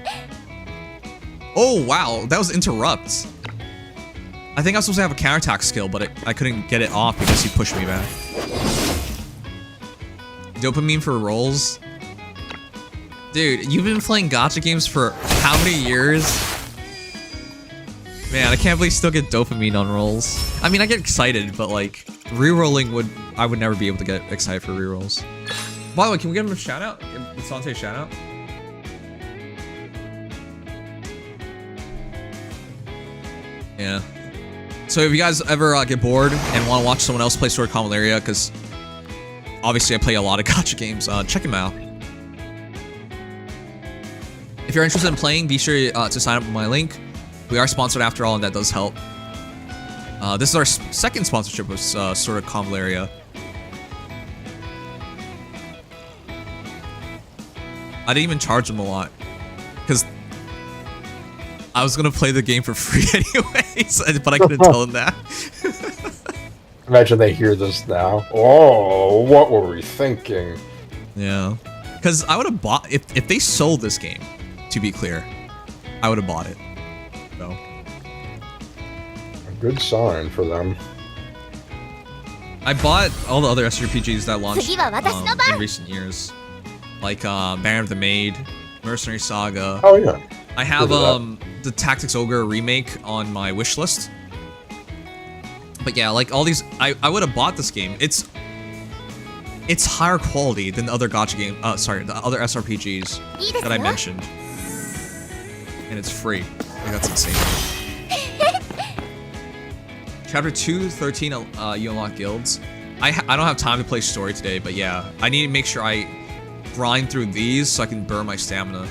[SPEAKER 1] Oh, wow. That was interrupt. I think I was supposed to have a counterattack skill, but I couldn't get it off because he pushed me back. Dopamine for rolls? Dude, you've been playing gacha games for how many years? Man, I can't believe you still get dopamine on rolls. I mean, I get excited, but like, re-rolling I would never be able to get excited for re-rolls. By the way, can we give him a shout out? Give Sante a shout out? Yeah. So if you guys ever get bored and want to watch someone else play Sword Convallaria, because obviously I play a lot of gacha games, check him out. If you're interested in playing, be sure to sign up with my link. We are sponsored after all, and that does help. This is our second sponsorship with Sword Convallaria. I didn't even charge them a lot, because I was gonna play the game for free anyways, but I couldn't tell them that.
[SPEAKER 7] Imagine they hear this now. Oh, what were we thinking?
[SPEAKER 1] Yeah, because I would have bought if they sold this game. To be clear, I would have bought it. So,
[SPEAKER 7] A good sign for them.
[SPEAKER 1] I bought all the other SRPGs that launched in recent years, like Banner of the Maid, Mercenary Saga.
[SPEAKER 7] Oh yeah.
[SPEAKER 1] I have the Tactics Ogre remake on my wish list. But yeah, like all these, I would have bought this game. It's higher quality than the other gacha game. Sorry, the other SRPGs that I mentioned, and it's free. Like that's insane. Chapter 2, 13. You unlock guilds. I don't have time to play story today, but yeah, I need to make sure I grind through these so I can burn my stamina.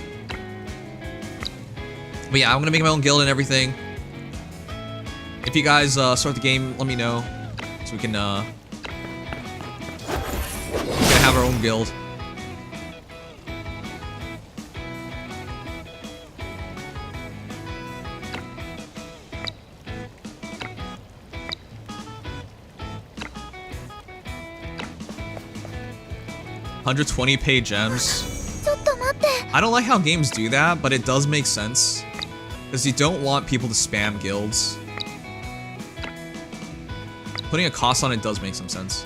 [SPEAKER 1] But yeah, I'm gonna make my own guild and everything. If you guys start the game, let me know so we can have our own guild. $120 paid gems. I don't like how games do that, but it does make sense. Because you don't want people to spam guilds. Putting a cost on it does make some sense.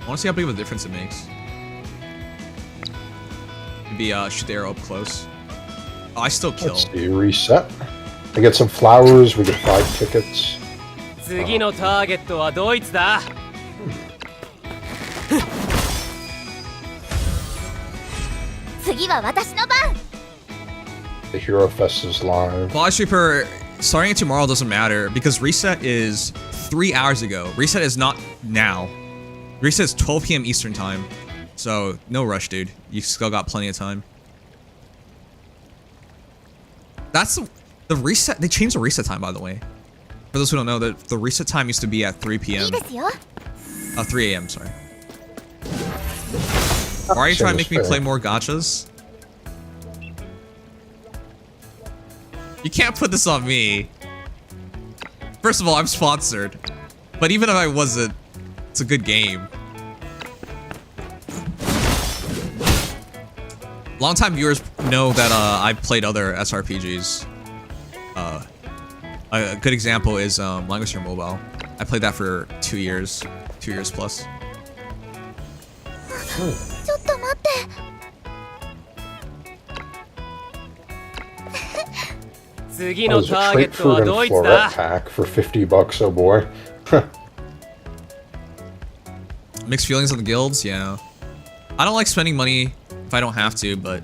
[SPEAKER 1] I want to see how big of a difference it makes. Maybe shoot the arrow up close. Oh, I still kill.
[SPEAKER 7] Let's see, reset. I get some flowers, we get 5 tickets.
[SPEAKER 9] 次のターゲットはドイツだ。
[SPEAKER 2] 次は私の番。
[SPEAKER 7] The Hero Fest is live.
[SPEAKER 1] Fly Sweeper, starting it tomorrow doesn't matter because reset is 3 hours ago. Reset is not now. Reset is 12 p.m. Eastern time. So, no rush, dude. You still got plenty of time. That's the reset. They changed the reset time, by the way. For those who don't know, the reset time used to be at 3 p.m. 3 a.m., sorry. Why are you trying to make me play more gachas? You can't put this on me. First of all, I'm sponsored. But even if I wasn't, it's a good game. Longtime viewers know that I've played other SRPGs. A good example is Language Here Mobile. I played that for 2 years. 2 years plus.
[SPEAKER 7] That was a trait fruit and floret pack for $50, oh boy.
[SPEAKER 1] Mixed feelings on the guilds, yeah. I don't like spending money if I don't have to, but...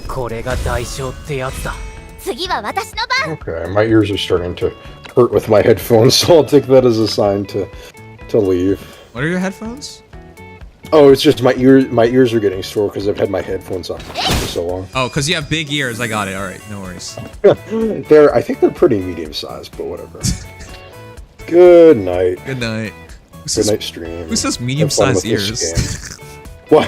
[SPEAKER 9] これが代償ってやつだ。
[SPEAKER 2] 次は私の番。
[SPEAKER 7] Okay, my ears are starting to hurt with my headphones, so I'll take that as a sign to leave.
[SPEAKER 1] What are your headphones?
[SPEAKER 7] Oh, it's just my ears are getting sore because I've had my headphones on for so long.
[SPEAKER 1] Oh, because you have big ears. I got it. All right, no worries.
[SPEAKER 7] I think they're pretty medium sized, but whatever. Good night.
[SPEAKER 1] Good night.
[SPEAKER 7] Good night, stream.
[SPEAKER 1] Who says medium-sized ears?
[SPEAKER 7] Well,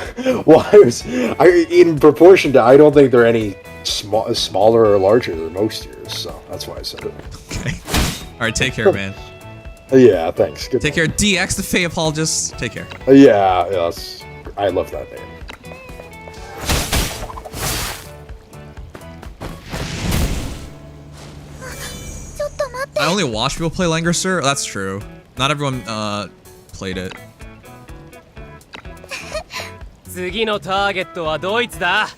[SPEAKER 7] in proportion to, I don't think they're any smaller or larger than most ears, so that's why I said it.
[SPEAKER 1] Okay. All right, take care, man.
[SPEAKER 7] Yeah, thanks. Good
[SPEAKER 1] Take care, DX, the Fae apologist. Take care.
[SPEAKER 7] Yeah, I love that name.
[SPEAKER 1] I only watch people play Langerster. That's true. Not everyone played it.
[SPEAKER 9] 次のターゲットはドイツだ。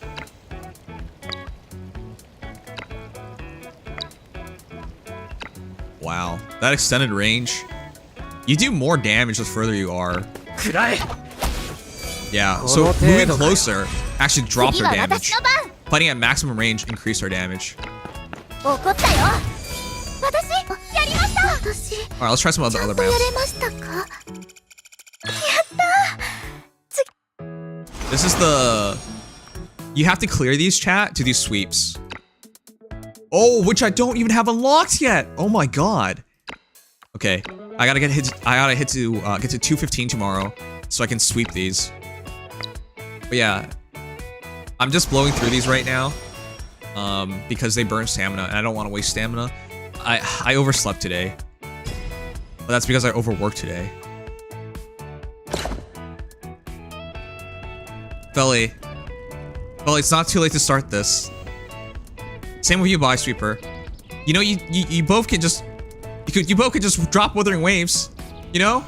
[SPEAKER 1] Wow, that extended range. You do more damage the further you are.
[SPEAKER 9] くらえ。
[SPEAKER 1] Yeah, so moving closer actually dropped our damage. Fighting at maximum range increased our damage.
[SPEAKER 2] 怒ったよ。私やりました。私
[SPEAKER 1] Alright, let's try some other
[SPEAKER 2] や
[SPEAKER 1] maps.
[SPEAKER 2] れましたか。やったー。
[SPEAKER 1] This is the... You have to clear these, chat, to these sweeps. Oh, which I don't even have unlocked yet. Oh my god. Okay, I gotta get hit. I gotta hit to get to 215 tomorrow, so I can sweep these. But yeah, I'm just blowing through these right now, because they burn stamina, and I don't want to waste stamina. I overslept today, but that's because I overworked today. Belly, it's not too late to start this. Same with you, Bye Sweeper. You know, you both can just... You both could just drop Withering Waves. You know?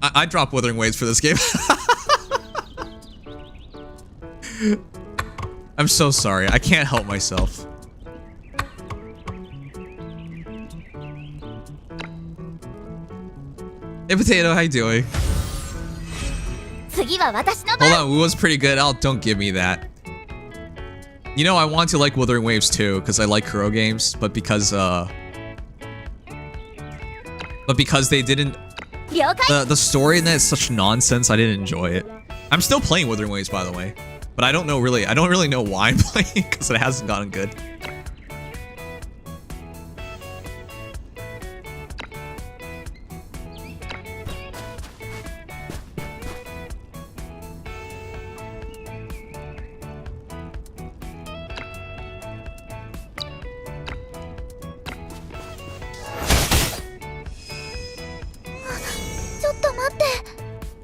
[SPEAKER 1] I drop Withering Waves for this game. I'm so sorry. I can't help myself. Hey, Potato, how you doing?
[SPEAKER 2] 次は私の
[SPEAKER 1] Hold
[SPEAKER 2] 番。
[SPEAKER 1] on, Wu was pretty good. Don't give me that. You know, I want to like Withering Waves too, because I like Kuro games, but because they didn't...
[SPEAKER 2] 了解。
[SPEAKER 1] The story in that is such nonsense, I didn't enjoy it. I'm still playing Withering Waves, by the way. But I don't really know why I'm playing, because it hasn't gotten good.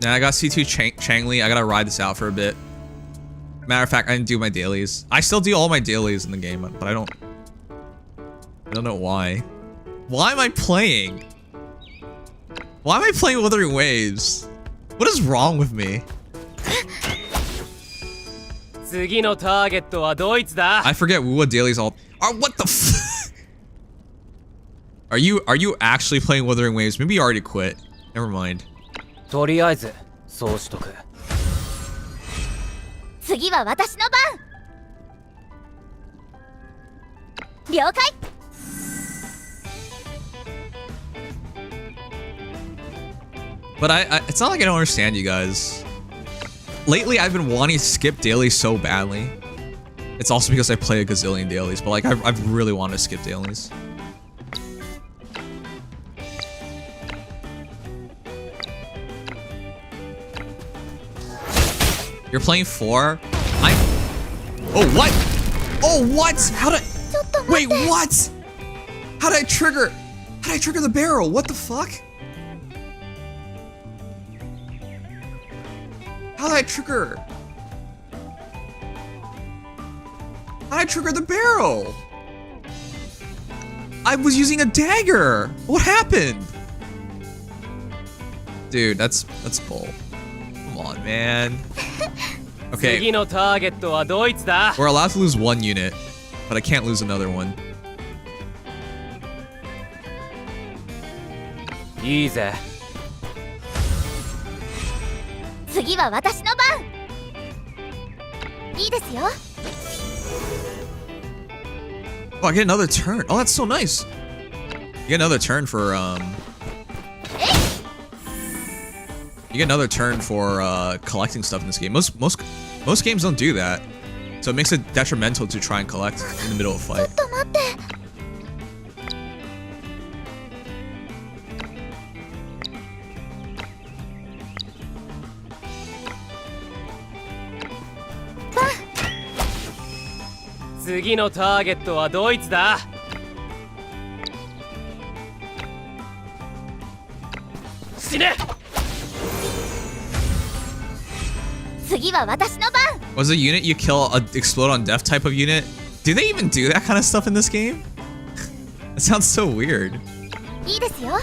[SPEAKER 1] Yeah, I got C2 Changli. I gotta ride this out for a bit. Matter of fact, I didn't do my dailies. I still do all my dailies in the game, but I don't know why. Why am I playing? Why am I playing Withering Waves? What is wrong with me?
[SPEAKER 9] 次のターゲットはドイツだ。
[SPEAKER 1] I forget what dailies all are. What the f? Are you actually playing Withering Waves? Maybe you already quit. Never mind.
[SPEAKER 9] とりあえずそうしとく。
[SPEAKER 2] 次は私の番。了解。
[SPEAKER 1] But it's not like I don't understand you guys. Lately, I've been wanting to skip dailies so badly. It's also because I play a gazillion dailies, but like I've really wanted to skip dailies. You're playing 4? Oh, what? Oh, what? How did... Wait, what? How did I trigger the barrel? What the fuck? How did I trigger? How did I trigger the barrel? I was using a dagger. What happened? Dude, that's bull. Come on, man. Okay.
[SPEAKER 9] 次のターゲットはドイツだ。
[SPEAKER 1] We're allowed to lose one unit, but I can't lose another one.
[SPEAKER 9] いいぜ。
[SPEAKER 2] 次は私の番。いいですよ。
[SPEAKER 1] Oh, I get another turn. Oh, that's so nice. You get another turn for You get another turn for collecting stuff in this game. Most games don't do that, so it makes it detrimental to try and collect in the middle of a fight.
[SPEAKER 2] ちょっと待って。
[SPEAKER 9] 次のターゲットはドイツだ。死ね。
[SPEAKER 2] 次は私の番。
[SPEAKER 1] Was a unit you kill a explode on death type of unit? Do they even do that kind of stuff in this game? That sounds so weird.
[SPEAKER 2] いいですよ。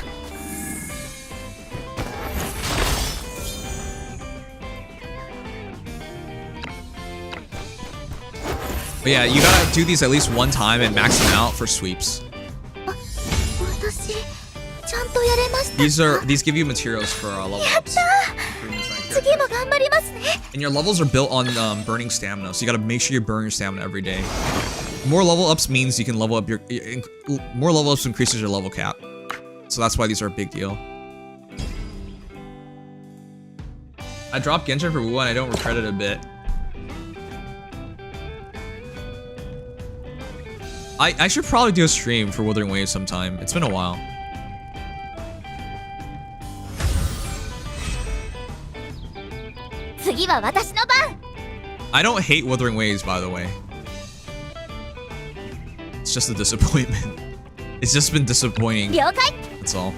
[SPEAKER 1] But yeah, you gotta do these at least one time and max them out for sweeps.
[SPEAKER 2] 私ちゃんとやれました。
[SPEAKER 1] These give you materials for level ups.
[SPEAKER 2] 次
[SPEAKER 1] And your levels are built on burning stamina, so you gotta make sure you burn your stamina every day. More level ups means you can level up more level ups increases your level cap. So that's why these are a big deal. I dropped Genshin for Wu and I don't regret it a bit. I should probably do a stream for Wuthering Waves sometime. It's been a while. I don't hate Wuthering Waves, by the way. It's just a disappointment. It's just been disappointing. That's all.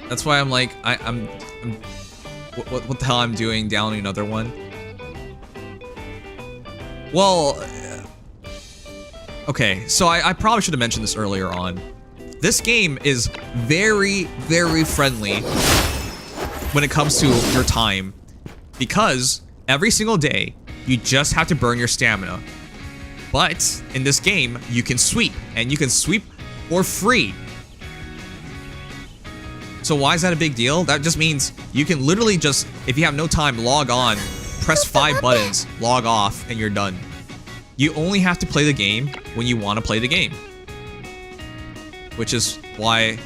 [SPEAKER 1] That's why I'm like, I'm what the hell I'm doing downing another one? Well, okay, so I probably should have mentioned this earlier on. This game is very, very friendly when it comes to your time, because every single day, you just have to burn your stamina. But in this game, you can sweep, and you can sweep for free. So why is that a big deal? That just means you can literally just, if you have no time, log on, press 5 buttons, log off, and you're done. You only have to play the game when you want to play the game. Which is why...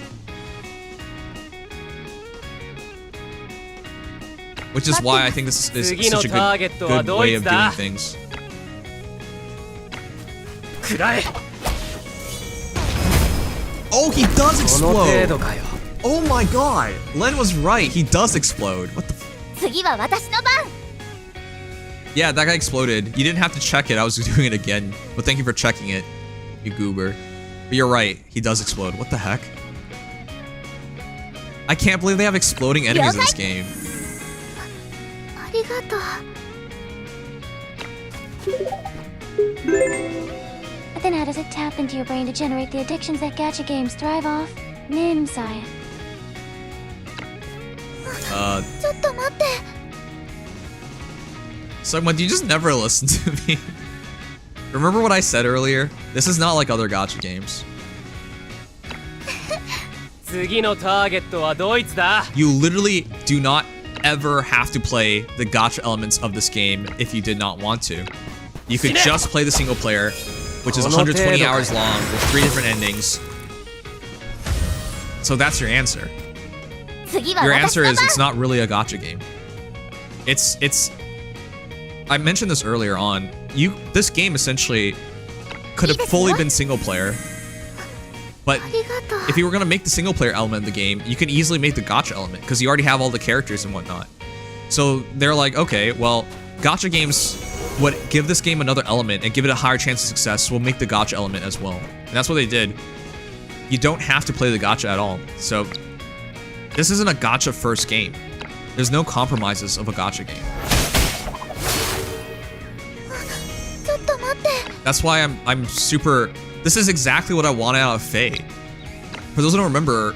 [SPEAKER 1] I think this is such a good way of doing things. Oh, he does explode! Oh my god! Len was right, he does explode. What the f— Yeah, that guy exploded. You didn't have to check it, I was doing it again. But thank you for checking it, you goober. But you're right, he does explode. What the heck? I can't believe they have exploding enemies in this game.
[SPEAKER 3] But then how does it tap into your brain to generate the addictions that gacha games thrive off? Sire.
[SPEAKER 1] Someone, do you just never listen to me? Remember what I said earlier? This is not like other gacha games. You literally do not ever have to play the gacha elements of this game if you did not want to. You could just play the single player, which is 120 hours long with 3 different endings. So that's your answer. Your answer is it's not really a gacha game. It's I mentioned this earlier on. This game essentially could have fully been single player. But if you were going to make the single player element of the game, you can easily make the gacha element because you already have all the characters and whatnot. So they're like, okay, well, gacha games would give this game another element and give it a higher chance of success. We'll make the gacha element as well. And that's what they did. You don't have to play the gacha at all. So this isn't a gacha first game. There's no compromises of a gacha game. That's why I'm super... This is exactly what I wanted out of FEH. For those who don't remember...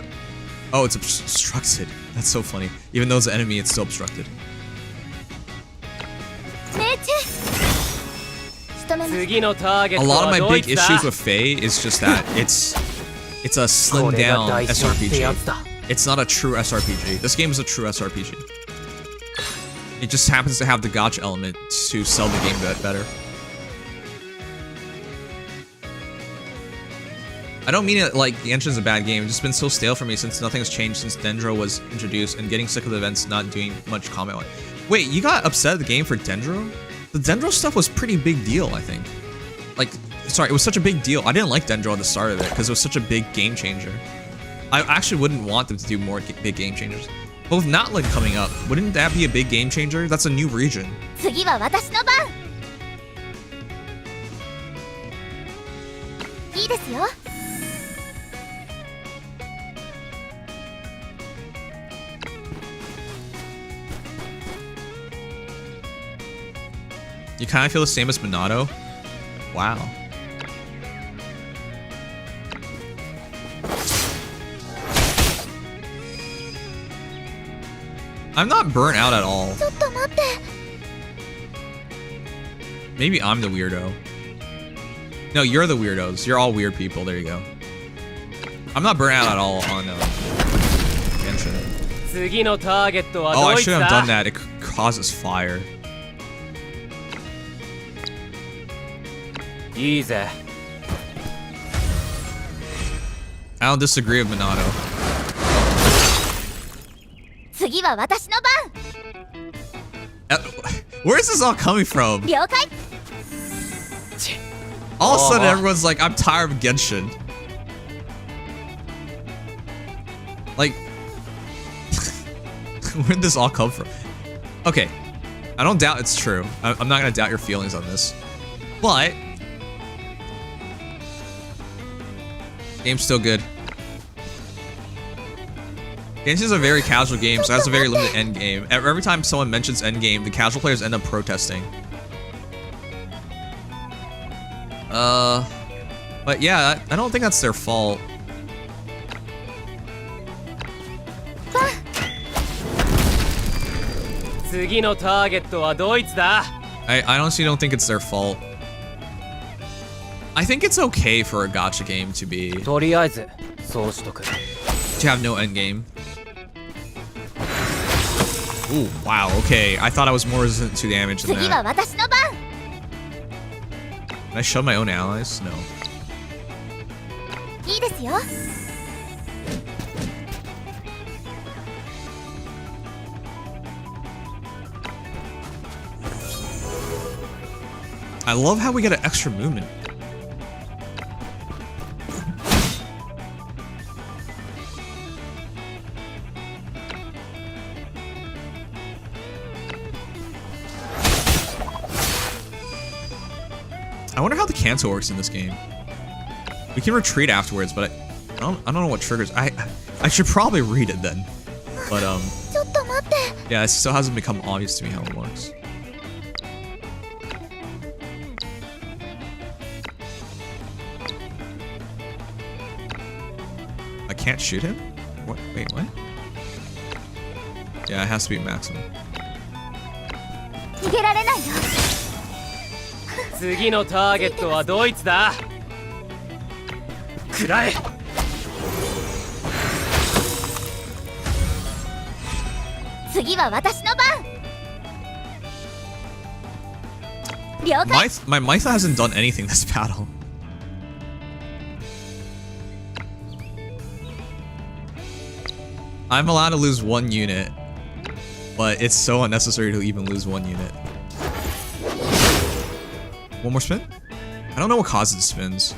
[SPEAKER 1] Oh, it's obstructed. That's so funny. Even though it's an enemy, it's still obstructed. A lot of my big issues with FEH is just that it's a slimmed down SRPG. It's not a true SRPG. This game is a true SRPG. It just happens to have the gacha element to sell the game better. I don't mean it like Genshin's a bad game. It's just been so stale for me since nothing has changed since Dendro was introduced and getting sick of the events not doing much comment. Wait, you got upset at the game for Dendro? The Dendro stuff was pretty big deal, I think. Like, sorry, it was such a big deal. I didn't like Dendro at the start of it because it was such a big game changer. I actually wouldn't want them to do more big game changers. But with Natlan coming up, wouldn't that be a big game changer? That's a new region. You kind of feel the same as Minato? Wow. I'm not burnt out at all. Maybe I'm the weirdo. No, you're the weirdos. You're all weird people. There you go. I'm not burnt out at all on Genshin.
[SPEAKER 9] 次のターゲットは
[SPEAKER 1] Oh,
[SPEAKER 9] ど
[SPEAKER 1] I
[SPEAKER 9] いつ
[SPEAKER 1] shouldn't have
[SPEAKER 9] だ
[SPEAKER 1] done that. It causes fire.
[SPEAKER 9] いいぜ
[SPEAKER 1] I don't disagree with Minato.
[SPEAKER 2] 次は私の番。
[SPEAKER 1] Where is this all coming from?
[SPEAKER 2] 了解。
[SPEAKER 1] All of a sudden, everyone's like, I'm tired of Genshin. Like, where did this all come from? Okay, I don't doubt it's true. I'm not gonna doubt your feelings on this. But, game's still good. Genshin's a very casual game, so it has a very limited end game. Every time someone mentions end game, the casual players end up protesting. But yeah, I don't think that's their fault. I honestly don't think it's their fault. I think it's okay for a gacha game to be...
[SPEAKER 9] とりあえずそうしとく
[SPEAKER 1] to have no end game. Ooh, wow, okay. I thought I was more resistant to damage than
[SPEAKER 2] 次は
[SPEAKER 1] that.
[SPEAKER 2] 私の番。
[SPEAKER 1] Can I shove my own allies? No.
[SPEAKER 2] いいですよ。
[SPEAKER 1] I love how we get an extra movement. I wonder how the Kanto works in this game. We can retreat afterwards, but I don't know what triggers. I should probably read it then. But
[SPEAKER 2] ちょっと待って。
[SPEAKER 1] yeah, it still hasn't become obvious to me how it works. I can't shoot him? What? Wait, what? Yeah, it has to be maximum.
[SPEAKER 2] 逃げられないよ。
[SPEAKER 9] 次のターゲットはドイツだ食らえ
[SPEAKER 2] 次は私の番。了解。
[SPEAKER 1] My Mytha hasn't done anything this battle. I'm allowed to lose 1 unit, but it's so unnecessary to even lose 1 unit. One more spin? I don't know what causes spins.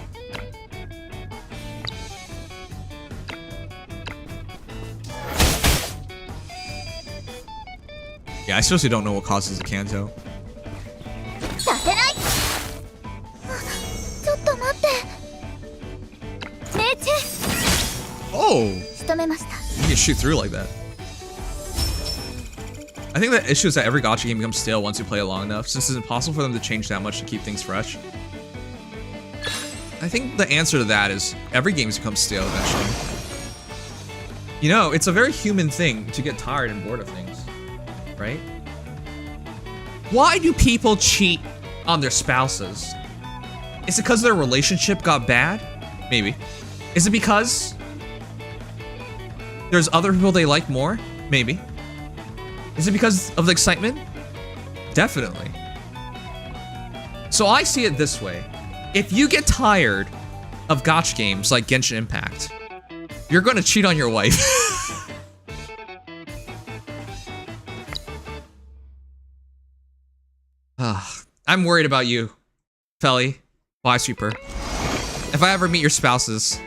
[SPEAKER 1] Yeah, I seriously don't know what causes the Kanto.
[SPEAKER 2] させない。ちょっと待って。命中。
[SPEAKER 1] Oh!
[SPEAKER 2] 仕留めました。
[SPEAKER 1] You can shoot through like that. I think the issue is that every gacha game becomes stale once you play it long enough, since it's impossible for them to change that much to keep things fresh. I think the answer to that is every game's become stale eventually. You know, it's a very human thing to get tired and bored of things, right? Why do people cheat on their spouses? Is it because their relationship got bad? Maybe. Is it because there's other people they like more? Maybe. Is it because of the excitement? Definitely. So I see it this way. If you get tired of gacha games like Genshin Impact, you're gonna cheat on your wife. I'm worried about you, Felly, Sweeper. If I ever meet your spouses,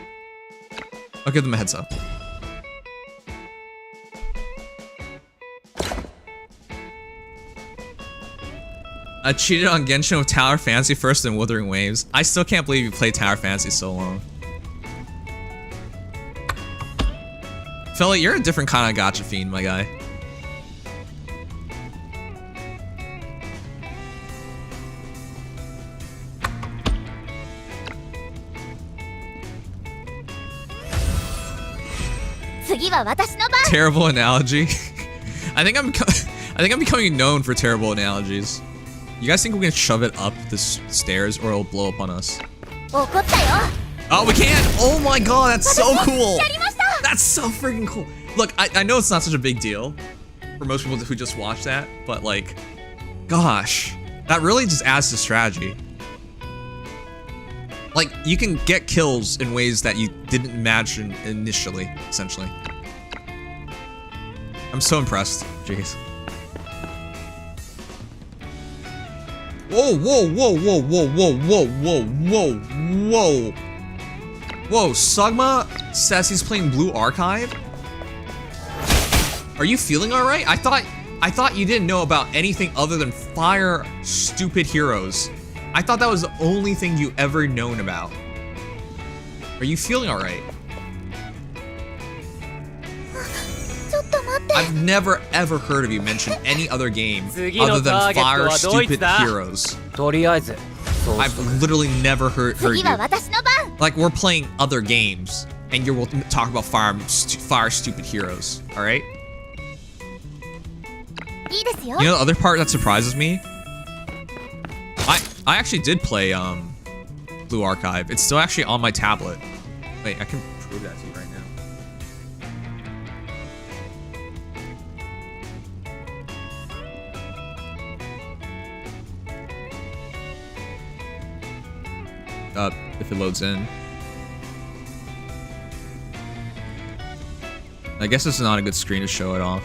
[SPEAKER 1] I'll give them a heads up. I cheated on Genshin with Tower Fantasy first and Wuthering Waves. I still can't believe you played Tower Fantasy so long. Felly, you're a different kind of gacha fiend, my guy. Terrible analogy. I think I'm becoming known for terrible analogies. You guys think we can shove it up the stairs or it'll blow up on us? Oh, we can! Oh my god, that's so cool! That's so freaking cool. Look, I know it's not such a big deal for most people who just watch that, but like, gosh, that really just adds to strategy. Like, you can get kills in ways that you didn't imagine initially, essentially. I'm so impressed. Jeez. Whoa, whoa, whoa, whoa, whoa, whoa, whoa, whoa, whoa, whoa. Whoa, Sugma says he's playing Blue Archive? Are you feeling alright? I thought you didn't know about anything other than fire stupid heroes. I thought that was the only thing you ever known about. Are you feeling alright? I've never ever heard of you mention any other game other than fire stupid heroes. I've literally never heard you. Like, we're playing other games, and you're talking about fire stupid heroes, alright? You know the other part that surprises me? I actually did play Blue Archive. It's still actually on my tablet. Wait, I can prove that to you right now. If it loads in. I guess it's not a good screen to show it off.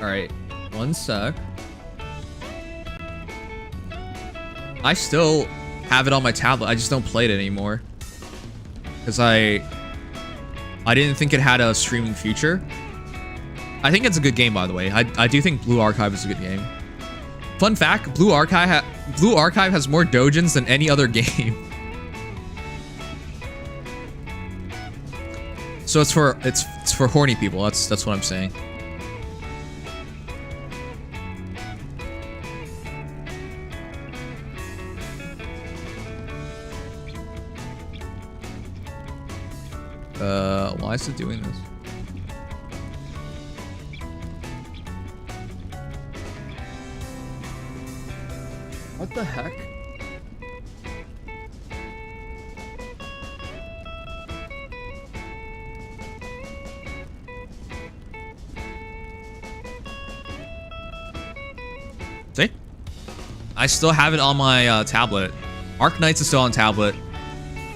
[SPEAKER 1] Alright, one sec. I still have it on my tablet, I just don't play it anymore. Because I didn't think it had a streaming feature. I think it's a good game, by the way. I do think Blue Archive is a good game. Fun fact, Blue Archive has more dojins than any other game. So it's for horny people. That's what I'm saying. Why is it doing this? What the heck? See? I still have it on my tablet. Arc Knights is still on tablet.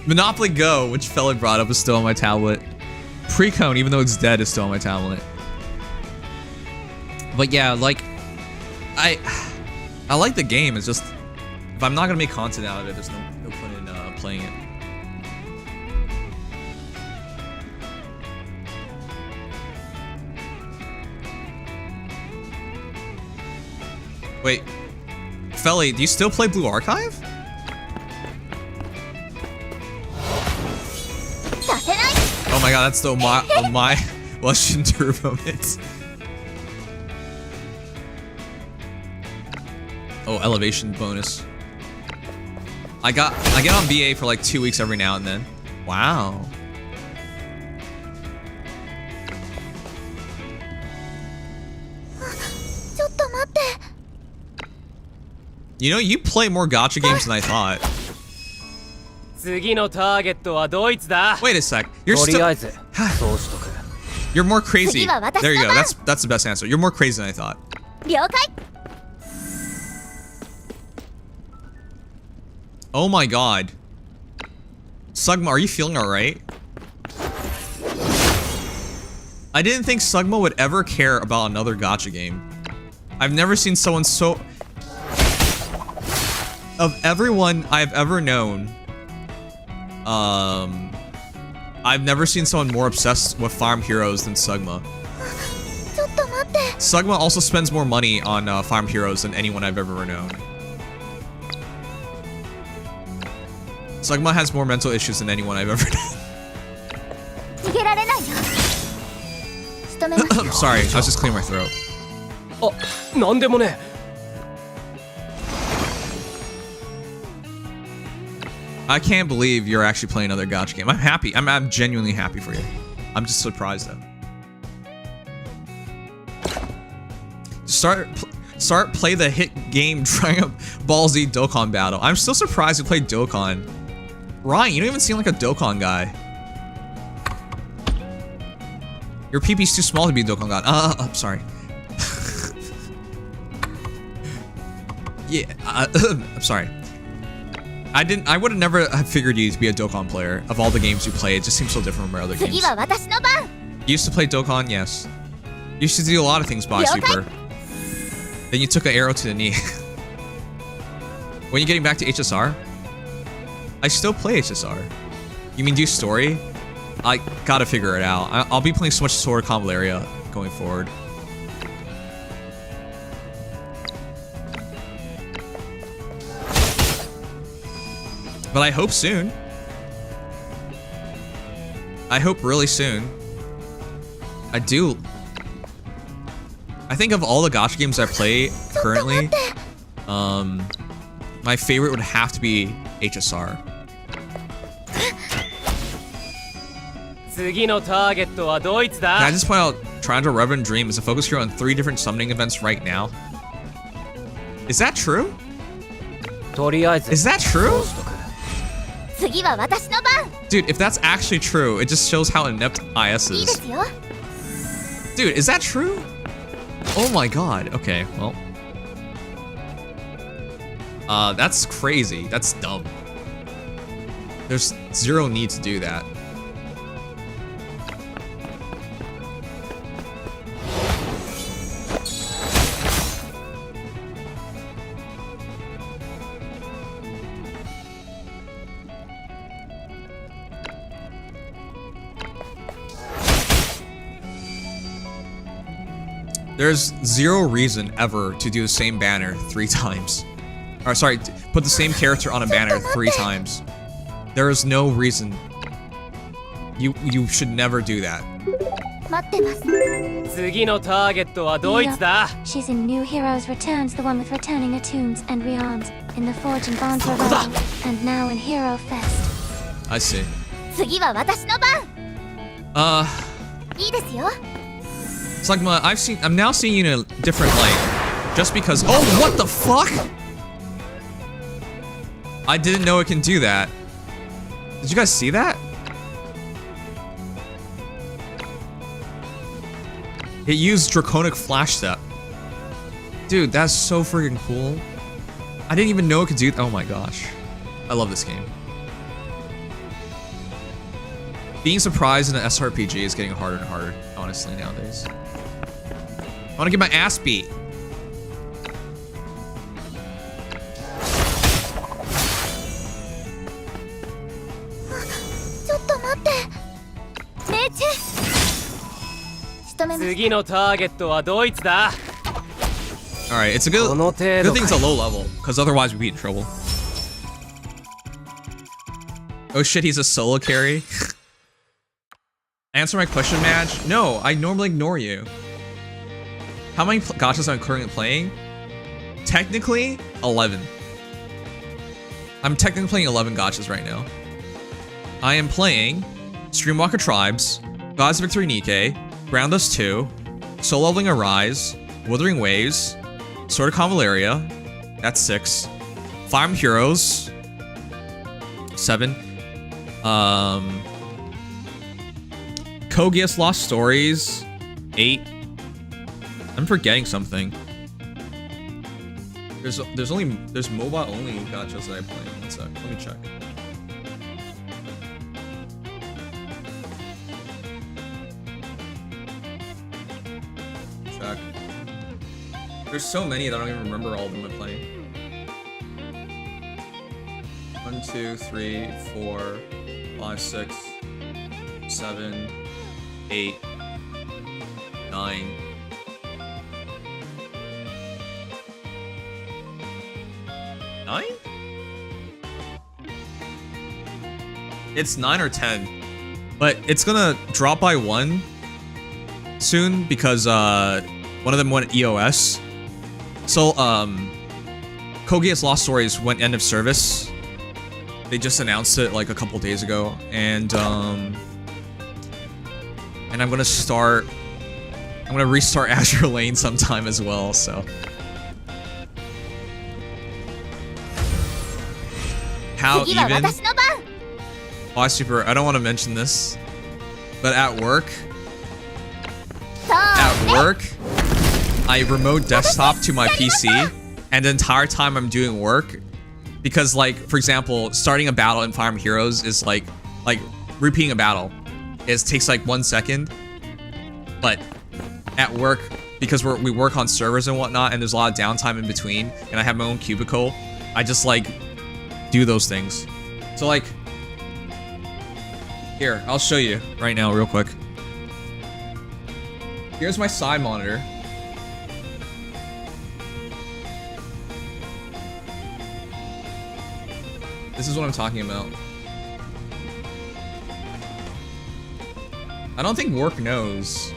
[SPEAKER 1] Monopoly Go, which fella brought up, is still on my tablet. Precone, even though it's dead, is still on my tablet. But yeah, like, I like the game. It's just, if I'm not gonna make content out of it, there's no point in playing it. Wait, Felly, do you still play Blue Archive? Oh my god, that's the my Russian turbo hits. Oh, elevation bonus. I get on BA for like 2 weeks every now and then. Wow. You know, you play more gacha games than I thought. Wait a sec. You're still... You're more crazy. There you go. That's the best answer. You're more crazy than I thought. Oh my god. Sugma, are you feeling alright? I didn't think Sugma would ever care about another gacha game. I've never seen someone so... Of everyone I've ever known, I've never seen someone more obsessed with farm heroes than Sugma. Sugma also spends more money on farm heroes than anyone I've ever known. Sugma has more mental issues than anyone I've ever known. I'm sorry, I was just clearing my throat. I can't believe you're actually playing another gacha game. I'm happy. I'm genuinely happy for you. I'm just surprised though. Play the hit game Dragon Ball Z Dokkan battle. I'm still surprised you played Dokkan. Ryan, you don't even seem like a Dokkan guy. Your peepee's too small to be a Dokkan god. I'm sorry. Yeah, I'm sorry. I would have never have figured you to be a Dokkan player. Of all the games you play, it just seems so different from other games. You used to play Dokkan, yes. You used to do a lot of things by Super. Then you took an arrow to the knee. When you getting back to HSR? I still play HSR. You mean do story? I gotta figure it out. I'll be playing so much Sword Convallaria going forward. But I hope soon. I hope really soon. I do. I think of all the Gacha games I play currently, my favorite would have to be HSR. Can I just point out, Triangle Reverend Dream is a focus here on 3 different summoning events right now? Is that true? Is that true? Dude, if that's actually true, it just shows how inept IS is. Dude, is that true? Oh my god. Okay, well. That's crazy. That's dumb. There's zero need to do that. There's zero reason ever to do the same banner 3 times. Or sorry, put the same character on a banner 3 times. There is no reason. You should never do that.
[SPEAKER 3] She's in New Heroes Returns, the one with returning attunes and realms, in the Forge and Bonds Revival, and now in Hero Fest.
[SPEAKER 1] I see. It's like I'm now seeing you in a different light. Just because. Oh, what the fuck? I didn't know it can do that. Did you guys see that? It used Draconic Flash Step. Dude, that's so freaking cool. I didn't even know it could do that. Oh my gosh. I love this game. Being surprised in an SRPG is getting harder and harder, honestly, nowadays. I want to get my ass beat. Alright, it's a good thing it's a low level, because otherwise we'd be in trouble. Oh shit, he's a solo carry? Answer my question, Madge? No, I normally ignore you. How many gachas am I currently playing? Technically, 11. I'm technically playing 11 gachas right now. I am playing Streamwalker Tribes, Gods of Victory Nikkei, Ground Dust 2, Soul Leveling Arise, Withering Waves, Sword of Convallaria, that's 6. Fire Emblem Heroes, 7. Kogias Lost Stories, 8. I'm forgetting something. There's mobile only gachas that I play. One sec, let me check. Check. There's so many that I don't even remember all of them I play. 1, 2, 3, 4, 5, 6, 7, 8, 9. It's 9 or 10, but it's gonna drop by 1 soon because one of them went EOS. So Kogias Lost Stories went end of service. They just announced it like a couple days ago, and I'm gonna restart Azure Lane sometime as well. So. How even? Why super? I don't want to mention this, but at work, I remote desktop to my PC, and the entire time I'm doing work, because like, for example, starting a battle in Fire Emblem Heroes is like repeating a battle. It takes like 1 second, but at work, because we work on servers and whatnot, and there's a lot of downtime in between, and I have my own cubicle, I just like do those things. So like, here, I'll show you right now real quick. Here's my side monitor. This is what I'm talking about. I don't think work knows.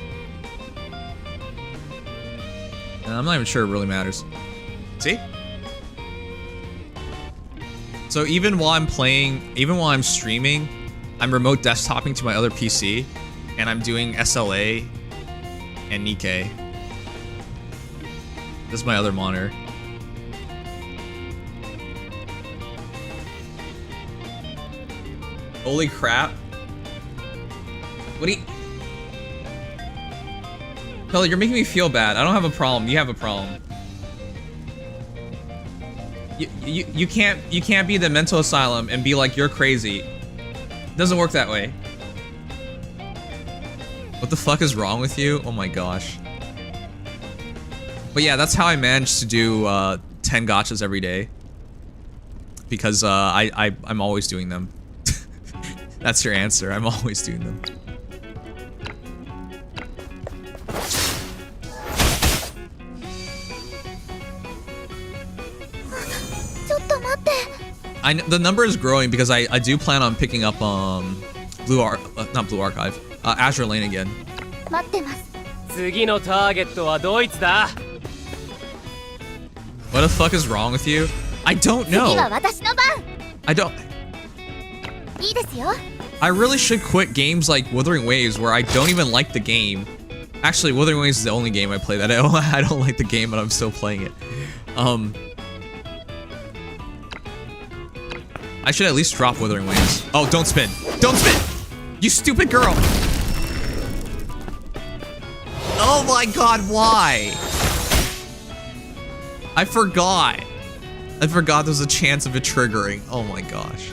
[SPEAKER 1] And I'm not even sure it really matters. See? So even while I'm playing, even while I'm streaming, I'm remote desktoping to my other PC, and I'm doing SLA and Nikkei. This is my other monitor. Holy crap. What do you... Kelly, you're making me feel bad. I don't have a problem. You have a problem. You can't be the mental asylum and be like, you're crazy. It doesn't work that way. What the fuck is wrong with you? Oh my gosh. But yeah, that's how I managed to do 10 gachas every day. Because I'm always doing them. That's your answer. I'm always doing them. The number is growing because I do plan on picking up not Blue Archive, Azure Lane again. What the fuck is wrong with you? I don't know. I don't. I really should quit games like Wuthering Waves where I don't even like the game. Actually, Wuthering Waves is the only game I play that I don't like the game, but I'm still playing it. I should at least drop Wuthering Waves. Oh, don't spin. Don't spin! You stupid girl! Oh my god, why? I forgot. I forgot there's a chance of it triggering. Oh my gosh.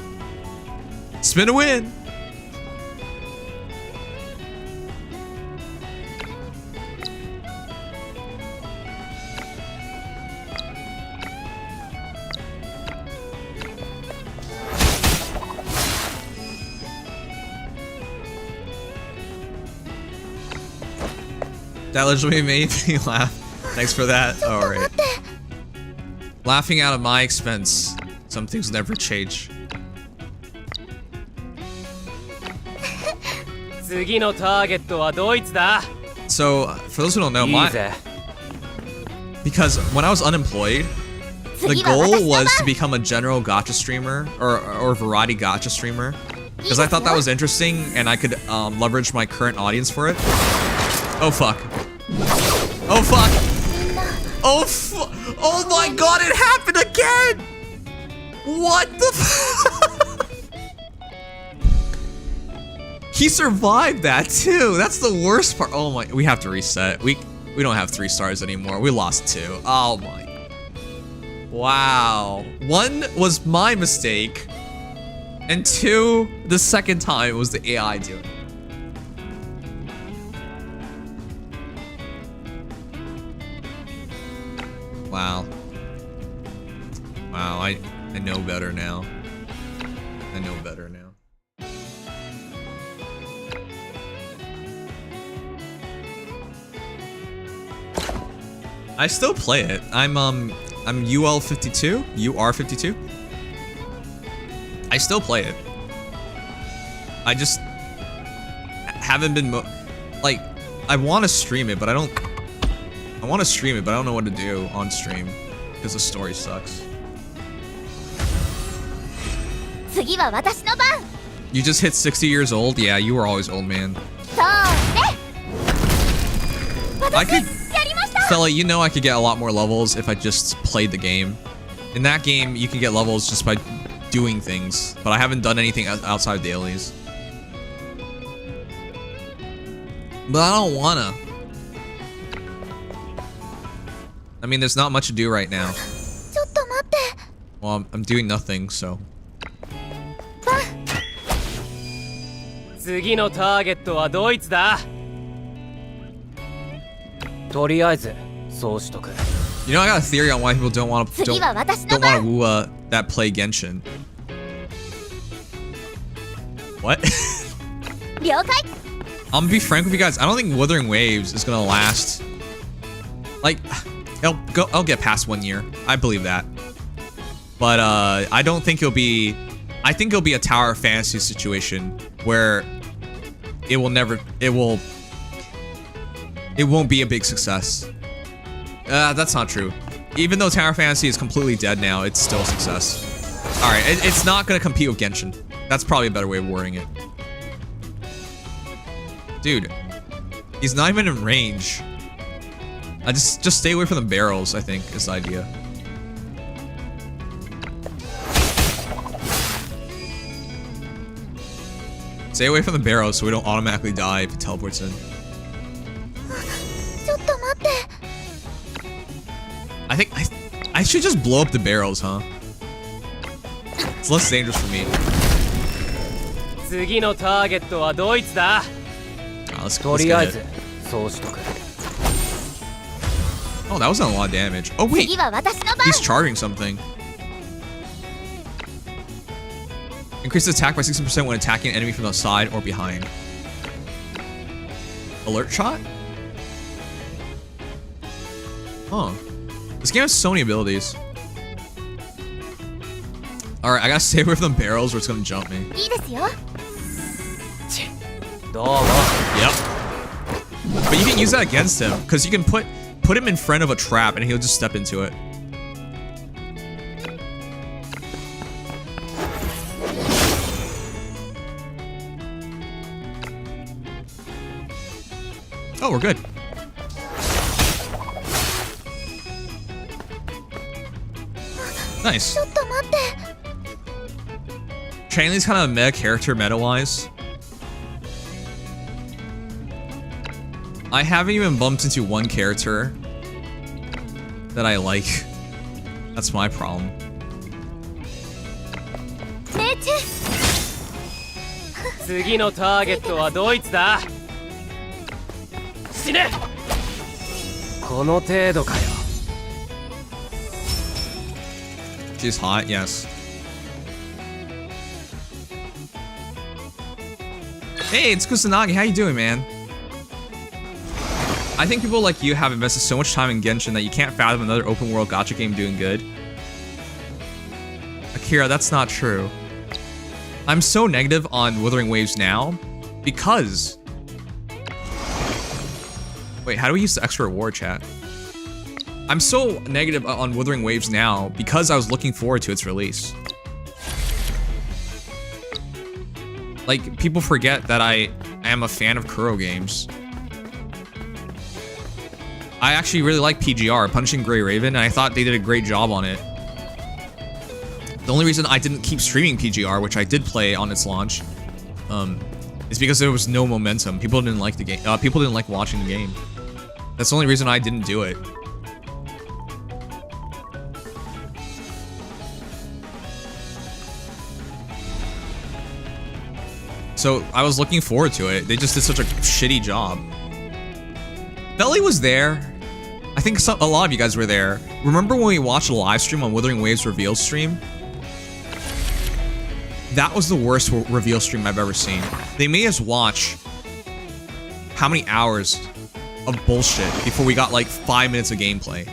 [SPEAKER 1] Spin to win! That literally made me laugh. Thanks for that. Alright. Laughing out of my expense. Some things never change. So, for those who don't know, because when I was unemployed, the goal was to become a general gacha streamer, or variety gacha streamer. Because I thought that was interesting, and I could leverage my current audience for it. Oh fuck. Oh fuck. Oh my god, it happened again! What the fuck? He survived that too. That's the worst part. Oh my, we have to reset. We don't have 3 stars anymore. We lost 2. Oh my. Wow. 1 was my mistake. And 2, the second time, it was the AI doing it. Wow. Wow, I know better now. I know better now. I still play it. I'm UL52? UR52? I still play it. I just haven't been like, I want to stream it, but I don't know what to do on stream because the story sucks. You just hit 60 years old? Yeah, you were always old, man. Fella, you know I could get a lot more levels if I just played the game. In that game, you can get levels just by doing things, but I haven't done anything outside of dailies. But I don't wanna. I mean, there's not much to do right now. Well, I'm doing nothing, so.
[SPEAKER 9] 次のターゲットはドイツだ。とりあえずそうしとく。
[SPEAKER 1] You know, I got a theory on why people don't want to woo that play Genshin. What? I'm gonna be frank with you guys. I don't think Wuthering Waves is gonna last. Like, I'll get past 1 year. I believe that. But I don't think it'll be. I think it'll be a Tower of Fantasy situation where it won't be a big success. That's not true. Even though Tower Fantasy is completely dead now, it's still a success. Alright, it's not gonna compete with Genshin. That's probably a better way of wording it. Dude, he's not even in range. I just stay away from the barrels, I think, is the idea. Stay away from the barrels so we don't automatically die if it teleports in. I think I should just blow up the barrels, huh? It's less dangerous for me.
[SPEAKER 9] 次のターゲットはドイツだ。
[SPEAKER 1] Let's
[SPEAKER 9] と
[SPEAKER 1] get
[SPEAKER 9] りあえ
[SPEAKER 1] it.
[SPEAKER 9] ずそうしとく。
[SPEAKER 1] Oh, that wasn't a lot of damage. Oh wait, he's charging something. Increases attack by 60% when attacking an enemy from the side or behind. Alert shot? Huh. This game has so many abilities. Alright, I gotta stay away from the barrels or it's gonna jump me.
[SPEAKER 9] どうも。
[SPEAKER 1] Yep. But you can use that against him, because you can put him in front of a trap and he'll just step into it. Oh, we're good. Nice. Chainley's kind of a meta character meta-wise. I haven't even bumped into one character that I like. That's my problem.
[SPEAKER 9] 次のターゲットはドイツだ。死ね。この程度かよ。
[SPEAKER 1] She's hot, yes. Hey, it's Kusanagi. How you doing, man? I think people like you have invested so much time in Genshin that you can't fathom another open world gacha game doing good. Akira, that's not true. I'm so negative on Wuthering Waves now because... Wait, how do we use the extra reward, chat? I'm so negative on Wuthering Waves now because I was looking forward to its release. Like, people forget that I am a fan of Kuro games. I actually really like PGR, Punishing Grey Raven, and I thought they did a great job on it. The only reason I didn't keep streaming PGR, which I did play on its launch, is because there was no momentum. People didn't like the game. People didn't like watching the game. That's the only reason I didn't do it. So I was looking forward to it. They just did such a shitty job. Belly was there. I think a lot of you guys were there. Remember when we watched a live stream on Wuthering Waves reveal stream? That was the worst reveal stream I've ever seen. They made us watch how many hours of bullshit before we got like 5 minutes of gameplay.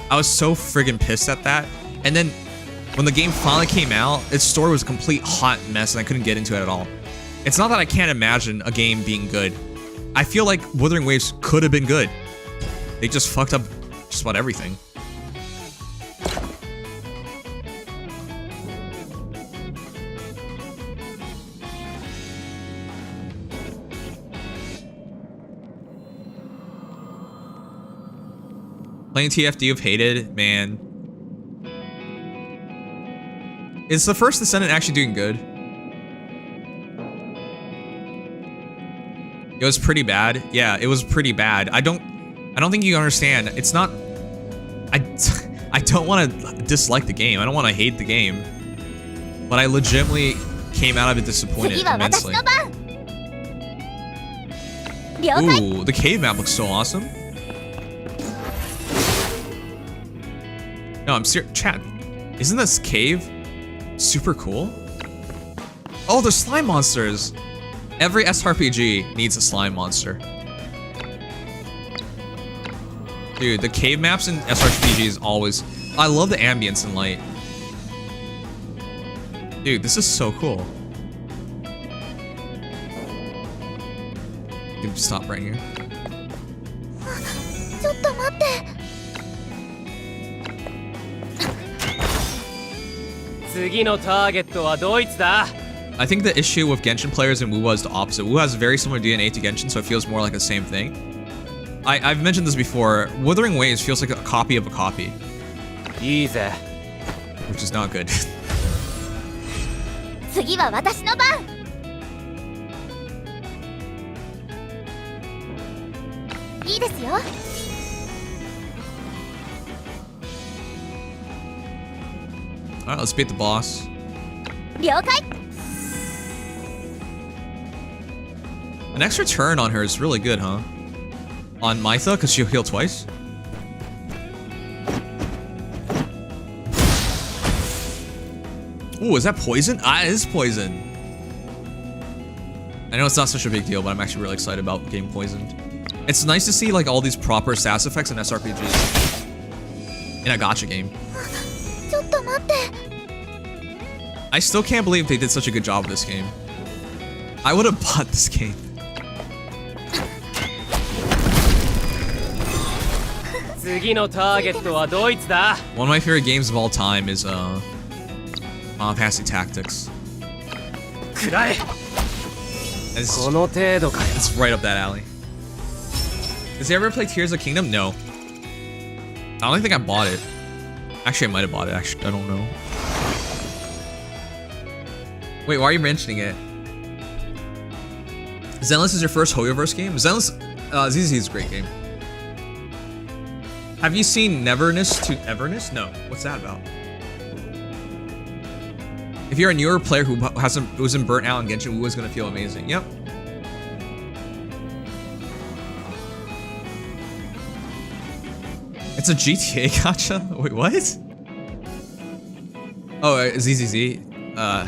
[SPEAKER 1] I was so friggin' pissed at that. And then when the game finally came out, its story was a complete hot mess and I couldn't get into it at all. It's not that I can't imagine a game being good. I feel like Wuthering Waves could have been good. They just fucked up just about everything. Playing TFD you've hated, man. Is the first Descendant actually doing good? It was pretty bad. Yeah, it was pretty bad. I don't think you understand. It's not. I don't want to dislike the game. I don't want to hate the game. But I legitimately came out of it disappointed immensely. Ooh, the cave map looks so awesome. No, I'm serious. Chat, isn't this cave super cool? Oh, there's slime monsters. Every SRPG needs a slime monster. Dude, the cave maps in SRPGs always... I love the ambience and light. Dude, this is so cool. You can stop right here. I think the issue with Genshin players and Wuwa is the opposite. Wuwa has very similar DNA to Genshin, so it feels more like the same thing. I've mentioned this before. Wuthering Waves feels like a copy of a copy. Easy. Which is not good. Alright, let's beat the boss. An extra turn on her is really good, huh? On Mytha, because she'll heal twice? Ooh, is that poison? Ah, it is poison. I know it's not such a big deal, but I'm actually really excited about getting poisoned. It's nice to see like all these proper stats effects in SRPGs. In a gacha game. I still can't believe they did such a good job with this game. I would have bought this game. One of my favorite games of all time is Final Fantasy Tactics. It's right up that alley. Has he ever played Tears of the Kingdom? No. I don't think I bought it. Actually, I might have bought it. Actually, I don't know. Wait, why are you mentioning it? Zenless is your first Hoyoverse game? Zenless, ZZ is a great game. Have you seen Neverness to Everness? No. What's that about? If you're a newer player who wasn't burnt out on Genshin, Wuwa is gonna feel amazing. Yep. It's a GTA gacha? Wait, what? Oh, ZZZ. Huh?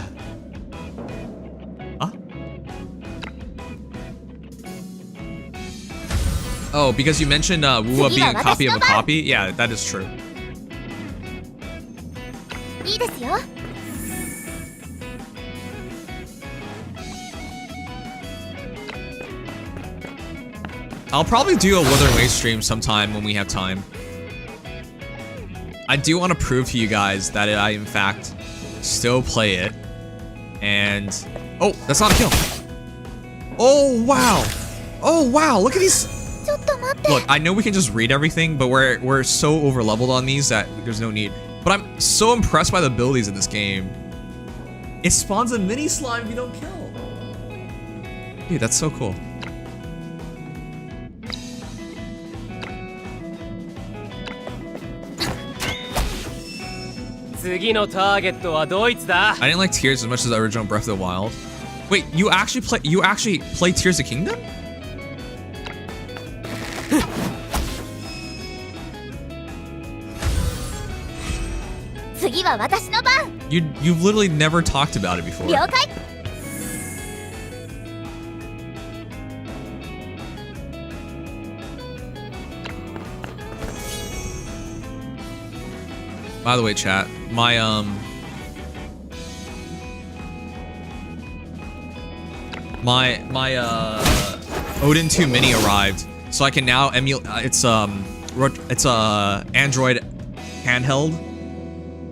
[SPEAKER 1] Oh, because you mentioned Wuwa being a copy of a copy? Yeah, that is true. I'll probably do a Wuthering Waves stream sometime when we have time. I do want to prove to you guys that I, in fact, still play it. And... oh, that's not a kill. Oh, wow. Oh, wow. Look at these... Look, I know we can just read everything, but we're so over-leveled on these that there's no need. But I'm so impressed by the abilities in this game. It spawns a mini slime if you don't kill. Dude, that's so cool. I didn't like Tears as much as the original Breath of the Wild. Wait, you actually play Tears of the Kingdom? You've literally never talked about it before. By the way, chat, my Odin 2 Mini arrived, so I can now emulate. It's a Android handheld.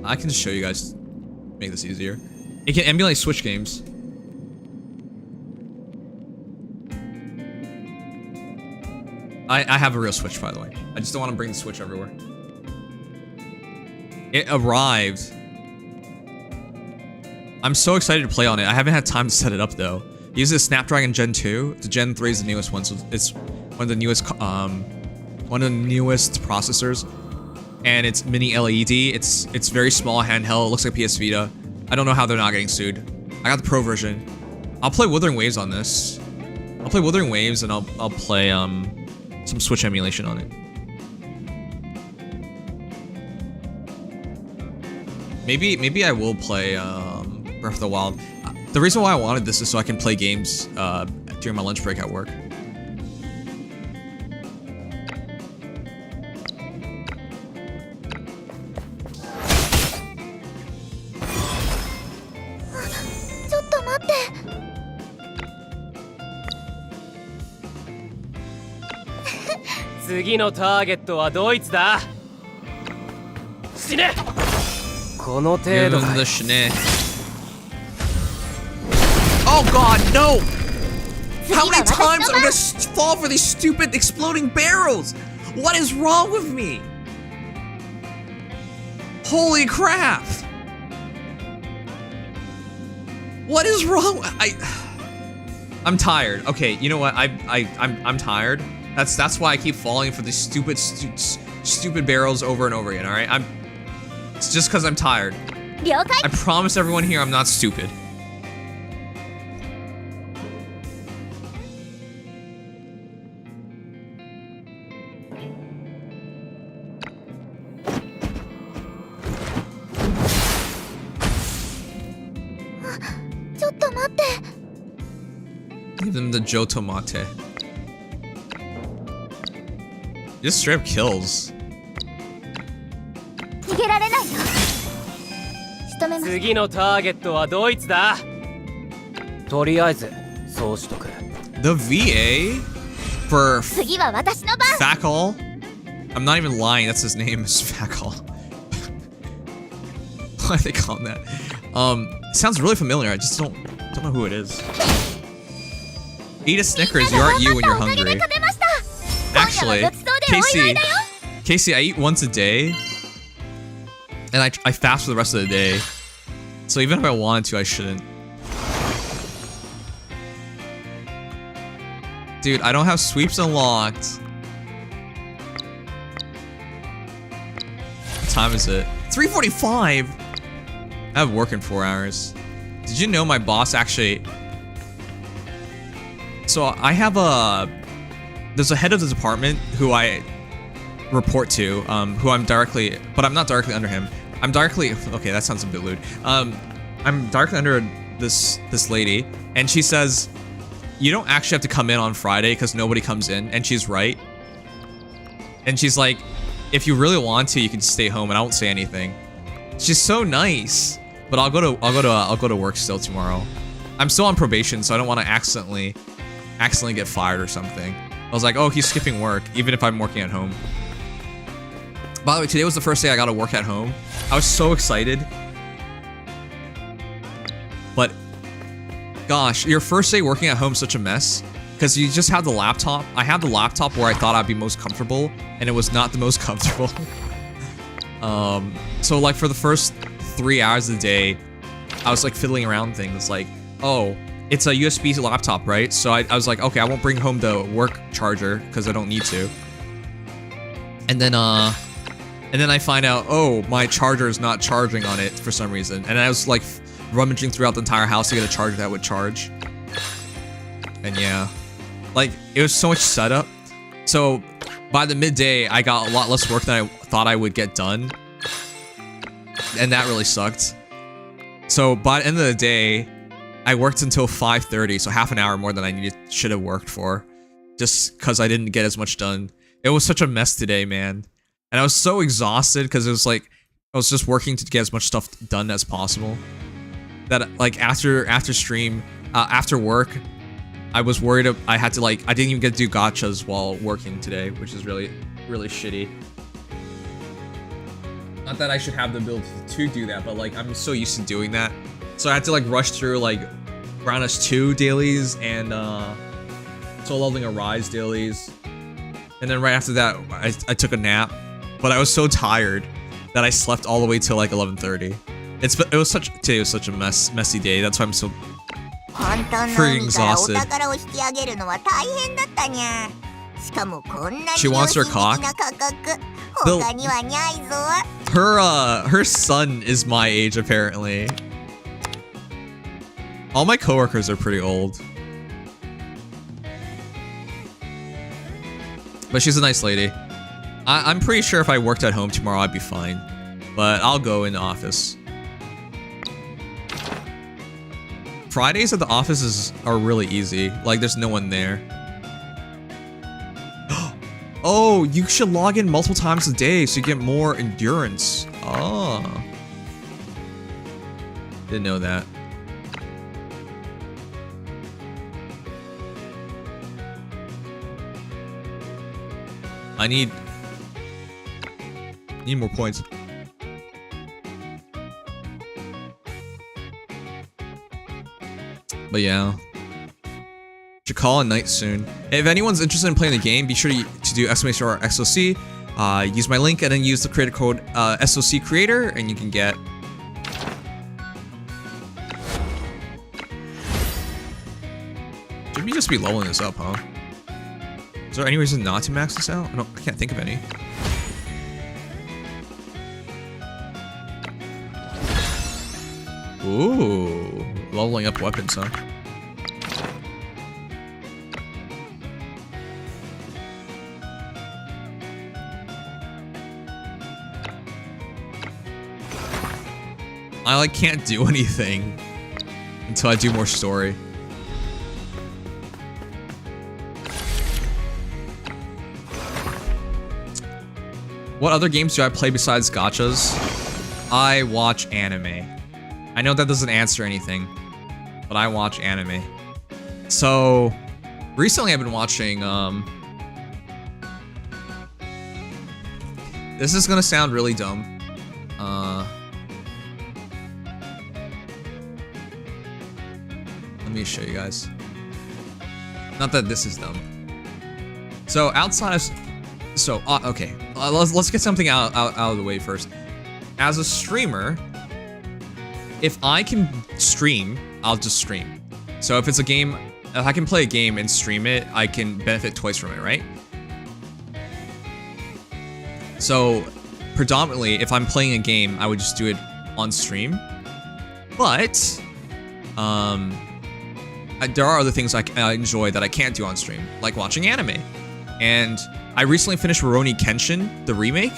[SPEAKER 1] I can just show you guys, make this easier. It can emulate Switch games. I have a real Switch, by the way. I just don't want to bring the Switch everywhere. It arrived I'm so excited to play on it. I haven't had time to set it up though. It uses Snapdragon Gen 2. The Gen 3 is the newest one, so it's one of the newest processors. And it's mini LED. It's very small, handheld. It looks like PS Vita. I don't know how they're not getting sued. I got the Pro version. I'll play Wuthering Waves on this. I'll play Wuthering Waves and I'll play some Switch emulation on it. Maybe I will play Breath of the Wild. The reason why I wanted this is so I can play games during my lunch break at work. Give him the shne. Oh god, no! How many times am I gonna fall for these stupid exploding barrels? What is wrong with me? Holy crap! What is wrong? I'm tired. Okay, you know what? I'm tired. That's why I keep falling for these stupid barrels over and over again. All right, it's just because I'm tired. I promise everyone here I'm not stupid. Give them the Jotomate. This strip kills.
[SPEAKER 9] 次のターゲットはドイツだ。とりあえずそうしとく。
[SPEAKER 1] The VA for Fakal. I'm not even lying. That's his name. Is Fakal. Why do they call him that? Sounds really familiar. I just don't know who it is. Eat a Snickers. You aren't you when you're hungry. Actually, Casey, I eat once a day, and I fast for the rest of the day. So even if I wanted to, I shouldn't. Dude, I don't have sweeps unlocked. What time is it? 3:45. I have work in 4 hours. Did you know my boss actually? So I have there's a head of the department who I report to, who I'm directly, but I'm not directly under him. I'm directly, okay, that sounds a bit lewd. I'm directly under this lady, and she says, you don't actually have to come in on Friday because nobody comes in, and she's right. And she's like, if you really want to, you can stay home, and I won't say anything. She's so nice, but I'll go to work still tomorrow. I'm still on probation, so I don't want to accidentally get fired or something. I was like, oh, he's skipping work, even if I'm working at home. By the way, today was the first day I got to work at home. I was so excited. But, gosh, your first day working at home is such a mess. Because you just have the laptop. I had the laptop where I thought I'd be most comfortable, and it was not the most comfortable. So like for the first 3 hours of the day, I was like fiddling around things like, oh, it's a USB laptop, right? So I was like, okay, I won't bring home the work charger because I don't need to. And then I find out, oh, my charger is not charging on it for some reason. And I was like rummaging throughout the entire house to get a charger that would charge. And yeah, like it was so much setup. So by the midday, I got a lot less work than I thought I would get done. And that really sucked. So by the end of the day, I worked until 5:30, so half an hour more than I should have worked for. Just because I didn't get as much done. It was such a mess today, man. And I was so exhausted because it was like, I was just working to get as much stuff done as possible. That like after stream, after work, I was worried I had to like, I didn't even get to do gachas while working today, which is really, really shitty. Not that I should have the ability to do that, but like, I'm so used to doing that. So I had to like rush through like Brownish 2 dailies and Soul Leveling Arise dailies. And then right after that, I took a nap. But I was so tired that I slept all the way till like 11:30. It was such today was such a messy day. That's why I'm so
[SPEAKER 10] 本当の
[SPEAKER 1] freaking
[SPEAKER 10] 海からお
[SPEAKER 1] exhausted.
[SPEAKER 10] 宝を引き上げるのは大変だったにゃ。しかもこんなに
[SPEAKER 1] She
[SPEAKER 10] 良
[SPEAKER 1] wants
[SPEAKER 10] 心
[SPEAKER 1] her
[SPEAKER 10] 的
[SPEAKER 1] cock.
[SPEAKER 10] な価格。
[SPEAKER 1] Bill-
[SPEAKER 10] 他にはにゃいぞ。
[SPEAKER 1] Her son is my age apparently. All my coworkers are pretty old. But she's a nice lady. I'm pretty sure if I worked at home tomorrow, I'd be fine. But I'll go in the office. Fridays at the office are really easy. Like, there's no one there. Oh, you should log in multiple times a day so you get more endurance. Oh. Didn't know that. I need more points. But yeah. Should call a night soon. If anyone's interested in playing the game, be sure to do !SOC. Use my link and then use the creator code SOC creator and you can get should we just be leveling this up, huh? Is there any reason not to max this out? I can't think of any. Ooh, leveling up weapons, huh? I like can't do anything until I do more story. What other games do I play besides gachas? I watch anime. I know that doesn't answer anything, but I watch anime. So, recently I've been watching, this is gonna sound really dumb. Let me show you guys. Not that this is dumb. So, outside of... So, okay. Let's get something out of the way first. As a streamer, if I can stream, I'll just stream. So if it's a game, if I can play a game and stream it, I can benefit twice from it, right? So predominantly, if I'm playing a game, I would just do it on stream. But there are other things I enjoy that I can't do on stream, like watching anime. And I recently finished Rurouni Kenshin, the remake.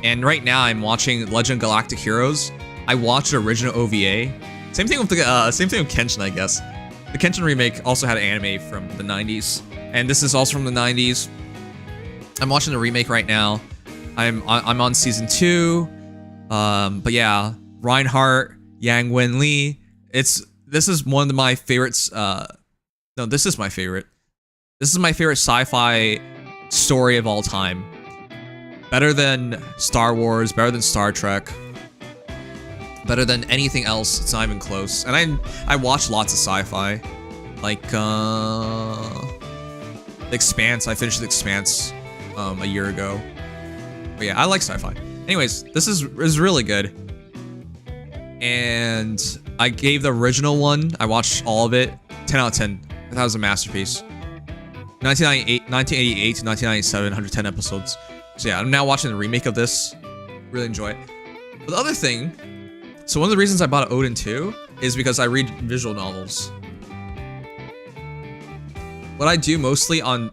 [SPEAKER 1] And right now I'm watching Legend Galactic Heroes. I watched the original OVA. Same thing with the same thing with Kenshin, I guess. The Kenshin remake also had an anime from the 90s, and this is also from the 90s. I'm watching the remake right now. I'm on season 2. But yeah, Reinhardt, Yang Wen Li. This is one of my favorites. No, this is my favorite. This is my favorite sci-fi story of all time. Better than Star Wars, better than Star Trek, better than anything else. It's not even close. And I watch lots of sci-fi, like The Expanse. I finished The Expanse a year ago. But yeah, I like sci-fi. Anyways, this is really good. And I gave the original one, I watched all of it, 10 out of 10. That was a masterpiece. 1988 to 1997, 110 episodes. So yeah, I'm now watching the remake of this. Really enjoy it. But the other thing, so one of the reasons I bought Odin 2 is because I read visual novels. What I do mostly on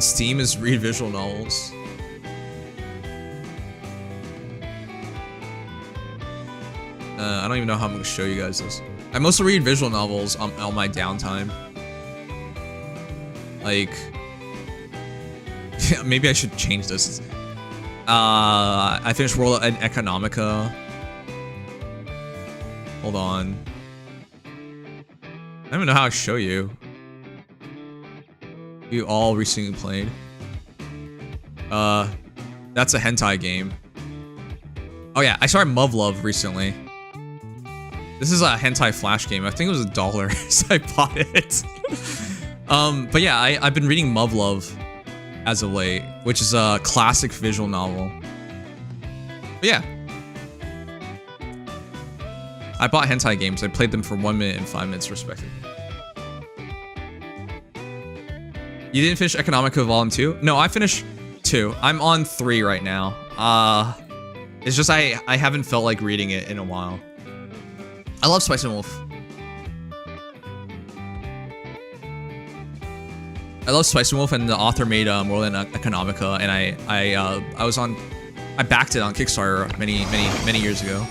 [SPEAKER 1] Steam is read visual novels. I don't even know how I'm gonna show you guys this. I mostly read visual novels on my downtime. Like, maybe I should change this. I finished World and Economica. Hold on. I don't even know how to show you. You all recently played. That's a hentai game. Oh yeah, I started Muv-Luv recently. This is a hentai flash game. I think it was $1, so I bought it. But yeah, I've been reading Muv-Luv as of late, which is a classic visual novel. But yeah, I bought hentai games. I played them for 1 minute and 5 minutes respectively. You didn't finish Economica Volume 2? No, I finished 2. I'm on 3 right now. It's just I haven't felt like reading it in a while. I love Spice and Wolf. I love Spice and Wolf, and the author made World and Economica, and I backed it on Kickstarter many years ago.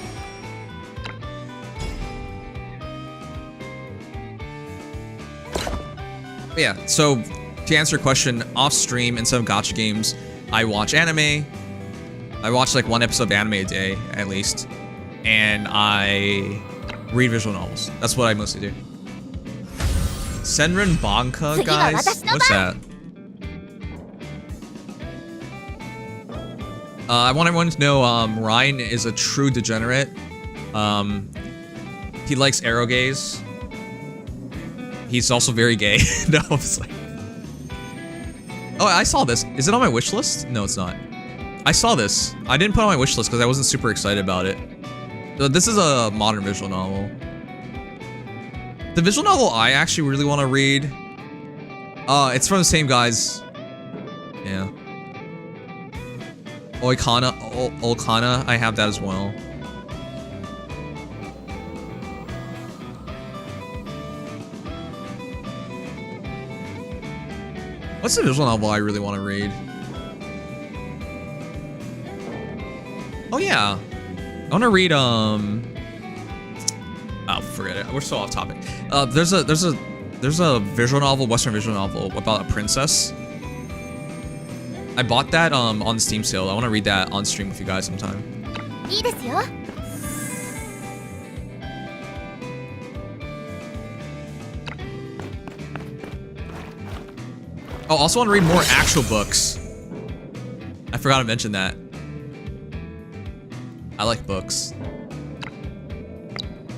[SPEAKER 1] But yeah, so to answer your question, off stream instead of gacha games, I watch anime. I watch like 1 episode of anime a day at least, and I read visual novels. That's what I mostly do. Senran Banka, guys? What's that? I want everyone to know Ryan is a true degenerate. He likes arrow gaze. He's also very gay. No, I'm just like... Oh, I saw this. Is it on my wish list? No, it's not. I saw this. I didn't put it on my wish list because I wasn't super excited about it. This is a modern visual novel. The visual novel I actually really want to read. It's from the same guys. Yeah. Olkana, I have that as well. What's the visual novel I really want to read? Oh yeah. I want to read oh, forget it. We're so off topic. There's a visual novel, Western visual novel about a princess. I bought that on the Steam sale. I want to read that on stream with you guys sometime. Oh, also want to read more actual books. I forgot to mention that. I like books.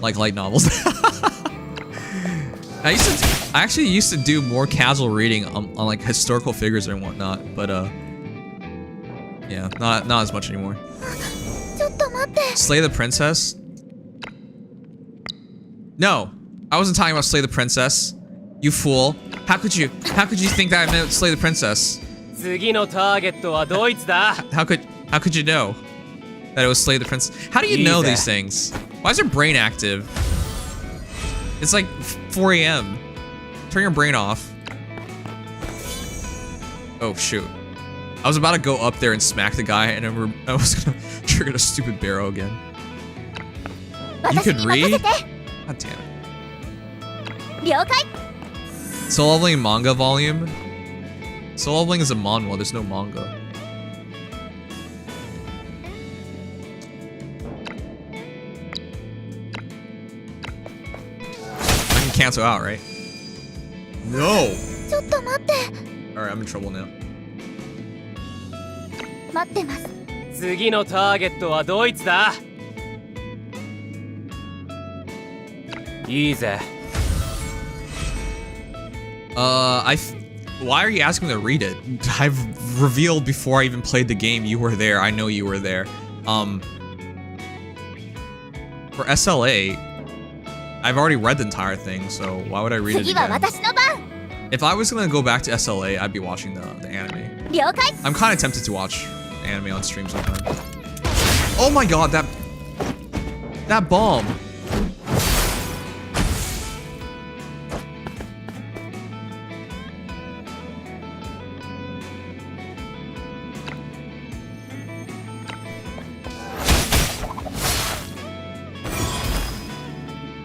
[SPEAKER 1] Like light novels. I actually used to do more casual reading on like historical figures and whatnot, but yeah, not as much anymore. Slay the Princess? No, I wasn't talking about Slay the Princess. You fool. How could you think that I meant Slay the Princess? How could you know that it was Slay the Princess? How do you know these things? Why is your brain active? It's like 4 AM. Turn your brain off. Oh shoot. I was about to go up there and smack the guy, and I was gonna trigger the stupid barrow again. You could read? God damn it. Soul Leveling manga volume? Soul Leveling is a manhwa, there's no manga. I can cancel out, right? No! Alright, I'm in trouble now. Why are you asking me to read it? I've revealed before I even played the game you were there. I know you were there. For SLA, I've already read the entire thing, so why would I read it again? If I was gonna go back to SLA, I'd be watching the anime. I'm kind of tempted to watch anime on stream sometime. Oh my god, that bomb!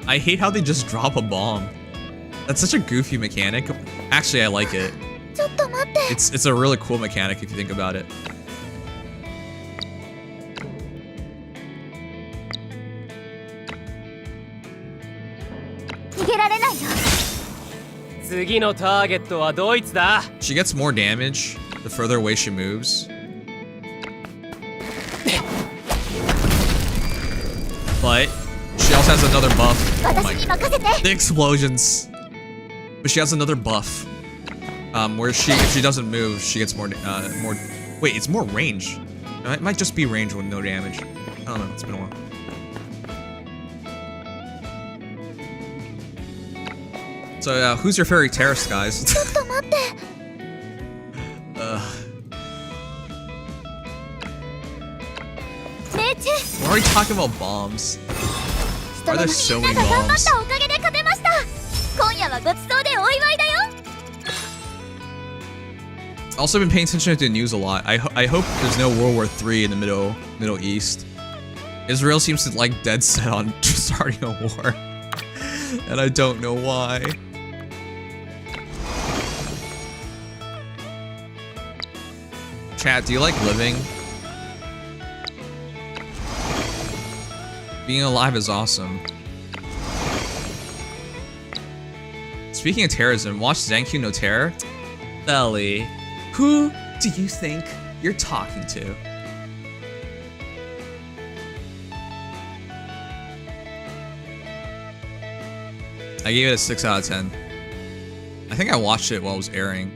[SPEAKER 1] I hate how they just drop a bomb. That's such a goofy mechanic. Actually, I like it. It's a really cool mechanic if you think about it. She gets more damage the further away she moves. But she also has another buff. Oh my god. The explosions. But she has another buff. Where if she doesn't move, she gets more wait, it's more range. It might just be range with no damage. I don't know, it's been a while. So, who's your favorite terrorist, guys?
[SPEAKER 3] ちょっと待って 命中
[SPEAKER 1] We're already talking about bombs.
[SPEAKER 3] 人
[SPEAKER 1] Are
[SPEAKER 3] の
[SPEAKER 1] there so
[SPEAKER 3] みん
[SPEAKER 1] many
[SPEAKER 3] なが頑張っ
[SPEAKER 1] bombs?
[SPEAKER 3] たおかげで勝てました今夜はごちそうでお祝いだよ
[SPEAKER 1] Also been paying attention to the news a lot. I hope there's no World War III in the Middle East. Israel seems to like dead set on starting a war. And I don't know why. Chat, do you like living? Being alive is awesome. Speaking of terrorism, watch Zankyou no Terror. Belly, who do you think you're talking to? I gave it a 6 out of 10. I think I watched it while it was airing.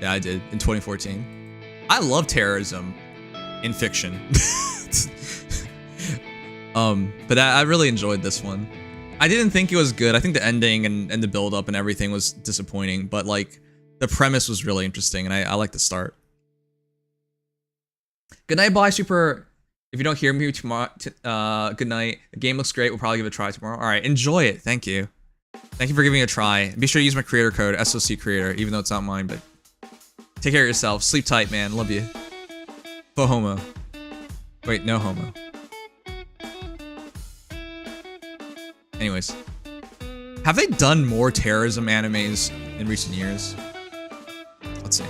[SPEAKER 1] Yeah, I did, in 2014. I love terrorism in fiction. But I really enjoyed this one. I didn't think it was good. I think the ending and the build-up and everything was disappointing, but like, the premise was really interesting, and I like the start. Good night, bye, Super. If you don't hear me tomorrow, good night. The game looks great. We'll probably give it a try tomorrow. All right, enjoy it. Thank you. Thank you for giving it a try. Be sure to use my creator code, SOC Creator, even though it's not mine, but take care of yourself. Sleep tight, man. Love you. Faux homo. Wait, no homo. Anyways. Have they done more terrorism animes in recent years? Let's see.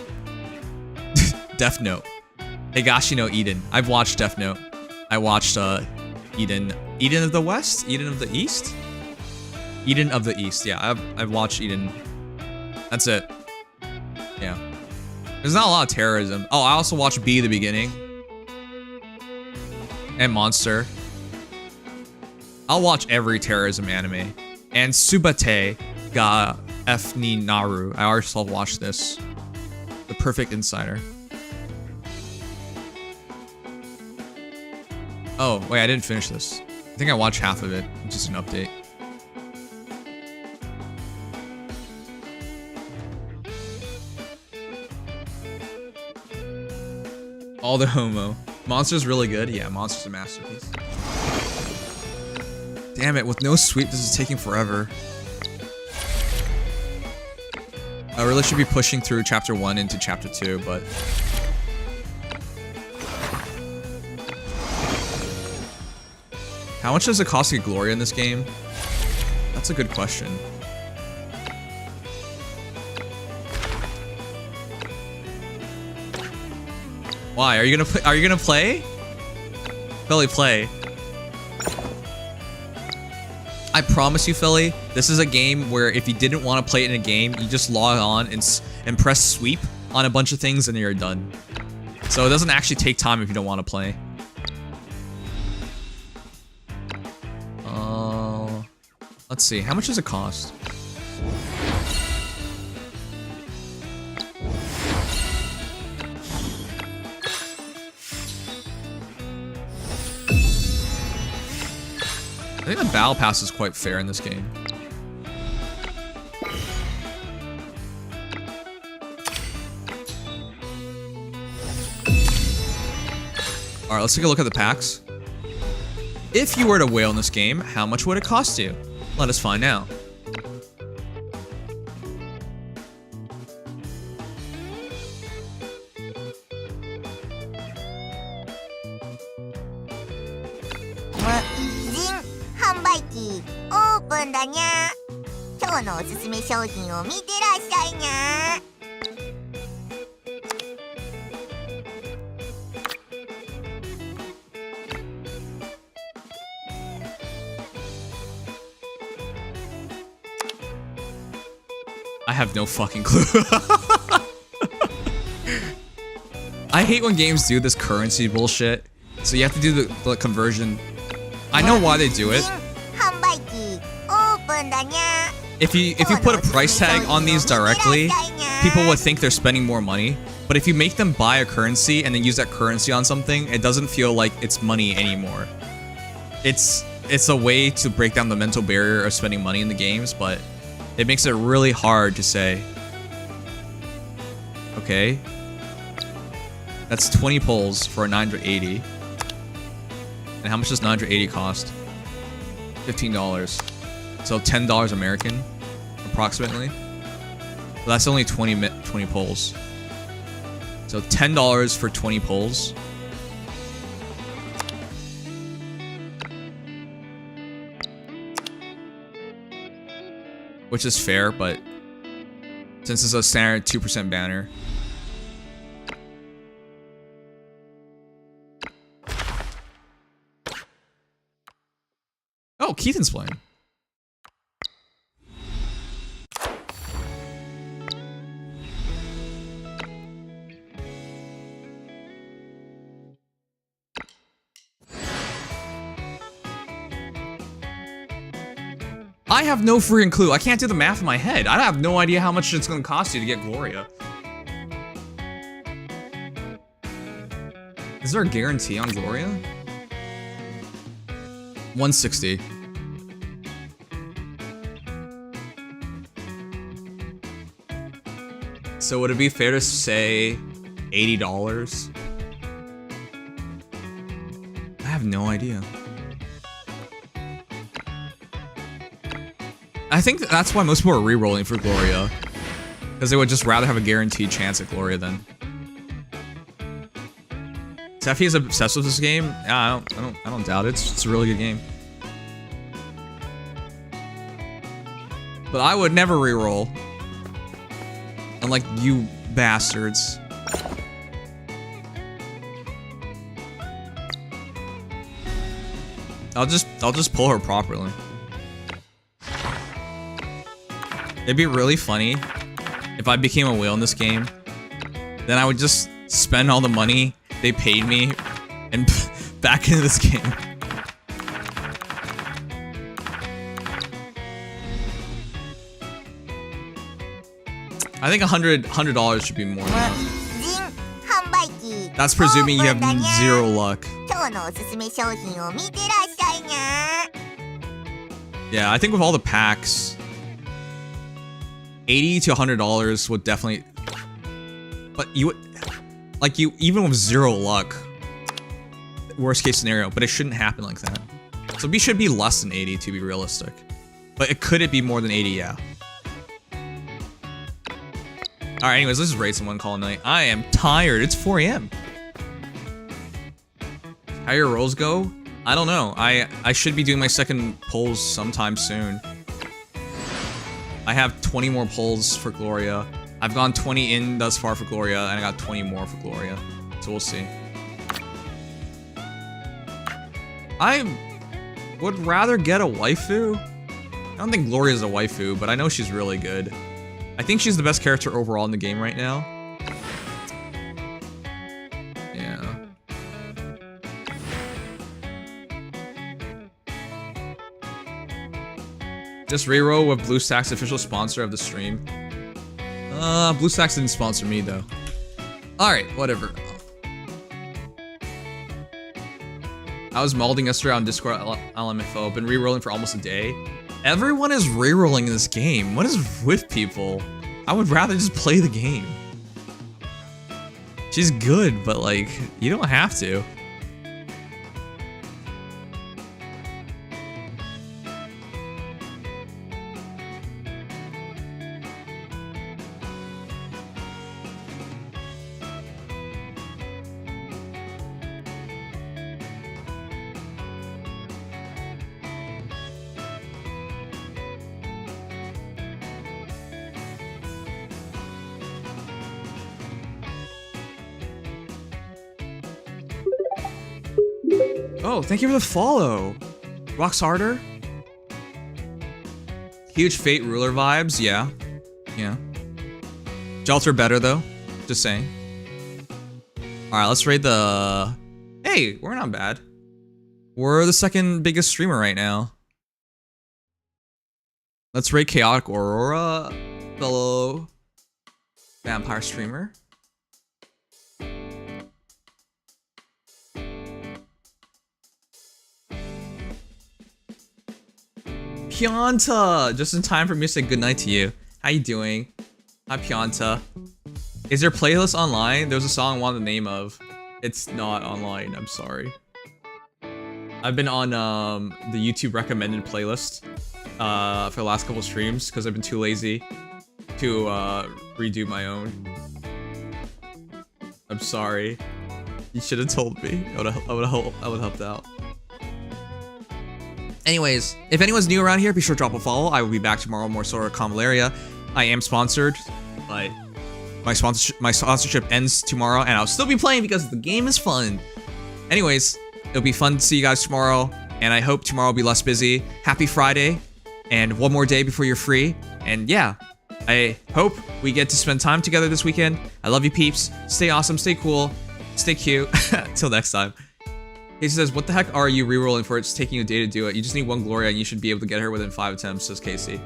[SPEAKER 1] Death Note. Higashi no Eden. I've watched Death Note. I watched Eden. Eden of the West? Eden of the East? Eden of the East. Yeah, I've watched Eden. That's it. Yeah. There's not a lot of terrorism. Oh, I also watched B the Beginning. And Monster. I'll watch every terrorism anime. And Subate ga F ni Naru. I also watched this. The Perfect Insider. Oh, wait, I didn't finish this. I think I watched half of it. Just an update. All the homo. Monster's really good. Yeah, Monster's a masterpiece. Damn it, with no sweep, this is taking forever. I really should be pushing through chapter 1 into chapter 2, but... How much does it cost to get Gloria in this game? That's a good question. Why? Are you gonna play? Are you gonna play? Philly, play. I promise you, Philly, this is a game where if you didn't want to play it in a game, you just log on and press sweep on a bunch of things and you're done. So it doesn't actually take time if you don't want to play. Let's see, how much does it cost? I think the battle pass is quite fair in this game. Alright, let's take a look at the packs. If you were to whale in this game, how much would it cost you? Let us find out. I have no fucking clue. I hate when games do this currency bullshit. So you have to do the conversion. I know why they do it. If you put a price tag on these directly, people would think they're spending more money. But if you make them buy a currency and then use that currency on something, it doesn't feel like it's money anymore. It's a way to break down the mental barrier of spending money in the games, but It makes it really hard to say. Okay. That's 20 pulls for a 980. And how much does 980 cost? $15. So $10 American, approximately. Well, that's only 20 pulls. So $10 for 20 pulls. Which is fair, but since it's a standard 2% banner. Oh, Keaton's playing. I have no freaking clue. I can't do the math in my head. I have no idea how much it's gonna cost you to get Gloria. Is there a guarantee on Gloria? 160. So would it be fair to say $80? I have no idea. I think that's why most people are re-rolling for Gloria, because they would just rather have a guaranteed chance at Gloria than. Steffi is obsessed with this game. Yeah, I don't doubt it. It's a really good game. But I would never re-roll, unlike you bastards. I'll just pull her properly. It'd be really funny if I became a whale in this game. Then I would just spend all the money they paid me and back into this game. I think $100 should be more than enough. That's presuming you have 0 luck. Yeah, I think with all the packs, $80 to $100 would definitely. But you would, like, you even with 0 luck, worst case scenario, but it shouldn't happen like that. So B should be less than 80 to be realistic. But could it be more than 80? Yeah. Alright, anyways, let's just raid someone, call it a night. I am tired. It's 4 AM. How your rolls go? I don't know. I should be doing my second polls sometime soon. I have 20 more polls for Gloria. I've gone 20 in thus far for Gloria, and I got 20 more for Gloria. So we'll see. I would rather get a waifu. I don't think Gloria's a waifu, but I know she's really good. I think she's the best character overall in the game right now. Yeah. Just reroll with BlueStacks, official sponsor of the stream. BlueStacks didn't sponsor me though. Alright, whatever. I was molding yesterday on Discord LMFO, been rerolling for almost a day. Everyone is rerolling in this game. What is with people? I would rather just play the game. She's good, but like, you don't have to. Oh, thank you for the follow. Rocks harder. Huge Fate Ruler vibes, yeah. Yeah. Jalter better though, just saying. Alright, let's raid the... Hey, we're not bad. We're the second biggest streamer right now. Let's raid Chaotic Aurora, fellow vampire streamer. Pianta! Just in time for me to say goodnight to you. How you doing? Hi, Pianta. Is there playlist online? There's a song I want the name of. It's not online, I'm sorry. I've been on the YouTube recommended playlist for the last couple streams because I've been too lazy to redo my own. I'm sorry. You should have told me. I would have helped out. Anyways, if anyone's new around here, be sure to drop a follow. I will be back tomorrow, more sort of Convallaria. I am sponsored, but my sponsorship ends tomorrow, and I'll still be playing because the game is fun. Anyways, it'll be fun to see you guys tomorrow, and I hope tomorrow will be less busy. Happy Friday, and one more day before you're free. And yeah, I hope we get to spend time together this weekend. I love you, peeps. Stay awesome, stay cool, stay cute. Till next time. Casey says, what the heck are you rerolling for? It's taking a day to do it. You just need one Gloria and you should be able to get her within 5 attempts, says Casey.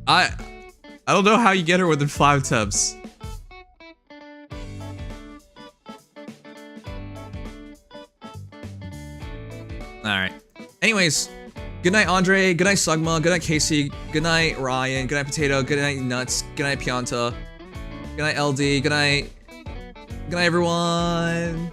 [SPEAKER 1] I don't know how you get her within 5 attempts. Alright. Anyways, good night, Andre. Good night, Sugma. Good night, Casey. Good night, Ryan. Good night, Potato. Good night, Nuts. Good night, Pianta. Good night, LD. Good night. Good night, everyone.